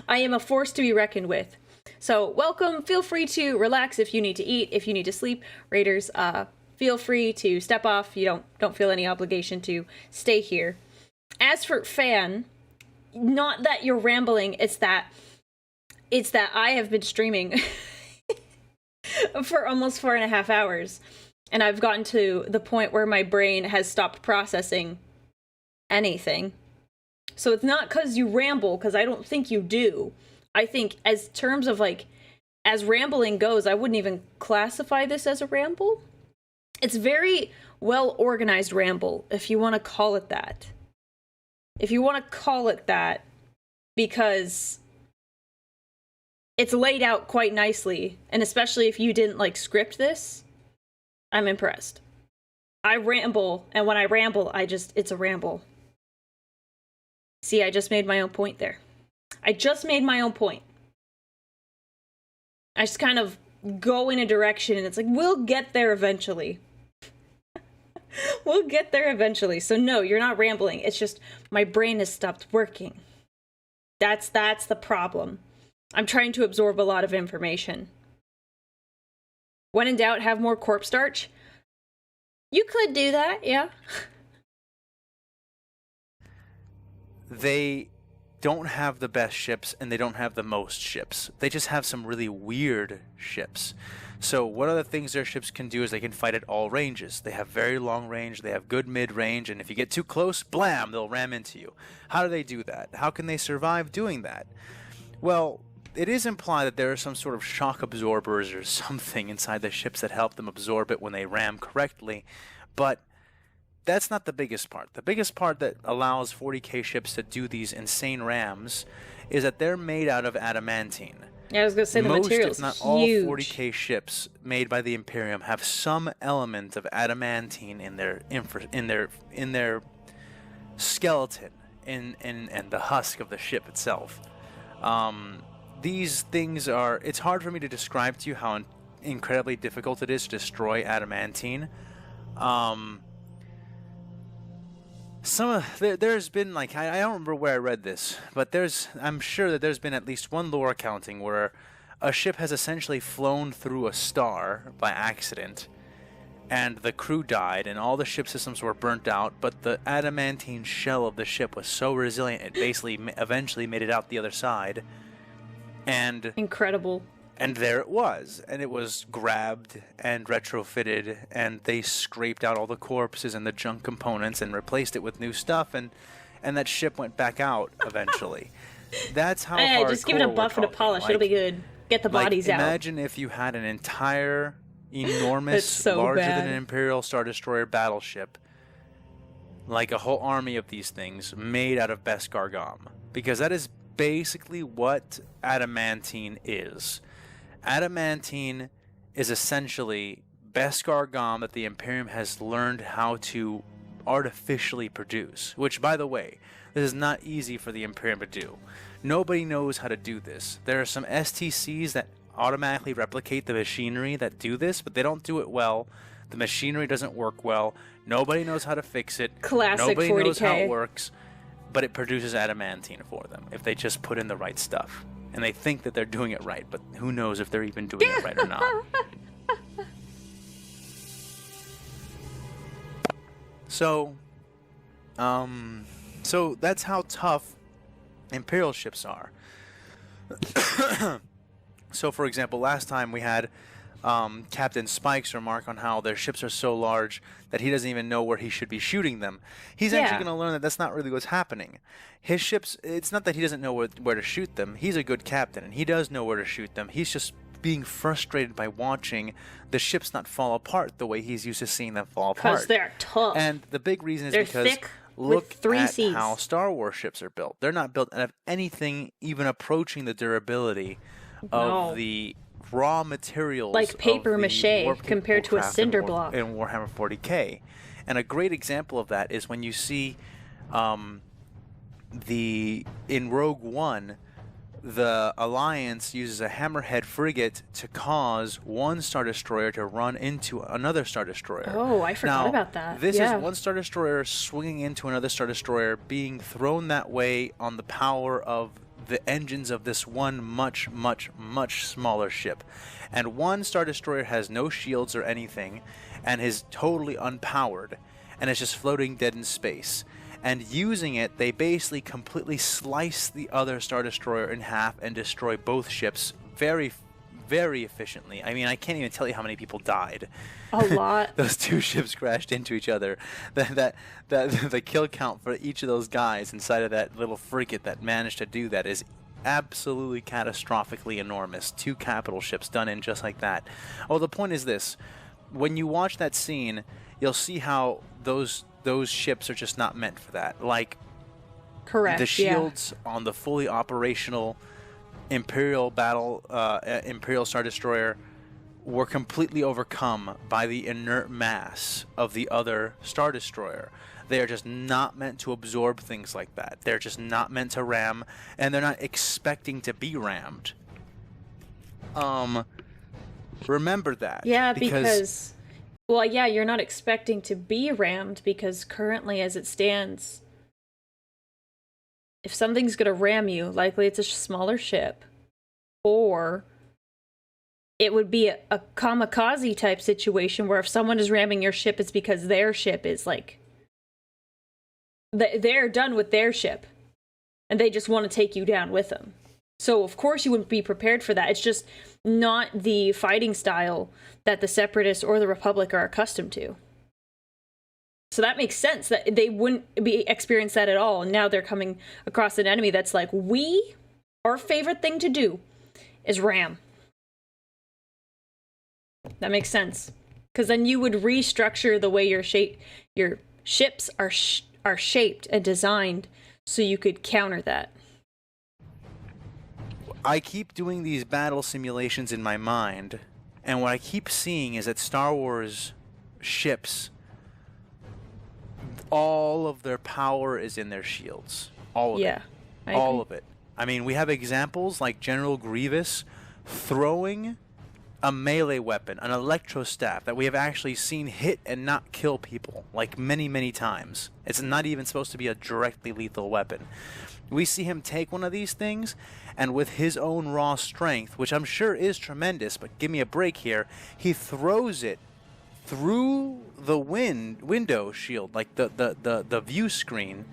am a force to be reckoned with. So welcome. Feel free to relax if you need to eat, if you need to sleep. Raiders, feel free to step off. You don't feel any obligation to stay here. As for fan, not that you're rambling, it's that I have been streaming for almost 4.5 hours. And I've gotten to the point where my brain has stopped processing anything. So it's not because you ramble, because I don't think you do. I think as terms of as rambling goes, I wouldn't even classify this as a ramble. It's very well organized ramble, if you want to call it that. If you want to call it that, because it's laid out quite nicely, and especially if you didn't script this, I'm impressed. I ramble, and when I ramble, it's a ramble. See, I just made my own point there. I just kind of go in a direction, and it's we'll get there eventually. We'll get there eventually. So no, you're not rambling. It's just my brain has stopped working. That's the problem. I'm trying to absorb a lot of information. When in doubt, have more corpse starch. You could do that, yeah. They don't have the best ships, and they don't have the most ships. They just have some really weird ships. So one of the things their ships can do is they can fight at all ranges. They have very long range, they have good mid-range, and if you get too close, blam, they'll ram into you. How do they do that? How can they survive doing that? Well, it is implied that there are some sort of shock absorbers or something inside the ships that help them absorb it when they ram correctly, but that's not the biggest part. The biggest part that allows 40k ships to do these insane rams is that they're made out of adamantine. Yeah, I was gonna say the Most, material's if not huge. all, 40k ships made by the Imperium have some element of adamantine in their skeleton, in the husk of the ship itself. These things are. It's hard for me to describe to you how incredibly difficult it is to destroy adamantine. There's been, like, I don't remember where I read this, but I'm sure that there's been at least one lore accounting where a ship has essentially flown through a star by accident, and the crew died, and all the ship systems were burnt out, but the adamantine shell of the ship was so resilient it basically eventually made it out the other side. And incredible. And there it was, and it was grabbed and retrofitted, and they scraped out all the corpses and the junk components and replaced it with new stuff, and that ship went back out eventually. That's how hardcore just give it a buff and a polish. It'll be good. Get the bodies out. Imagine if you had an entire, enormous, so larger bad. than an Imperial Star Destroyer battleship, like a whole army of these things made out of Beskar Gom, because that is basically what adamantine is. Adamantine is essentially Beskar Gom that the Imperium has learned how to artificially produce, which, by the way, this is not easy for the Imperium to do. Nobody knows how to do this. There are some STCs that automatically replicate the machinery that do this, but they don't do it well. The machinery doesn't work well. Nobody knows how to fix it. Classic Nobody 40K. knows how it works, but it produces adamantine for them if they just put in the right stuff. And they think that they're doing it right, but who knows if they're even doing it right or not. So that's how tough Imperial ships are. So, for example, last time we had Captain Spike's remark on how their ships are so large that he doesn't even know where he should be shooting them. He's actually going to learn that that's not really what's happening. His ships, it's not that he doesn't know where to shoot them. He's a good captain, and he does know where to shoot them. He's just being frustrated by watching the ships not fall apart the way he's used to seeing them fall apart. Because they're tough. And the big reason is They're because thick look with 3 at Cs. how Star Wars ships are built. They're not built out of anything even approaching the durability of the raw materials, like paper of the mache warp-capable compared to a craft cinder in block. in Warhammer 40k. And a great example of that is when you see in Rogue One, the Alliance uses a hammerhead frigate to cause one Star Destroyer to run into another Star Destroyer. Oh, I forgot about that. This Yeah. is one Star Destroyer swinging into another Star Destroyer, being thrown that way on the power of the engines of this one much, much, much smaller ship. And one Star Destroyer has no shields or anything, and is totally unpowered, and is just floating dead in space. And using it, they basically completely slice the other Star Destroyer in half and destroy both ships very, very efficiently. I mean, I can't even tell you how many people died. A lot. Those two ships crashed into each other. The kill count for each of those guys inside of that little frigate that managed to do that is absolutely catastrophically enormous. 2 capital ships done in just like that. Oh, the point is this. When you watch that scene, you'll see how those ships are just not meant for that. Like, correct. The shields on the fully operational Imperial Star Destroyer were completely overcome by the inert mass of the other Star Destroyer. They are just not meant to absorb things like that. They're just not meant to ram, and they're not expecting to be rammed. Remember that. Yeah, because well, yeah, you're not expecting to be rammed because currently, as it stands, if something's going to ram you, likely it's a smaller ship, or it would be a kamikaze type situation where if someone is ramming your ship, it's because their ship is like, they're done with their ship and they just want to take you down with them. So of course you wouldn't be prepared for that. It's just not the fighting style that the Separatists or the Republic are accustomed to. So that makes sense that they wouldn't experience that at all. And now they're coming across an enemy that's like, our favorite thing to do is ram. That makes sense. Because then you would restructure the way your ships are shaped and designed so you could counter that. I keep doing these battle simulations in my mind, and what I keep seeing is that Star Wars ships, all of their power is in their shields. All of it. All of it. I mean, we have examples like General Grievous throwing a melee weapon, an electro staff that we have actually seen hit and not kill people, like many, many times. It's not even supposed to be a directly lethal weapon. We see him take one of these things, and with his own raw strength, which I'm sure is tremendous, but give me a break here, he throws it through the window shield, like the view screen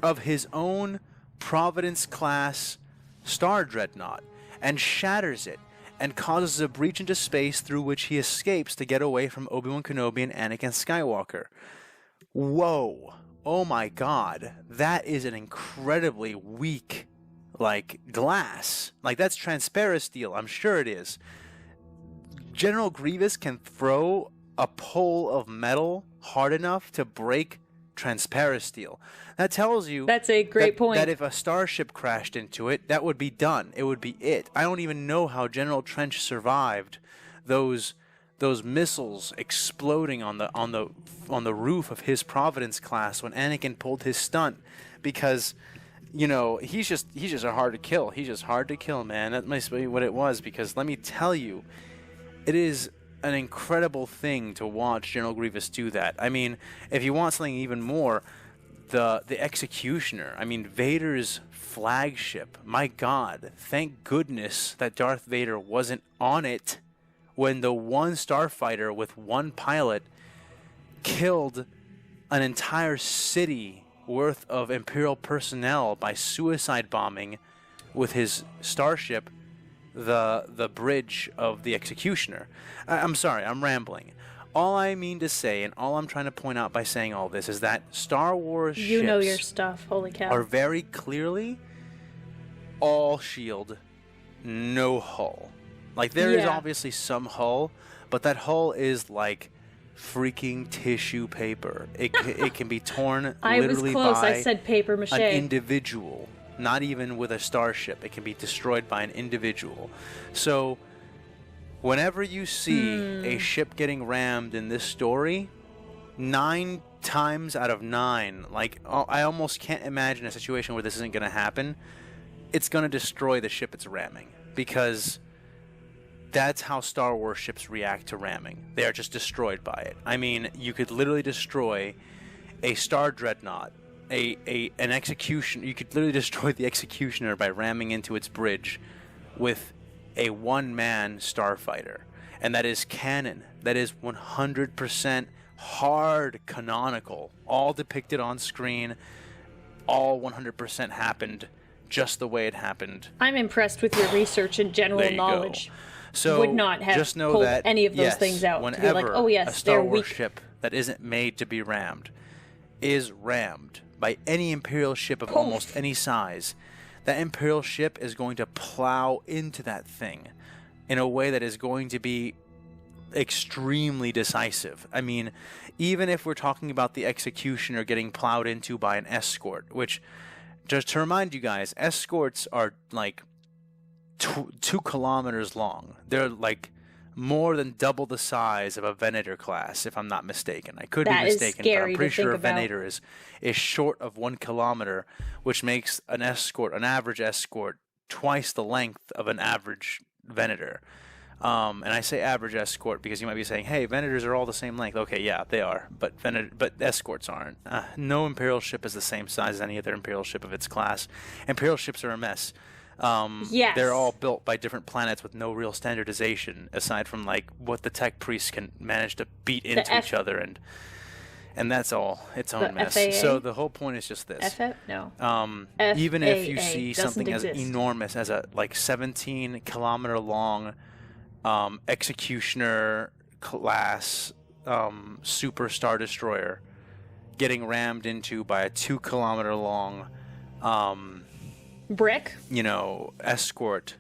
of his own Providence-class Star Dreadnought, and shatters it, and causes a breach into space through which he escapes to get away from Obi-Wan Kenobi and Anakin Skywalker. Whoa. Oh my god. That is an incredibly weak, like, glass. Like, that's transparent steel. I'm sure it is. General Grievous can throw a pole of metal hard enough to break transparent steel. That tells you that's a great point. That if a starship crashed into it, that would be done. It would be it. I don't even know how General Trench survived those missiles exploding on the roof of his Providence class when Anakin pulled his stunt, because you know he's just hard to kill. He's just hard to kill, man. That must be what it was, because let me tell you, it is an incredible thing to watch General Grievous do that. I mean, if you want something even more, the Executioner. I mean, Vader's flagship. My God, thank goodness that Darth Vader wasn't on it when the one starfighter with one pilot killed an entire city worth of Imperial personnel by suicide bombing with his starship the bridge of the Executioner. I'm sorry, I'm rambling. All I mean to say, and all I'm trying to point out by saying all this, is that Star Wars ships, you know your stuff, holy cow, are very clearly all shield, no hull. Like, there is obviously some hull, but that hull is like freaking tissue paper. It can be torn I literally was close. by I said paper mache. an individual. Not even with a starship. It can be destroyed by an individual. So, whenever you see a ship getting rammed in this story, 9 times out of 9, like, I almost can't imagine a situation where this isn't going to happen. It's going to destroy the ship it's ramming, because that's how Star Wars ships react to ramming. They are just destroyed by it. I mean, you could literally destroy a Star Dreadnought, an execution. You could literally destroy the Executioner by ramming into its bridge with a one-man starfighter, and that is canon. That is 100% hard canonical, all depicted on screen, all 100% happened just the way it happened. I'm impressed with your research and general knowledge. Go. So would not have just know pulled that, any of those things out to be like, oh yes, a Star they're Wars weak. ship that isn't made to be rammed is rammed by any Imperial ship of almost any size, that Imperial ship is going to plow into that thing in a way that is going to be extremely decisive. I mean, even if we're talking about the Executioner getting plowed into by an escort, which, just to remind you guys, escorts are like 2 kilometers long. They're like more than double the size of a Venator class, if I'm not mistaken. I could be mistaken, but I'm pretty sure a Venator is short of 1 kilometer, which makes an average escort, twice the length of an average Venator. And I say average escort because you might be saying, hey, Venators are all the same length. Okay, yeah, they are, but escorts aren't. No Imperial ship is the same size as any other Imperial ship of its class. Imperial ships are a mess. Yes. They're all built by different planets with no real standardization, aside from like what the tech priests can manage to beat into each other, and that's all its own mess. FAA? So the whole point is just this. No. Even if you see something exist. as enormous as a 17 kilometer long Executioner class super Star Destroyer getting rammed into by a 2 kilometer long brick, escort,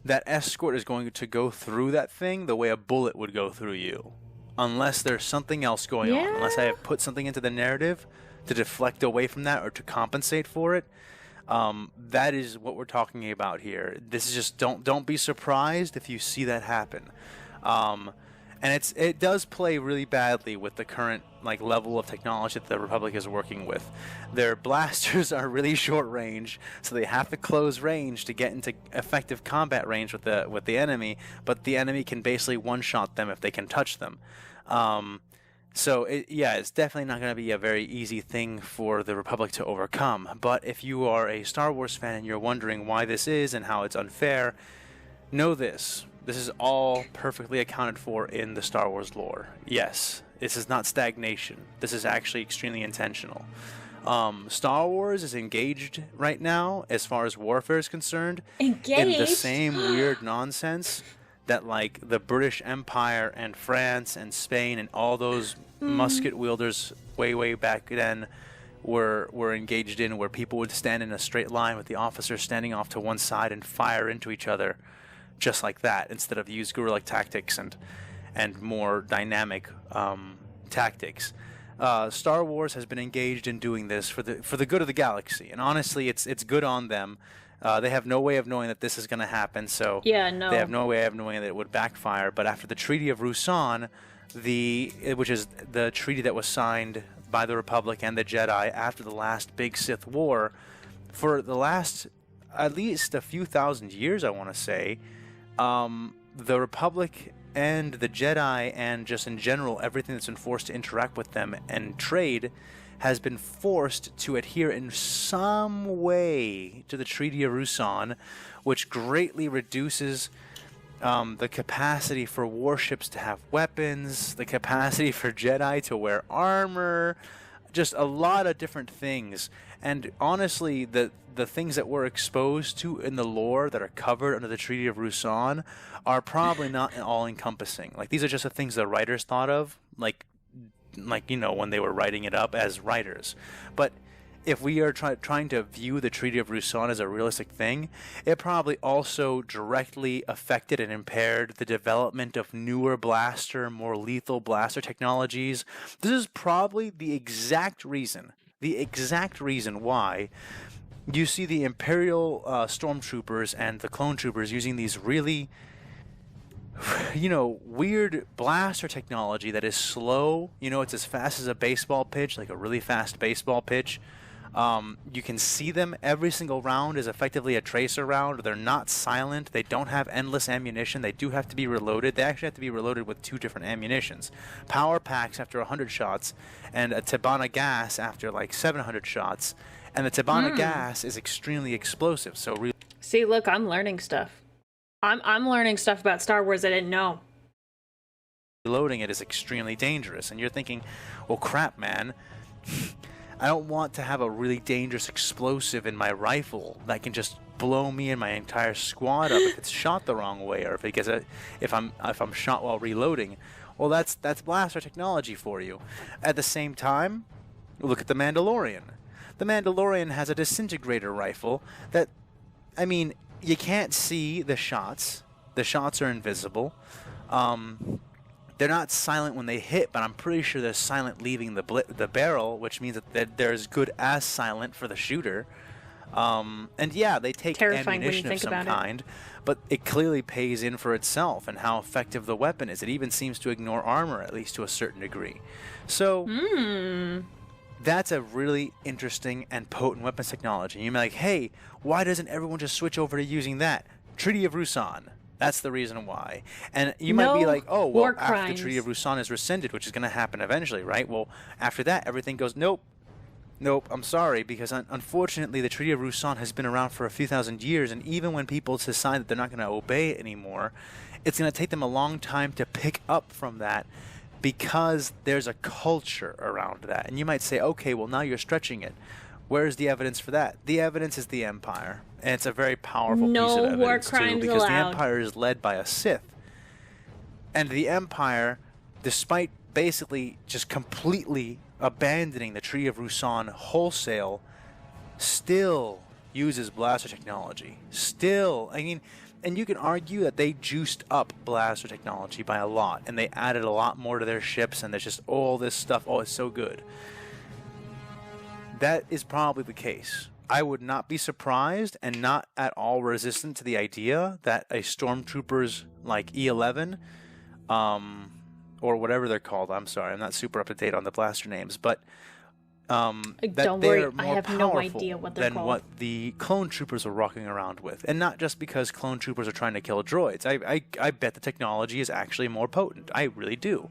that escort is going to go through that thing the way a bullet would go through you, unless there's something else going on, unless I have put something into the narrative to deflect away from that or to compensate for it. That is what we're talking about here. This is just don't be surprised if you see that happen. And it does play really badly with the current level of technology that the Republic is working with. Their blasters are really short range, so they have to close range to get into effective combat range with the enemy. But the enemy can basically one-shot them if they can touch them. So it's definitely not going to be a very easy thing for the Republic to overcome. But if you are a Star Wars fan and you're wondering why this is and how it's unfair, know this. This is all perfectly accounted for in the Star Wars lore. Yes, this is not stagnation. This is actually extremely intentional. Star Wars is engaged right now, as far as warfare is concerned, in the same weird nonsense that the British Empire and France and Spain and all those musket wielders way back then were engaged in, where people would stand in a straight line with the officers standing off to one side and fire into each other just like that, instead of use guerrilla tactics and more dynamic tactics. Star Wars has been engaged in doing this for the good of the galaxy, and honestly, it's good on them. They have no way of knowing that this is going to happen, so they have no way of knowing that it would backfire. But after the Treaty of Rusan, which is the treaty that was signed by the Republic and the Jedi after the last big Sith War, for the last at least a few thousand years, I want to say, the Republic and the Jedi, and just in general everything that's been forced to interact with them and trade, has been forced to adhere in some way to the Treaty of Rusan, which greatly reduces the capacity for warships to have weapons, the capacity for Jedi to wear armor, just a lot of different things. And honestly, the things that we're exposed to in the lore that are covered under the Treaty of Rusan are probably not all-encompassing. These are just the things the writers thought of, when they were writing it up as writers. But if we are trying to view the Treaty of Rusan as a realistic thing, it probably also directly affected and impaired the development of newer blaster, more lethal blaster technologies. This is probably the exact reason why you see the Imperial stormtroopers and the clone troopers using these really weird blaster technology that is slow. It's as fast as a baseball pitch, like a really fast baseball pitch. You can see them. Every single round is effectively a tracer round. They're not silent. They don't have endless ammunition. They do have to be reloaded. They actually have to be reloaded with 2 different ammunitions. Power packs after 100 shots, and a Tabana gas after 700 shots. And the Tabana gas is extremely explosive. So see, look, I'm learning stuff. I'm learning stuff about Star Wars I didn't know. Reloading it is extremely dangerous. And you're thinking, well, crap, man. I don't want to have a really dangerous explosive in my rifle that can just blow me and my entire squad up if it's shot the wrong way, or if I'm shot while reloading. Well, that's blaster technology for you. At the same time, look at the Mandalorian. The Mandalorian has a disintegrator rifle that, you can't see the shots. The shots are invisible. They're not silent when they hit, but I'm pretty sure they're silent leaving the barrel, which means that they're as good as silent for the shooter. And yeah, they take ammunition of some kind, but it clearly pays in for itself and how effective the weapon is. It even seems to ignore armor, at least to a certain degree. So that's a really interesting and potent weapons technology. You're like, hey, why doesn't everyone just switch over to using that? Treaty of Rusan. That's the reason why. And you might be like, oh, well, after the Treaty of Rusan is rescinded, which is going to happen eventually, right? Well, after that, everything goes, nope, I'm sorry, because unfortunately, the Treaty of Rusan has been around for a few thousand years, and even when people decide that they're not going to obey it anymore, it's going to take them a long time to pick up from that, because there's a culture around that. And you might say, okay, well, now you're stretching it. Where's the evidence for that? The evidence is the Empire. And it's a very powerful piece of evidence, too, because the Empire is led by a Sith. And the Empire, despite basically just completely abandoning the Treaty of Rusan wholesale, still uses blaster technology. Still, and you can argue that they juiced up blaster technology by a lot, and they added a lot more to their ships, and there's just all this stuff. Oh, it's so good. That is probably the case. I would not be surprised and not at all resistant to the idea that a stormtrooper's like E11, or whatever they're called. I'm sorry, I'm not super up to date on the blaster names, but that Don't they're worry, I more have no powerful idea what they're than called. what the clone troopers are walking around with. And not just because clone troopers are trying to kill droids. I bet the technology is actually more potent. I really do.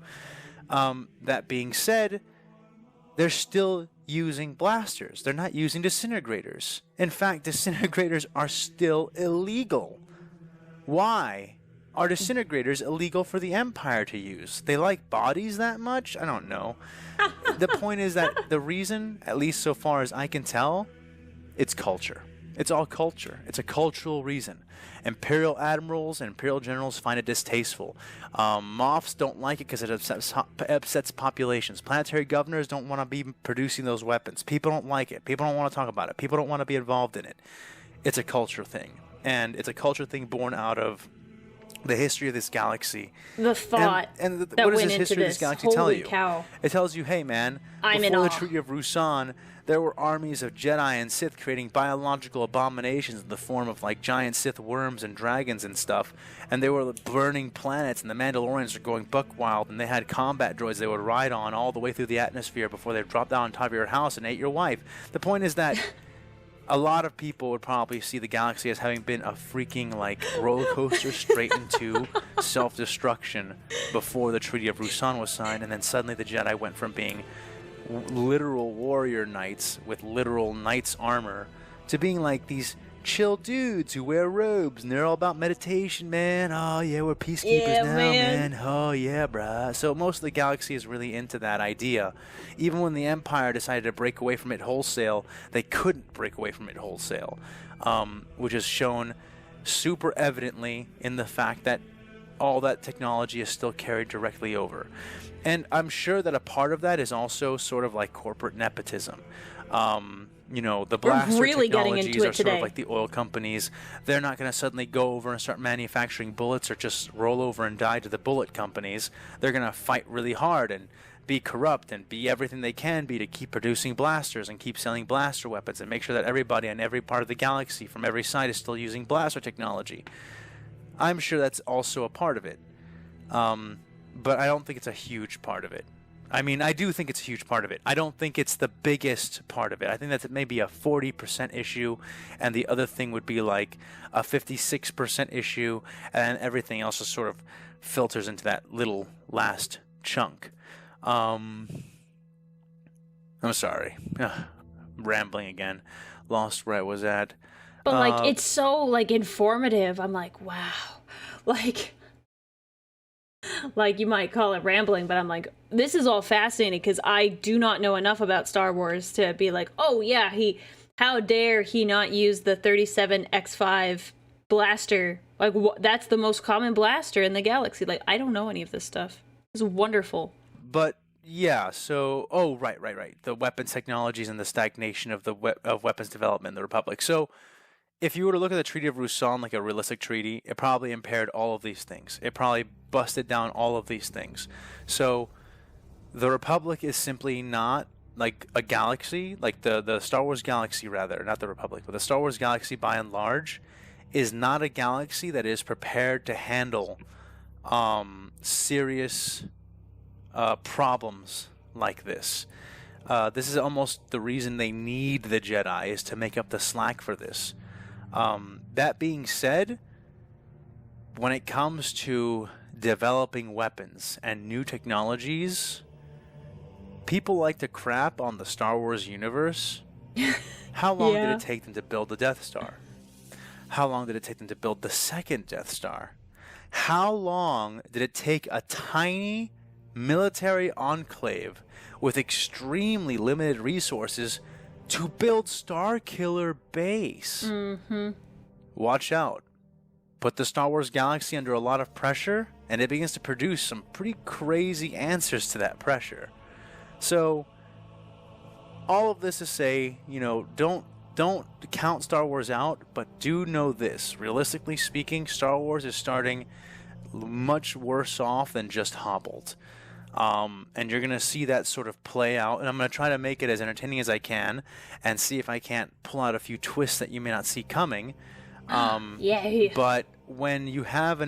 That being said, they're still using blasters. They're not using disintegrators. In fact, disintegrators are still illegal. Why are disintegrators illegal for the Empire to use? They like bodies that much? I don't know. The point is that the reason, at least so far as I can tell, it's culture. It's all culture. It's a cultural reason. Imperial admirals and Imperial generals find it distasteful. Moffs don't like it because it upsets populations. Planetary governors don't want to be producing those weapons. People don't like it. People don't want to talk about it. People don't want to be involved in it. It's a culture thing. And it's a culture thing born out of the history of this galaxy. The thought and that what does went this into history of this. this galaxy Holy tell you? cow. It tells you, hey man, I'm in before the awe. Treaty of Rusan, there were armies of Jedi and Sith creating biological abominations in the form of like giant Sith worms and dragons and stuff, and they were burning planets, and the Mandalorians were going buck wild, and they had combat droids they would ride on all the way through the atmosphere before they dropped down on top of your house and ate your wife. The point is that a lot of people would probably see the galaxy as having been a freaking like roller coaster straight into self-destruction before the Treaty of Rusan was signed, and then suddenly the Jedi went from being literal warrior knights with literal knights armor to being like these chill dudes who wear robes and they're all about meditation, man. Oh yeah, we're peacekeepers now, man. Oh yeah, bruh. So most of the galaxy is really into that idea. Even when the Empire decided to break away from it wholesale, they couldn't break away from it wholesale, which is shown super evidently in the fact that all that technology is still carried directly over. And I'm sure that a part of that is also sort of like corporate nepotism. You know, the blaster really getting technologies into it are sort of today. like the oil companies. They're not going to suddenly go over and start manufacturing bullets or just roll over and die to the bullet companies. They're going to fight really hard and be corrupt and be everything they can be to keep producing blasters and keep selling blaster weapons and make sure that everybody in every part of the galaxy from every side is still using blaster technology. I'm sure that's also a part of it. But I don't think it's a huge part of it. I mean, I do think it's a huge part of it. I don't think it's the biggest part of it. I think that's maybe a 40% issue, and the other thing would be like a 56% issue, and everything else just sort of filters into that little last chunk. I'm sorry. Rambling again. Lost where I was at. But like, it's so like informative. I'm like, wow. Like you might call it rambling, but I'm like, this is all fascinating because I do not know enough about Star Wars to be like, oh yeah, how dare he not use the 37X5 blaster? Like that's the most common blaster in the galaxy. Like I don't know any of this stuff. It's wonderful. But yeah, so right. The weapons technologies and the stagnation of of weapons development in the Republic. So if you were to look at the Treaty of Rusan like a realistic treaty, it probably impaired all of these things. It probably busted down all of these things. So the Republic is simply not like a galaxy, like the Star Wars galaxy rather, not the Republic, but the Star Wars galaxy by and large is not a galaxy that is prepared to handle serious problems like this. This is almost the reason they need the Jedi, is to make up the slack for this. That being said, when it comes to developing weapons and new technologies, people like to crap on the Star Wars universe. How long did it take them to build the Death Star? How long did it take them to build the second Death Star? How long did it take a tiny military enclave with extremely limited resources to build Starkiller Base? Mm-hmm. Watch out. Put the Star Wars galaxy under a lot of pressure, and it begins to produce some pretty crazy answers to that pressure. So, all of this to say, don't count Star Wars out, but do know this. Realistically speaking, Star Wars is starting much worse off than just hobbled. And you're going to see that sort of play out. And I'm going to try to make it as entertaining as I can and see if I can't pull out a few twists that you may not see coming. Yay. But when you have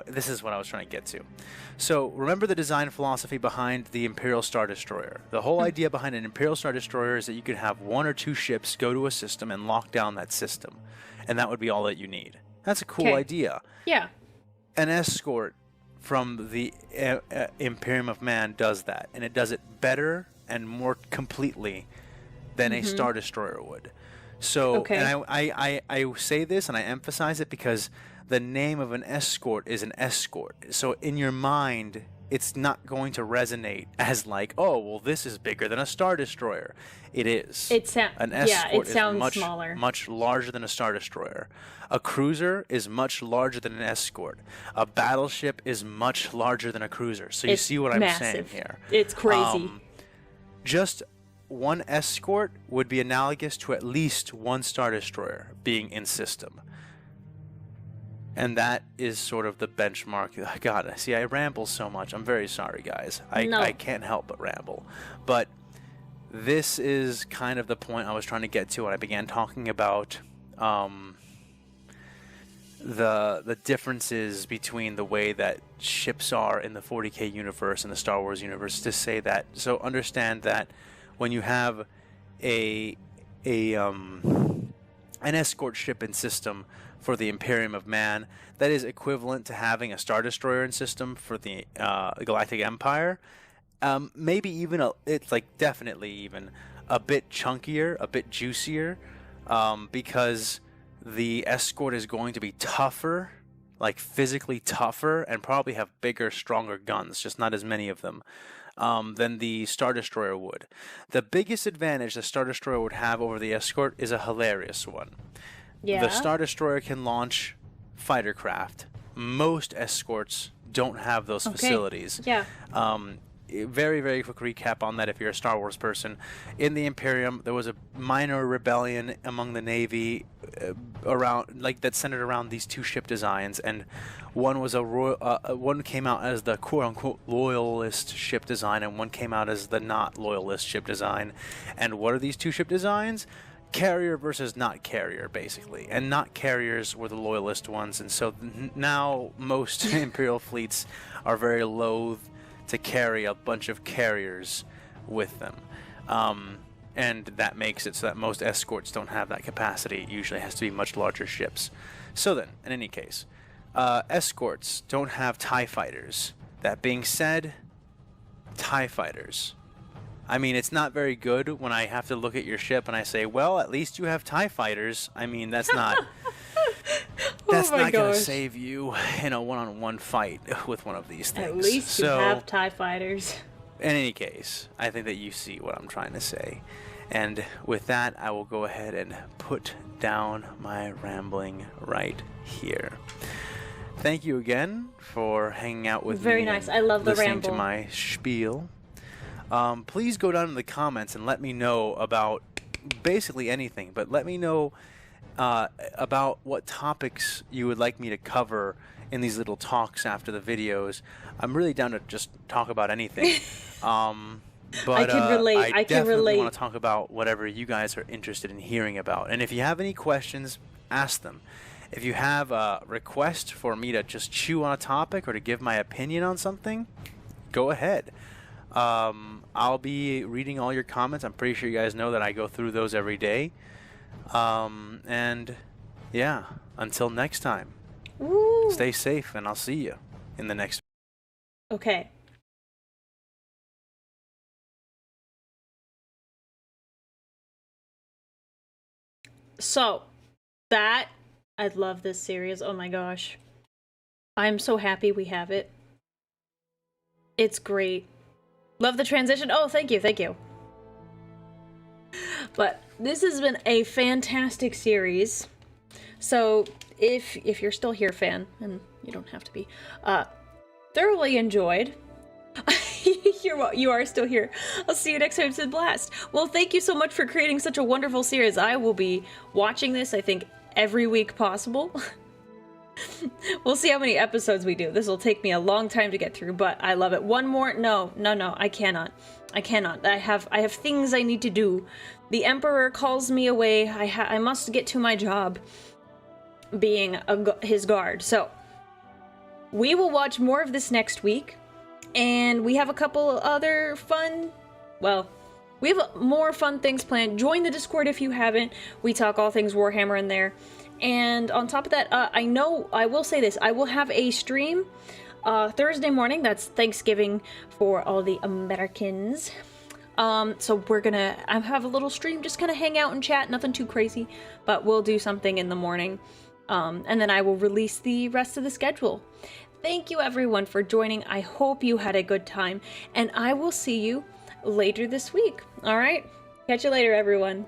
this is what I was trying to get to. So remember the design philosophy behind the Imperial Star Destroyer. The whole idea behind an Imperial Star Destroyer is that you could have 1 or 2 ships go to a system and lock down that system. And that would be all that you need. That's a cool idea. Yeah. An escort from the Imperium of Man does that. And it does it better and more completely than a Star Destroyer would. So, and I say this and I emphasize it because the name of an escort is an escort. So in your mind, it's not going to resonate as like, oh, well, this is bigger than a Star Destroyer. It is. An escort is much smaller. Much larger than a Star Destroyer. A cruiser is much larger than an escort. A battleship is much larger than a cruiser. So you see what I'm saying here. It's crazy. Just one escort would be analogous to at least 1 Star Destroyer being in system. And that is sort of the benchmark. God, see, I ramble so much. I'm very sorry, guys. I can't help but ramble. But this is kind of the point I was trying to get to when I began talking about the differences between the way that ships are in the 40k universe and the Star Wars universe. To say that, so understand that when you have an escort ship in system for the Imperium of Man, that is equivalent to having a Star Destroyer in system for the Galactic Empire. Maybe even it's like definitely even a bit chunkier, a bit juicier, because the escort is going to be tougher, like physically tougher, and probably have bigger, stronger guns, just not as many of them. Than the Star Destroyer would. The biggest advantage the Star Destroyer would have over the escort is a hilarious one. Yeah. The Star Destroyer can launch fighter craft. Most escorts don't have those facilities. Yeah. Very, very quick recap on that if you're a Star Wars person. In the Imperium, there was a minor rebellion among the Navy that centered around these 2 ship designs, and one was one came out as the quote-unquote loyalist ship design, and one came out as the not loyalist ship design. And what are these 2 ship designs? Carrier versus not carrier, basically. And not carriers were the loyalist ones, and so now most Imperial fleets are very loath to carry a bunch of carriers with them. And that makes it so that most escorts don't have that capacity. It usually has to be much larger ships. So then, in any case, escorts don't have TIE fighters. That being said, TIE fighters. I mean, it's not very good when I have to look at your ship and I say, well, at least you have TIE fighters. I mean, that's not... That's not going to save you in a one-on-one fight with one of these things. At least you have TIE fighters. In any case, I think that you see what I'm trying to say. And with that, I will go ahead and put down my rambling right here. Thank you again for hanging out with me. Very nice. I love the ramble. Listening to my spiel. Please go down in the comments and let me know about basically anything, but let me know about what topics you would like me to cover in these little talks after the videos. I'm really down to just talk about anything. But I can relate. I definitely want to talk about whatever you guys are interested in hearing about. And if you have any questions, ask them. If you have a request for me to just chew on a topic or to give my opinion on something, go ahead. I'll be reading all your comments. I'm pretty sure you guys know that I go through those every day. And yeah, until next time, stay safe, and I'll see you in the next. Okay. So, I love this series. Oh my gosh. I'm so happy we have it. It's great. Love the transition. Oh, thank you, thank you. But this has been a fantastic series. So, if you're still here, fan, and you don't have to be, thoroughly enjoyed. You are still here. I'll see you next time. It's a blast. Well, thank you so much for creating such a wonderful series. I will be watching this, I think, every week possible. We'll see how many episodes we do. This will take me a long time to get through, but I love it. One more? No, I cannot. I have things I need to do. The Emperor calls me away. I must get to my job being his guard. So we will watch more of this next week, and we have a couple other we have more fun things planned. Join the Discord if you haven't. We talk all things Warhammer in there. And on top of that, I will say this, I will have a stream Thursday morning. That's Thanksgiving for all the Americans. So we're gonna have a little stream, just kind of hang out and chat, nothing too crazy, but we'll do something in the morning. And then I will release the rest of the schedule. Thank you everyone for joining. I hope you had a good time, and I will see you later this week. All right? Catch you later, everyone.